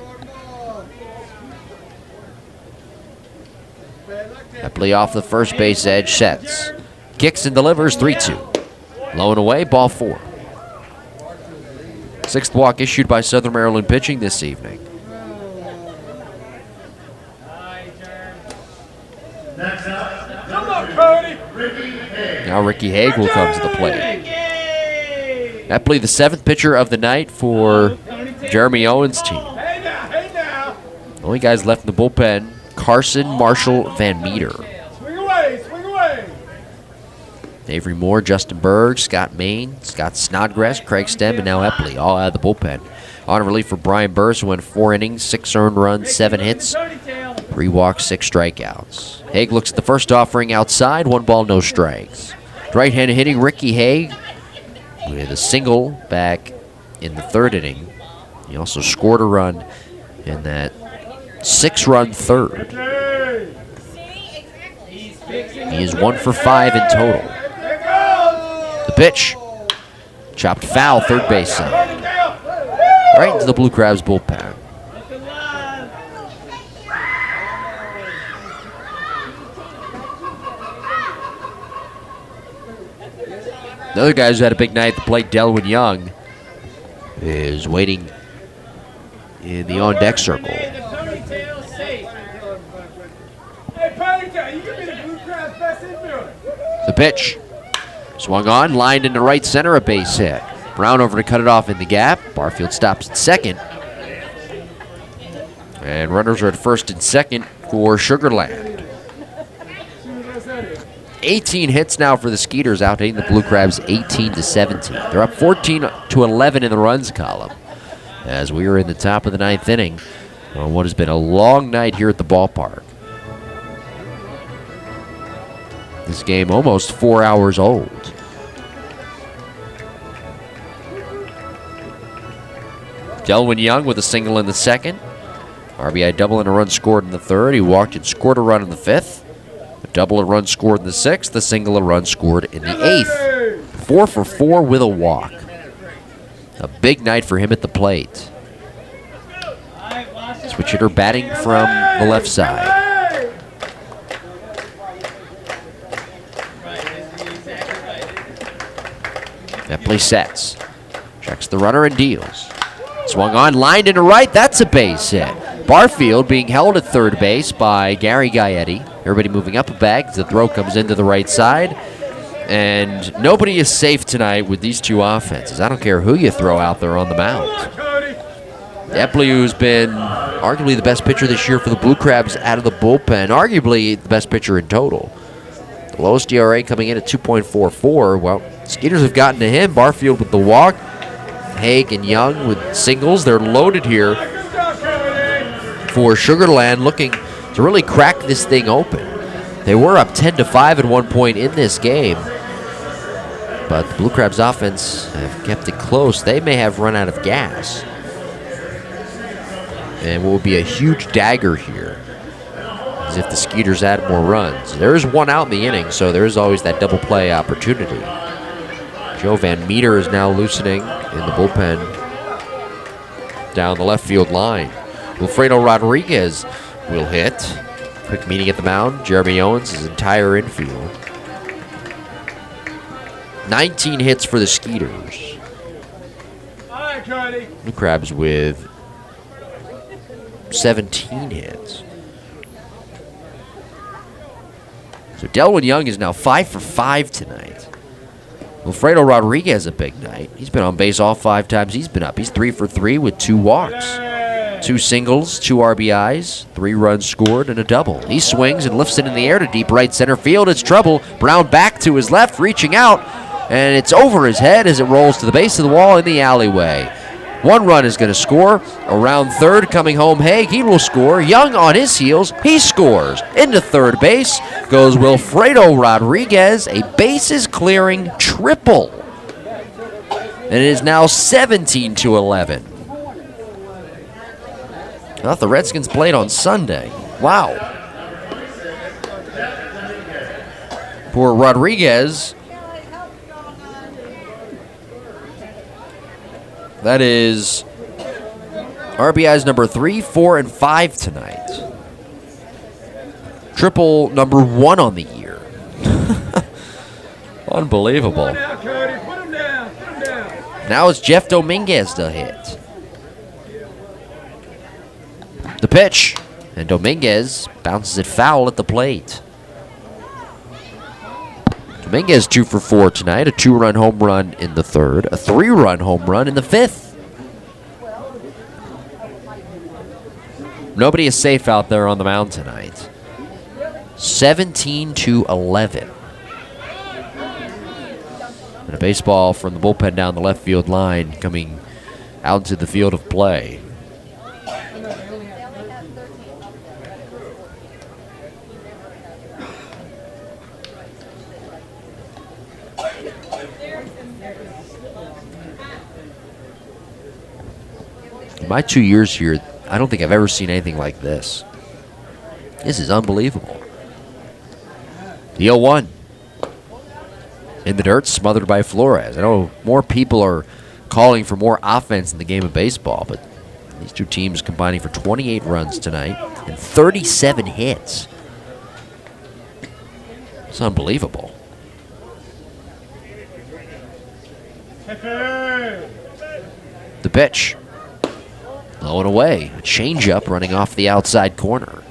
Epley off the first base edge, sets. Kicks and delivers, 3-2. Low and away, ball 4. Sixth walk issued by Southern Maryland pitching this evening. Now Ricky Haig will come to the plate. Epley, the 7th pitcher of the night for Jeremy Owens' team. Only guys left in the bullpen, Carson, Marshall, Van Meter. Swing away, swing away. Avery Moore, Justin Berg, Scott Main, Scott Snodgrass, Craig Stem, and now Epley, all out of the bullpen. On relief for Brian Burris, who went 4 innings, 6 earned runs, 7 hits, 3 walks, 6 strikeouts. Haig looks at the first offering outside, 1 ball, no strikes. Right-hand hitting Ricky Haig with a single back in the 3rd inning. He also scored a run in that 6-run 3rd. He is 1 for 5 in total. The pitch, chopped foul, 3rd base side. Right into the Blue Crabs bullpen. Another guy who's had a big night at the plate, Delwyn Young, is waiting in the on-deck circle. Hey, Ponytail, you can be the Blue Crabs' best infielder. The pitch, swung on, lined into right center, a base hit. Brown over to cut it off in the gap. Barfield stops at second. And runners are at first and second for Sugarland. 18 hits now for the Skeeters, out-hitting the Blue Crabs 18-17. They're up 14-11 in the runs column as we are in the top of the 9th inning on what has been a long night here at the ballpark. This game almost 4 hours old. Delwyn Young with a single in the 2nd. RBI double and a run scored in the 3rd. He walked and scored a run in the 5th. A double and run scored in the 6th. A single and run scored in the 8th. 4 for 4 with a walk. A big night for him at the plate. Switch hitter batting from the left side. Epley sets. Checks the runner and deals. Swung on, lined into right. That's a base hit. Barfield being held at 3rd base by Gary Gaetti. Everybody moving up a bag as the throw comes into the right side. And nobody is safe tonight with these two offenses. I don't care who you throw out there on the mound. Epley, who's been arguably the best pitcher this year for the Blue Crabs out of the bullpen, arguably the best pitcher in total. The lowest ERA coming in at 2.44. Well, Skeeters have gotten to him. Barfield with the walk. Haig and Young with singles. They're loaded here for Sugarland, looking to really crack this thing open. They were up 10-5 at one point in this game, but the Blue Crabs offense have kept it close. They may have run out of gas. And what would be a huge dagger here is if the Skeeters add more runs. There is 1 out in the inning, so there is always that double play opportunity. Joe Van Meter is now loosening in the bullpen down the left field line. Wilfredo Rodriguez will hit. Quick meeting at the mound. Jeremy Owens, his entire infield. 19 hits for the Skeeters. Blue Crabs with 17 hits. So Delwyn Young is now 5 for 5 tonight. Wilfredo Rodriguez a big night. He's been on base all 5 times he's been up. He's 3 for 3 with 2 walks. 2 singles, 2 RBIs, 3 runs scored, and a double. He swings and lifts it in the air to deep right center field. It's trouble. Brown back to his left, reaching out, and it's over his head as it rolls to the base of the wall in the alleyway. 1 run is going to score. Around 3rd, coming home, Haig, he will score. Young on his heels, he scores. Into 3rd base goes Wilfredo Rodriguez, a bases-clearing triple. And it is now 17-11. thought the Redskins played on Sunday. Wow. For Rodriguez, that is RBIs number 3, 4, and 5 tonight. Triple number 1 on the year. Unbelievable. Now it's Jeff Dominguez to hit. The pitch, and Dominguez bounces it foul at the plate. Dominguez 2 for 4 tonight, a 2-run home run in the 3rd, a 3-run home run in the 5th. Nobody is safe out there on the mound tonight. 17-11. And a baseball from the bullpen down the left field line coming out into the field of play. In my 2 years here, I don't think I've ever seen anything like this. This is unbelievable. The 0-1. In the dirt, smothered by Flores. I know more people are calling for more offense in the game of baseball, but these two teams combining for 28 runs tonight and 37 hits. It's unbelievable. The pitch. Low and away. A changeup running off the outside corner.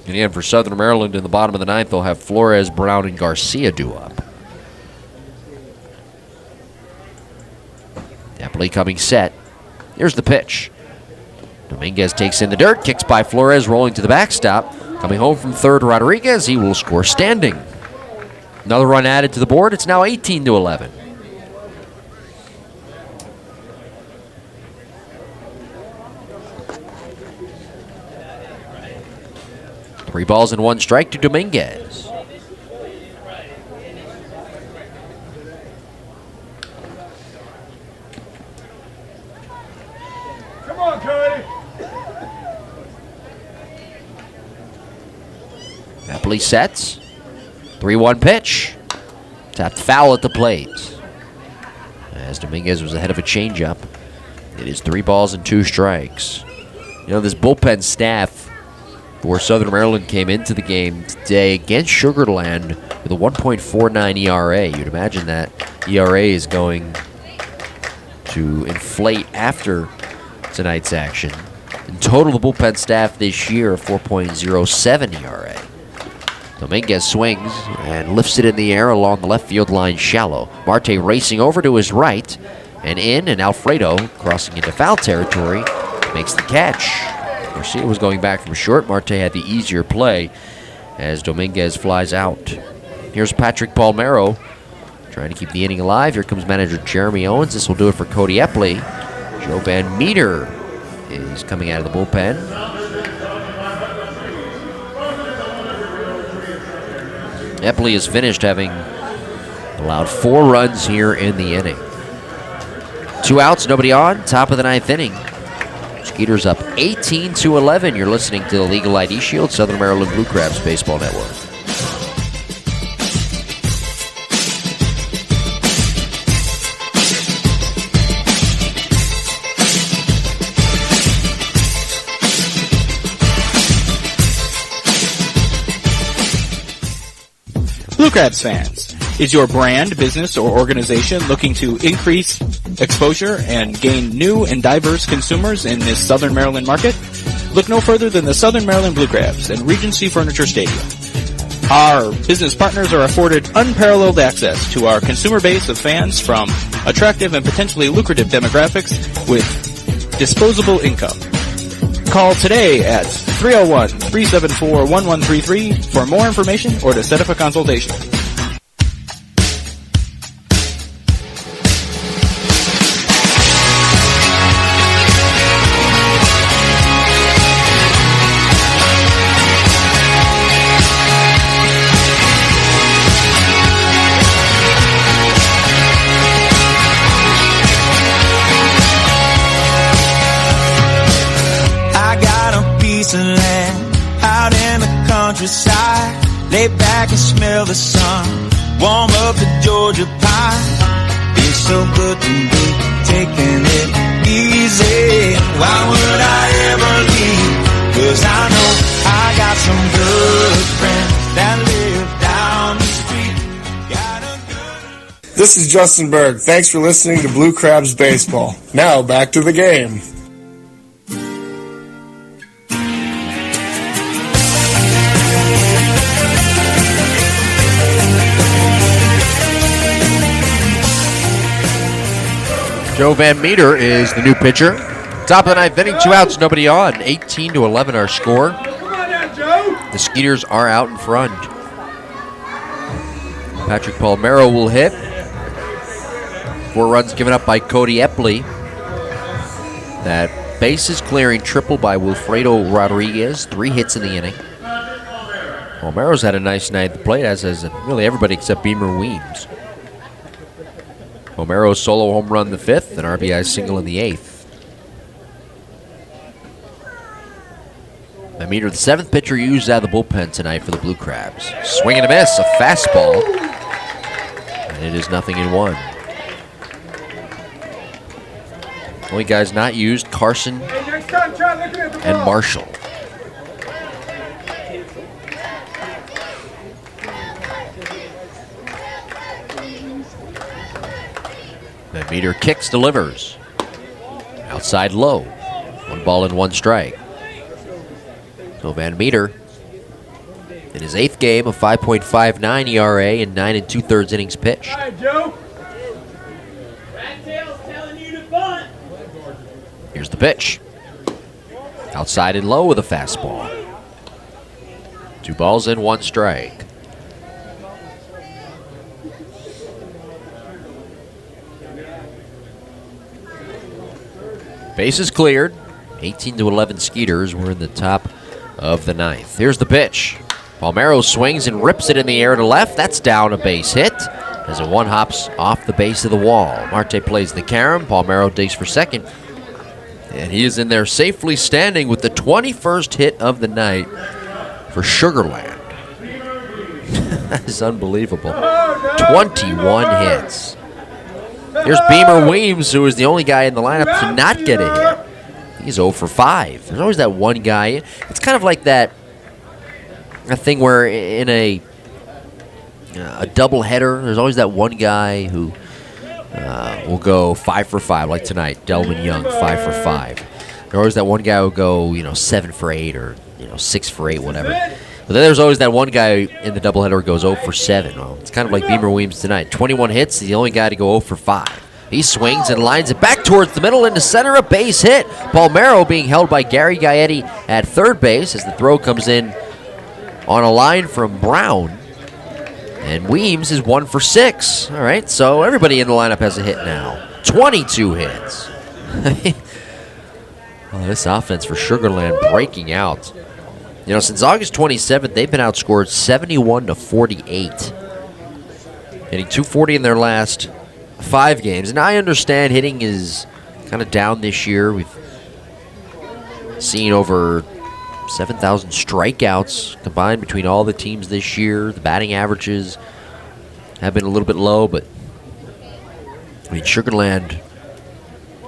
And again, for Southern Maryland in the bottom of the 9th, they'll have Flores, Brown, and Garcia due up. Eppley coming set. Here's the pitch. Dominguez takes in the dirt, kicks by Flores, rolling to the backstop. Coming home from third, Rodriguez. He will score standing. Another run added to the board. It's now 18-11. Three balls and 1 strike to Dominguez. Come on, Cody. Eppley sets. 3-1 pitch. Tapped foul at the plate. As Dominguez was ahead of a changeup. It is 3 balls and 2 strikes. You know, this bullpen staff for Southern Maryland came into the game today against Sugar Land with a 1.49 ERA. You'd imagine that ERA is going to inflate after tonight's action. In total, the bullpen staff this year, 4.07 ERA. Dominguez swings and lifts it in the air along the left field line shallow. Marte racing over to his right and in, and Alfredo crossing into foul territory makes the catch. Garcia was going back from short. Marte had the easier play as Dominguez flies out. Here's Patrick Palmero trying to keep the inning alive. Here comes manager Jeremy Owens. This will do it for Cody Eppley. Joe Van Meter is coming out of the bullpen. Eppley is finished, having allowed 4 runs here in the inning. 2 outs, nobody on, top of the 9th inning. Skeeters up 18-11. You're listening to the Legal ID Shield, Southern Maryland Blue Crabs Baseball Network. Blue Crabs fans, is your brand, business, or organization looking to increase exposure and gain new and diverse consumers in this Southern Maryland market? Look no further than the Southern Maryland Blue Crabs and Regency Furniture Stadium. Our business partners are afforded unparalleled access to our consumer base of fans from attractive and potentially lucrative demographics with disposable income. Call today at 301-374-1133 for more information or to set up a consultation. countryside. Lay back and smell the sun. Warm up the Georgia pie. It's so good to be taking it easy. Why would I ever leave? 'Cause I know I got some good friends that live down the street. Got a good... This is Justin Berg. Thanks for listening to Blue Crabs Baseball. Now back to the game. Joe Van Meter is the new pitcher. Top of the ninth inning, 2 outs, nobody on. 18-11 our score. The Skeeters are out in front. Patrick Palmero will hit. 4 runs given up by Cody Epley. That bases clearing triple by Wilfredo Rodriguez. 3 hits in the inning. Palmero's had a nice night at the plate, as has really everybody except Beamer Weems. Palmero's solo home run the 5th, an RBI single in the 8th. Meter, the 7th pitcher used out of the bullpen tonight for the Blue Crabs. Swing and a miss, a fastball. And it is 0-1. Only guys not used, Carson and Marshall. Van Meter kicks, delivers. Outside low. 1 ball and 1 strike. So Van Meter, in his 8th game, a 5.59 ERA and 9 2/3 innings pitched. All right, Joe. Rat tail's telling you to bunt. Here's the pitch. Outside and low with a fastball. 2 balls and 1 strike. Bases cleared. 18-11 Skeeters. We're in the top of the 9th. Here's the pitch. Palmero swings and rips it in the air to left. That's down, a base hit as it 1 hops off the base of the wall. Marte plays the carom. Palmero digs for second. And he is in there safely standing with the 21st hit of the night for Sugarland. That is unbelievable. 21 hits. Here's Beamer Weems, who is the only guy in the lineup to not get a hit. He's 0 for 5. There's always that one guy. It's kind of like that thing where in a doubleheader, there's always that one guy who will go 5 for 5, like tonight, Delvin Young, 5 for 5. There's always that one guy who will go, 7 for 8 or 6 for 8, whatever. But then there's always that one guy in the doubleheader who goes 0 for 7. Well, it's kind of like Beamer Weems tonight. 21 hits, the only guy to go 0 for 5. He swings and lines it back towards the middle into center, a base hit. Palmero being held by Gary Gaetti at third base as the throw comes in on a line from Brown. And Weems is 1 for 6. All right, so everybody in the lineup has a hit now. 22 hits. Oh, this offense for Sugarland breaking out. Since August 27th, they've been outscored 71-48. Hitting .240 in their last 5 games. And I understand hitting is kind of down this year. We've seen over 7,000 strikeouts combined between all the teams this year. The batting averages have been a little bit low, but Sugarland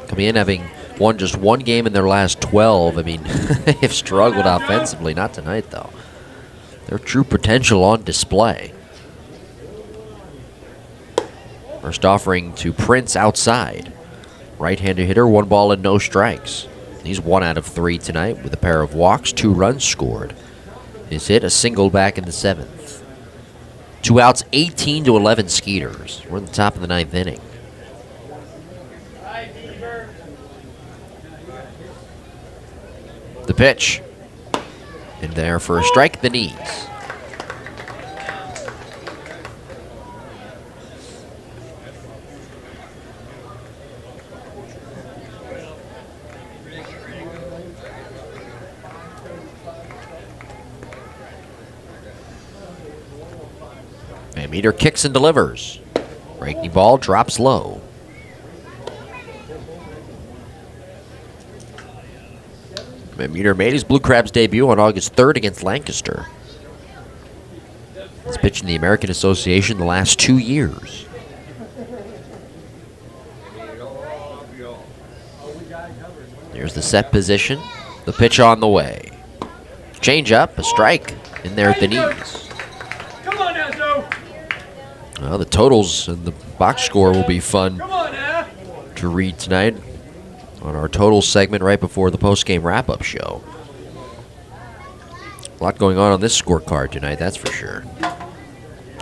coming in having won just 1 game in their last 12. They've struggled offensively. Not tonight, though. Their true potential on display. First offering to Prince outside. Right-handed hitter, 1 ball and no strikes. He's 1 out of 3 tonight with a pair of walks, 2 runs scored. His hit, a single back in the 7th. 2 outs, 18-11 Skeeters. We're in the top of the 9th inning. The pitch. In there for a strike at the knees. Van Meter kicks and delivers. Breaking ball drops low. Van Meter made his Blue Crabs debut on August 3rd against Lancaster. He's pitched in the American Association the last 2 years. Here's the set position. The pitch on the way. Change up, a strike in there at the knees. Come on now, Joe. Well, the totals and the box score will be fun Come on now. to read tonight on our total segment right before the post-game wrap-up show. A lot going on this scorecard tonight, that's for sure.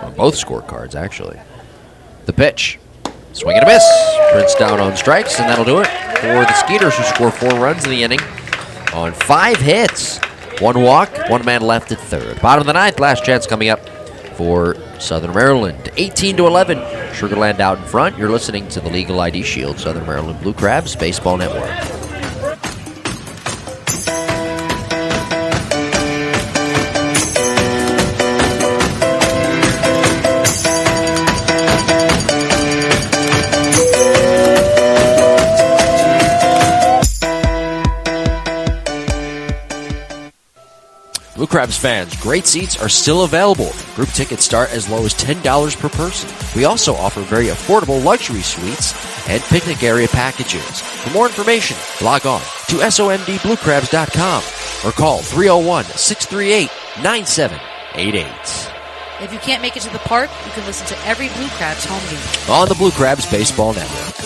On both scorecards, actually. The pitch. Swing and a miss. Prince down on strikes, and that'll do it for the Skeeters, who score 4 runs in the inning on 5 hits. 1 walk, 1 man left at third. Bottom of the 9th, last chance coming up for Southern Maryland. 18-11, Sugarland out in front. You're listening to the Legal ID Shield, Southern Maryland Blue Crabs Baseball Network. Blue Crabs fans, great seats are still available. Group tickets start as low as $10 per person. We also offer very affordable luxury suites and picnic area packages. For more information, log on to somdbluecrabs.com or call 301-638-9788. If you can't make it to the park, you can listen to every Blue Crabs home game on the Blue Crabs Baseball Network.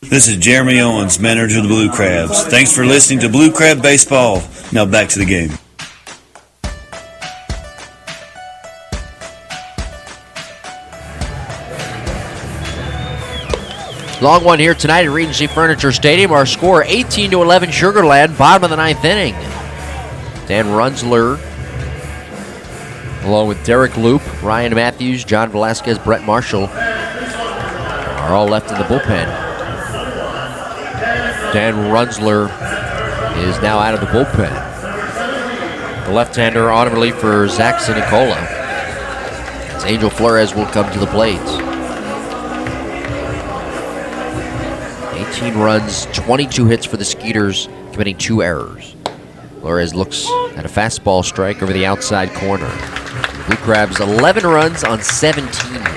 This is Jeremy Owens, manager of the Blue Crabs. Thanks for listening to Blue Crab Baseball. Now back to the game. Long one here tonight at Regency Furniture Stadium. Our score 18-11 Sugarland, bottom of the 9th inning. Dan Runzler, along with Derek Loop, Ryan Matthews, John Velasquez, Brett Marshall, are all left in the bullpen. Dan Runzler is now out of the bullpen. The left-hander on relief for Zach Sinicola. As Angel Flores will come to the plate. 18 runs, 22 hits for the Skeeters, committing 2 errors. Flores looks at a fastball strike over the outside corner. Blue Crabs 11 runs on 17 hits.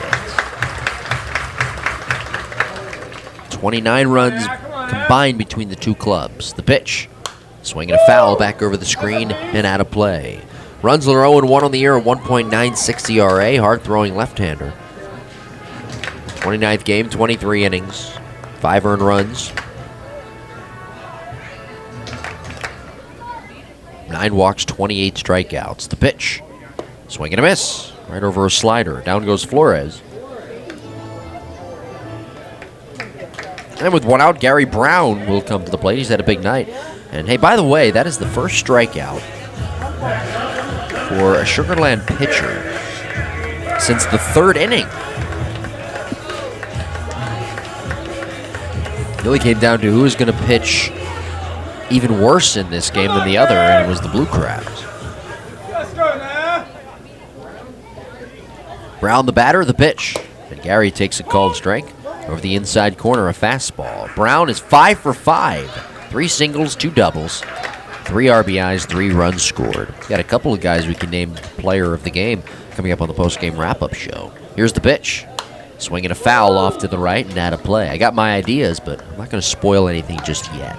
29 runs combined between the two clubs. The pitch. Swinging a foul back over the screen and out of play. Runzler 0-1 on the year, a 1.96 ERA. Hard-throwing left-hander. 29th game, 23 innings. 5 earned runs. 9 walks, 28 strikeouts. The pitch. Swing and a miss. Right over a slider. Down goes Flores. And with 1 out, Gary Brown will come to the plate. He's had a big night. And hey, by the way, that is the first strikeout for a Sugarland pitcher since the 3rd inning. It really came down to who was going to pitch even worse in this game than the other, and it was the Blue Crabs. Brown the batter, the pitch. And Gary takes a called strike. Over the inside corner, a fastball. Brown is 5 for 5. 3 singles, 2 doubles, 3 RBIs, 3 runs scored. Got a couple of guys we can name player of the game coming up on the post-game wrap-up show. Here's the pitch. Swinging a foul off to the right and out of play. I got my ideas, but I'm not going to spoil anything just yet.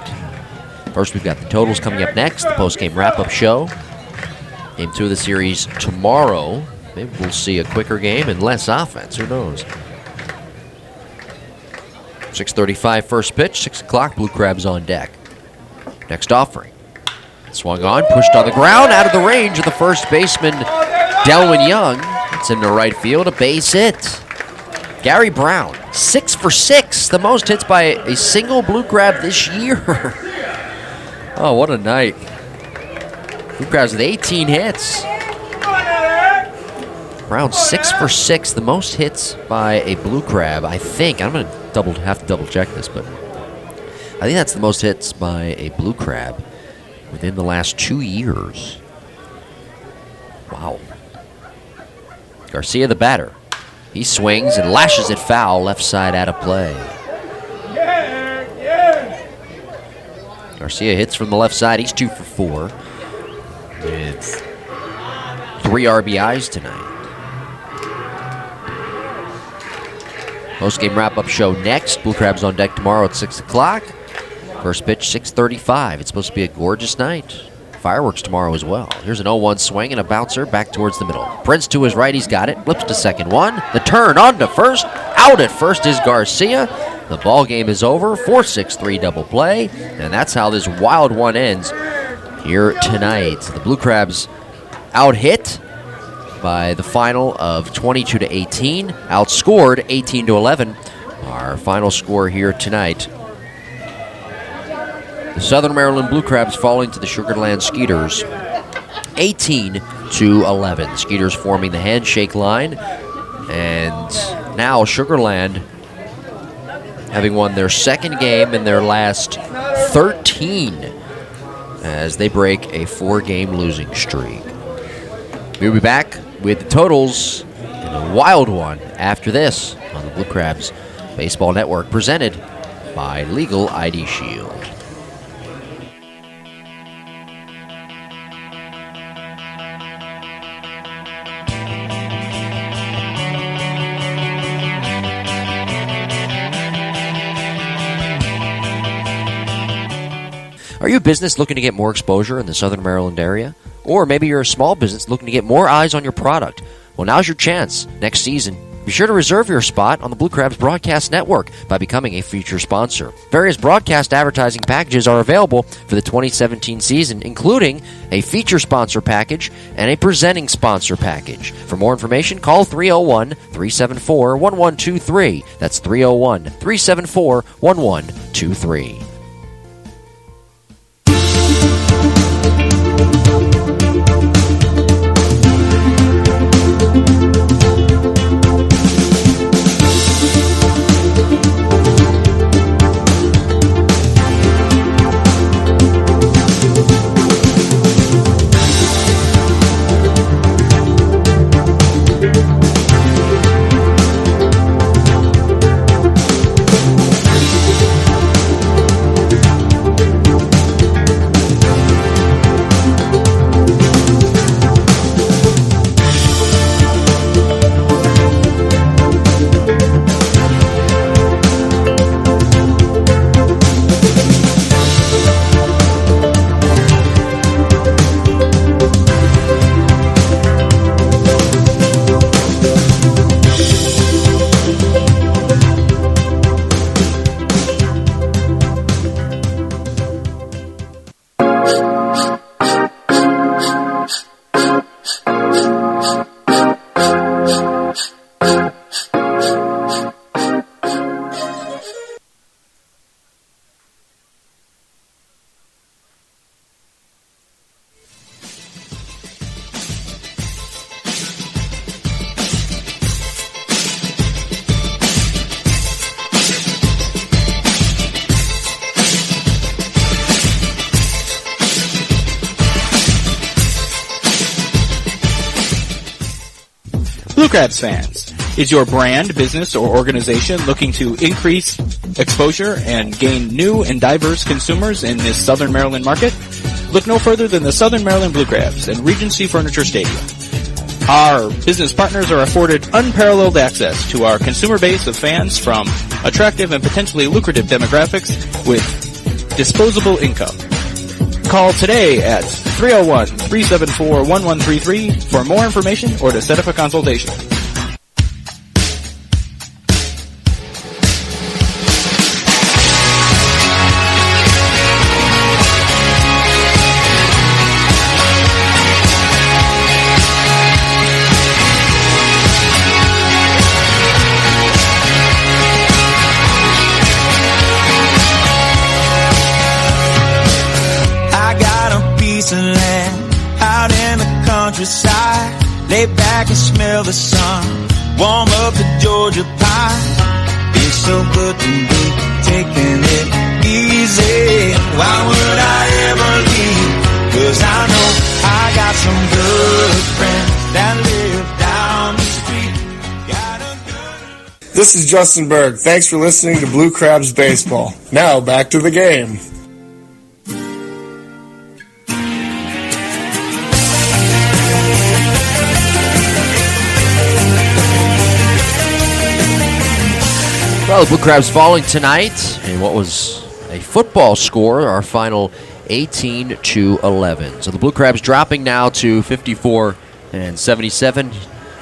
First, we've got the totals coming up next, the post-game wrap-up show. Game 2 of the series tomorrow. Maybe we'll see a quicker game and less offense. Who knows? 6:35 first pitch, 6 o'clock, Blue Crabs on deck. Next offering. Swung on, pushed on the ground, out of the range of the first baseman, Delwyn Young. It's into right field, a base hit. Gary Brown, 6 for 6, the most hits by a single Blue Crab this year. Oh, what a night. Blue Crabs with 18 hits. Brown 6 for 6, the most hits by a Blue Crab, I think. I'm going to have to double check this, but I think that's the most hits by a Blue Crab within the last 2 years. Wow. Garcia, the batter. He swings and lashes it foul, left side out of play. Garcia hits from the left side. He's 2 for 4 with 3 RBIs tonight. Post-game wrap-up show next. Blue Crabs on deck tomorrow at 6 o'clock. First pitch, 6:35. It's supposed to be a gorgeous night. Fireworks tomorrow as well. Here's an 0-1 swing and a bouncer back towards the middle. Prince to his right, he's got it. Flips to second one. The turn on to first. Out at first is Garcia. The ball game is over. 4-6-3 double play. And that's how this wild one ends here tonight. The Blue Crabs out hit by the final of 22-18. Outscored 18-11. Our final score here tonight. The Southern Maryland Blue Crabs falling to the Sugar Land Skeeters 18-11. Skeeters forming the handshake line. And now Sugar Land, having won their second game in their last 13 as they break a 4-game losing streak. We'll be back with the totals and a wild one after this on the Blue Crabs Baseball Network, presented by Legal ID Shield. Are you a business looking to get more exposure in the Southern Maryland area? Or maybe you're a small business looking to get more eyes on your product? Well, now's your chance. Next season, be sure to reserve your spot on the Blue Crabs Broadcast Network by becoming a feature sponsor. Various broadcast advertising packages are available for the 2017 season, including a feature sponsor package and a presenting sponsor package. For more information, call 301-374-1123. That's 301-374-1123. Blue Crabs fans, is your brand, business, or organization looking to increase exposure and gain new and diverse consumers in this Southern Maryland market? Look no further than the Southern Maryland Blue Crabs and Regency Furniture Stadium. Our business partners are afforded unparalleled access to our consumer base of fans from attractive and potentially lucrative demographics with disposable income. Call today at 301-374-1133 for more information or to set up a consultation. out in the countryside, lay back and smell the sun, warm up the Georgia pie. It's so good to be taking it easy. Why would I ever leave? 'Cause I know I got some good friends that live down the street. Got a good... This is Justin Berg. Thanks for listening to Blue Crabs Baseball. Now back to the game. Well, the Blue Crabs falling tonight in what was a football score, our final 18-11. So the Blue Crabs dropping now to 54-77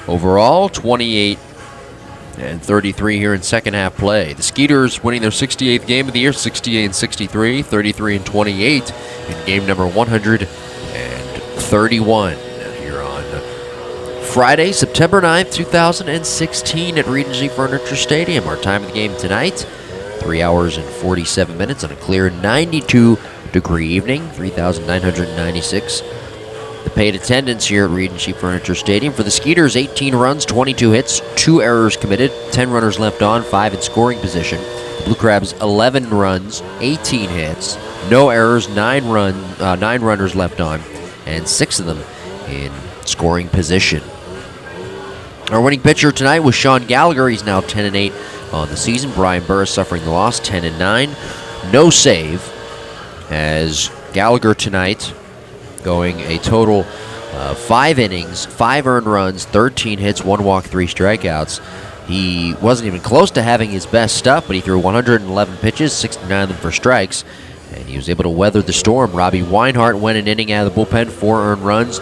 overall, 28-33 here in second half play. The Skeeters winning their 68th game of the year, 68-63, 33-28 in game number 131 here on Friday, September 9th, 2016 at Regency Furniture Stadium. Our time of the game tonight, 3 hours and 47 minutes on a clear 92-degree evening, 3,996. The paid attendance here at Regency Furniture Stadium. For the Skeeters, 18 runs, 22 hits, 2 errors committed, 10 runners left on, 5 in scoring position. The Blue Crabs, 11 runs, 18 hits, no errors, 9 runners left on, and 6 of them in scoring position. Our winning pitcher tonight was Sean Gallagher. He's now 10-8 on the season. Brian Burris suffering the loss, 10-9. No save, as Gallagher tonight going a total of 5 innings, 5 earned runs, 13 hits, 1 walk, 3 strikeouts. He wasn't even close to having his best stuff, but he threw 111 pitches, 69 of them for strikes, and he was able to weather the storm. Robbie Weinhardt went an inning out of the bullpen, 4 earned runs,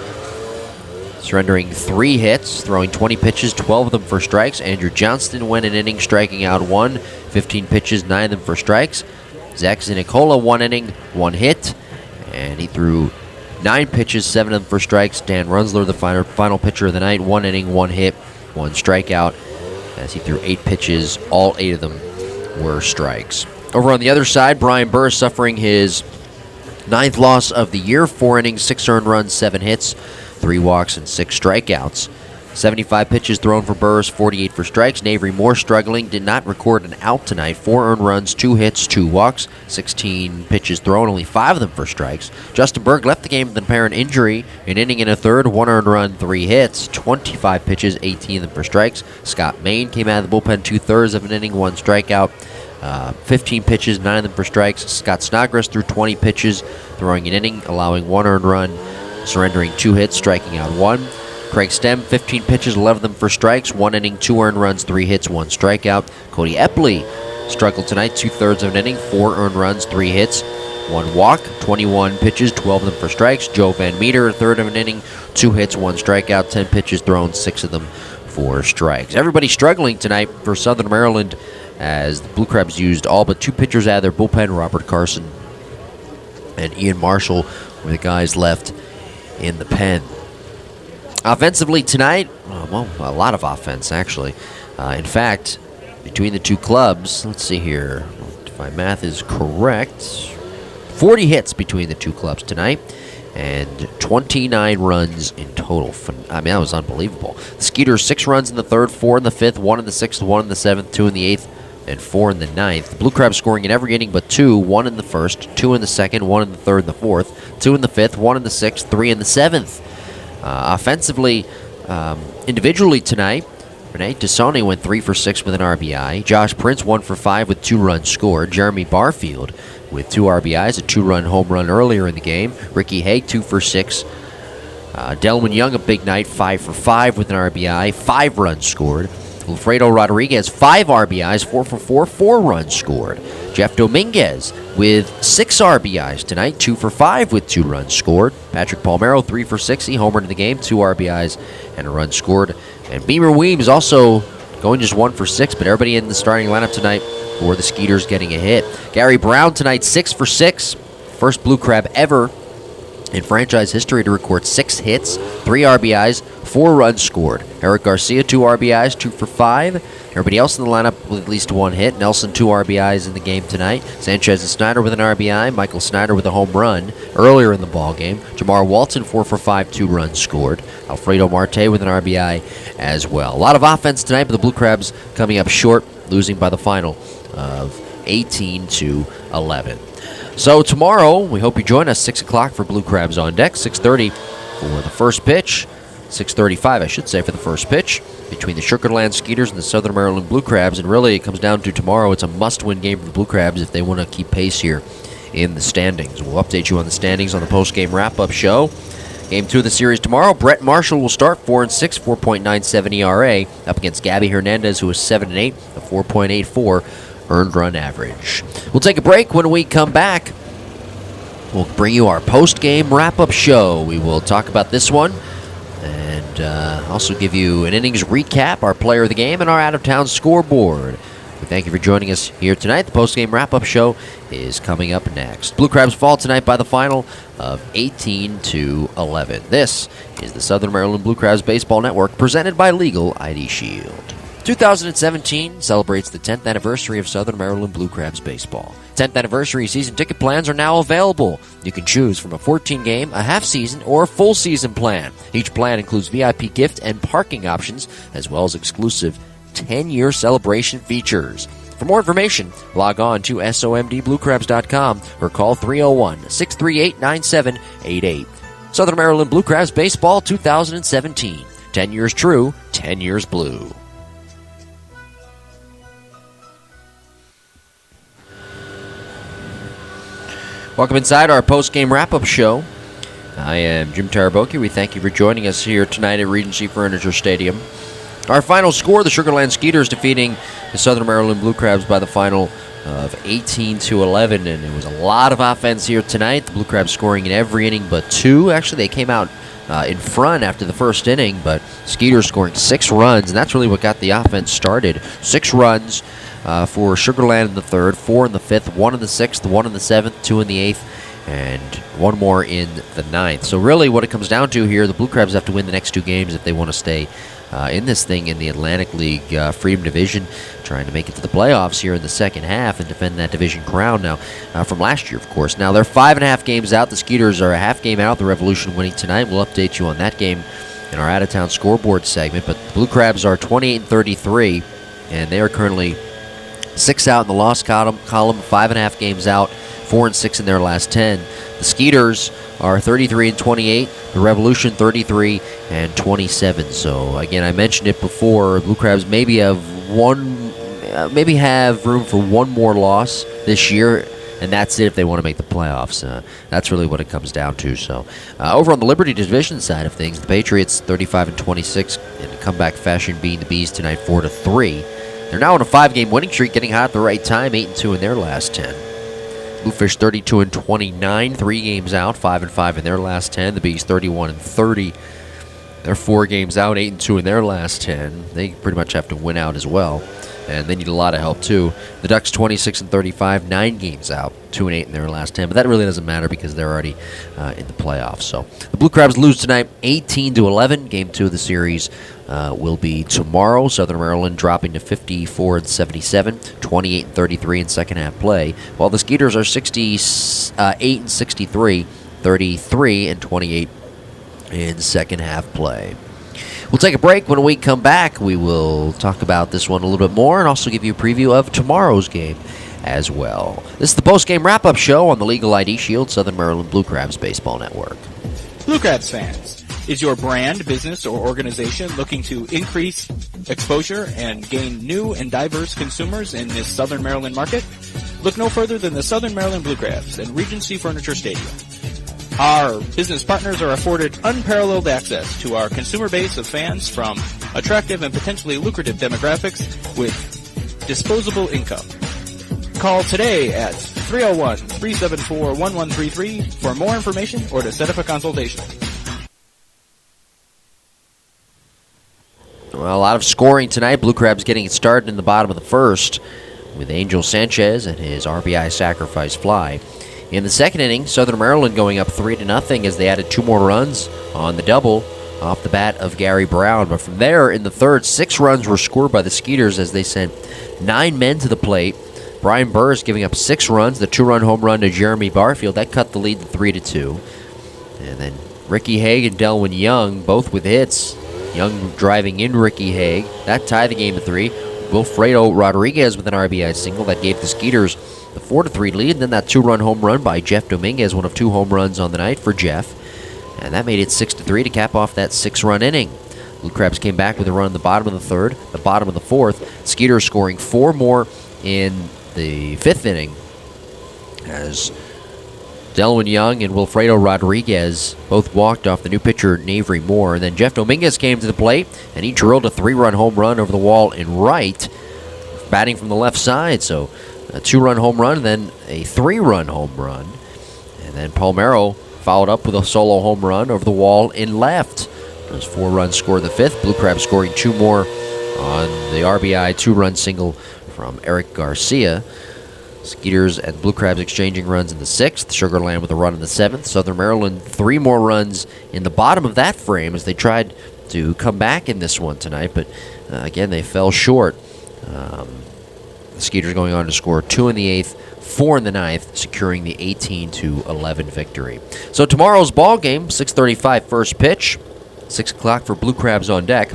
surrendering 3 hits, throwing 20 pitches, 12 of them for strikes. Andrew Johnston went an inning, striking out 1, 15 pitches, 9 of them for strikes. Zach Zinicola 1 inning, 1 hit, and he threw 9 pitches, 7 of them for strikes. Dan Runsler, the final pitcher of the night, 1 inning, 1 hit, 1 strikeout, as he threw 8 pitches, all 8 of them were strikes. Over on the other side, Brian Burris suffering his 9th loss of the year, 4 innings, 6 earned runs, 7 hits, 3 walks, and 6 strikeouts. 75 pitches thrown for Burris, 48 for strikes. Navery Moore struggling, did not record an out tonight. 4 earned runs, 2 hits, 2 walks, 16 pitches thrown, only 5 of them for strikes. Justin Berg left the game with an apparent injury, an inning and a third, 1 earned run, 3 hits, 25 pitches, 18 of them for strikes. Scott Main came out of the bullpen 2/3 of an inning, 1 strikeout, 15 pitches, 9 of them for strikes. Scott Snodgrass threw 20 pitches, throwing an inning, allowing 1 earned run, surrendering 2 hits, striking out 1. Craig Stem, 15 pitches, 11 of them for strikes, 1 inning, 2 earned runs, 3 hits, 1 strikeout. Cody Epley struggled tonight, 2/3 of an inning, 4 earned runs, 3 hits, 1 walk, 21 pitches, 12 of them for strikes. Joe Van Meter, 1/3 of an inning, 2 hits, 1 strikeout, 10 pitches thrown, 6 of them for strikes. Everybody struggling tonight for Southern Maryland, as the Blue Crabs used all but 2 pitchers out of their bullpen. Robert Carson and Ian Marshall were the guys left in the pen. Offensively tonight, well, a lot of offense, actually. In fact, between the 2 clubs, let's see here, if my math is correct, 40 hits between the 2 clubs tonight, and 29 runs in total. I mean, that was unbelievable. The Skeeters, 6 runs in the 3rd, 4 in the 5th, 1 in the 6th, 1 in the 7th, 2 in the 8th, and 4 in the 9th. The Blue Crabs scoring in every inning but 2, 1 in the 1st, 2 in the 2nd, 1 in the 3rd and the 4th, 2 in the 5th, 1 in the 6th, 3 in the 7th. Offensively, individually tonight, Renee Tassone went 3 for 6 with an RBI. Josh Prince 1 for 5 with 2 runs scored. Jeremy Barfield with 2 RBIs, a 2-run home run earlier in the game. Ricky Haig 2 for 6. Delwin Young, a big night, 5 for 5 with an RBI, 5 runs scored. Wilfredo Rodriguez, 5 RBIs, 4 for 4, 4 runs scored. Jeff Dominguez with 6 RBIs tonight, 2 for 5 with 2 runs scored. Patrick Palmero, 3 for 6, he homered in the game, 2 RBIs and a run scored. And Beamer Weems also going just 1 for 6, but everybody in the starting lineup tonight for the Skeeters getting a hit. Gary Brown tonight, 6 for 6, first Blue Crab ever in franchise history to record 6 hits, 3 RBIs, 4 runs scored. Eric Garcia, 2 RBIs, 2 for 5. Everybody else in the lineup with at least 1 hit. Nelson, 2 RBIs in the game tonight. Sanchez and Snyder with an RBI. Michael Snyder with a home run earlier in the ball game. Jamar Walton, 4 for 5, 2 runs scored. Alfredo Marte with an RBI as well. A lot of offense tonight, but the Blue Crabs coming up short, losing by the final of 18-11. So tomorrow, we hope you join us 6 o'clock for Blue Crabs on Deck, 6:30 for the first pitch, 6:35 I should say for the first pitch between the Sugar Land Skeeters and the Southern Maryland Blue Crabs. And really, it comes down to tomorrow. It's a must-win game for the Blue Crabs if they want to keep pace here in the standings. We'll update you on the standings on the post-game wrap-up show. Game 2 of the series tomorrow. Brett Marshall will start 4-6, 4.97 ERA, up against Gabby Hernandez, who is 7-8, a 4.84 earned run average. We'll take a break. When we come back, we'll bring you our post-game wrap-up show. We will talk about this one and also give you an innings recap, our player of the game, and our out-of-town scoreboard. We thank you for joining us here tonight. The post-game wrap-up show is coming up next. Blue Crabs fall tonight by the final of 18-11. This is the Southern Maryland Blue Crabs Baseball Network, presented by Legal ID Shield. 2017 celebrates the 10th anniversary of Southern Maryland Blue Crabs Baseball. 10th anniversary season ticket plans are now available. You can choose from a 14-game, a half-season, or a full-season plan. Each plan includes VIP gift and parking options, as well as exclusive 10-year celebration features. For more information, log on to somdbluecrabs.com or call 301-638-9788. Southern Maryland Blue Crabs Baseball 2017. 10 years true, 10 years blue. Welcome inside our post-game wrap-up show. I am Jim Taraboki. We thank you for joining us here tonight at Regency Furniture Stadium. Our final score, the Sugar Land Skeeters defeating the Southern Maryland Blue Crabs by the final of 18-11, and it was a lot of offense here tonight. The Blue Crabs scoring in every inning but 2. Actually, they came out in front after the first inning, but Skeeters scoring 6 runs, and that's really what got the offense started. 6 runs for Sugar Land in the 3rd, 4 in the 5th, 1 in the 6th, 1 in the 7th, 2 in the 8th, and 1 more in the 9th. So really what it comes down to here, the Blue Crabs have to win the next 2 games if they want to stay in this thing in the Atlantic League Freedom Division, trying to make it to the playoffs here in the second half and defend that division crown now from last year, of course. Now, they're 5.5 games out. The Skeeters are a half game out. The Revolution winning tonight. We'll update you on that game in our out-of-town scoreboard segment. But the Blue Crabs are 28-33, and they are currently 6 out in the loss column, 5.5 games out, 4-6 in their last 10. The Skeeters are 33-28. The Revolution 33-27. So again, I mentioned it before. Blue Crabs maybe have room for one more loss this year, and that's it if they want to make the playoffs. That's really what it comes down to. So over on the Liberty Division side of things, the Patriots 35-26 in a comeback fashion, beating the Bees tonight 4-3. They're now on a 5-game winning streak, getting hot at the right time, 8-2 in their last 10. Bluefish 32-29, 3 games out, 5-5 in their last 10. The Bees 31-30. They're 4 games out, 8-2 in their last 10. They pretty much have to win out as well, and they need a lot of help too. The Ducks 26-35, 9 games out, 2-8 in their last 10. But that really doesn't matter because they're already in the playoffs. So the Blue Crabs lose tonight, 18-11. Game 2 of the series will be tomorrow. Southern Maryland dropping to 54-77, 28-33 in second half play, while the Skeeters are 68-63, 33-28 in second half play. We'll take a break. When we come back, we will talk about this one a little bit more and also give you a preview of tomorrow's game as well. This is the post-game wrap-up show on the Legal ID Shield Southern Maryland Blue Crabs Baseball Network. Blue Crabs fans, is your brand, business, or organization looking to increase exposure and gain new and diverse consumers in this Southern Maryland market? Look no further than the Southern Maryland Blue Crabs and Regency Furniture Stadium. Our business partners are afforded unparalleled access to our consumer base of fans from attractive and potentially lucrative demographics with disposable income. Call today at 301-374-1133 for more information or to set up a consultation. Well, a lot of scoring tonight. Blue Crabs getting it started in the bottom of the first with Angel Sanchez and his RBI sacrifice fly. In the second inning, Southern Maryland going up 3-0 as they added 2 more runs on the double off the bat of Gary Brown. But from there, in the third, 6 runs were scored by the Skeeters as they sent 9 men to the plate. Brian Burris giving up 6 runs, the 2-run home run to Jeremy Barfield. That cut the lead to 3-2. And then Ricky Haig and Delwyn Young, both with hits. Young driving in Ricky Haig. That tied the game to 3. Wilfredo Rodriguez with an RBI single. That gave the Skeeters the 4-3 lead. And then that 2-run home run by Jeff Dominguez, one of 2 home runs on the night for Jeff. And that made it 6-3 to cap off that 6-run inning. Blue Crabs came back with a run in the bottom of the third, the bottom of the fourth. Skeeters scoring 4 more in the 5th inning as Delwyn Young and Wilfredo Rodriguez both walked off the new pitcher, Navery Moore. And then Jeff Dominguez came to the plate, and he drilled a 3-run home run over the wall in right, batting from the left side. So a 2-run home run, then a 3-run home run. And then Palmero followed up with a solo home run over the wall in left. Those 4 runs scored the 5th. Blue Crabs scoring 2 more on the RBI 2-run single from Eric Garcia. Skeeters and Blue Crabs exchanging runs in the 6th. Sugarland with a run in the 7th. Southern Maryland 3 more runs in the bottom of that frame as they tried to come back in this one tonight, but again they fell short. The Skeeters going on to score 2 in the 8th, 4 in the 9th, securing the 18-11 victory. So tomorrow's ball game, 6:35 first pitch, 6 o'clock for Blue Crabs on deck.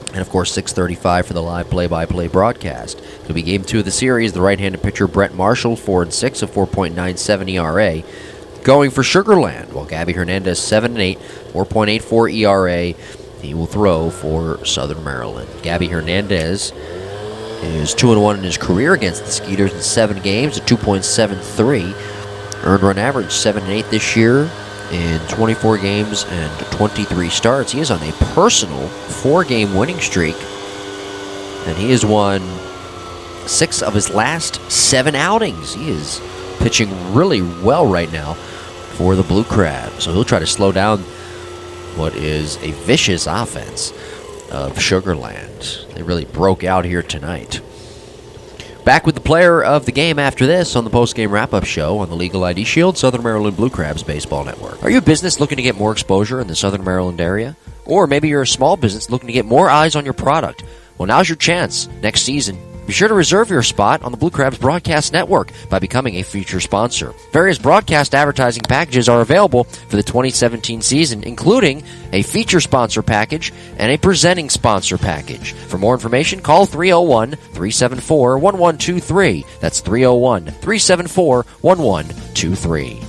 And, of course, 6:35 for the live play-by-play broadcast. It'll be Game 2 of the series. The right-handed pitcher, Brett Marshall, 4-6, a 4.97 ERA. Going for Sugarland, while Gabby Hernandez, 7-8, 4.84 ERA. He will throw for Southern Maryland. Gabby Hernandez is 2-1 in his career against the Skeeters in 7 games, a 2.73. Earned run average, 7-8 this year in 24 games and 23 starts. He is on a personal 4-game winning streak, and he has won 6 of his last 7 outings. He is pitching really well right now for the Blue Crabs. So he'll try to slow down what is a vicious offense of Sugarland. They really broke out here tonight. Back with the player of the game after this on the post-game wrap-up show on the Legal ID Shield, Southern Maryland Blue Crabs Baseball Network. Are you a business looking to get more exposure in the Southern Maryland area? Or maybe you're a small business looking to get more eyes on your product? Well, now's your chance next season. Be sure to reserve your spot on the Blue Crabs Broadcast Network by becoming a feature sponsor. Various broadcast advertising packages are available for the 2017 season, including a feature sponsor package and a presenting sponsor package. For more information, call 301-374-1123. That's 301-374-1123.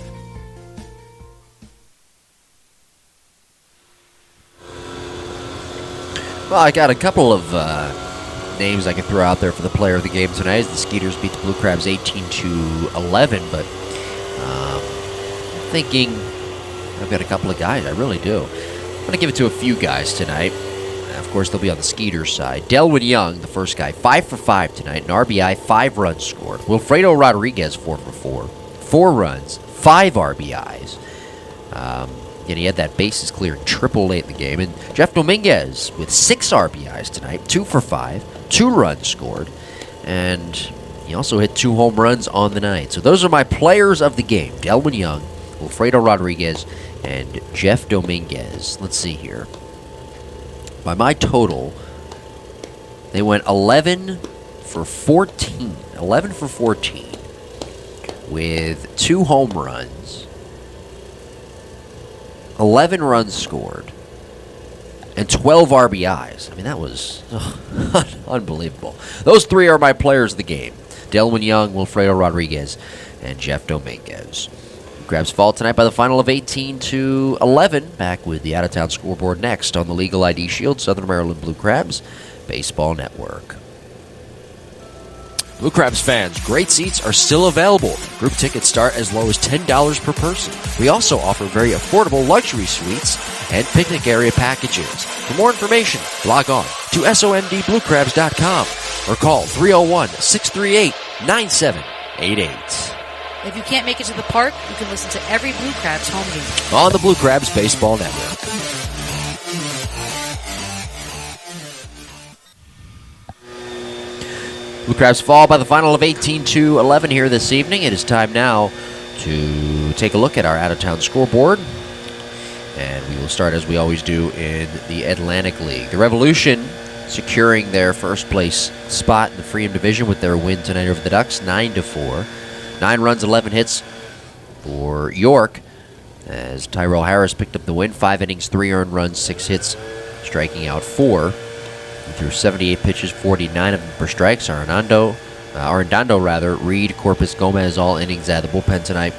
Well, I got a couple of names I can throw out there for the player of the game tonight as the Skeeters beat the Blue Crabs 18-11, but I'm thinking I've got a couple of guys. I really do. I'm going to give it to a few guys tonight. Of course, they'll be on the Skeeters side. Delwyn Young, the first guy, 5 for 5 tonight, an RBI, 5 runs scored. Wilfredo Rodriguez, 4 for 4, 4 runs, 5 RBIs. And he had that bases clearing triple late in the game. And Jeff Dominguez with 6 RBIs tonight, 2 for 5, 2 runs scored. And he also hit 2 home runs on the night. So those are my players of the game. Delwyn Young, Wilfredo Rodriguez, and Jeff Dominguez. Let's see here. By my total, they went 11 for 14. 11 for 14 with 2 home runs. 11 runs scored, and 12 RBIs. I mean, that was unbelievable. Those 3 are my players of the game. Delwyn Young, Wilfredo Rodriguez, and Jeff Dominguez. Crabs fall tonight by the final of 18-11. Back with the out-of-town scoreboard next on the Legal ID Shield, Southern Maryland Blue Crabs Baseball Network. Blue Crabs fans, great seats are still available. Group tickets start as low as $10 per person. We also offer very affordable luxury suites and picnic area packages. For more information, log on to SOMDBlueCrabs.com or call 301-638-9788. If you can't make it to the park, you can listen to every Blue Crabs home game on the Blue Crabs Baseball Network. Blue Crabs fall by the final of 18-11 here this evening. It is time now to take a look at our out-of-town scoreboard. And we will start, as we always do, in the Atlantic League. The Revolution securing their first place spot in the Freedom Division with their win tonight over the Ducks, 9-4. 9 runs, 11 hits for York, as Tyrell Harris picked up the win. 5 innings, 3 earned runs, 6 hits, striking out 4. He threw 78 pitches, 49 of them for strikes. Arredondo, Reed, Corpus, Gomez, all innings out of the bullpen tonight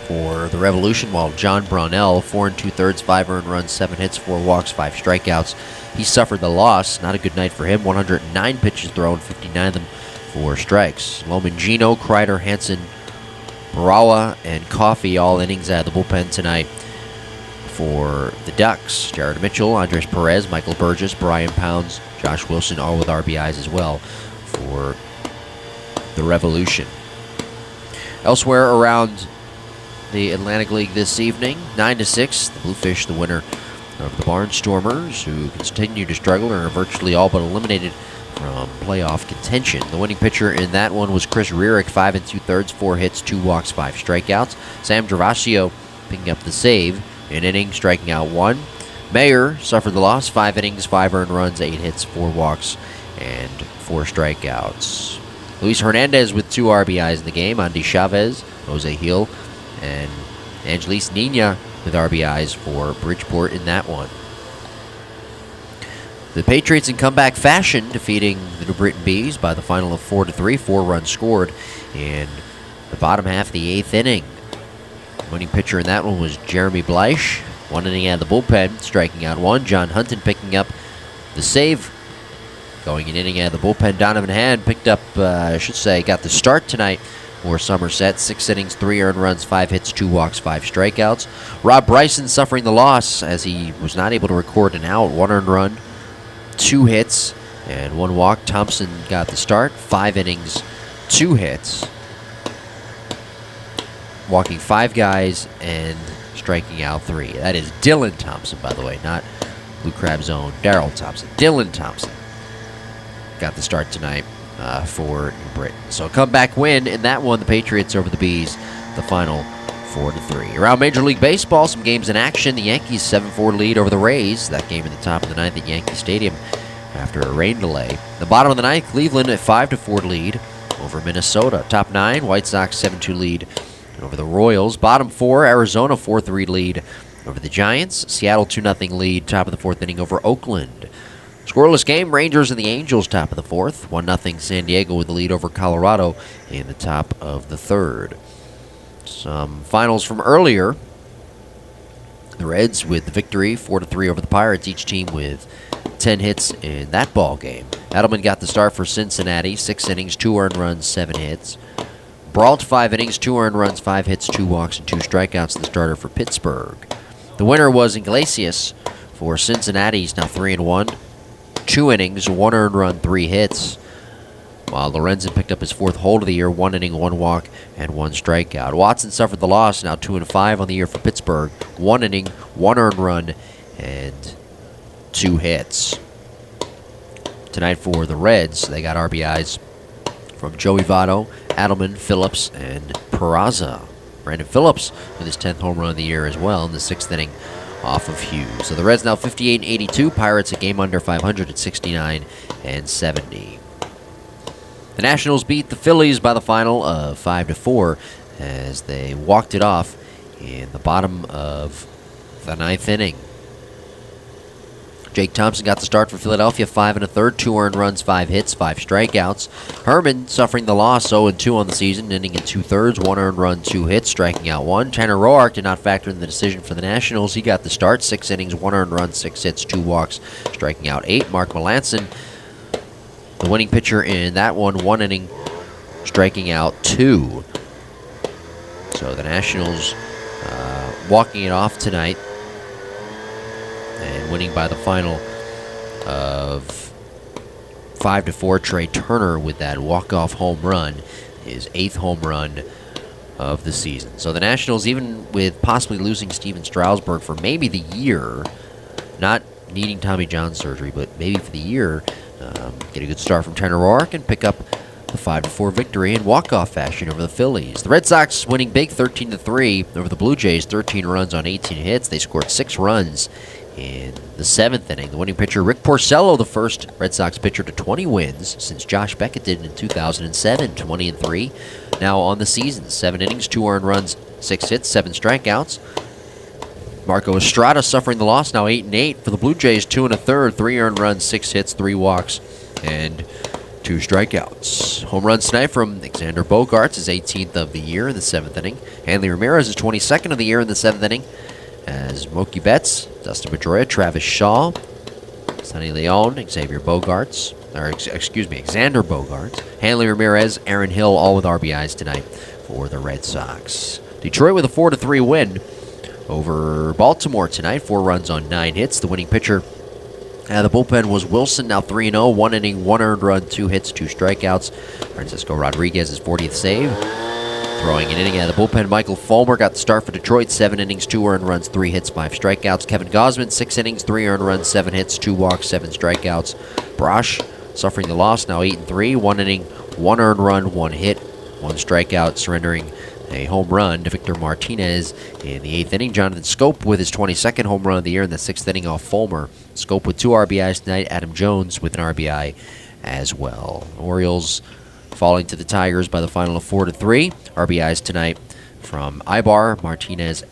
for the Revolution, while John Brownell, 4 2/3, 5 earned runs, 7 hits, 4 walks, 5 strikeouts. He suffered the loss. Not a good night for him. 109 pitches thrown, 59 of them for strikes. Lomangino, Kreider, Hansen, Barawa, and Coffey, all innings out of the bullpen tonight for the Ducks. Jared Mitchell, Andres Perez, Michael Burgess, Brian Pounds, Josh Wilson, all with RBIs as well for the Revolution. Elsewhere around the Atlantic League this evening, 9-6, the Bluefish, the winner of the Barnstormers, who continue to struggle and are virtually all but eliminated from playoff contention. The winning pitcher in that one was Chris Rierick, 5 2/3, 4 hits, 2 walks, 5 strikeouts. Sam Gervasio picking up the save, an inning, striking out 1. Mayer suffered the loss, 5 innings, 5 earned runs, 8 hits, 4 walks, and 4 strikeouts. Luis Hernandez with 2 RBIs in the game. Andy Chavez, Jose Hill, and Angelis Nina with RBIs for Bridgeport in that one. The Patriots in comeback fashion defeating the New Britain Bees by the final of 4-3, 4 runs scored in the bottom half of the 8th inning. The winning pitcher in that one was Jeremy Bleish, 1 inning out of the bullpen, striking out 1. John Hunton picking up the save. Going an inning out of the bullpen, Donovan Hand picked up, got the start tonight for Somerset. 6 innings, 3 earned runs, 5 hits, 2 walks, 5 strikeouts. Rob Bryson suffering the loss as he was not able to record an out. 1 earned run, 2 hits, and 1 walk. Thompson got the start. 5 innings, 2 hits, walking 5 guys and striking out 3. That is Dylan Thompson, by the way, not Blue Crab's own Daryl Thompson. Dylan Thompson got the start tonight for New Britain. So a comeback win in that one, the Patriots over the Bees, the final 4-3. Around Major League Baseball, some games in action. The Yankees 7-4 lead over the Rays. That game at the top of the 9th at Yankee Stadium after a rain delay. The bottom of the 9th, Cleveland at 5-4 lead over Minnesota. Top 9, White Sox 7-2 lead over the Royals. Bottom 4, Arizona 4-3 lead over the Giants. Seattle 2-0 lead, top of the 4th inning over Oakland. Scoreless game, Rangers and the Angels top of the 4th. 1-0 San Diego with the lead over Colorado in the top of the 3rd. Some finals from earlier. The Reds with the victory, 4-3 over the Pirates, each team with 10 hits in that ball game. Edelman got the start for Cincinnati, 6 innings, 2 earned runs, 7 hits. Brault, 5 innings, 2 earned runs, 5 hits, 2 walks, and 2 strikeouts, the starter for Pittsburgh. The winner was Iglesias for Cincinnati. He's now 3-1. 2 innings, 1 earned run, 3 hits. While Lorenzen picked up his 4th hold of the year, 1 inning, 1 walk, and 1 strikeout. Watson suffered the loss, now 2-5 on the year for Pittsburgh. 1 inning, 1 earned run, and 2 hits. Tonight for the Reds, they got RBIs from Joey Votto, Adelman, Phillips, and Peraza. Brandon Phillips with his 10th home run of the year as well in the 6th inning off of Hughes. So the Reds now 58-82. Pirates a game under 500 at 69-70. The Nationals beat the Phillies by the final of 5-4 as they walked it off in the bottom of the 9th inning. Jake Thompson got the start for Philadelphia, 5 1/3, 2 earned runs, 5 hits, 5 strikeouts. Herman suffering the loss, 0-2 on the season, inning in 2/3, 1 earned run, 2 hits, striking out 1. Tanner Roark did not factor in the decision for the Nationals. He got the start, 6 innings, 1 earned run, 6 hits, 2 walks, striking out 8. Mark Melanson, the winning pitcher in that one, 1 inning, striking out 2. So the Nationals walking it off tonight and winning by the final of 5-4. Trey Turner with that walk-off home run, his 8th home run of the season. So the Nationals, even with possibly losing Steven Strasburg for maybe the year, not needing Tommy John surgery, but maybe for the year, get a good start from Tanner Roark and pick up the 5-4 victory in walk-off fashion over the Phillies. The Red Sox winning big 13-3 over the Blue Jays, 13 runs on 18 hits. They scored 6 runs in the 7th inning. The winning pitcher, Rick Porcello, the first Red Sox pitcher to 20 wins since Josh Beckett did in 2007, 20-3. Now on the season, 7 innings, 2 earned runs, 6 hits, 7 strikeouts. Marco Estrada suffering the loss, now 8-8 for the Blue Jays, 2 1/3, 3 earned runs, 6 hits, 3 walks, and 2 strikeouts. Home runs tonight from Xander Bogaerts, his 18th of the year in the 7th inning. Hanley Ramirez, his 22nd of the year in the 7th inning. As Mookie Betts, Dustin Pedroia, Travis Shaw, Sonny Leon, Xavier Bogaerts, Xander Bogaerts, Hanley Ramirez, Aaron Hill, all with RBIs tonight for the Red Sox. Detroit with a 4-3 win over Baltimore tonight. 4 runs on 9 hits. The winning pitcher the bullpen was Wilson, now 3-0. 1 inning, 1 earned run, 2 hits, 2 strikeouts. Francisco Rodriguez, his 40th save. Throwing an inning out of the bullpen, Michael Fulmer got the start for Detroit. 7 innings, 2 earned runs, 3 hits, 5 strikeouts. Kevin Gausman, 6 innings, 3 earned runs, 7 hits, 2 walks, 7 strikeouts. Brash suffering the loss, now 8-3. 1 inning, 1 earned run, 1 hit, 1 strikeout, surrendering a home run to Victor Martinez in the 8th inning. Jonathan Scope with his 22nd home run of the year in the 6th inning off Fulmer. Scope with 2 RBIs tonight. Adam Jones with an RBI as well. Orioles falling to the Tigers by the final of 4-3. RBIs tonight from Ibar, Martinez,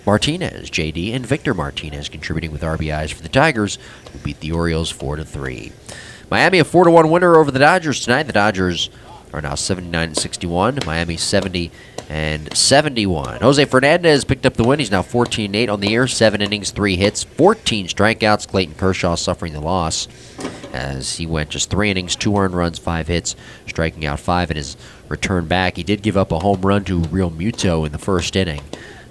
JD, and Victor Martinez contributing with RBIs for the Tigers, who beat the Orioles 4-3. Miami a 4-1 winner over the Dodgers tonight. The Dodgers are now 79-61. Miami 70-71. Jose Fernandez picked up the win. He's now 14-8 on the year. 7 innings, 3 hits, 14 strikeouts. Clayton Kershaw suffering the loss as he went just 3 innings, 2 earned runs, 5 hits, striking out 5 in his return back. He did give up a home run to Real Muto in the 1st inning.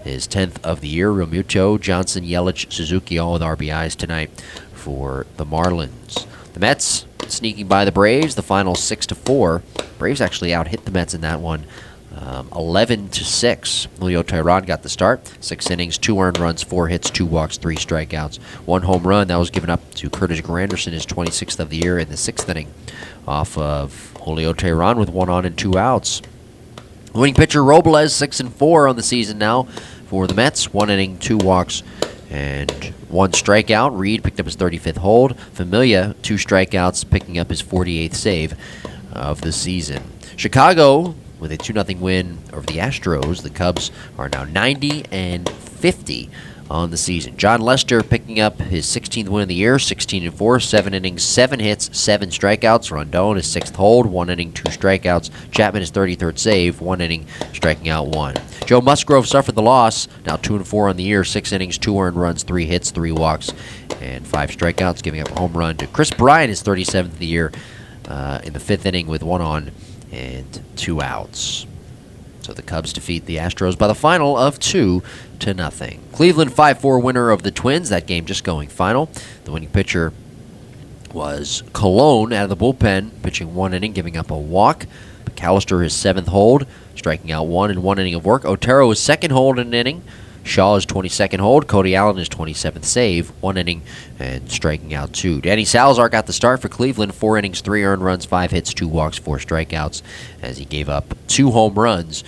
His 10th of the year. Real Muto, Johnson, Yelich, Suzuki, all with RBIs tonight for the Marlins. The Mets sneaking by the Braves, the final 6-4. Braves actually out-hit the Mets in that one, 11-6. Julio Teheran got the start. 6 innings, 2 earned runs, 4 hits, 2 walks, 3 strikeouts. 1 home run that was given up to Curtis Granderson, his 26th of the year in the 6th inning, off of Julio Teheran with 1 on and 2 outs. Winning pitcher Robles, 6-4 on the season now for the Mets. 1 inning, 2 walks, and 1 strikeout. Reed picked up his 35th hold. Familia, 2 strikeouts, picking up his 48th save of the season. Chicago with a 2-0 win over the Astros. The Cubs are now 90-50 on the season. John Lester picking up his 16th win of the year, 16-4, 7 innings, 7 hits, 7 strikeouts. Rondon his 6th hold, 1 inning, 2 strikeouts. Chapman his 33rd save, 1 inning, striking out 1. Joe Musgrove suffered the loss, now 2-4 on the year, 6 innings, 2 earned runs, 3 hits, 3 walks, and 5 strikeouts, giving up a home run to Chris Bryant, his 37th of the year, in the 5th inning with 1 on and 2 outs. So the Cubs defeat the Astros by the final of 2-0. Cleveland 5-4 winner of the Twins. That game just going final. The winning pitcher was Colon out of the bullpen, pitching 1 inning, giving up a walk. McAllister his 7th hold, striking out 1 in 1 inning of work. Otero his 2nd hold in an inning. Shaw his 22nd hold. Cody Allen his 27th save, 1 inning, and striking out 2. Danny Salazar got the start for Cleveland. 4 innings, 3 earned runs, 5 hits, 2 walks, 4 strikeouts, as he gave up 2 home runs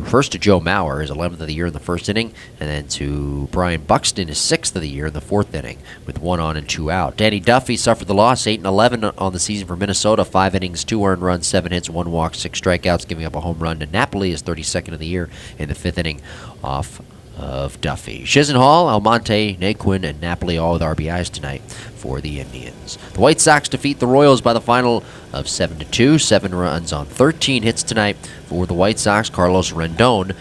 first to Joe Mauer, his 11th of the year in the 1st inning, and then to Brian Buxton, his 6th of the year in the 4th inning, with 1 on and 2 out. Danny Duffy suffered the loss, 8-11 on the season for Minnesota, 5 innings, 2 earned runs, 7 hits, 1 walk, 6 strikeouts, giving up a home run to Napoli, his 32nd of the year in the 5th inning off of Duffy. Chisenhall, Almonte, Naquin, and Napoli all with RBIs tonight for the Indians. The White Sox defeat the Royals by the final of 7-2. 7 runs on 13 hits tonight for the White Sox. Carlos Rendon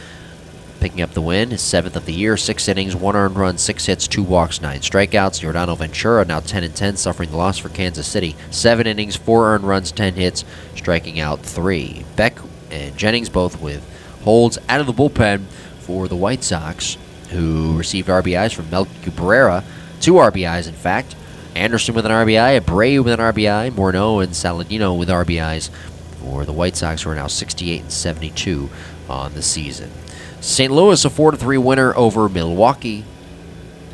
picking up the win, his 7th of the year, 6 innings, 1 earned run, 6 hits, 2 walks, 9 strikeouts. Giordano Ventura now 10-10, suffering the loss for Kansas City. 7 innings, 4 earned runs, 10 hits, striking out 3. Beck and Jennings both with holds out of the bullpen for the White Sox, who received RBIs from Melky Cabrera, 2 RBIs in fact. Anderson with an RBI, Abreu with an RBI, Morneau and Saladino with RBIs for the White Sox, who are now 68-72 on the season. St. Louis a 4-3 winner over Milwaukee.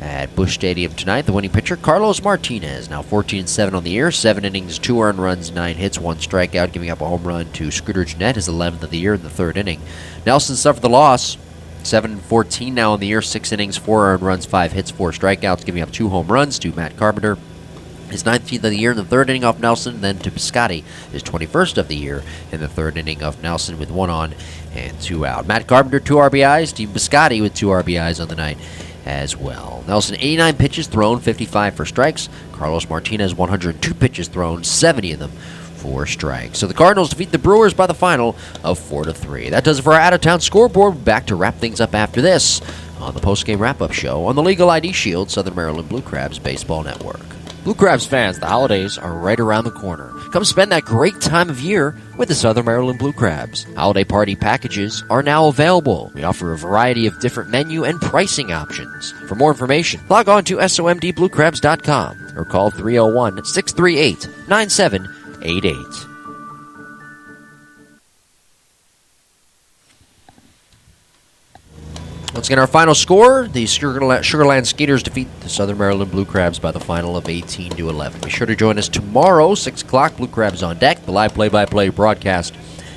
at Busch Stadium tonight. The winning pitcher, Carlos Martinez, now 14-7 on the year, 7 innings, 2 earned runs, 9 hits, 1 strikeout, giving up a home run to Scooter Gennett, his 11th of the year in the 3rd inning. Nelson suffered the loss, 7-14 now on the year, 6 innings, 4 earned runs, 5 hits, 4 strikeouts, giving up 2 home runs to Matt Carpenter, his 19th of the year in the 3rd inning off Nelson, then to Piscotti, his 21st of the year in the 3rd inning off Nelson with 1 on and 2 out. Matt Carpenter, 2 RBIs, Steve Piscotti with 2 RBIs on the night as well. Nelson, 89 pitches thrown, 55 for strikes. Carlos Martinez, 102 pitches thrown, 70 of them for strikes. So the Cardinals defeat the Brewers by the final of 4-3. That does it for our out-of-town scoreboard. We're back to wrap things up after this on the post-game wrap-up show on the Legal ID Shield Southern Maryland Blue Crabs Baseball Network. Blue Crabs fans, the holidays are right around the corner. Come spend that great time of year with the Southern Maryland Blue Crabs. Holiday party packages are now available. We offer a variety of different menu and pricing options. For more information, log on to somdbluecrabs.com or call 301-638-9788. Once again, our final score, the Sugarland Skeeters defeat the Southern Maryland Blue Crabs by the final of 18-11. Be sure to join us tomorrow, 6 o'clock, Blue Crabs on deck, the live play-by-play broadcast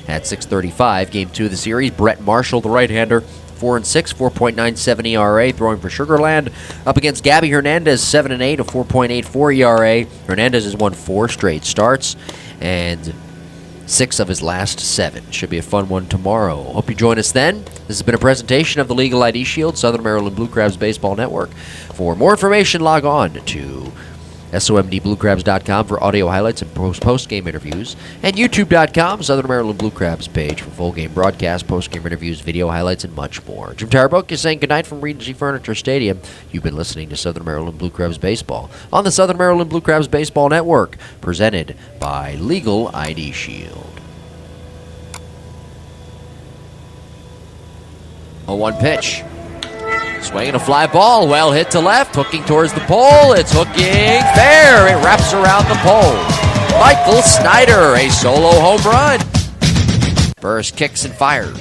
at 6:35. Game 2 of the series, Brett Marshall, the right-hander, 4-6, 4.97 ERA, throwing for Sugarland, up against Gabby Hernandez, 7-8, a 4.84 ERA. Hernandez has won 4 straight starts, and 6 of his last 7. Should be a fun one tomorrow. Hope you join us then. This has been a presentation of the Legal ID Shield, Southern Maryland Blue Crabs Baseball Network. For more information, log on to somdbluecrabs.com for audio highlights and post-game interviews, and youtube.com, Southern Maryland Blue Crabs page for full game broadcast, post-game interviews, video highlights, and much more. Jim Taraboke is saying goodnight from Regency Furniture Stadium. You've been listening to Southern Maryland Blue Crabs Baseball on the Southern Maryland Blue Crabs Baseball Network, presented by Legal ID Shield. 0-1 pitch. Swinging a fly ball, well hit to left, hooking towards the pole. It's hooking fair. It wraps around the pole. Michael Snyder, a solo home run. Burris kicks and fires.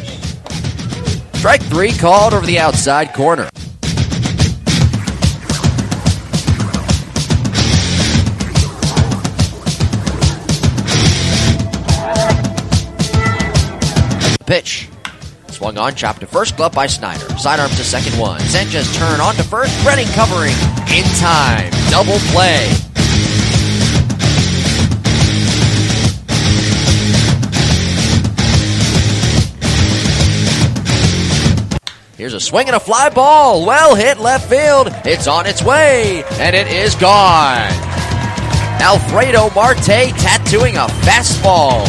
Strike 3 called over the outside corner. Pitch. Swung on, chopped to first, glove by Snyder. Sidearm to second one. Sanchez turn on to first. Redding covering in time. Double play. Here's a swing and a fly ball. Well hit left field. It's on its way, and it is gone. Alfredo Marte tattooing a fastball.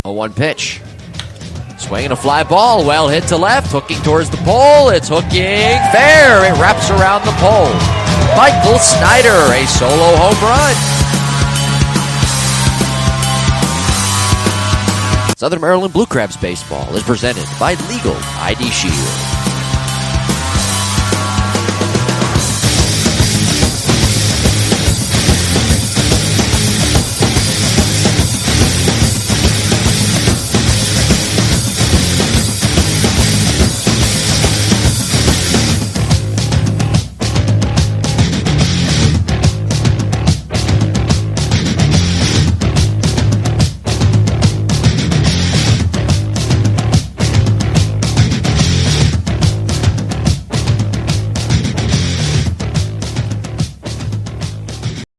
0-1 pitch. Swinging a fly ball, well hit to left, hooking towards the pole. It's hooking fair. It wraps around the pole. Michael Snyder, a solo home run. Southern Maryland Blue Crabs Baseball is presented by Legal ID Shield.